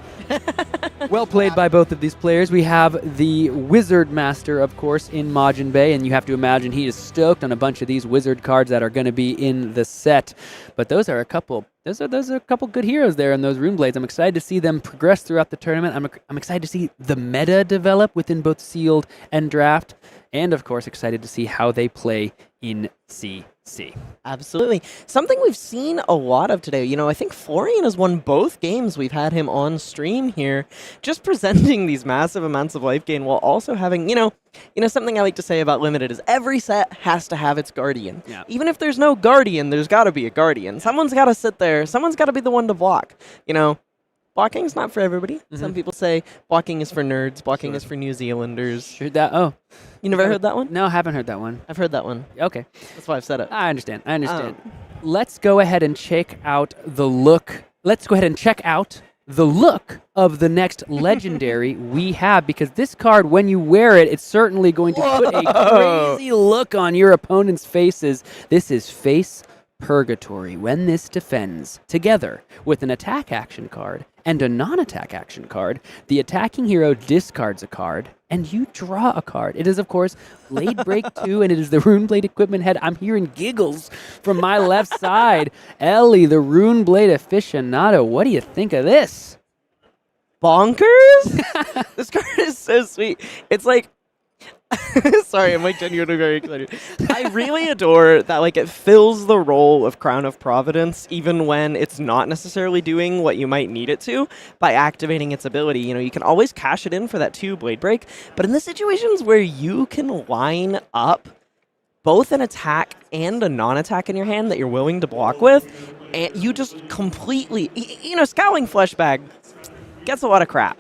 Well played by both of these players. We have the Wizard Master, of course, in Majin Bay, and you have to imagine he is stoked on a bunch of these Wizard cards that are going to be in the set. But those are a couple good heroes there in those Rune Blades. I'm excited to see them progress throughout the tournament. I'm excited to see the meta develop within both Sealed and Draft, and of course excited to see how they play in CC. Absolutely. Something we've seen a lot of today. You know, I think Florian has won both games we've had him on stream here, just presenting these massive amounts of life gain while also having, you know, something I like to say about Limited is every set has to have its Guardian. Yeah. Even if there's no Guardian, there's got to be a Guardian. Someone's got to sit there. Someone's got to be the one to block. You know, blocking's not for everybody. Mm-hmm. Some people say blocking is for nerds. Blocking is for New Zealanders. Heard that? Oh. You never heard that one? No, I haven't heard that one. I've heard that one. Okay. That's why I've said it. I understand. Let's go ahead and check out the look. Let's go ahead and check out the look of the next legendary we have, because this card, when you wear it, it's certainly going to put a crazy look on your opponent's faces. This is Face Purgatory. When this defends, together with an attack action card and a non-attack action card, the attacking hero discards a card, and you draw a card. It is, of course, Blade Break 2, and it is the Rune Blade equipment head. I'm hearing giggles from my left side. Ellie, the Rune Blade aficionado, what do you think of this? Bonkers? This card is so sweet. It's like, sorry, I'm like genuinely very excited. I really adore that, like, it fills the role of Crown of Providence even when it's not necessarily doing what you might need it to by activating its ability. You know, you can always cash it in for that 2 Blade Break, but in the situations where you can line up both an attack and a non-attack in your hand that you're willing to block with, and you just completely, you know, Scowling Fleshbag gets a lot of crap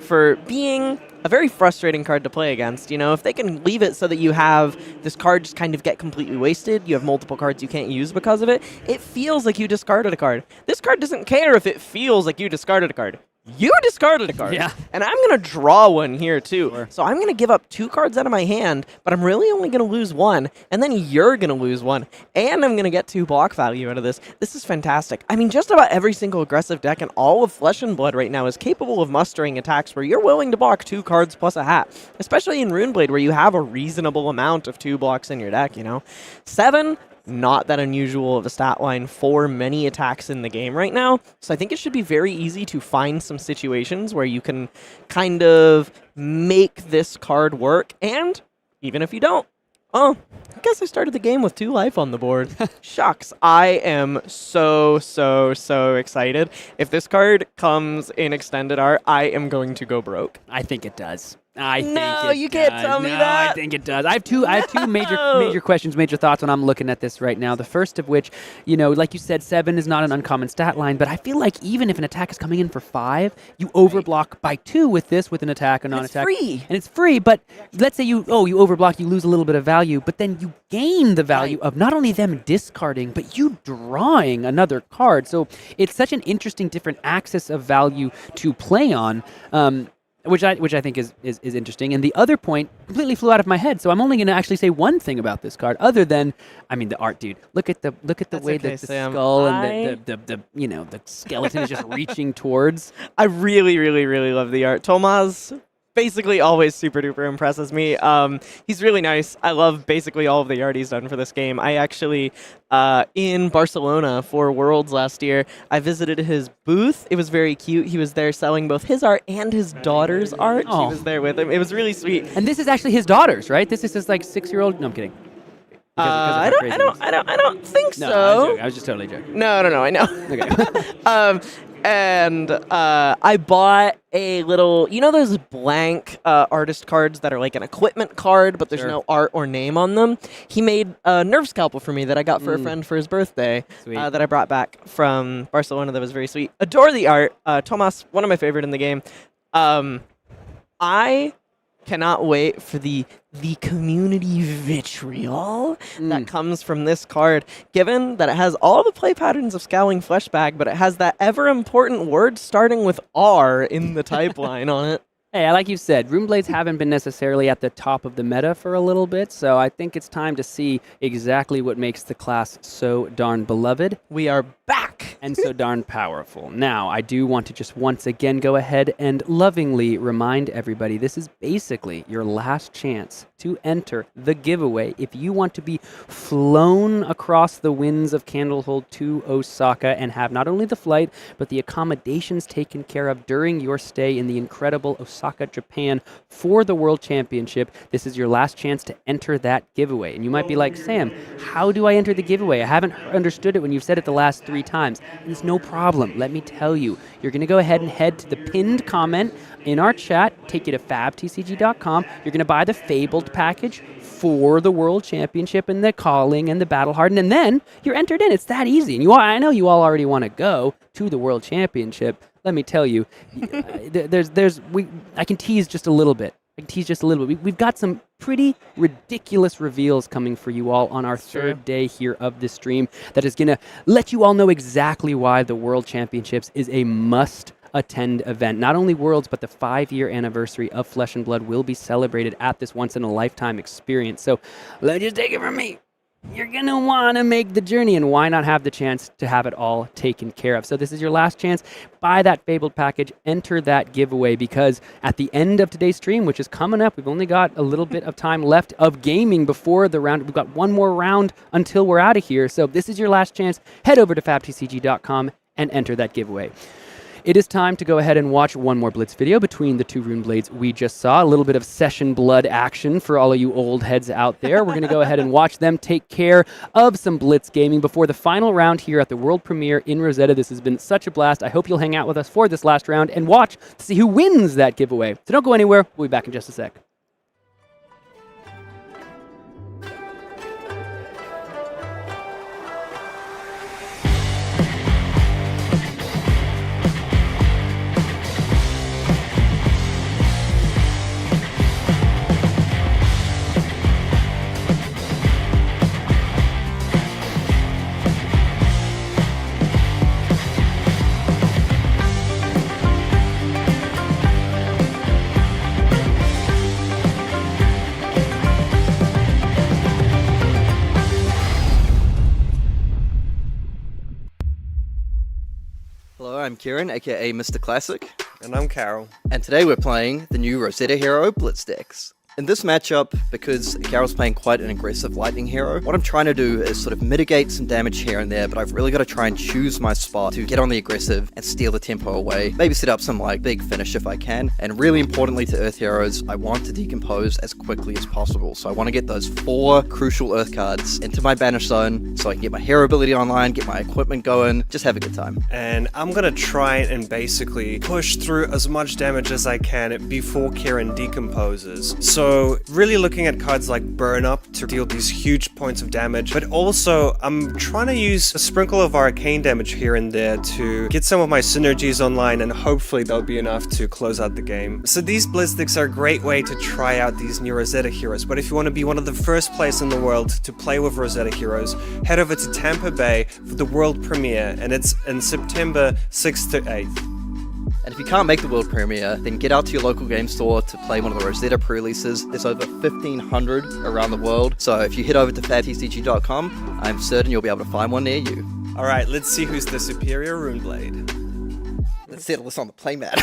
for being a very frustrating card to play against. You know, if they can leave it so that you have this card just kind of get completely wasted, you have multiple cards you can't use because of it, it feels like you discarded a card. This card doesn't care if it feels like you discarded a card. You discarded a card. Yeah. And I'm going to draw one here, too. Sure. So I'm going to give up 2 cards out of my hand, but I'm really only going to lose 1, and then you're going to lose 1, and I'm going to get 2 block value out of this. This is fantastic. I mean, just about every single aggressive deck in all of Flesh and Blood right now is capable of mustering attacks where you're willing to block 2 cards plus a hat, especially in Runeblade where you have a reasonable amount of 2 blocks in your deck, you know. 7... not that unusual of a stat line for many attacks in the game right now. So I think it should be very easy to find some situations where you can kind of make this card work. And even if you don't, oh, I guess I started the game with 2 life on the board. Shucks. I am so excited. If this card comes in extended art, I am going to go broke. I think it does. I think No, it you can't does. tell me No, that. I think it does. I have two major questions, major thoughts when I'm looking at this right now. The first of which, you know, like you said, 7 is not an uncommon stat line, but I feel like even if an attack is coming in for 5, you overblock by 2 with this, with an attack or non-attack. It's free. And it's free, but let's say you overblock, you lose a little bit of value, but then you gain the value of not only them discarding, but you drawing another card. So it's such an interesting different axis of value to play on. which I think is interesting. And the other point completely flew out of my head. So I'm only going to actually say one thing about this card, other than, I mean, the art, dude. Look at the way okay, that the Sam. skull and the skeleton is just reaching towards. I really, really, really love the art. Tomas basically always super duper impresses me. He's really nice. I love basically all of the art he's done for this game. I actually, in Barcelona for Worlds last year, I visited his booth. It was very cute. He was there selling both his art and his daughter's art. Oh. She was there with him. It was really sweet. And this is actually his daughter's, right? This is his like 6-year-old. No, I'm kidding. I don't think so. No, I was just totally joking. No, I know. Okay. And I bought a little, those blank artist cards that are like an equipment card, but there's no art or name on them. He made a nerve scalpel for me that I got for a friend for his birthday that I brought back from Barcelona. That was very sweet. Adore the art. Tomas, one of my favorite in the game. I cannot wait for the community vitriol that comes from this card, given that it has all the play patterns of Scowling Fleshbag, but it has that ever important word starting with R in the type line on it. Hey, like you said, Runeblades haven't been necessarily at the top of the meta for a little bit, so I think it's time to see exactly what makes the class so darn beloved. We are back! And so darn powerful. Now, I do want to just once again go ahead and lovingly remind everybody this is basically your last chance to enter the giveaway. If you want to be flown across the winds of Candlehold to Osaka and have not only the flight, but the accommodations taken care of during your stay in the incredible Osaka, Japan for the World Championship, this is your last chance to enter that giveaway. And you might be like, Sam, how do I enter the giveaway? I haven't understood it when you've said it the last 3 times. And it's no problem. Let me tell you. You're going to go ahead and head to the pinned comment in our chat, take you to fabtcg.com. You're going to buy the Fabled package for the World Championship and the Calling and the Battle Hardened, and then you're entered in. It's that easy. And I know you all already want to go to the World Championship. Let me tell you, I can tease just a little bit. We've got some pretty ridiculous reveals coming for you all on our third day here of the stream that is going to let you all know exactly why the World Championships is a must-attend event. Not only Worlds, but the 5-year anniversary of Flesh and Blood will be celebrated at this once-in-a-lifetime experience. So let me just take it from me. You're going to want to make the journey, and why not have the chance to have it all taken care of? So this is your last chance. Buy that Fabled package, enter that giveaway, because at the end of today's stream, which is coming up, we've only got a little bit of time left of gaming before the round. We've got one more round until we're out of here. So this is your last chance. Head over to fabtcg.com and enter that giveaway. It is time to go ahead and watch one more Blitz video between the 2 Runeblades we just saw. A little bit of Session Blood action for all of you old heads out there. We're going to go ahead and watch them take care of some Blitz gaming before the final round here at the world premiere in Rosetta. This has been such a blast. I hope you'll hang out with us for this last round and watch to see who wins that giveaway. So don't go anywhere. We'll be back in just a sec. I'm Kieran, aka Mr. Classic. And I'm Carol. And today we're playing the new Rosetta Hero Blitz decks. In this matchup, because Carol's playing quite an aggressive lightning hero, what I'm trying to do is sort of mitigate some damage here and there, but I've really got to try and choose my spot to get on the aggressive and steal the tempo away. Maybe set up some big finish if I can. And really importantly to Earth heroes, I want to decompose as quickly as possible. So I want to get those 4 crucial Earth cards into my banish zone so I can get my hero ability online, get my equipment going, just have a good time. And I'm gonna try and basically push through as much damage as I can before Kieran decomposes. So really looking at cards like Burn Up to deal these huge points of damage, but also I'm trying to use a sprinkle of arcane damage here and there to get some of my synergies online, and hopefully they'll be enough to close out the game. So these Blitz decks are a great way to try out these new Rosetta heroes, but if you want to be one of the first players in the world to play with Rosetta heroes, head over to Tampa Bay for the world premiere, and it's in September 6th to 8th. And if you can't make the world premiere, then get out to your local game store to play one of the Rosetta pre-releases. There's over 1,500 around the world, so if you head over to fabtcg.com, I'm certain you'll be able to find one near you. Alright, let's see who's the superior Runeblade. Let's settle this on the playmat.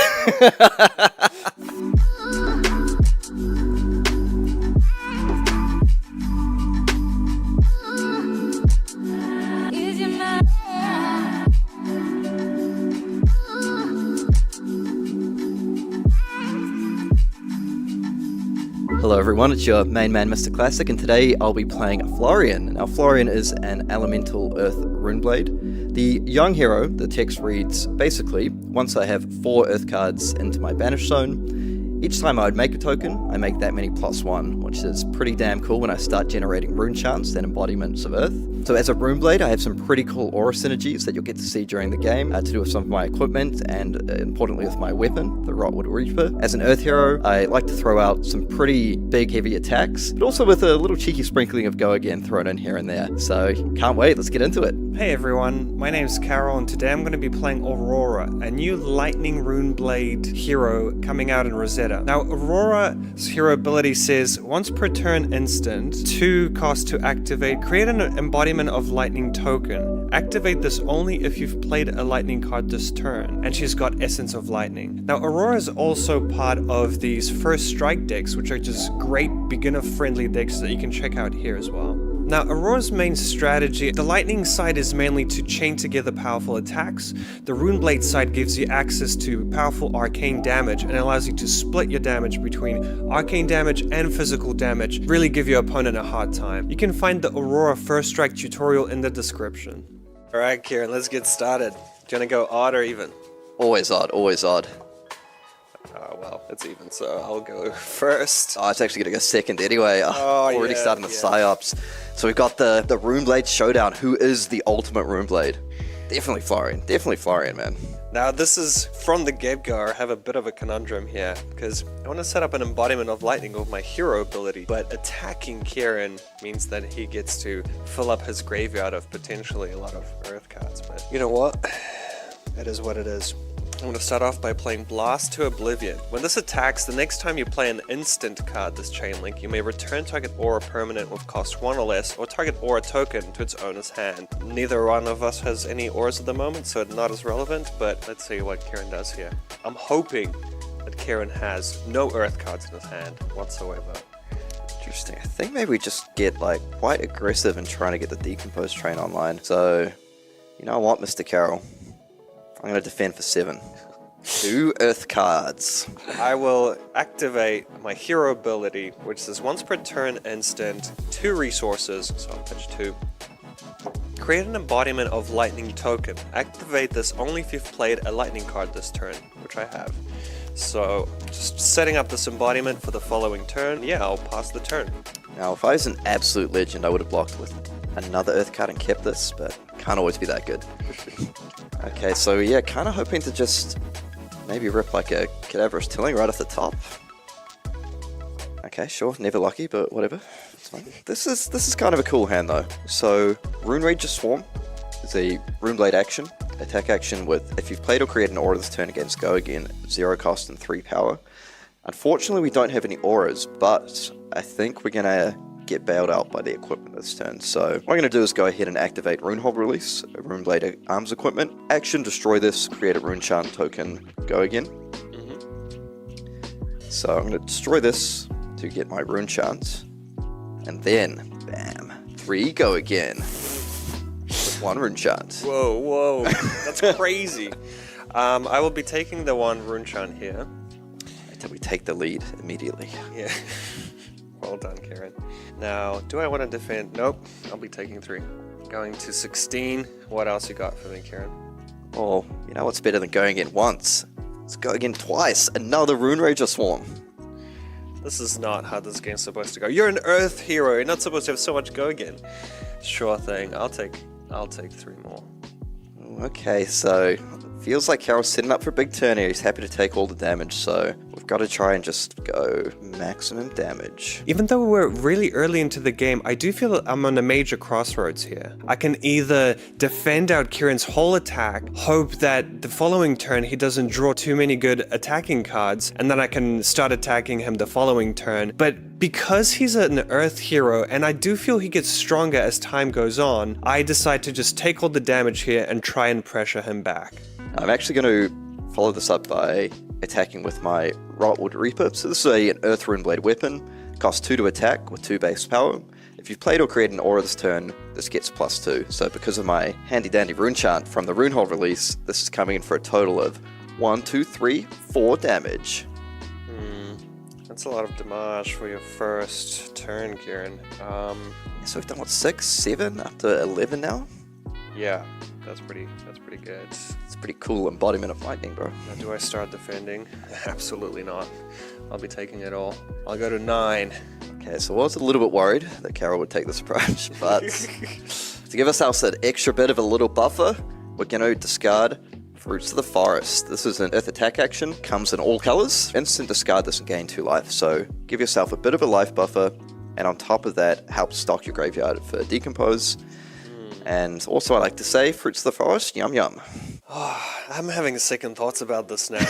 Hello everyone, it's your main man Mr. Classic, and today I'll be playing Florian. Now Florian is an elemental earth runeblade. The young hero, the text reads, basically, once I have 4 earth cards into my banish zone, each time I would make a token, I make that many +1, which is pretty damn cool when I start generating rune chants and embodiments of earth. So as a runeblade, I have some pretty cool aura synergies that you'll get to see during the game to do with some of my equipment and importantly with my weapon, the Rotwood Reaper. As an earth hero, I like to throw out some pretty big heavy attacks, but also with a little cheeky sprinkling of go again thrown in here and there. So can't wait, let's get into it. Hey everyone, my name's Carol and today I'm going to be playing Aurora, a new lightning runeblade hero coming out in Rosetta. Now Aurora's hero ability says, once per turn instant, 2 cost to activate, create an embodiment of lightning token. Activate this only if you've played a lightning card this turn, and she's got Essence of Lightning. Now Aurora is also part of these First Strike decks, which are just great beginner-friendly decks that you can check out here as well. Now, Aurora's main strategy, the lightning side is mainly to chain together powerful attacks. The Runeblade side gives you access to powerful arcane damage and allows you to split your damage between arcane damage and physical damage, really give your opponent a hard time. You can find the Aurora First Strike tutorial in the description. Alright Kieran, let's get started. Do you want to go odd or even? Always odd, always odd. Well, it's even, so I'll go first. Oh, it's actually going to go second anyway. Already starting the psyops. So we've got the Runeblade Showdown. Who is the ultimate Runeblade? Definitely Florian, man. Now this is from the get-go. I have a bit of a conundrum here because I want to set up an embodiment of lightning with my hero ability, but attacking Kieran means that he gets to fill up his graveyard of potentially a lot of earth cards. But you know what? That is what it is. I'm going to start off by playing Blast to Oblivion. When this attacks, the next time you play an instant card this chain link, you may return target aura permanent with cost 1 or less, or target aura token to its owner's hand. Neither one of us has any auras at the moment, so it's not as relevant, but let's see what Kieran does here. I'm hoping that Kieran has no earth cards in his hand whatsoever. Interesting. I think maybe we just get like quite aggressive in trying to get the Decompose train online. So, you know what, Mr. Carroll? I'm going to defend for 7. 2 earth cards. I will activate my hero ability, which says once per turn instant, 2 resources, so I'll pitch 2. Create an embodiment of lightning token. Activate this only if you've played a lightning card this turn, which I have. So, just setting up this embodiment for the following turn. Yeah, I'll pass the turn. Now, if I was an absolute legend, I would have blocked with another earth card and kept this, but can't always be that good. Okay, so yeah, kind of hoping to just maybe rip like a Cadaverous Tilling right off the top. Okay, sure, never lucky, but whatever. It's fine. This is kind of a cool hand though. So, Rune Rager Swarm is a Runeblade action, attack action with, if you've played or created an aura this turn against Go Again, 0 cost and 3 power. Unfortunately, we don't have any auras, but I think we're gonna get bailed out by the equipment this turn. So what I'm going to do is go ahead and activate Runehold Release, a Runeblade Arms equipment. Action, destroy this, create a Rune Chant token, Go Again. So I'm going to destroy this to get my Rune Chant, and then, bam, 3 Go Again. With 1 Rune Chant. Whoa, that's crazy. I will be taking the 1 Rune Chant here. Until we take the lead immediately. Yeah. Well done, Kieran. Now, do I want to defend? Nope, I'll be taking 3. Going to 16. What else you got for me, Kieran? Oh, you know what's better than going in once? Let's go again twice. Another Rune Rager Swarm. This is not how this game's supposed to go. You're an Earth hero. You're not supposed to have so much go again. Sure thing. I'll take 3 more. Okay, so feels like Carol's setting up for a big turn here. He's happy to take all the damage, so we've got to try and just go maximum damage. Even though we're really early into the game, I do feel that I'm on a major crossroads here. I can either defend out Kieran's whole attack, hope that the following turn he doesn't draw too many good attacking cards, and then I can start attacking him the following turn. But because he's an Earth hero, and I do feel he gets stronger as time goes on, I decide to just take all the damage here and try and pressure him back. I'm actually going to follow this up by attacking with my Rotwood Reaper. So this is an Earth Runeblade weapon, costs 2 to attack with 2 base power. If you've played or created an aura this turn, this gets +2. So because of my handy dandy rune chant from the Runehold release, this is coming in for a total of 1, 2, 3, 4 damage. That's a lot of damage for your first turn, Kieran. So we've done what, 6, 7, up to 11 now? Yeah, that's pretty good. It's a pretty cool embodiment of lightning, bro. Now, do I start defending? Absolutely not. I'll be taking it all. I'll go to 9. Okay, so I was a little bit worried that Carol would take this approach, but to give ourselves that extra bit of a little buffer, we're going to discard Fruits of the Forest. This is an Earth attack action, comes in all colors. Instant discard this and gain 2 life, so give yourself a bit of a life buffer, and on top of that, help stock your graveyard for Decompose. And also, I like to say, Fruits of the Forest, yum yum. Oh, I'm having second thoughts about this now.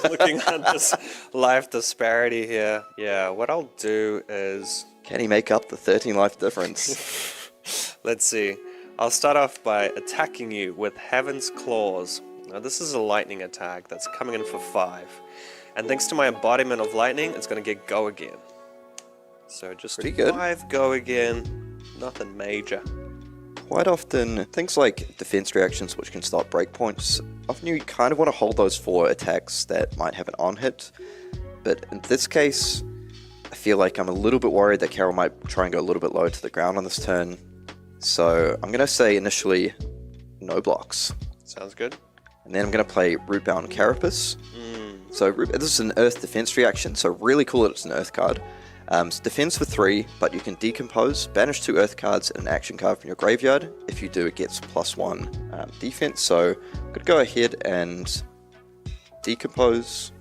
Looking at this life disparity here. Yeah, what I'll do is... Can he make up the 13 life difference? Let's see. I'll start off by attacking you with Heaven's Claws. Now this is a lightning attack that's coming in for 5. And thanks to my embodiment of lightning, it's going to get Go Again. So just pretty good. 5 Go Again, nothing major. Quite often, things like defense reactions which can stop breakpoints, often you kind of want to hold those for attacks that might have an on-hit. But in this case, I feel like I'm a little bit worried that Carol might try and go a little bit low to the ground on this turn. So I'm going to say initially, no blocks. Sounds good. And then I'm going to play Rootbound Carapace. So this is an Earth defense reaction, so really cool that it's an Earth card. It's defense for 3, but you can decompose, banish 2 Earth cards and an action card from your graveyard. If you do, it gets +1 defense. So I'm going to go ahead and decompose,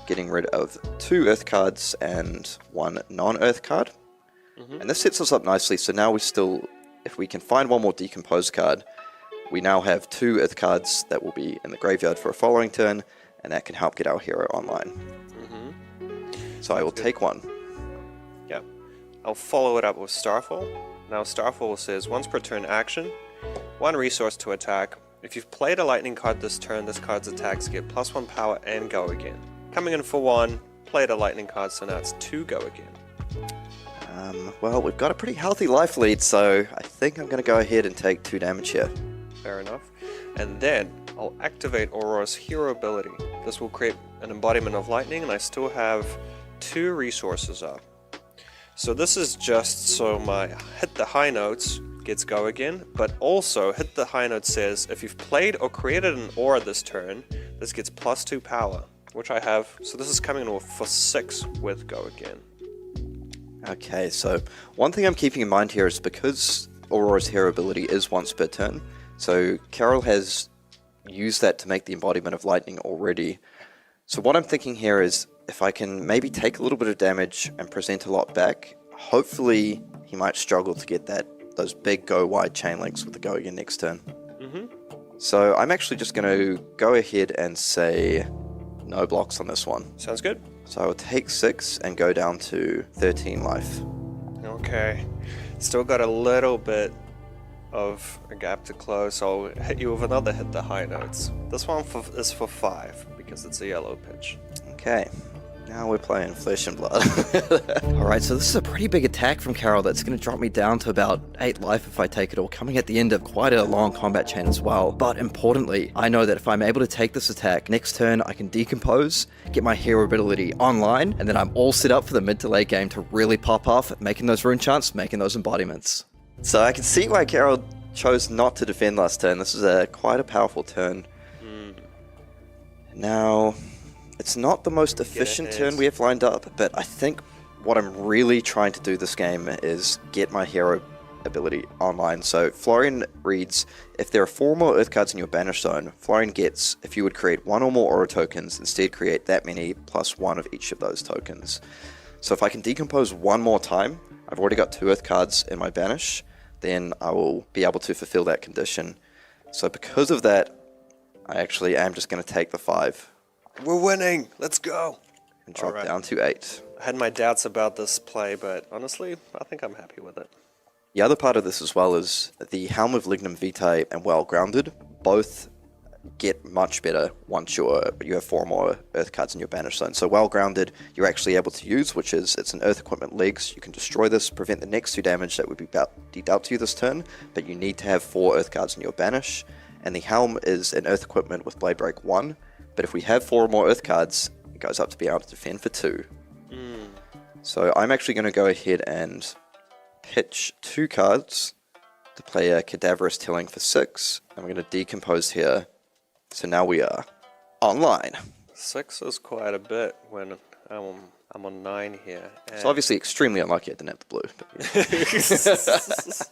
getting rid of 2 Earth cards and 1 non-Earth card. And this sets us up nicely, so now we still, if we can find 1 more decompose card, we now have 2 Earth cards that will be in the graveyard for a following turn, and that can help get our hero online. So I will take 1. Yeah. I'll follow it up with Starfall. Now Starfall says, once per turn action, 1 resource to attack. If you've played a lightning card this turn, this card's attacks get +1 power and Go Again. Coming in for 1, played a lightning card, so now it's 2 Go Again. Well, we've got a pretty healthy life lead, so I think I'm going to go ahead and take 2 damage here. Fair enough. And then I'll activate Aurora's hero ability. This will create an embodiment of lightning, and I still have 2 resources up. So this is just so my hit the high notes gets Go Again, but also hit the high note says if you've played or created an aura this turn, this gets +2 power, which I have. So this is coming in for 6 with Go Again. Okay, so one thing I'm keeping in mind here is because Aurora's hero ability is once per turn, so Carol has used that to make the embodiment of lightning already. So what I'm thinking here is if I can maybe take a little bit of damage and present a lot back, hopefully he might struggle to get those big go wide chain links with the Go Again next turn. So I'm actually just going to go ahead and say no blocks on this one. Sounds good. So I will take 6 and go down to 13 life. Okay. Still got a little bit of a gap to close, so I'll hit you with another hit the high notes. This one is for 5, because it's a yellow pitch. Okay. Now we're playing Flesh and Blood. Alright, so this is a pretty big attack from Carol that's going to drop me down to about 8 life if I take it all, coming at the end of quite a long combat chain as well. But importantly, I know that if I'm able to take this attack, next turn I can decompose, get my hero ability online, and then I'm all set up for the mid to late game to really pop off, making those rune chants, making those embodiments. So I can see why Carol chose not to defend last turn. This is quite a powerful turn. Now, it's not the most efficient turn we have lined up, but I think what I'm really trying to do this game is get my hero ability online. So Florian reads, if there are 4 more Earth cards in your banish zone, Florian gets, if you would create 1 or more Aura tokens, instead create that many plus 1 of each of those tokens. So if I can decompose 1 more time, I've already got 2 Earth cards in my banish, then I will be able to fulfill that condition. So because of that, I actually am just going to take the 5. We're winning. Let's go. And drop down to 8. I had my doubts about this play, but honestly, I think I'm happy with it. The other part of this as well is the Helm of Lignum Vitae and Well Grounded both get much better once you have 4 more Earth cards in your banish zone. So Well Grounded you're actually able to use, which is it's an Earth Equipment Legs. You can destroy this, prevent the next 2 damage that would be dealt to you this turn, but you need to have 4 Earth cards in your banish. And the Helm is an Earth Equipment with Blade Break 1, but if we have 4 or more Earth cards, it goes up to be able to defend for 2. So I'm actually going to go ahead and pitch 2 cards to play a Cadaverous Tilling for 6. And we're going to decompose here. So now we are online. 6 is quite a bit when I'm on 9 here. It's obviously extremely unlucky I didn't have the blue.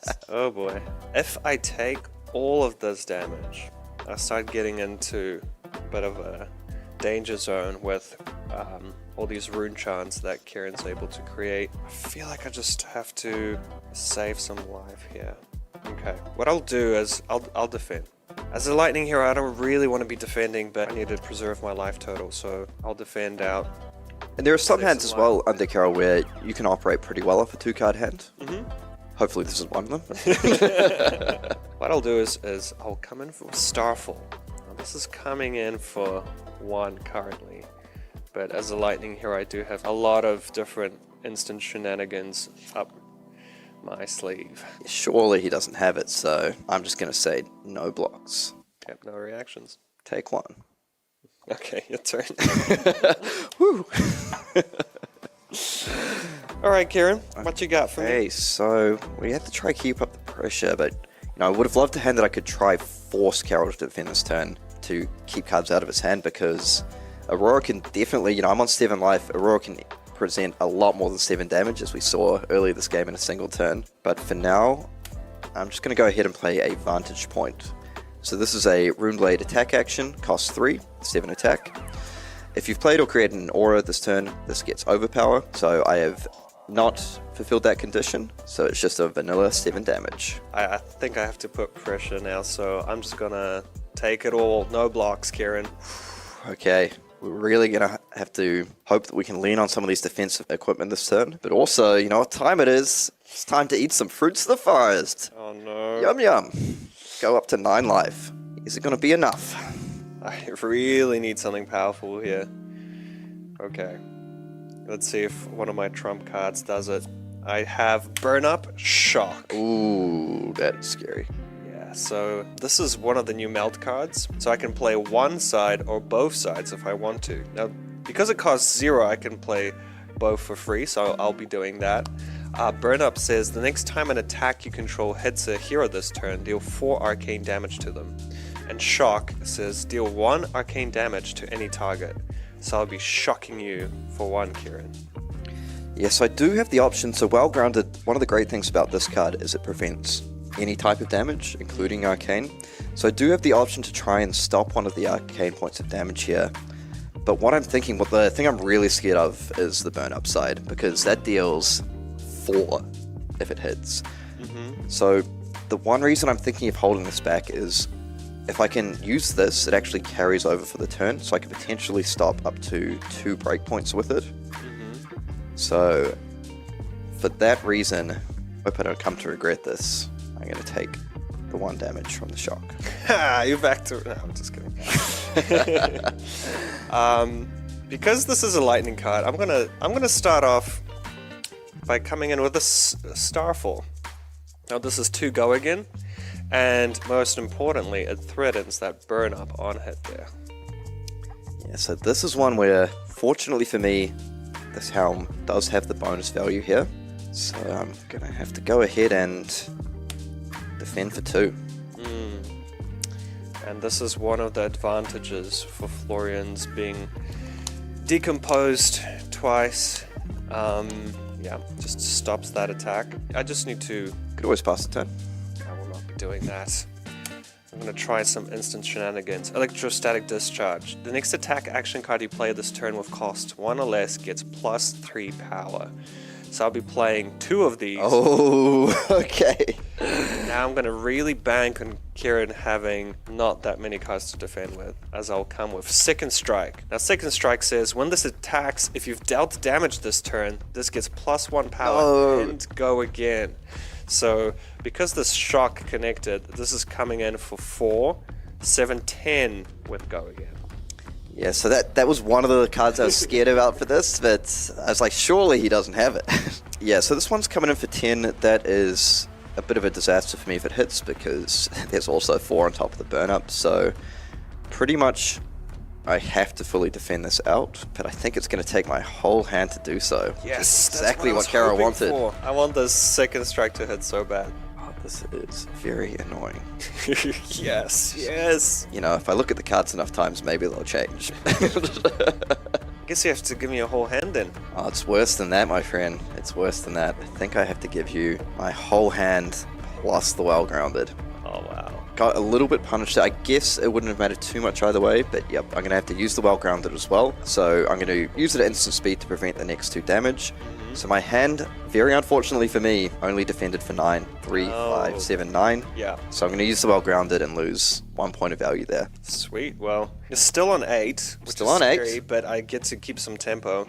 But oh boy. If I take all of this damage, I start getting into a bit of a danger zone with all these rune chants that Kieran's able to create. I feel like I just have to save some life here. Okay, what I'll do is I'll defend. As a lightning hero, I don't really want to be defending, but I need to preserve my life total, so I'll defend out. And there are some hands as well under Carol where you can operate pretty well off a 2-card hand. Hopefully this is one of them. What I'll do is I'll come in for Starfall. Now, this is coming in for 1 currently, but as a lightning hero I do have a lot of different instant shenanigans up my sleeve. Surely he doesn't have it, so I'm just going to say no blocks. Yep, no reactions. Take 1. Okay, your turn. Woo! Alright, Kieran, what you got for me? Okay, so we have to try keep up the pressure, but I would have loved a hand that I could try force Carol to defend this turn to keep cards out of his hand, because Aurora can definitely, I'm on 7 life, Aurora can present a lot more than 7 damage, as we saw earlier this game in a single turn. But for now, I'm just going to go ahead and play a Vantage Point. So this is a Runeblade attack action, costs 3, 7 attack. If you've played or created an aura this turn, this gets Overpower, so I have not fulfilled that condition, so it's just a vanilla 7 damage. I think I have to put pressure now, so I'm just gonna take it all. No blocks, Kieran. Okay, we're really gonna have to hope that we can lean on some of these defensive equipment this turn, but also, you know what time it is? It's time to eat some fruits of the forest. Oh no. Yum yum. Go up to 9 life. Is it gonna be enough? I really need something powerful here. Okay. Let's see if one of my trump cards does it. I have Burn Up, Shock. Ooh, that's scary. Yeah, so this is one of the new melt cards. So I can play one side or both sides if I want to. Now, because it costs 0, I can play both for free, so I'll be doing that. Burn Up says, the next time an attack you control hits a hero this turn, deal 4 arcane damage to them. And Shock says, deal 1 arcane damage to any target. So I'll be shocking you for 1, Kieran. Yes, I do have the option. So Well Grounded, one of the great things about this card is it prevents any type of damage, including arcane. So I do have the option to try and stop one of the arcane points of damage here. But what I'm thinking, the thing I'm really scared of is the Burn Up side, because that deals 4 if it hits. So the one reason I'm thinking of holding this back is if I can use this, it actually carries over for the turn, so I can potentially stop up to 2 breakpoints with it. So for that reason, I hope I don't come to regret this. I'm going to take the 1 damage from the shock. You're back to... No, I'm just kidding. Because this is a lightning card, I'm gonna start off by coming in with a Starfall. Now this is 2 go again, and most importantly, it threatens that Burn Up on hit there. Yeah, so this is one where, fortunately for me, this helm does have the bonus value here. So I'm gonna have to go ahead and defend for 2. And this is one of the advantages for Florian's being decomposed twice. Yeah, just stops that attack. I just need to... Could always pass the turn. I will not be doing that. I'm going to try some instant shenanigans. Electrostatic Discharge. The next attack action card you play this turn with cost 1 or less gets +3 power. So I'll be playing 2 of these. Oh, okay. Now I'm going to really bank on Kieran having not that many cards to defend with, as I'll come with Second Strike. Now Second Strike says, when this attacks, if you've dealt damage this turn, this gets +1 power and go again. So because this shock connected, this is coming in for 4, 7, 10 with go again. Yeah, so that was one of the cards I was scared about for this, but I was like, surely he doesn't have it. Yeah, so this one's coming in for 10. That is a bit of a disaster for me if it hits, because there's also 4 on top of the burn up. So pretty much I have to fully defend this out, but I think it's going to take my whole hand to do so. Yes, that's exactly what Kara wanted. I want this Second Strike to hit so bad. This is very annoying. Yes, yes. You know, if I look at the cards enough times, maybe they'll change. I guess you have to give me a whole hand then. Oh, it's worse than that, my friend. It's worse than that. I think I have to give you my whole hand plus the well-grounded. Oh, wow. Got a little bit punished. I guess it wouldn't have mattered too much either way, but yep, I'm going to have to use the well-grounded as well. So I'm going to use it at instant speed to prevent the next 2 damage. So my hand, very unfortunately for me, only defended for 9. 3, 5, 7, 9. Yeah. So I'm going to use the well-grounded and lose 1 point of value there. Sweet. Well, you're still on 8. Still on 8. Scary, but I get to keep some tempo.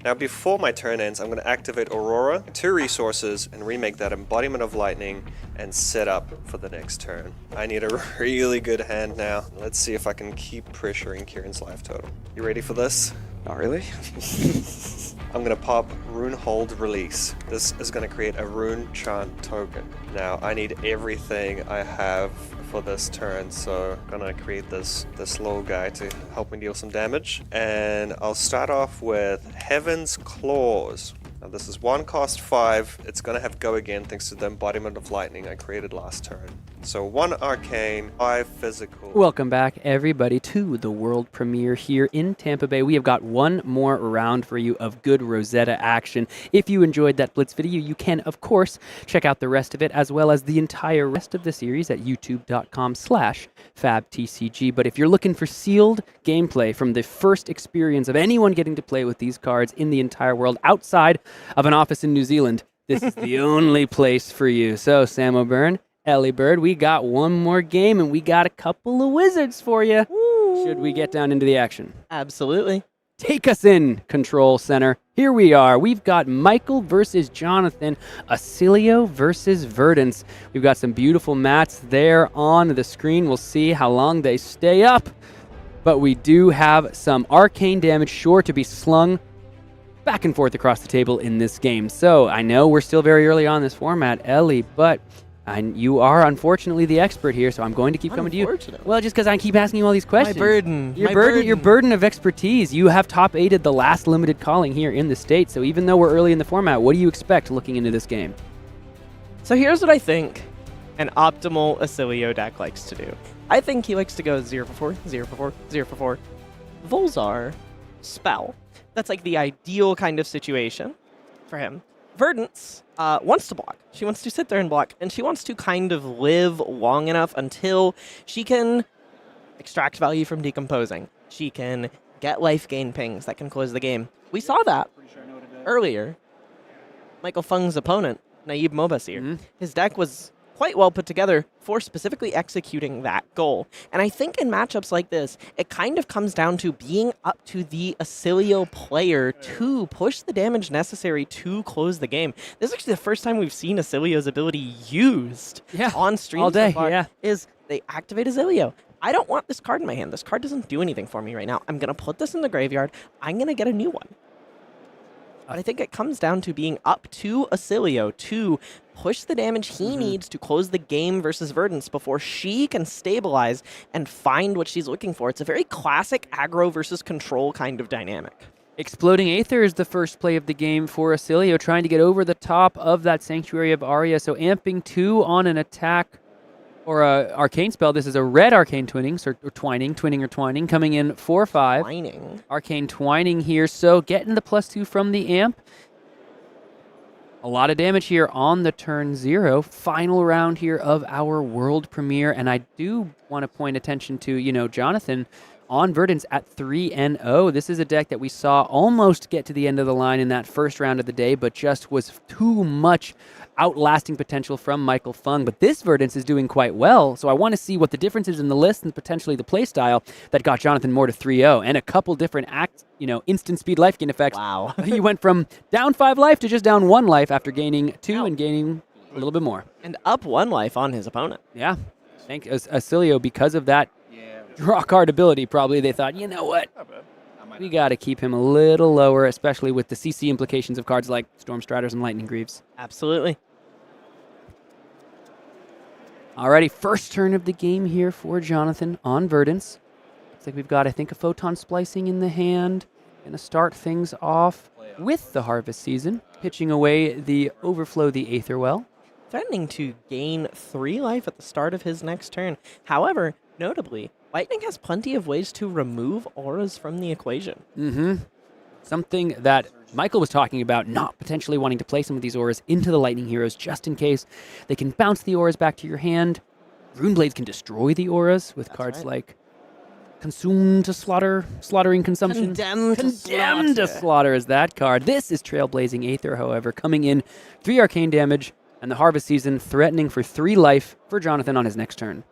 Now, before my turn ends, I'm going to activate Aurora, 2 resources, and remake that Embodiment of Lightning and set up for the next turn. I need a really good hand now. Let's see if I can keep pressuring Kieran's life total. You ready for this? Not really. I'm going to pop Rune Hold Release. This is going to create a Rune Chant token. Now, I need everything I have for this turn, so I'm going to create this little guy to help me deal some damage. And I'll start off with Heaven's Claws. Now, this is 1 cost 5. It's going to have go again thanks to the Embodiment of Lightning I created last turn. So 1 arcane, 5 physical. Welcome back, everybody, to the world premiere here in Tampa Bay. We have got one more round for you of good Rosetta action. If you enjoyed that Blitz video, you can, of course, check out the rest of it, as well as the entire rest of the series at youtube.com/FabTCG. But if you're looking for sealed gameplay from the first experience of anyone getting to play with these cards in the entire world outside of an office in New Zealand, this is the only place for you. So, Sam O'Byrne, Ellie Bird, we got one more game, and we got a couple of wizards for you. Should we get down into the action? Absolutely. Take us in, Control Center. Here we are. We've got Michael versus Jonathan, Oscilio versus Verdance. We've got some beautiful mats there on the screen. We'll see how long they stay up. But we do have some arcane damage sure to be slung back and forth across the table in this game. So I know we're still very early on in this format, Ellie, but you are unfortunately the expert here, so I'm going to keep coming to you. Well, just because I keep asking you all these questions. My burden. Your burden of expertise. You have top 8'd the last limited calling here in the state, so even though we're early in the format, what do you expect looking into this game? So here's what I think an optimal Oscilio deck likes to do. I think he likes to go 0 for 4, 0 for 4, 0 for 4. Volzar, Spell. That's like the ideal kind of situation for him. Verdance wants to block. She wants to sit there and block, and she wants to kind of live long enough until she can extract value from decomposing. She can get life gain pings that can close the game. We saw that earlier. Michael Feng's opponent, Naib Mobassir, his deck was quite well put together for specifically executing that goal. And I think in matchups like this, it kind of comes down to being up to the Oscilio player to push the damage necessary to close the game. This is actually the first time we've seen Oscilio's ability used on stream all day, so far, is they activate Oscilio. I don't want this card in my hand. This card doesn't do anything for me right now. I'm going to put this in the graveyard. I'm going to get a new one. But I think it comes down to being up to Oscilio to push the damage he needs to close the game versus Verdance before she can stabilize and find what she's looking for. It's a very classic aggro versus control kind of dynamic. Exploding Aether is the first play of the game for Oscilio, trying to get over the top of that Sanctuary of Aria. So amping 2 on an attack or a arcane spell. This is a red arcane twinning, or twining, coming in 4/5. Twining. Arcane twining here, so getting the +2 from the amp. A lot of damage here on the turn 0. Final round here of our world premiere. And I do want to point attention to, you know, Jonathan on Verdance at 3-0. This is a deck that we saw almost get to the end of the line in that first round of the day, but just was too much outlasting potential from Michael Feng. But this Verdance is doing quite well, so I want to see what the difference is in the list and potentially the play style that got Jonathan Moore to 3-0, and a couple different instant speed life gain effects. Wow. He went from down 5 life to just down 1 life after gaining 2 and gaining a little bit more. And up 1 life on his opponent. Yeah. Thank Oscilio, because of that draw card ability, probably they thought, you know what? We got to keep him a little lower, especially with the CC implications of cards like Storm Striders and Lightning Greaves. Absolutely. Alrighty, first turn of the game here for Jonathan on Verdance. Looks like we've got, I think, a Photon Splicing in the hand. Gonna start things off with the Harvest Season, pitching away the Overflow the Aetherwell. Threatening to gain 3 life at the start of his next turn. However, notably, Lightning has plenty of ways to remove auras from the equation. Mm-hmm. Something that Michael was talking about, not potentially wanting to play some of these auras into the Lightning Heroes just in case. They can bounce the auras back to your hand. Runeblades can destroy the auras with cards like Consume to Slaughter, Slaughtering Consumption. Condemn to Slaughter is that card. This is Trailblazing Aether, however, coming in 3 arcane damage, and the Harvest Season threatening for 3 life for Jonathan on his next turn.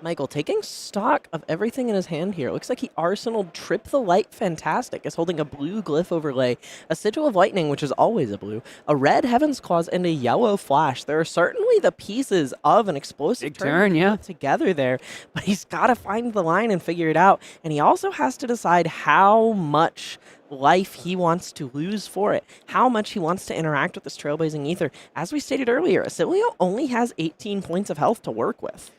Michael taking stock of everything in his hand here. Looks like he arsenaled Trip the Light Fantastic, is holding a blue glyph overlay, a Sigil of Lightning, which is always a blue, a red Heaven's Claws, and a yellow Flash. There are certainly the pieces of an explosive turn, yeah, together there, but he's got to find the line and figure it out, and he also has to decide how much life he wants to lose for it, how much he wants to interact with this Trailblazing Aether. As we stated earlier, Oscilio only has 18 points of health to work with.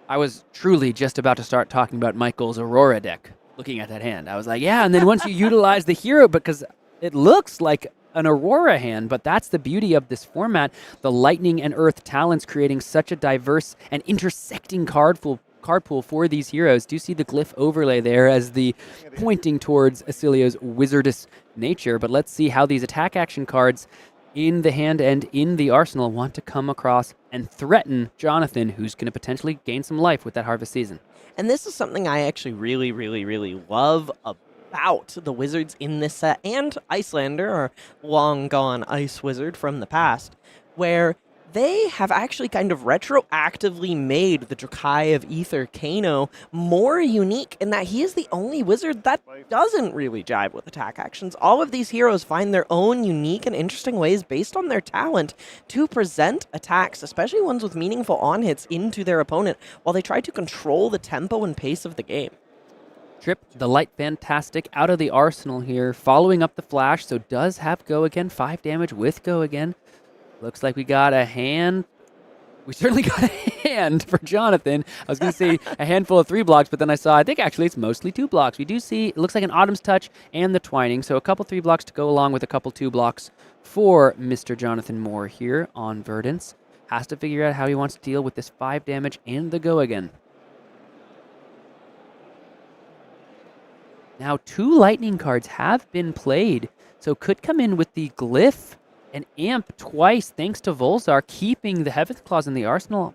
I was truly just about to start talking about Michael's Aurora deck, looking at that hand. I was like, yeah, and then once you utilize the hero, because it looks like an Aurora hand, but that's the beauty of this format, the Lightning and Earth talents creating such a diverse and intersecting card pool for these heroes. Do you see the glyph overlay there as the pointing towards Oscilio's wizardous nature? But let's see how these attack action cards in the hand and in the arsenal want to come across and threaten Jonathan, who's going to potentially gain some life with that Harvest Season. And this is something I actually really, really, really love about the wizards in this set, and Icelander, our long-gone ice wizard from the past, where they have actually kind of retroactively made the Drakai of Aether Kano more unique in that he is the only wizard that doesn't really jive with attack actions. All of these heroes find their own unique and interesting ways based on their talent to present attacks, especially ones with meaningful on-hits, into their opponent while they try to control the tempo and pace of the game. Trip the Light Fantastic out of the arsenal here, following up the Flash, so does have Go Again, 5 damage with Go Again. Looks like we got a hand. We certainly got a hand for Jonathan. I was going to say a handful of 3 blocks, but then I saw, I think actually it's mostly 2 blocks. We do see, it looks like an Autumn's Touch and the Twining, so a couple 3 blocks to go along with a couple 2 blocks for Mr. Jonathan Moore here on Verdance. Has to figure out how he wants to deal with this 5 damage and the Go Again. Now 2 Lightning cards have been played, so could come in with the Glyph and Amp twice, thanks to Volzar keeping the Heaven's Claws in the arsenal.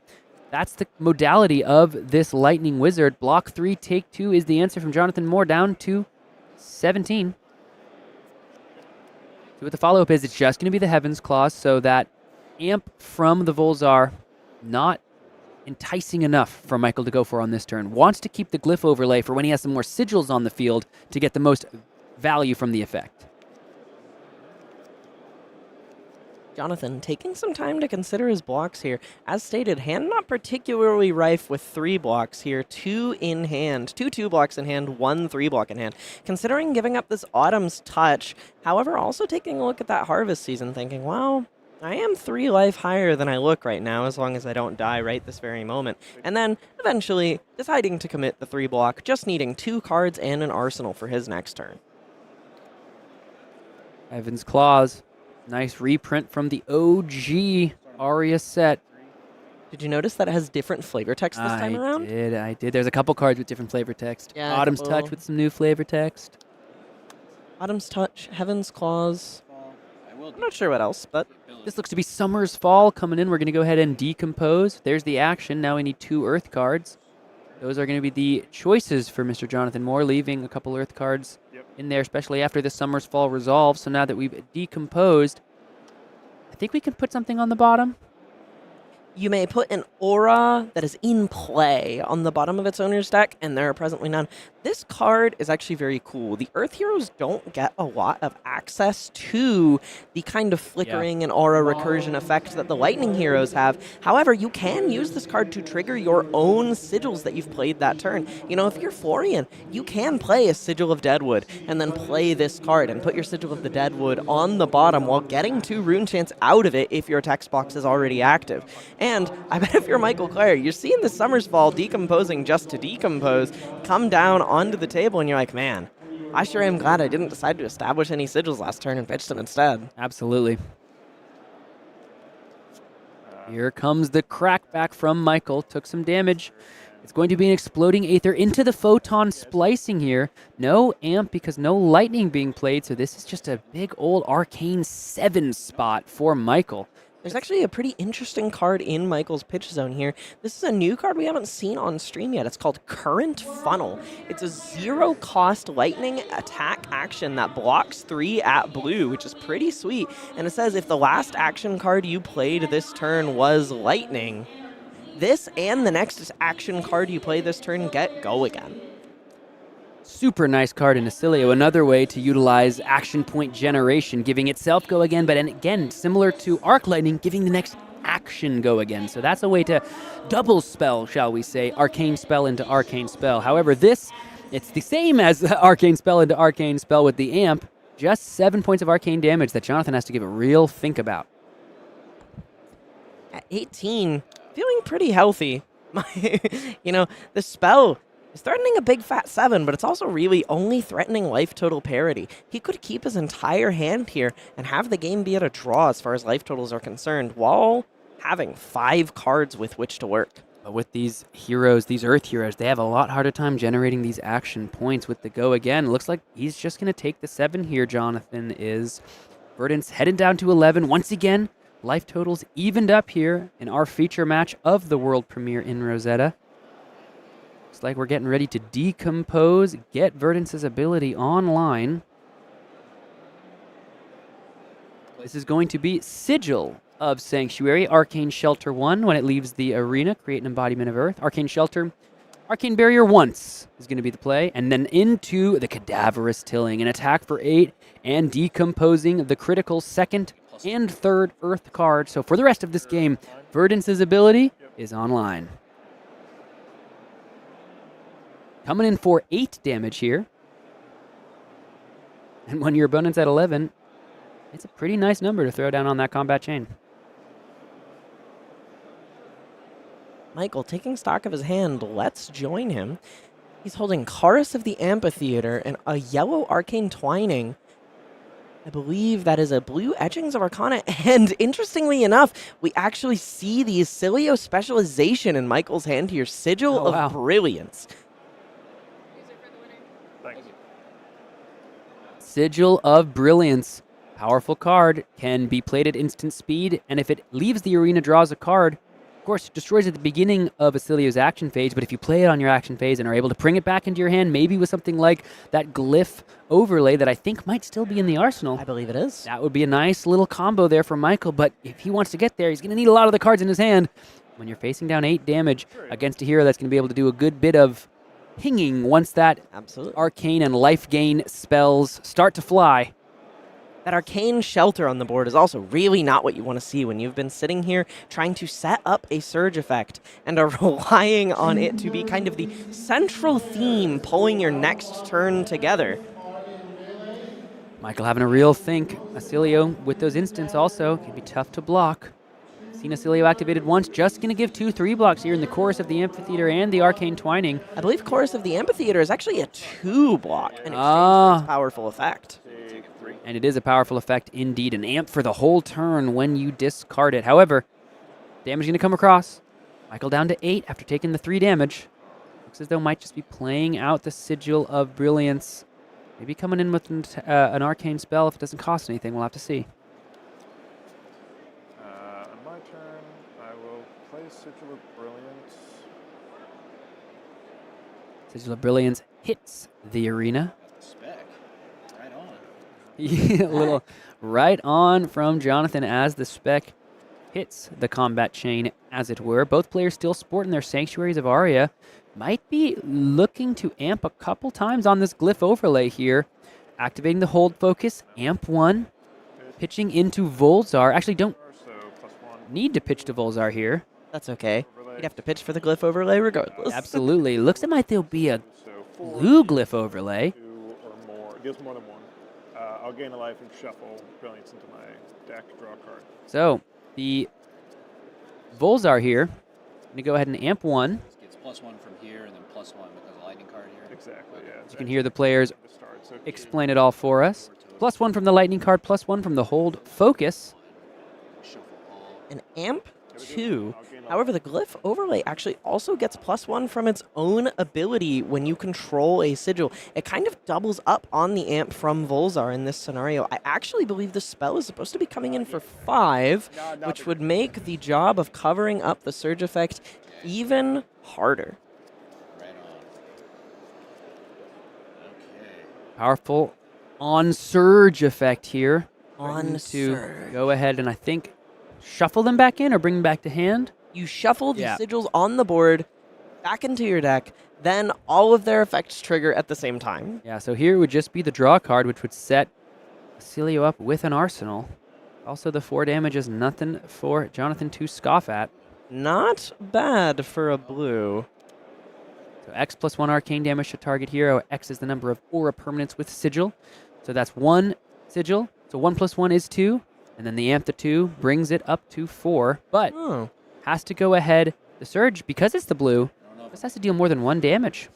That's the modality of this Lightning Wizard. Block 3, take 2 is the answer from Jonathan Moore, down to 17. So what the follow-up is, it's just going to be the Heaven's Claws, so that Amp from the Volzar, not enticing enough for Michael to go for on this turn. Wants to keep the Glyph overlay for when he has some more sigils on the field to get the most value from the effect. Jonathan taking some time to consider his blocks here. As stated, hand not particularly rife with 3 blocks here, 2 in hand, 2 blocks in hand, 1 3 block in hand. Considering giving up this Autumn's Touch, however, also taking a look at that Harvest Season, thinking, well, I am 3 life higher than I look right now, as long as I don't die right this very moment. And then, eventually, deciding to commit the 3 block, just needing 2 cards and an arsenal for his next turn. Heaven's Claws. Nice reprint from the OG Aria set. Did you notice that it has different flavor text this time around? I did. There's a couple cards with different flavor text. Yeah, Autumn's Touch with some new flavor text. Autumn's Touch, Heaven's Claws. I'm not sure what else, but This looks to be Summer's Fall coming in. We're going to go ahead and decompose. There's the action. Now we need 2 Earth cards. Those are going to be the choices for Mr. Jonathan Moore, leaving a couple Earth cards in there, especially after the Summer's Fall resolve. So now that we've decomposed, I think we can put something on the bottom. you may put an aura that is in play on the bottom of its owner's deck, and there are presently none. This card is actually very cool. The Earth Heroes don't get a lot of access to the kind of flickering and aura recursion effect that the Lightning Heroes have. However, you can use this card to trigger your own sigils that you've played that turn. You know, if you're Florian, you can play a Sigil of Deadwood and then play this card and put your Sigil of the Deadwood on the bottom while getting 2 rune chants out of it if your text box is already active. And I bet if you're Michael Clair, you're seeing the Summer's Fall decomposing just to decompose, come down onto the table, and you're like, man, I sure am glad I didn't decide to establish any sigils last turn and pitched them instead. Absolutely. Here comes the crackback from Michael. Took some damage. It's going to be an Exploding Aether into the Photon Splicing here. No amp because no lightning being played, so this is just a big old Arcane 7 spot for Michael. There's actually a pretty interesting card in Michael's pitch zone here. This is a new card we haven't seen on stream yet. It's called Current Funnel. It's a 0-cost lightning attack action that blocks 3 at blue, which is pretty sweet. And it says if the last action card you played this turn was lightning, this and the next action card you play this turn get go again. Super nice card in Oscilio. Another way to utilize action point generation, giving itself go again, but again, similar to Arc Lightning, giving the next action go again. So that's a way to double spell, shall we say, Arcane Spell into Arcane Spell. However, it's the same as Arcane Spell into Arcane Spell with the amp, just 7 points of arcane damage that Jonathan has to give a real think about. At 18, feeling pretty healthy. You know, the spell is threatening a big fat 7, but it's also really only threatening life total parity. He could keep his entire hand here and have the game be at a draw as far as life totals are concerned, while having 5 cards with which to work. But with these heroes, these Earth Heroes, they have a lot harder time generating these action points with the go again. Looks like he's just going to take the 7 here, Jonathan is. Verdance headed down to 11. Once again, life totals evened up here in our feature match of the world premiere in Rosetta. Looks like we're getting ready to decompose, get Verdance's ability online. This is going to be Sigil of Sanctuary, Arcane Shelter 1. When it leaves the arena, create an embodiment of Earth. Arcane Shelter, Arcane Barrier once is going to be the play. And then into the Cadaverous Tilling, an attack for 8 and decomposing the critical 2nd and 3rd Earth card. So for the rest of this game, Verdance's ability is online. Coming in for 8 damage here. And when your opponent's at 11, it's a pretty nice number to throw down on that combat chain. Michael, taking stock of his hand, let's join him. He's holding Chorus of the Amphitheater and a yellow Arcane Twining. I believe that is a blue Etchings of Arcana, and interestingly enough, we actually see the Oscilio specialization in Michael's hand here, Sigil of Brilliance. Sigil of Brilliance. Powerful card, can be played at instant speed, and if it leaves the arena, draws a card. Of course, it destroys at the beginning of Oscilio's action phase, but if you play it on your action phase and are able to bring it back into your hand, maybe with something like that Glyph overlay that I think might still be in the arsenal. I believe it is. That would be a nice little combo there for Michael, but if he wants to get there, he's going to need a lot of the cards in his hand. When you're facing down 8 damage against a hero that's going to be able to do a good bit of pinging once that arcane and life gain spells start to fly. That Arcane Shelter on the board is also really not what you want to see when you've been sitting here trying to set up a surge effect and are relying on it to be kind of the central theme pulling your next turn together. Michael having a real think. Oscilio with those instants also can be tough to block. Seen Oscilio activated once, just going to give 2/3 blocks here in the Chorus of the Amphitheater and the Arcane Twining. I believe Chorus of the Amphitheater is actually a 2 block and it's a powerful effect. And it is a powerful effect indeed. An amp for the whole turn when you discard it. However, damage going to come across. Michael down to 8 after taking the 3 damage. Looks as though might just be playing out the Sigil of Brilliance. Maybe coming in with an arcane spell if it doesn't cost anything. We'll have to see. Sigil of Brilliance hits the arena. Spec. Right on. A little right on from Jonathan as the spec hits the combat chain, as it were. Both players still sporting their Sanctuaries of Aria. Might be looking to amp a couple times on this glyph overlay here. Activating the hold focus, amp 1. Pitching into Volzar. Actually, don't need to pitch to Volzar here. That's okay. You'd have to pitch for the glyph overlay regardless. Absolutely. Looks like there'll be a blue glyph overlay. 2 or more. It gives more than 1. I'll gain a life and shuffle Brilliance into my deck, draw a card. So, the Volzar here, going to go ahead and amp 1. Gets +1 from here and then +1 because of the lightning card here. Exactly, yeah. You can hear the players explain it all for us. +1 from the lightning card, +1 from the hold focus. An amp 2. However, the glyph overlay actually also gets +1 from its own ability when you control a sigil. It kind of doubles up on the amp from Volzar in this scenario. I actually believe the spell is supposed to be coming in for 5, which would make the job of covering up the surge effect even harder. Powerful on surge effect here. On to surge. Go ahead and I think shuffle them back in or bring them back to hand. You shuffle the sigils on the board back into your deck, then all of their effects trigger at the same time. Yeah, so here would just be the draw card, which would set Oscilio up with an arsenal. Also, the 4 damage is nothing for Jonathan to scoff at. Not bad for a blue. So X +1 arcane damage to target hero. X is the number of aura permanents with sigil. So that's 1 sigil. So 1 + 1 is 2. And then the amp to 2 brings it up to 4. But has to go ahead. The surge, because it's the blue, this has to deal more than 1 damage.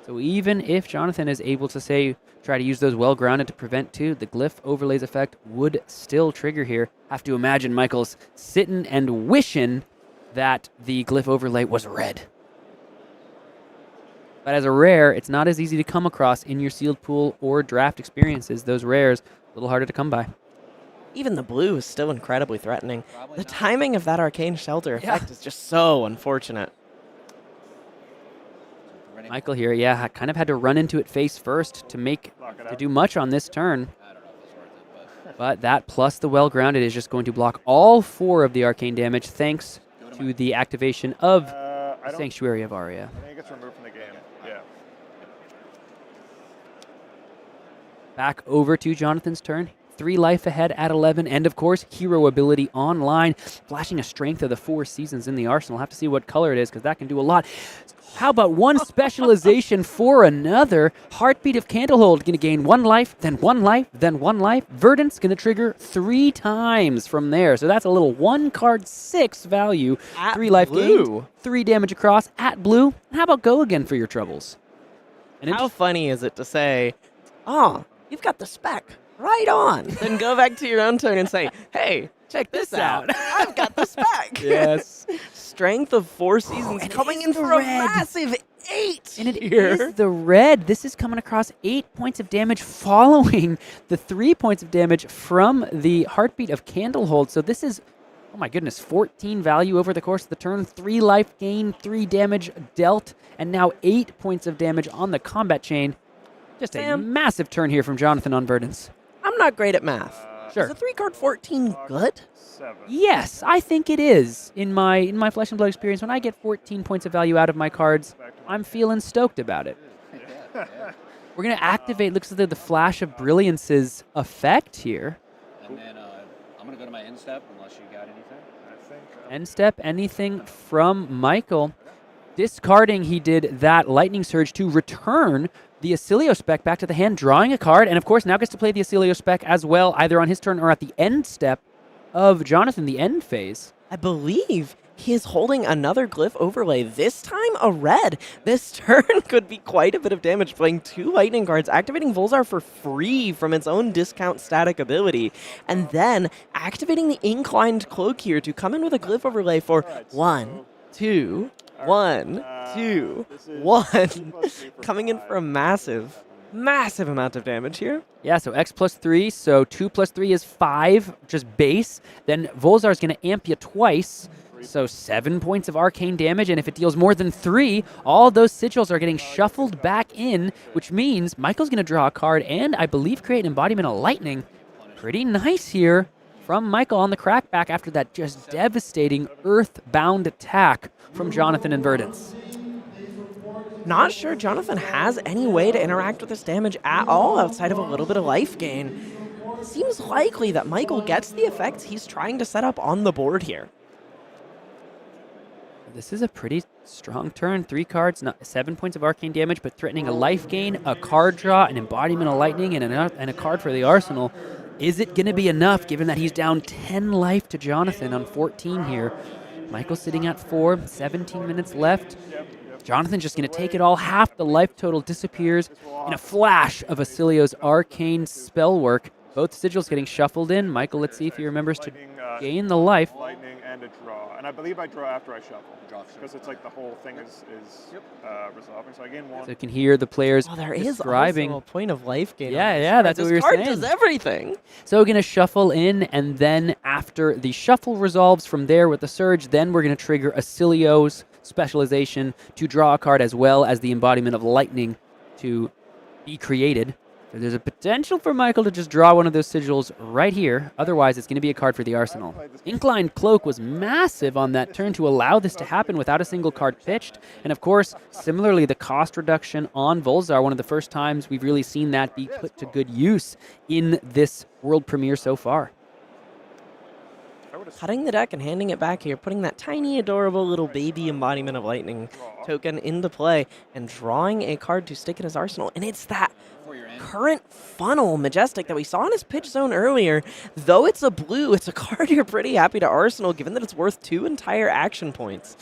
So even if Jonathan is able to, say, try to use those well-grounded to prevent 2, the glyph overlays effect would still trigger here. Have to imagine Michael's sitting and wishing that the glyph overlay was red. But as a rare, it's not as easy to come across in your sealed pool or draft experiences. Those rares, a little harder to come by. Even the blue is still incredibly threatening. The timing of that arcane shelter effect is just so unfortunate. Michael here, kind of had to run into it face first to do much on this turn. But that plus the well-grounded is just going to block all 4 of the arcane damage thanks to the activation of Sanctuary of Aria. I think it gets removed from the game. Yeah. Back over to Jonathan's turn. 3 life ahead at 11, and of course, hero ability online, flashing a strength of the 4 seasons in the arsenal. Have to see what color it is, because that can do a lot. How about 1 specialization for another? Heartbeat of Candlehold, going to gain 1 life, then 1 life, then 1 life. Verdance going to trigger 3 times from there. So that's a little 1 card 6 value. At 3 life blue. gained, 3 damage across at blue. And how about go again for your troubles? And how funny is it to say, you've got the spec. Right on. Then go back to your own turn and say, hey, check this out. I've got the spec. Yes. Strength of 4 seasons coming in for a massive 8. And it is the red. This is coming across 8 points of damage following the 3 points of damage from the Heartbeat of Candlehold. So this is, oh my goodness, 14 value over the course of the turn, 3 life gain, 3 damage dealt, and now 8 points of damage on the combat chain. Just a massive turn here from Jonathan on Verdance. I'm not great at math. Sure. Is a 3-card 14 good? 7. Yes, I think it is. In my Flesh and Blood experience, when I get 14 points of value out of my cards, I'm feeling stoked about it. We're going to activate, looks like the Flash of Brilliance's effect here. And then I'm going to go to my end step unless you got anything. I think. End step, anything from Michael. Discarding, he did that Lightning Surge to return the Oscilio spec back to the hand, drawing a card, and of course now gets to play the Oscilio spec as well, either on his turn or at the end step of Jonathan, the end phase. I believe he is holding another glyph overlay, this time a red. This turn could be quite a bit of damage, playing 2 lightning cards, activating Volzar for free from its own discount static ability, and then activating the Inclined Cloak here to come in with a glyph overlay for 1, 2, 1, 2, 1. Coming in for a massive amount of damage here. Yeah, so X +3, so 2 + 3 is 5, just base. Then Volzar is going to amp you twice. So 7 points of arcane damage, and if it deals more than 3, all those sigils are getting shuffled back in, which means Michael's going to draw a card and, I believe, create an embodiment of lightning. Pretty nice here from Michael on the crackback after that just devastating earthbound attack from Jonathan and Verdance. Not sure Jonathan has any way to interact with this damage at all outside of a little bit of life gain. Seems likely that Michael gets the effects he's trying to set up on the board here. This is a pretty strong turn. 3 cards, 7 points of arcane damage, but threatening a life gain, a card draw, an embodiment of lightning, and a card for the arsenal. Is it going to be enough, given that he's down 10 life to Jonathan on 14 here? Michael's sitting at 4, 17 minutes left. Jonathan's just going to take it all. Half the life total disappears in a flash of Oscilio's arcane spell work. Both sigils getting shuffled in. Michael, let's see if he remembers to gain the life. Lightning and a draw. And I believe I draw after I shuffle. Because it's like the whole thing is resolving. So I gain 1. So you can hear the players there describing. is also a point of life gain. Yeah, that's what we were saying. This card does everything. So we're going to shuffle in, and then after the shuffle resolves from there with the surge, then we're going to trigger Oscilio's specialization to draw a card as well as the embodiment of lightning to be created. So there's a potential for Michael to just draw one of those sigils right here. Otherwise, it's going to be a card for the arsenal. Inclined Cloak was massive on that turn to allow this to happen without a single card pitched. And of course, similarly, the cost reduction on Volzar, one of the first times we've really seen that be put to good use in this world premiere so far. Cutting the deck and handing it back here, putting that tiny, adorable little baby embodiment of lightning token into play, and drawing a card to stick in his arsenal. And it's that current funnel Majestic that we saw in his pitch zone earlier. Though it's a blue, it's a card you're pretty happy to arsenal, given that it's worth 2 entire action points.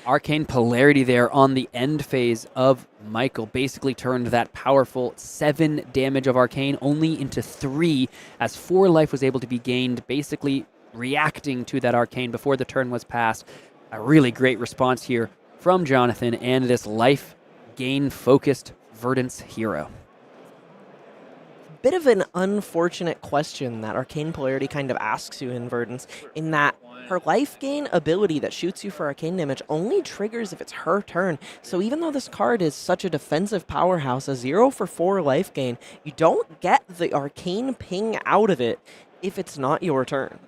Arcane Polarity there on the end phase of Michael basically turned that powerful 7 damage of Arcane only into 3, as 4 life was able to be gained, basically reacting to that Arcane before the turn was passed. A really great response here from Jonathan and this life gain focused Verdance hero. Bit of an unfortunate question that Arcane Polarity kind of asks you in Verdance, in that her life gain ability that shoots you for arcane damage only triggers if it's her turn. So even though this card is such a defensive powerhouse, a 0 for 4 life gain, you don't get the arcane ping out of it if it's not your turn.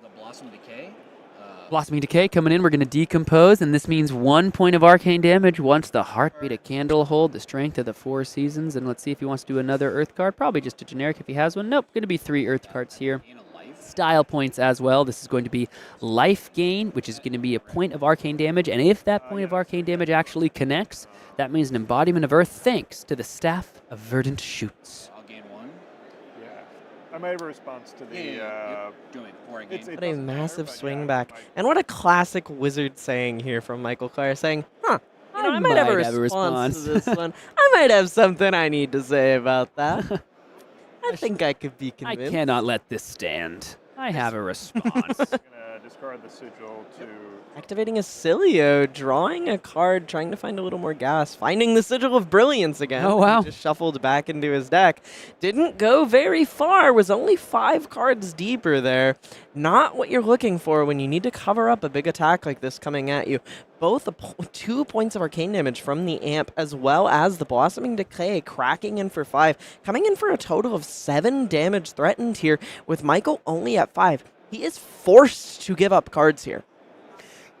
Blossoming Decay coming in, we're going to decompose, and this means 1 point of arcane damage once the Heartbeat of Candlehold, the Strength of the 4 Seasons, and let's see if he wants to do another Earth card. Probably just a generic if he has one. Nope, going to be 3 Earth cards here. Style points as well. This is going to be life gain, which is going to be a point of arcane damage, and if that point of arcane damage actually connects, that means an embodiment of Earth thanks to the Staff of Verdant Shoots. I might have a response to the What a massive swing back. And what a classic wizard saying here from Michael Clair, saying, I might have a response to this one. I might have something I need to say about that. I think I could be convinced. I cannot let this stand. I have a response. Gonna discard the sigil to activating Oscilio, drawing a card, trying to find a little more gas, finding the Sigil of Brilliance again. Oh, wow. He just shuffled back into his deck. Didn't go very far, was only 5 cards deeper there. Not what you're looking for when you need to cover up a big attack like this coming at you. Both 2 points of arcane damage from the amp, as well as the Blossoming Decay cracking in for 5, coming in for a total of 7 damage threatened here, with Michael only at 5. He is forced to give up cards here.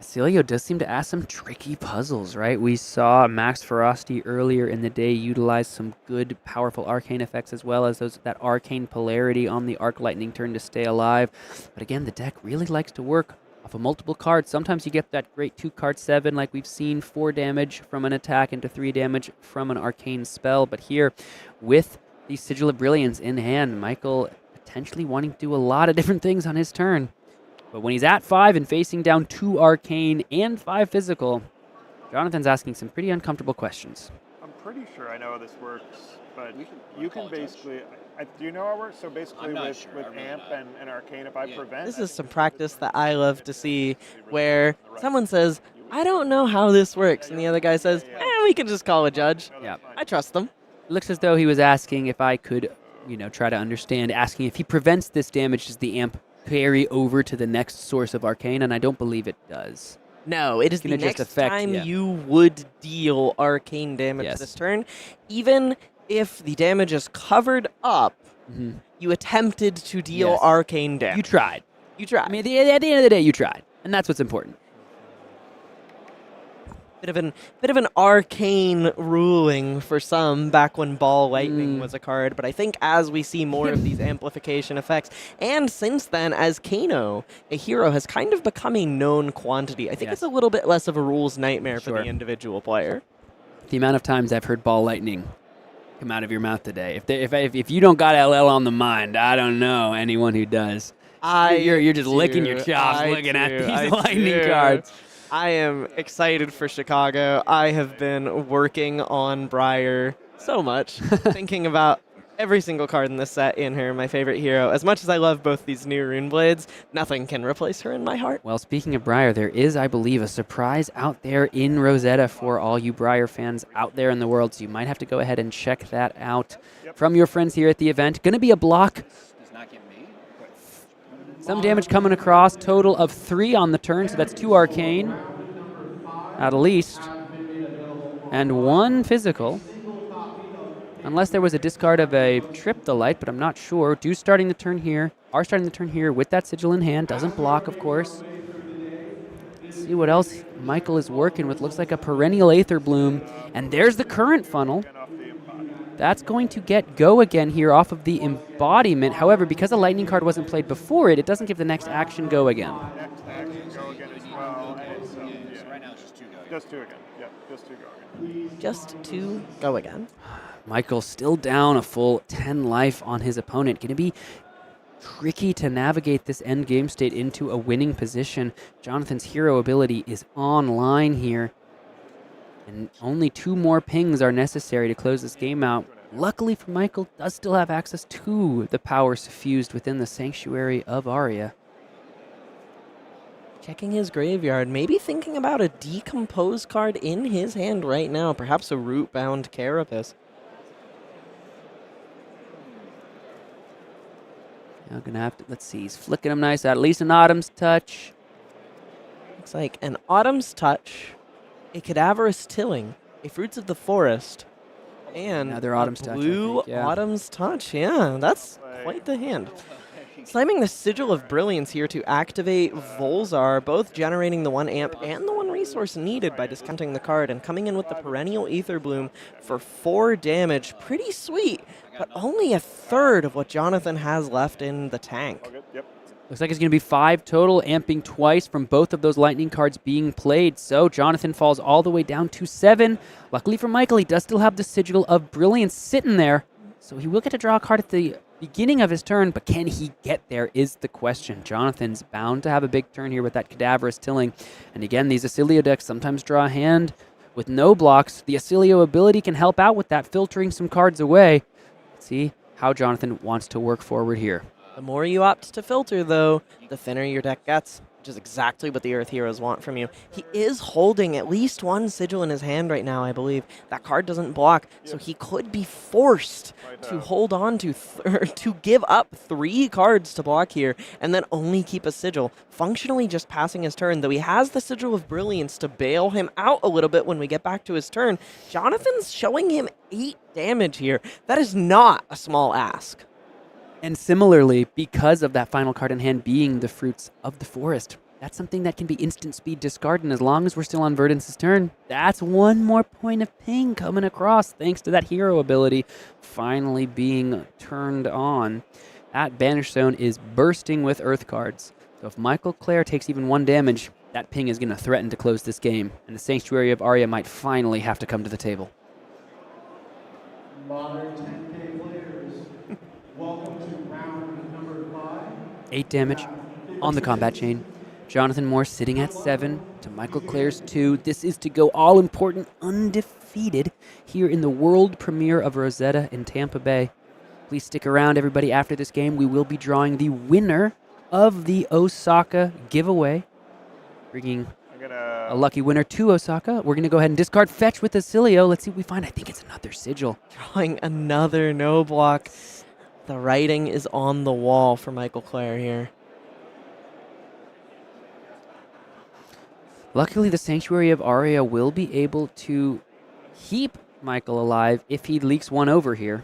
Oscilio does seem to ask some tricky puzzles, right? We saw Max Ferocity earlier in the day utilize some good, powerful arcane effects, as well as that arcane polarity on the Arc Lightning turn to stay alive. But again, the deck really likes to work off of multiple cards. Sometimes you get that great 2-card 7, like we've seen, 4 damage from an attack into 3 damage from an arcane spell. But here, with the Sigil of Brilliance in hand, Michael potentially wanting to do a lot of different things on his turn. But when he's at 5 and facing down 2 arcane and 5 physical, Jonathan's asking some pretty uncomfortable questions. I'm pretty sure I know how this works, but you can basically... do you know how it works? So basically with amp and arcane, if I prevent... This is some practice that I love to see, where someone says, I don't know how this works, and the other guy says, we can just call a judge. Yeah, I trust them. It looks as though he was asking if I could, try to understand, asking if he prevents this damage, does the amp carry over to the next source of arcane, and I don't believe it does. No, it is the Gonna just next affect, time yeah. you would deal arcane damage Yes. this turn. Even if the damage is covered up, you attempted to deal Yes. arcane damage. You tried. You tried. I mean, at the end of the day, you tried, and that's what's important. Bit of an arcane ruling for some back when Ball Lightning was a card, but I think as we see more of these amplification effects, and since then as Kano, a hero has kind of become a known quantity, I think it's a little bit less of a rules nightmare for the individual player. The amount of times I've heard Ball Lightning come out of your mouth today. If you don't got LL on the mind, I don't know anyone who does. You're just licking your chops looking at these Lightning cards. I am excited for Chicago. I have been working on Briar so much, thinking about every single card in this set in her, my favorite hero. As much as I love both these new Rune Blades, nothing can replace her in my heart. Well, speaking of Briar, there is, I believe, a surprise out there in Rosetta for all you Briar fans out there in the world, so you might have to go ahead and check that out from your friends here at the event. Going to be a block. Some damage coming across, total of 3 on the turn, so that's 2 arcane, at least, and 1 physical. Unless there was a discard of a Trip the Light, but I'm not sure. Starting the turn here with that sigil in hand. Doesn't block, of course. Let's see what else Michael is working with. Looks like a Perennial Aether Bloom, and there's the current funnel. That's going to get go again here off of the embodiment. However, because a lightning card wasn't played before it, it doesn't give the next action go again. Next action go again as well. And so, right now it's just 2 go again. Just 2 again. Yep, just 2 go again. Just 2 go again. Michael still down a full 10 life on his opponent. Going to be tricky to navigate this end game state into a winning position. Jonathan's hero ability is online here. And only 2 more pings are necessary to close this game out. Luckily for Michael, does still have access to the power suffused within the Sanctuary of Aria. Checking his graveyard, maybe thinking about a Decompose card in his hand right now, perhaps a Root-bound Carapace. Now gonna have to, let's see, he's flicking them nice, at least an Autumn's Touch. Looks like an Autumn's Touch, a Cadaverous Tilling, a Fruits of the Forest, and another Autumn's Touch, I blue think, yeah. Autumn's Touch. Yeah, that's quite the hand. Slamming the Sigil of Brilliance here to activate Volzar, both generating the 1 amp and the 1 resource needed by discounting the card, and coming in with the Perennial Aether Bloom for 4 damage. Pretty sweet, but only a third of what Jonathan has left in the tank. Looks like it's going to be 5 total, amping twice from both of those lightning cards being played. So Jonathan falls all the way down to 7. Luckily for Michael, he does still have the Sigil of Brilliance sitting there. So he will get to draw a card at the beginning of his turn, but can he get there is the question. Jonathan's bound to have a big turn here with that Cadaverous Tilling. And again, these Oscilio decks sometimes draw a hand with no blocks. The Oscilio ability can help out with that, filtering some cards away. Let's see how Jonathan wants to work forward here. The more you opt to filter, though, the thinner your deck gets, which is exactly what the Earth Heroes want from you. He is holding at least 1 Sigil in his hand right now, I believe. That card doesn't block, so he could be forced to hold on to, to give up 3 cards to block here, and then only keep a Sigil, functionally just passing his turn, though he has the Sigil of Brilliance to bail him out a little bit when we get back to his turn. Jonathan's showing him 8 damage here. That is not a small ask. And similarly, because of that final card in hand being the Fruits of the Forest, that's something that can be instant speed discard, and as long as we're still on Verdance's turn, that's 1 more point of ping coming across thanks to that hero ability finally being turned on. That Banish Zone is bursting with Earth cards. So if Michael Clair takes even 1 damage, that ping is going to threaten to close this game, and the Sanctuary of Aria might finally have to come to the table. Modern 10K players, welcome to round number 5. 8 damage on the combat chain. Jonathan Moore sitting at 7 to Michael Clair's 2. This is to go all-important undefeated here in the world premiere of Rosetta in Tampa Bay. Please stick around, everybody. After this game, we will be drawing the winner of the Osaka giveaway, bringing a lucky winner to Osaka. We're going to go ahead and discard Fetch with Oscilio. Let's see what we find. I think it's another Sigil. Drawing another no block. The writing is on the wall for Michael Clair here. Luckily, the Sanctuary of Aria will be able to keep Michael alive if he leaks one over here.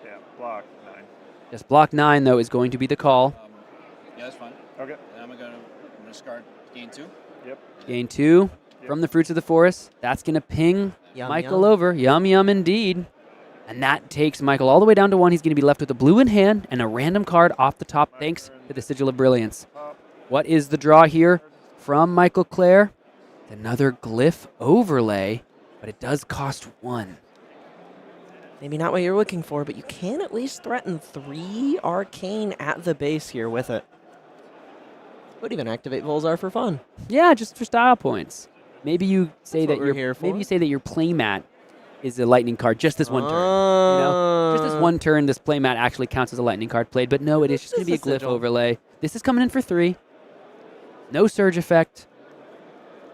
Yeah, block 9. Just block 9, though, is going to be the call. Yeah, that's fine. Okay. And I'm gonna discard gain 2. Yep. Gain 2 from the Fruits of the Forest. That's going to ping Yum, Michael yum. over. Yum, yum, indeed. And that takes Michael all the way down to 1. He's going to be left with a blue in hand and a random card off the top thanks to the Sigil of Brilliance. What is the draw here from Michael Clair? Another glyph overlay, but it does cost 1. Maybe not what you're looking for, but you can at least threaten 3 arcane at the base here with it. Would even activate Volzar for fun. Yeah, just for style points. Maybe you say That's that what we're here for. maybe you say that your playmat is a lightning card just this one turn. You know, just this one turn, this playmat actually counts as a lightning card played. But no, it is just going to be a glyph overlay. This is coming in for 3. No surge effect.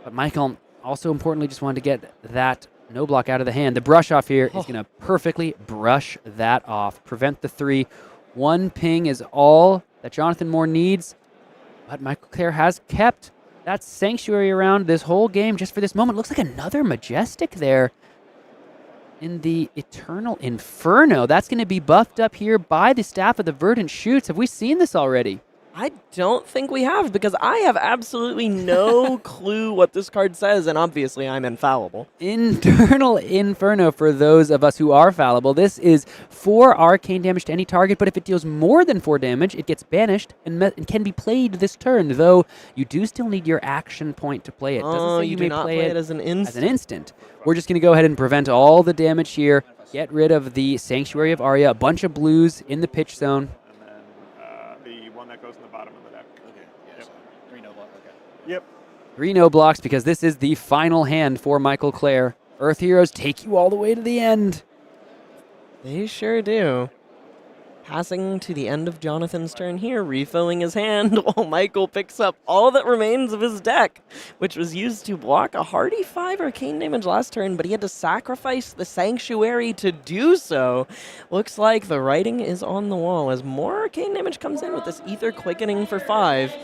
But Michael also importantly just wanted to get that no block out of the hand. The brush off here is going to perfectly brush that off. Prevent the 3. 1 ping is all that Jonathan Moore needs. But Michael Clair has kept that Sanctuary around this whole game just for this moment. Looks like another Majestic there in the Eternal Inferno. That's going to be buffed up here by the Staff of the Verdant Shoots. Have we seen this already? I don't think we have, because I have absolutely no clue what this card says, and obviously I'm infallible. Eternal Inferno, for those of us who are fallible. This is 4 arcane damage to any target, but if it deals more than 4 damage, it gets banished and can be played this turn, though you do still need your action point to play it. Doesn't say you may do not play it as an instant. We're just going to go ahead and prevent all the damage here, get rid of the Sanctuary of Aria, a bunch of blues in the pitch zone. The one that goes in the bottom of the deck. Okay. Yeah. Yep. So 3 no block. Okay. Yep. 3 no blocks because this is the final hand for Michael Clair. Earth Heroes take you all the way to the end. They sure do. Passing to the end of Jonathan's turn here, refilling his hand while Michael picks up all that remains of his deck, which was used to block a hearty 5 arcane damage last turn, but he had to sacrifice the Sanctuary to do so. Looks like the writing is on the wall as more arcane damage comes in with this Ether Quickening for 5.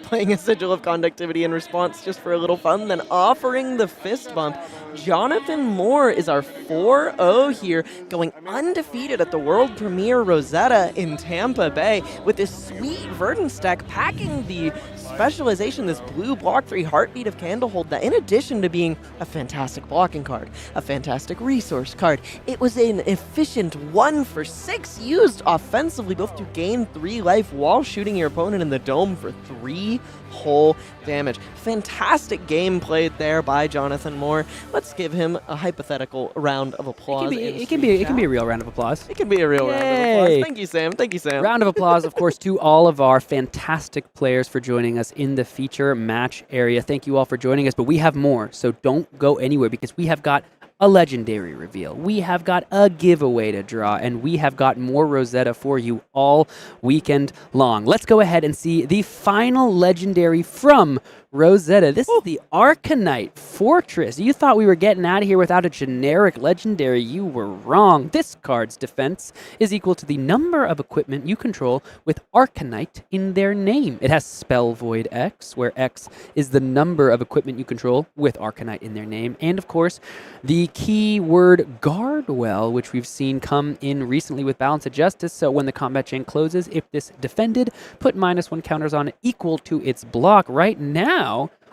Playing a Sigil of Conductivity in response just for a little fun, then offering the fist bump. Jonathan Moore is our 4-0 here, going undefeated at the world premiere Rosetta in Tampa Bay with this sweet Verdance deck packing the specialization, this blue block 3 Heartbeat of Candlehold, that in addition to being a fantastic blocking card, a fantastic resource card, it was an efficient 1 for 6 used offensively, both to gain 3 life while shooting your opponent in the dome for 3 whole damage. Fantastic game played there by Jonathan Moore. Let's give him a hypothetical round of applause. It can be a real round of applause. It can be a real round of applause. Thank you, Sam. Thank you, Sam. Round of applause, of course, to all of our fantastic players for joining us in the feature match area. Thank you all for joining us, but we have more, so don't go anywhere because we have got a legendary reveal. We have got a giveaway to draw, and we have got more Rosetta for you all weekend long. Let's go ahead and see the final legendary from Rosetta. This is the Arcanite Fortress. You thought we were getting out of here without a generic legendary. You were wrong. This card's defense is equal to the number of equipment you control with Arcanite in their name. It has Spell Void X, where X is the number of equipment you control with Arcanite in their name. And of course, the keyword Guardwell, which we've seen come in recently with Balance of Justice. So when the combat chain closes, if this defended, put -1 counters on it equal to its block. Right now,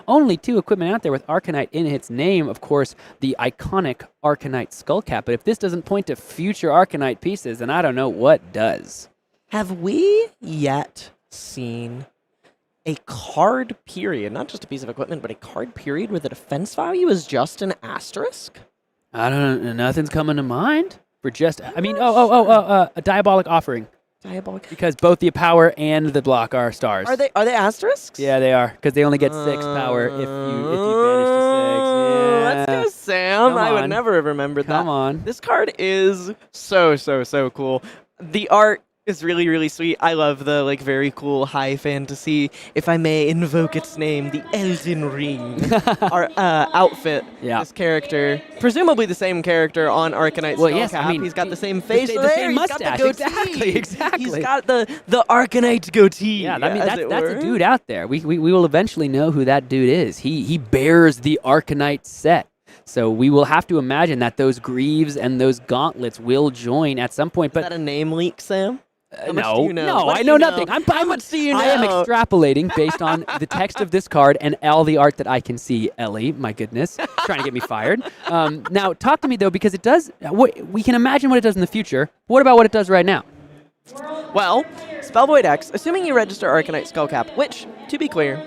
only 2 equipment out there with Arcanite in its name. Of course, the iconic Arcanite Skullcap. But if this doesn't point to future Arcanite pieces, then I don't know what does. Have we yet seen a card period, not just a piece of equipment, but a card period where the defense value is just an asterisk? I don't know. Nothing's coming to mind for just. I mean, a Diabolic Offering. Diabolic. Because both the power and the block are stars. Are they asterisks? Yeah, they are. Because they only get 6 power if you banish to 6. Yeah. Let's go, Sam. I would never have remembered that. Come on. This card is so cool. The art is really, really sweet. I love the like very cool high fantasy, if I may invoke its name, the Elden Ring outfit. Yeah. This character, presumably the same character on Arcanite Well, Skullcap. yes, I mean, he's got the same face the there. same He's mustache. got the goatee. Exactly. He's got the Arcanite goatee. Yeah, I mean as it that's were. a dude out there. We will eventually know who that dude is. He bears the Arcanite set. So we will have to imagine that those greaves and those gauntlets will join at some point. But Is that a name leak, Sam? How much no, do you know? no, What I do know you nothing. How much do you know? I am extrapolating based on the text of this card and all the art that I can see. Ellie, my goodness, trying to get me fired. Now, talk to me though, because it does. We can imagine what it does in the future. What about what it does right now? Well, Spellvoid X, assuming you register Arcanite Skullcap, which, to be clear,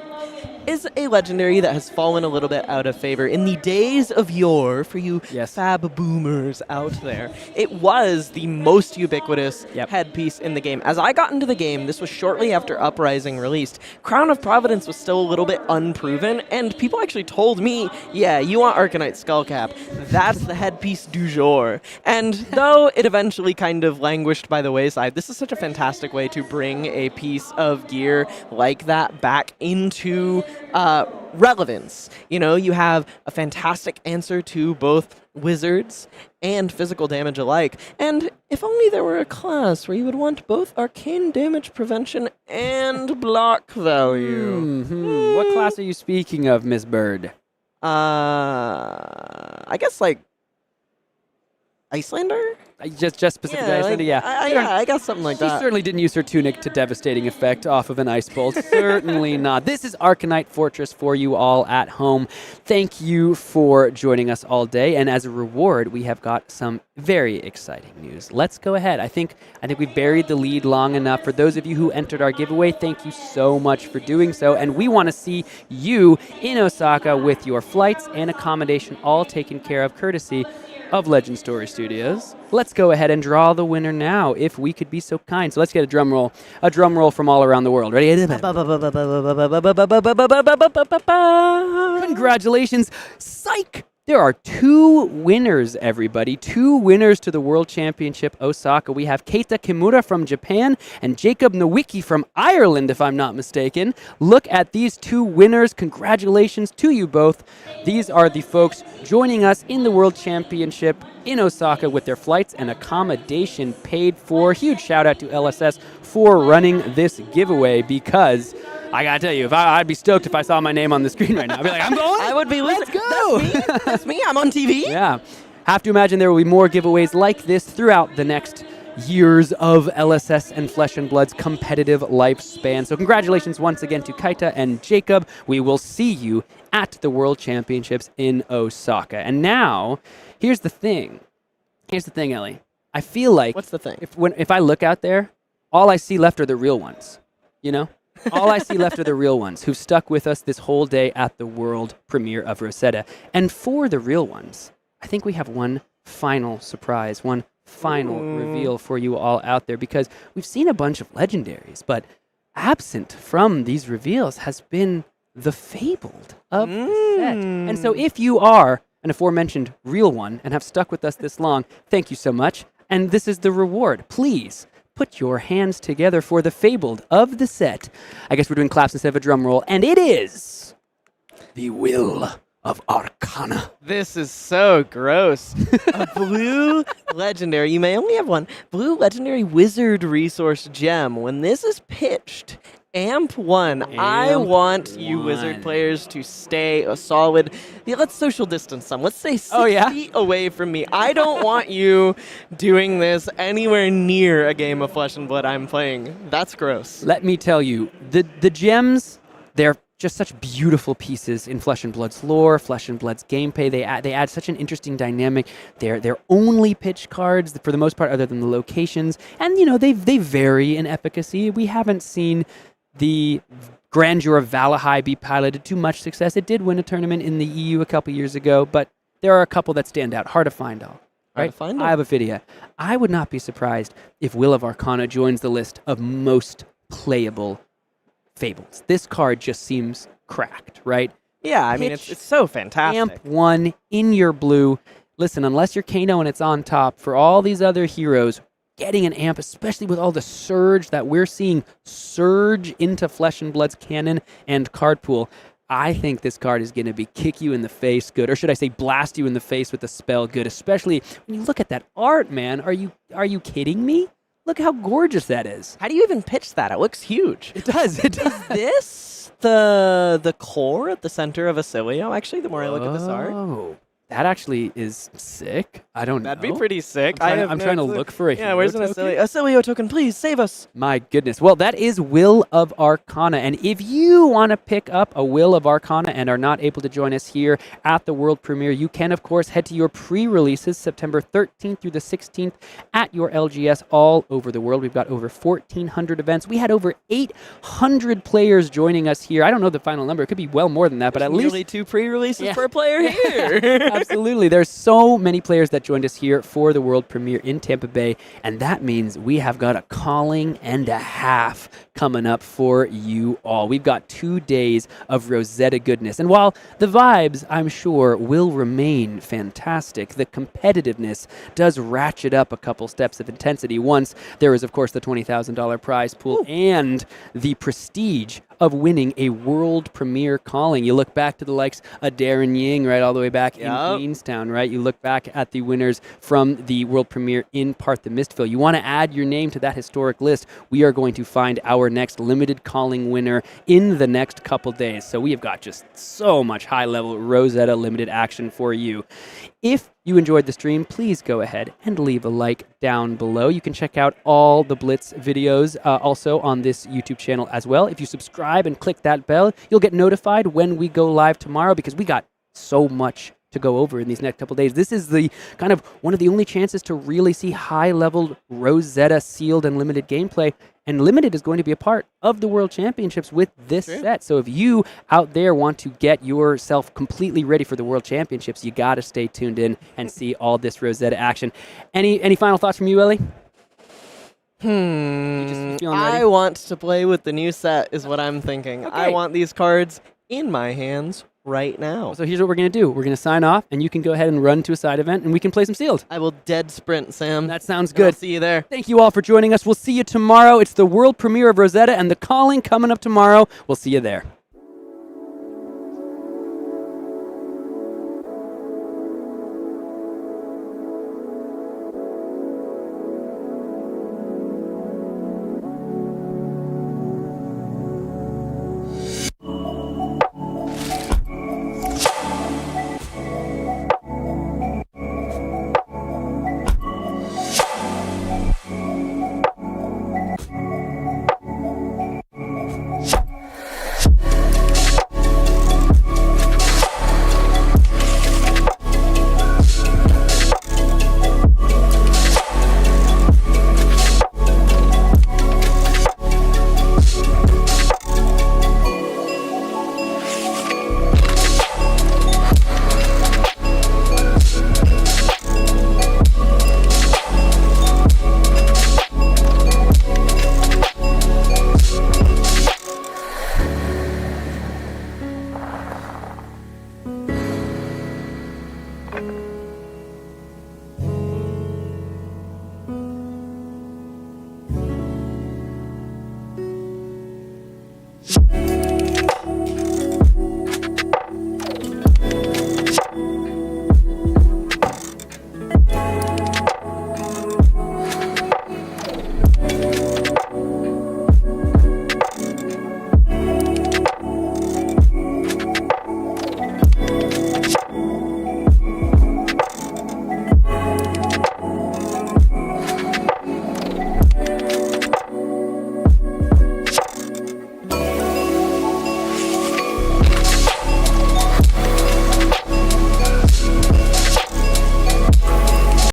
is a legendary that has fallen a little bit out of favor in the days of yore for you fab boomers out there. It was the most ubiquitous headpiece in the game. As I got into the game, this was shortly after Uprising released, Crown of Providence was still a little bit unproven, and people actually told me, yeah, you want Arcanite Skullcap. That's the headpiece du jour. And though it eventually kind of languished by the wayside, this is such a fantastic way to bring a piece of gear like that back into relevance. You know, you have a fantastic answer to both wizards and physical damage alike. And if only there were a class where you would want both arcane damage prevention and block value. What class are you speaking of, Miss Bird? I guess like Icelander? Just specifically Icelander, yeah. I guess something like She that. certainly didn't use her tunic to devastating effect off of an ice bolt. Certainly not. This is Arcanite Fortress for you all at home. Thank you for joining us all day. And as a reward, we have got some very exciting news. Let's go ahead. I think we've buried the lead long enough. For those of you who entered our giveaway, thank you so much for doing so. And we want to see you in Osaka with your flights and accommodation all taken care of, courtesy of Legend Story Studios. Let's go ahead and draw the winner now, if we could be so kind. So let's get a drum roll from all around the world. Ready? Congratulations. Psych! There are 2 winners, everybody. 2 winners to the World Championship Osaka. We have Keita Kimura from Japan and Jacob Nowicki from Ireland, if I'm not mistaken. Look at these 2 winners. Congratulations to you both. These are the folks joining us in the World Championship in Osaka with their flights and accommodation paid for. Huge shout out to LSS for running this giveaway, because I gotta tell you, I'd be stoked if I saw my name on the screen right now. I'd be like, I'm going. I would be. Let's go. That's me. I'm on TV. Yeah. Have to imagine there will be more giveaways like this throughout the next years of LSS and Flesh and Blood's competitive lifespan. So congratulations once again to Kaita and Jacob. We will see you at the World Championships in Osaka. And now, here's the thing. Here's the thing, Ellie. I feel like... What's the thing? If I look out there, all I see left are the real ones. You know? All I see left are the real ones who've stuck with us this whole day at the world premiere of Rosetta. And for the real ones, I think we have one final surprise, one final reveal for you all out there, because we've seen a bunch of legendaries, but absent from these reveals has been the Fabled of the set. And so if you are an aforementioned real one and have stuck with us this long, thank you so much. And this is the reward. Please put your hands together for the Fabled of the set. I guess we're doing claps instead of a drum roll, and it is the Will of Arcana. This is so gross. A blue legendary, you may only have one, blue legendary wizard resource gem. When this is pitched, Amp 1, I want you wizard players to stay a solid, let's social distance some. Let's say 6 feet away from me. I don't want you doing this anywhere near a game of Flesh and Blood I'm playing. That's gross. Let me tell you, the gems, they're just such beautiful pieces in Flesh and Blood's lore, Flesh and Blood's gameplay. They add such an interesting dynamic. They're only pitch cards for the most part, other than the locations, and you know they vary in efficacy. We haven't seen the Grandeur of Valahai be piloted to much success. It did win a tournament in the EU a couple years ago, but there are a couple that stand out. Hard to find all. Right? I have a video. I would not be surprised if Will of Arcana joins the list of most playable Fables. This card just seems cracked, right? Yeah, I mean, it's so fantastic. Amp 1 in your blue. Listen, unless you're Kano and it's on top, for all these other heroes, getting an amp, especially with all the surge that we're seeing surge into Flesh and Blood's cannon and card pool. I think this card is going to be kick you in the face good, or should I say blast you in the face with the spell good, especially when you look at that art, man. Are you kidding me? Look how gorgeous that is. How do you even pitch that? It looks huge. It does. It does. Is this the core at the center of Oscilio, actually, the more I look at this art? Oh, that actually is sick. I don't know. That'd be pretty sick. I'm trying to look for a Yeah, hero where's an token? Oscilio token? Please save us. My goodness. Well, that is Will of Arcana. And if you want to pick up a Will of Arcana and are not able to join us here at the world premiere, you can, of course, head to your pre-releases September 13th through the 16th at your LGS all over the world. We've got over 1,400 events. We had over 800 players joining us here. I don't know the final number. It could be well more than that, but at least Nearly 2 pre-releases per player here. Absolutely. There's so many players that joined us here for the world premiere in Tampa Bay, and that means we have got a calling and a half coming up for you all. We've got 2 days of Rosetta goodness, and while the vibes, I'm sure, will remain fantastic, the competitiveness does ratchet up a couple steps of intensity once there is, of course, the $20,000 prize pool and the prestige of winning a world premiere calling. You look back to the likes of Darren Ying, right, all the way back in Queenstown, right? You look back at the winners from the world premiere in Part the Mistville. You want to add your name to that historic list. We are going to find our next limited calling winner in the next couple days. So we have got just so much high-level Rosetta limited action for you. If you enjoyed the stream, please go ahead and leave a like down below. You can check out all the Blitz videos also on this YouTube channel as well. If you subscribe and click that bell, you'll get notified when we go live tomorrow, because we got so much to go over in these next couple days. This is the kind of one of the only chances to really see high-level Rosetta sealed and limited gameplay. And Limited is going to be a part of the World Championships with this set. So if you out there want to get yourself completely ready for the World Championships, you got to stay tuned in and see all this Rosetta action. Any final thoughts from you, Ellie? You feeling ready? I want to play with the new set is what I'm thinking. I want these cards in my hands right now. So here's what we're going to do. We're going to sign off, and you can go ahead and run to a side event, and we can play some sealed. I will dead sprint, Sam. That sounds good. I'll see you there. Thank you all for joining us. We'll see you tomorrow. It's the world premiere of Rosetta and the calling coming up tomorrow. We'll see you there.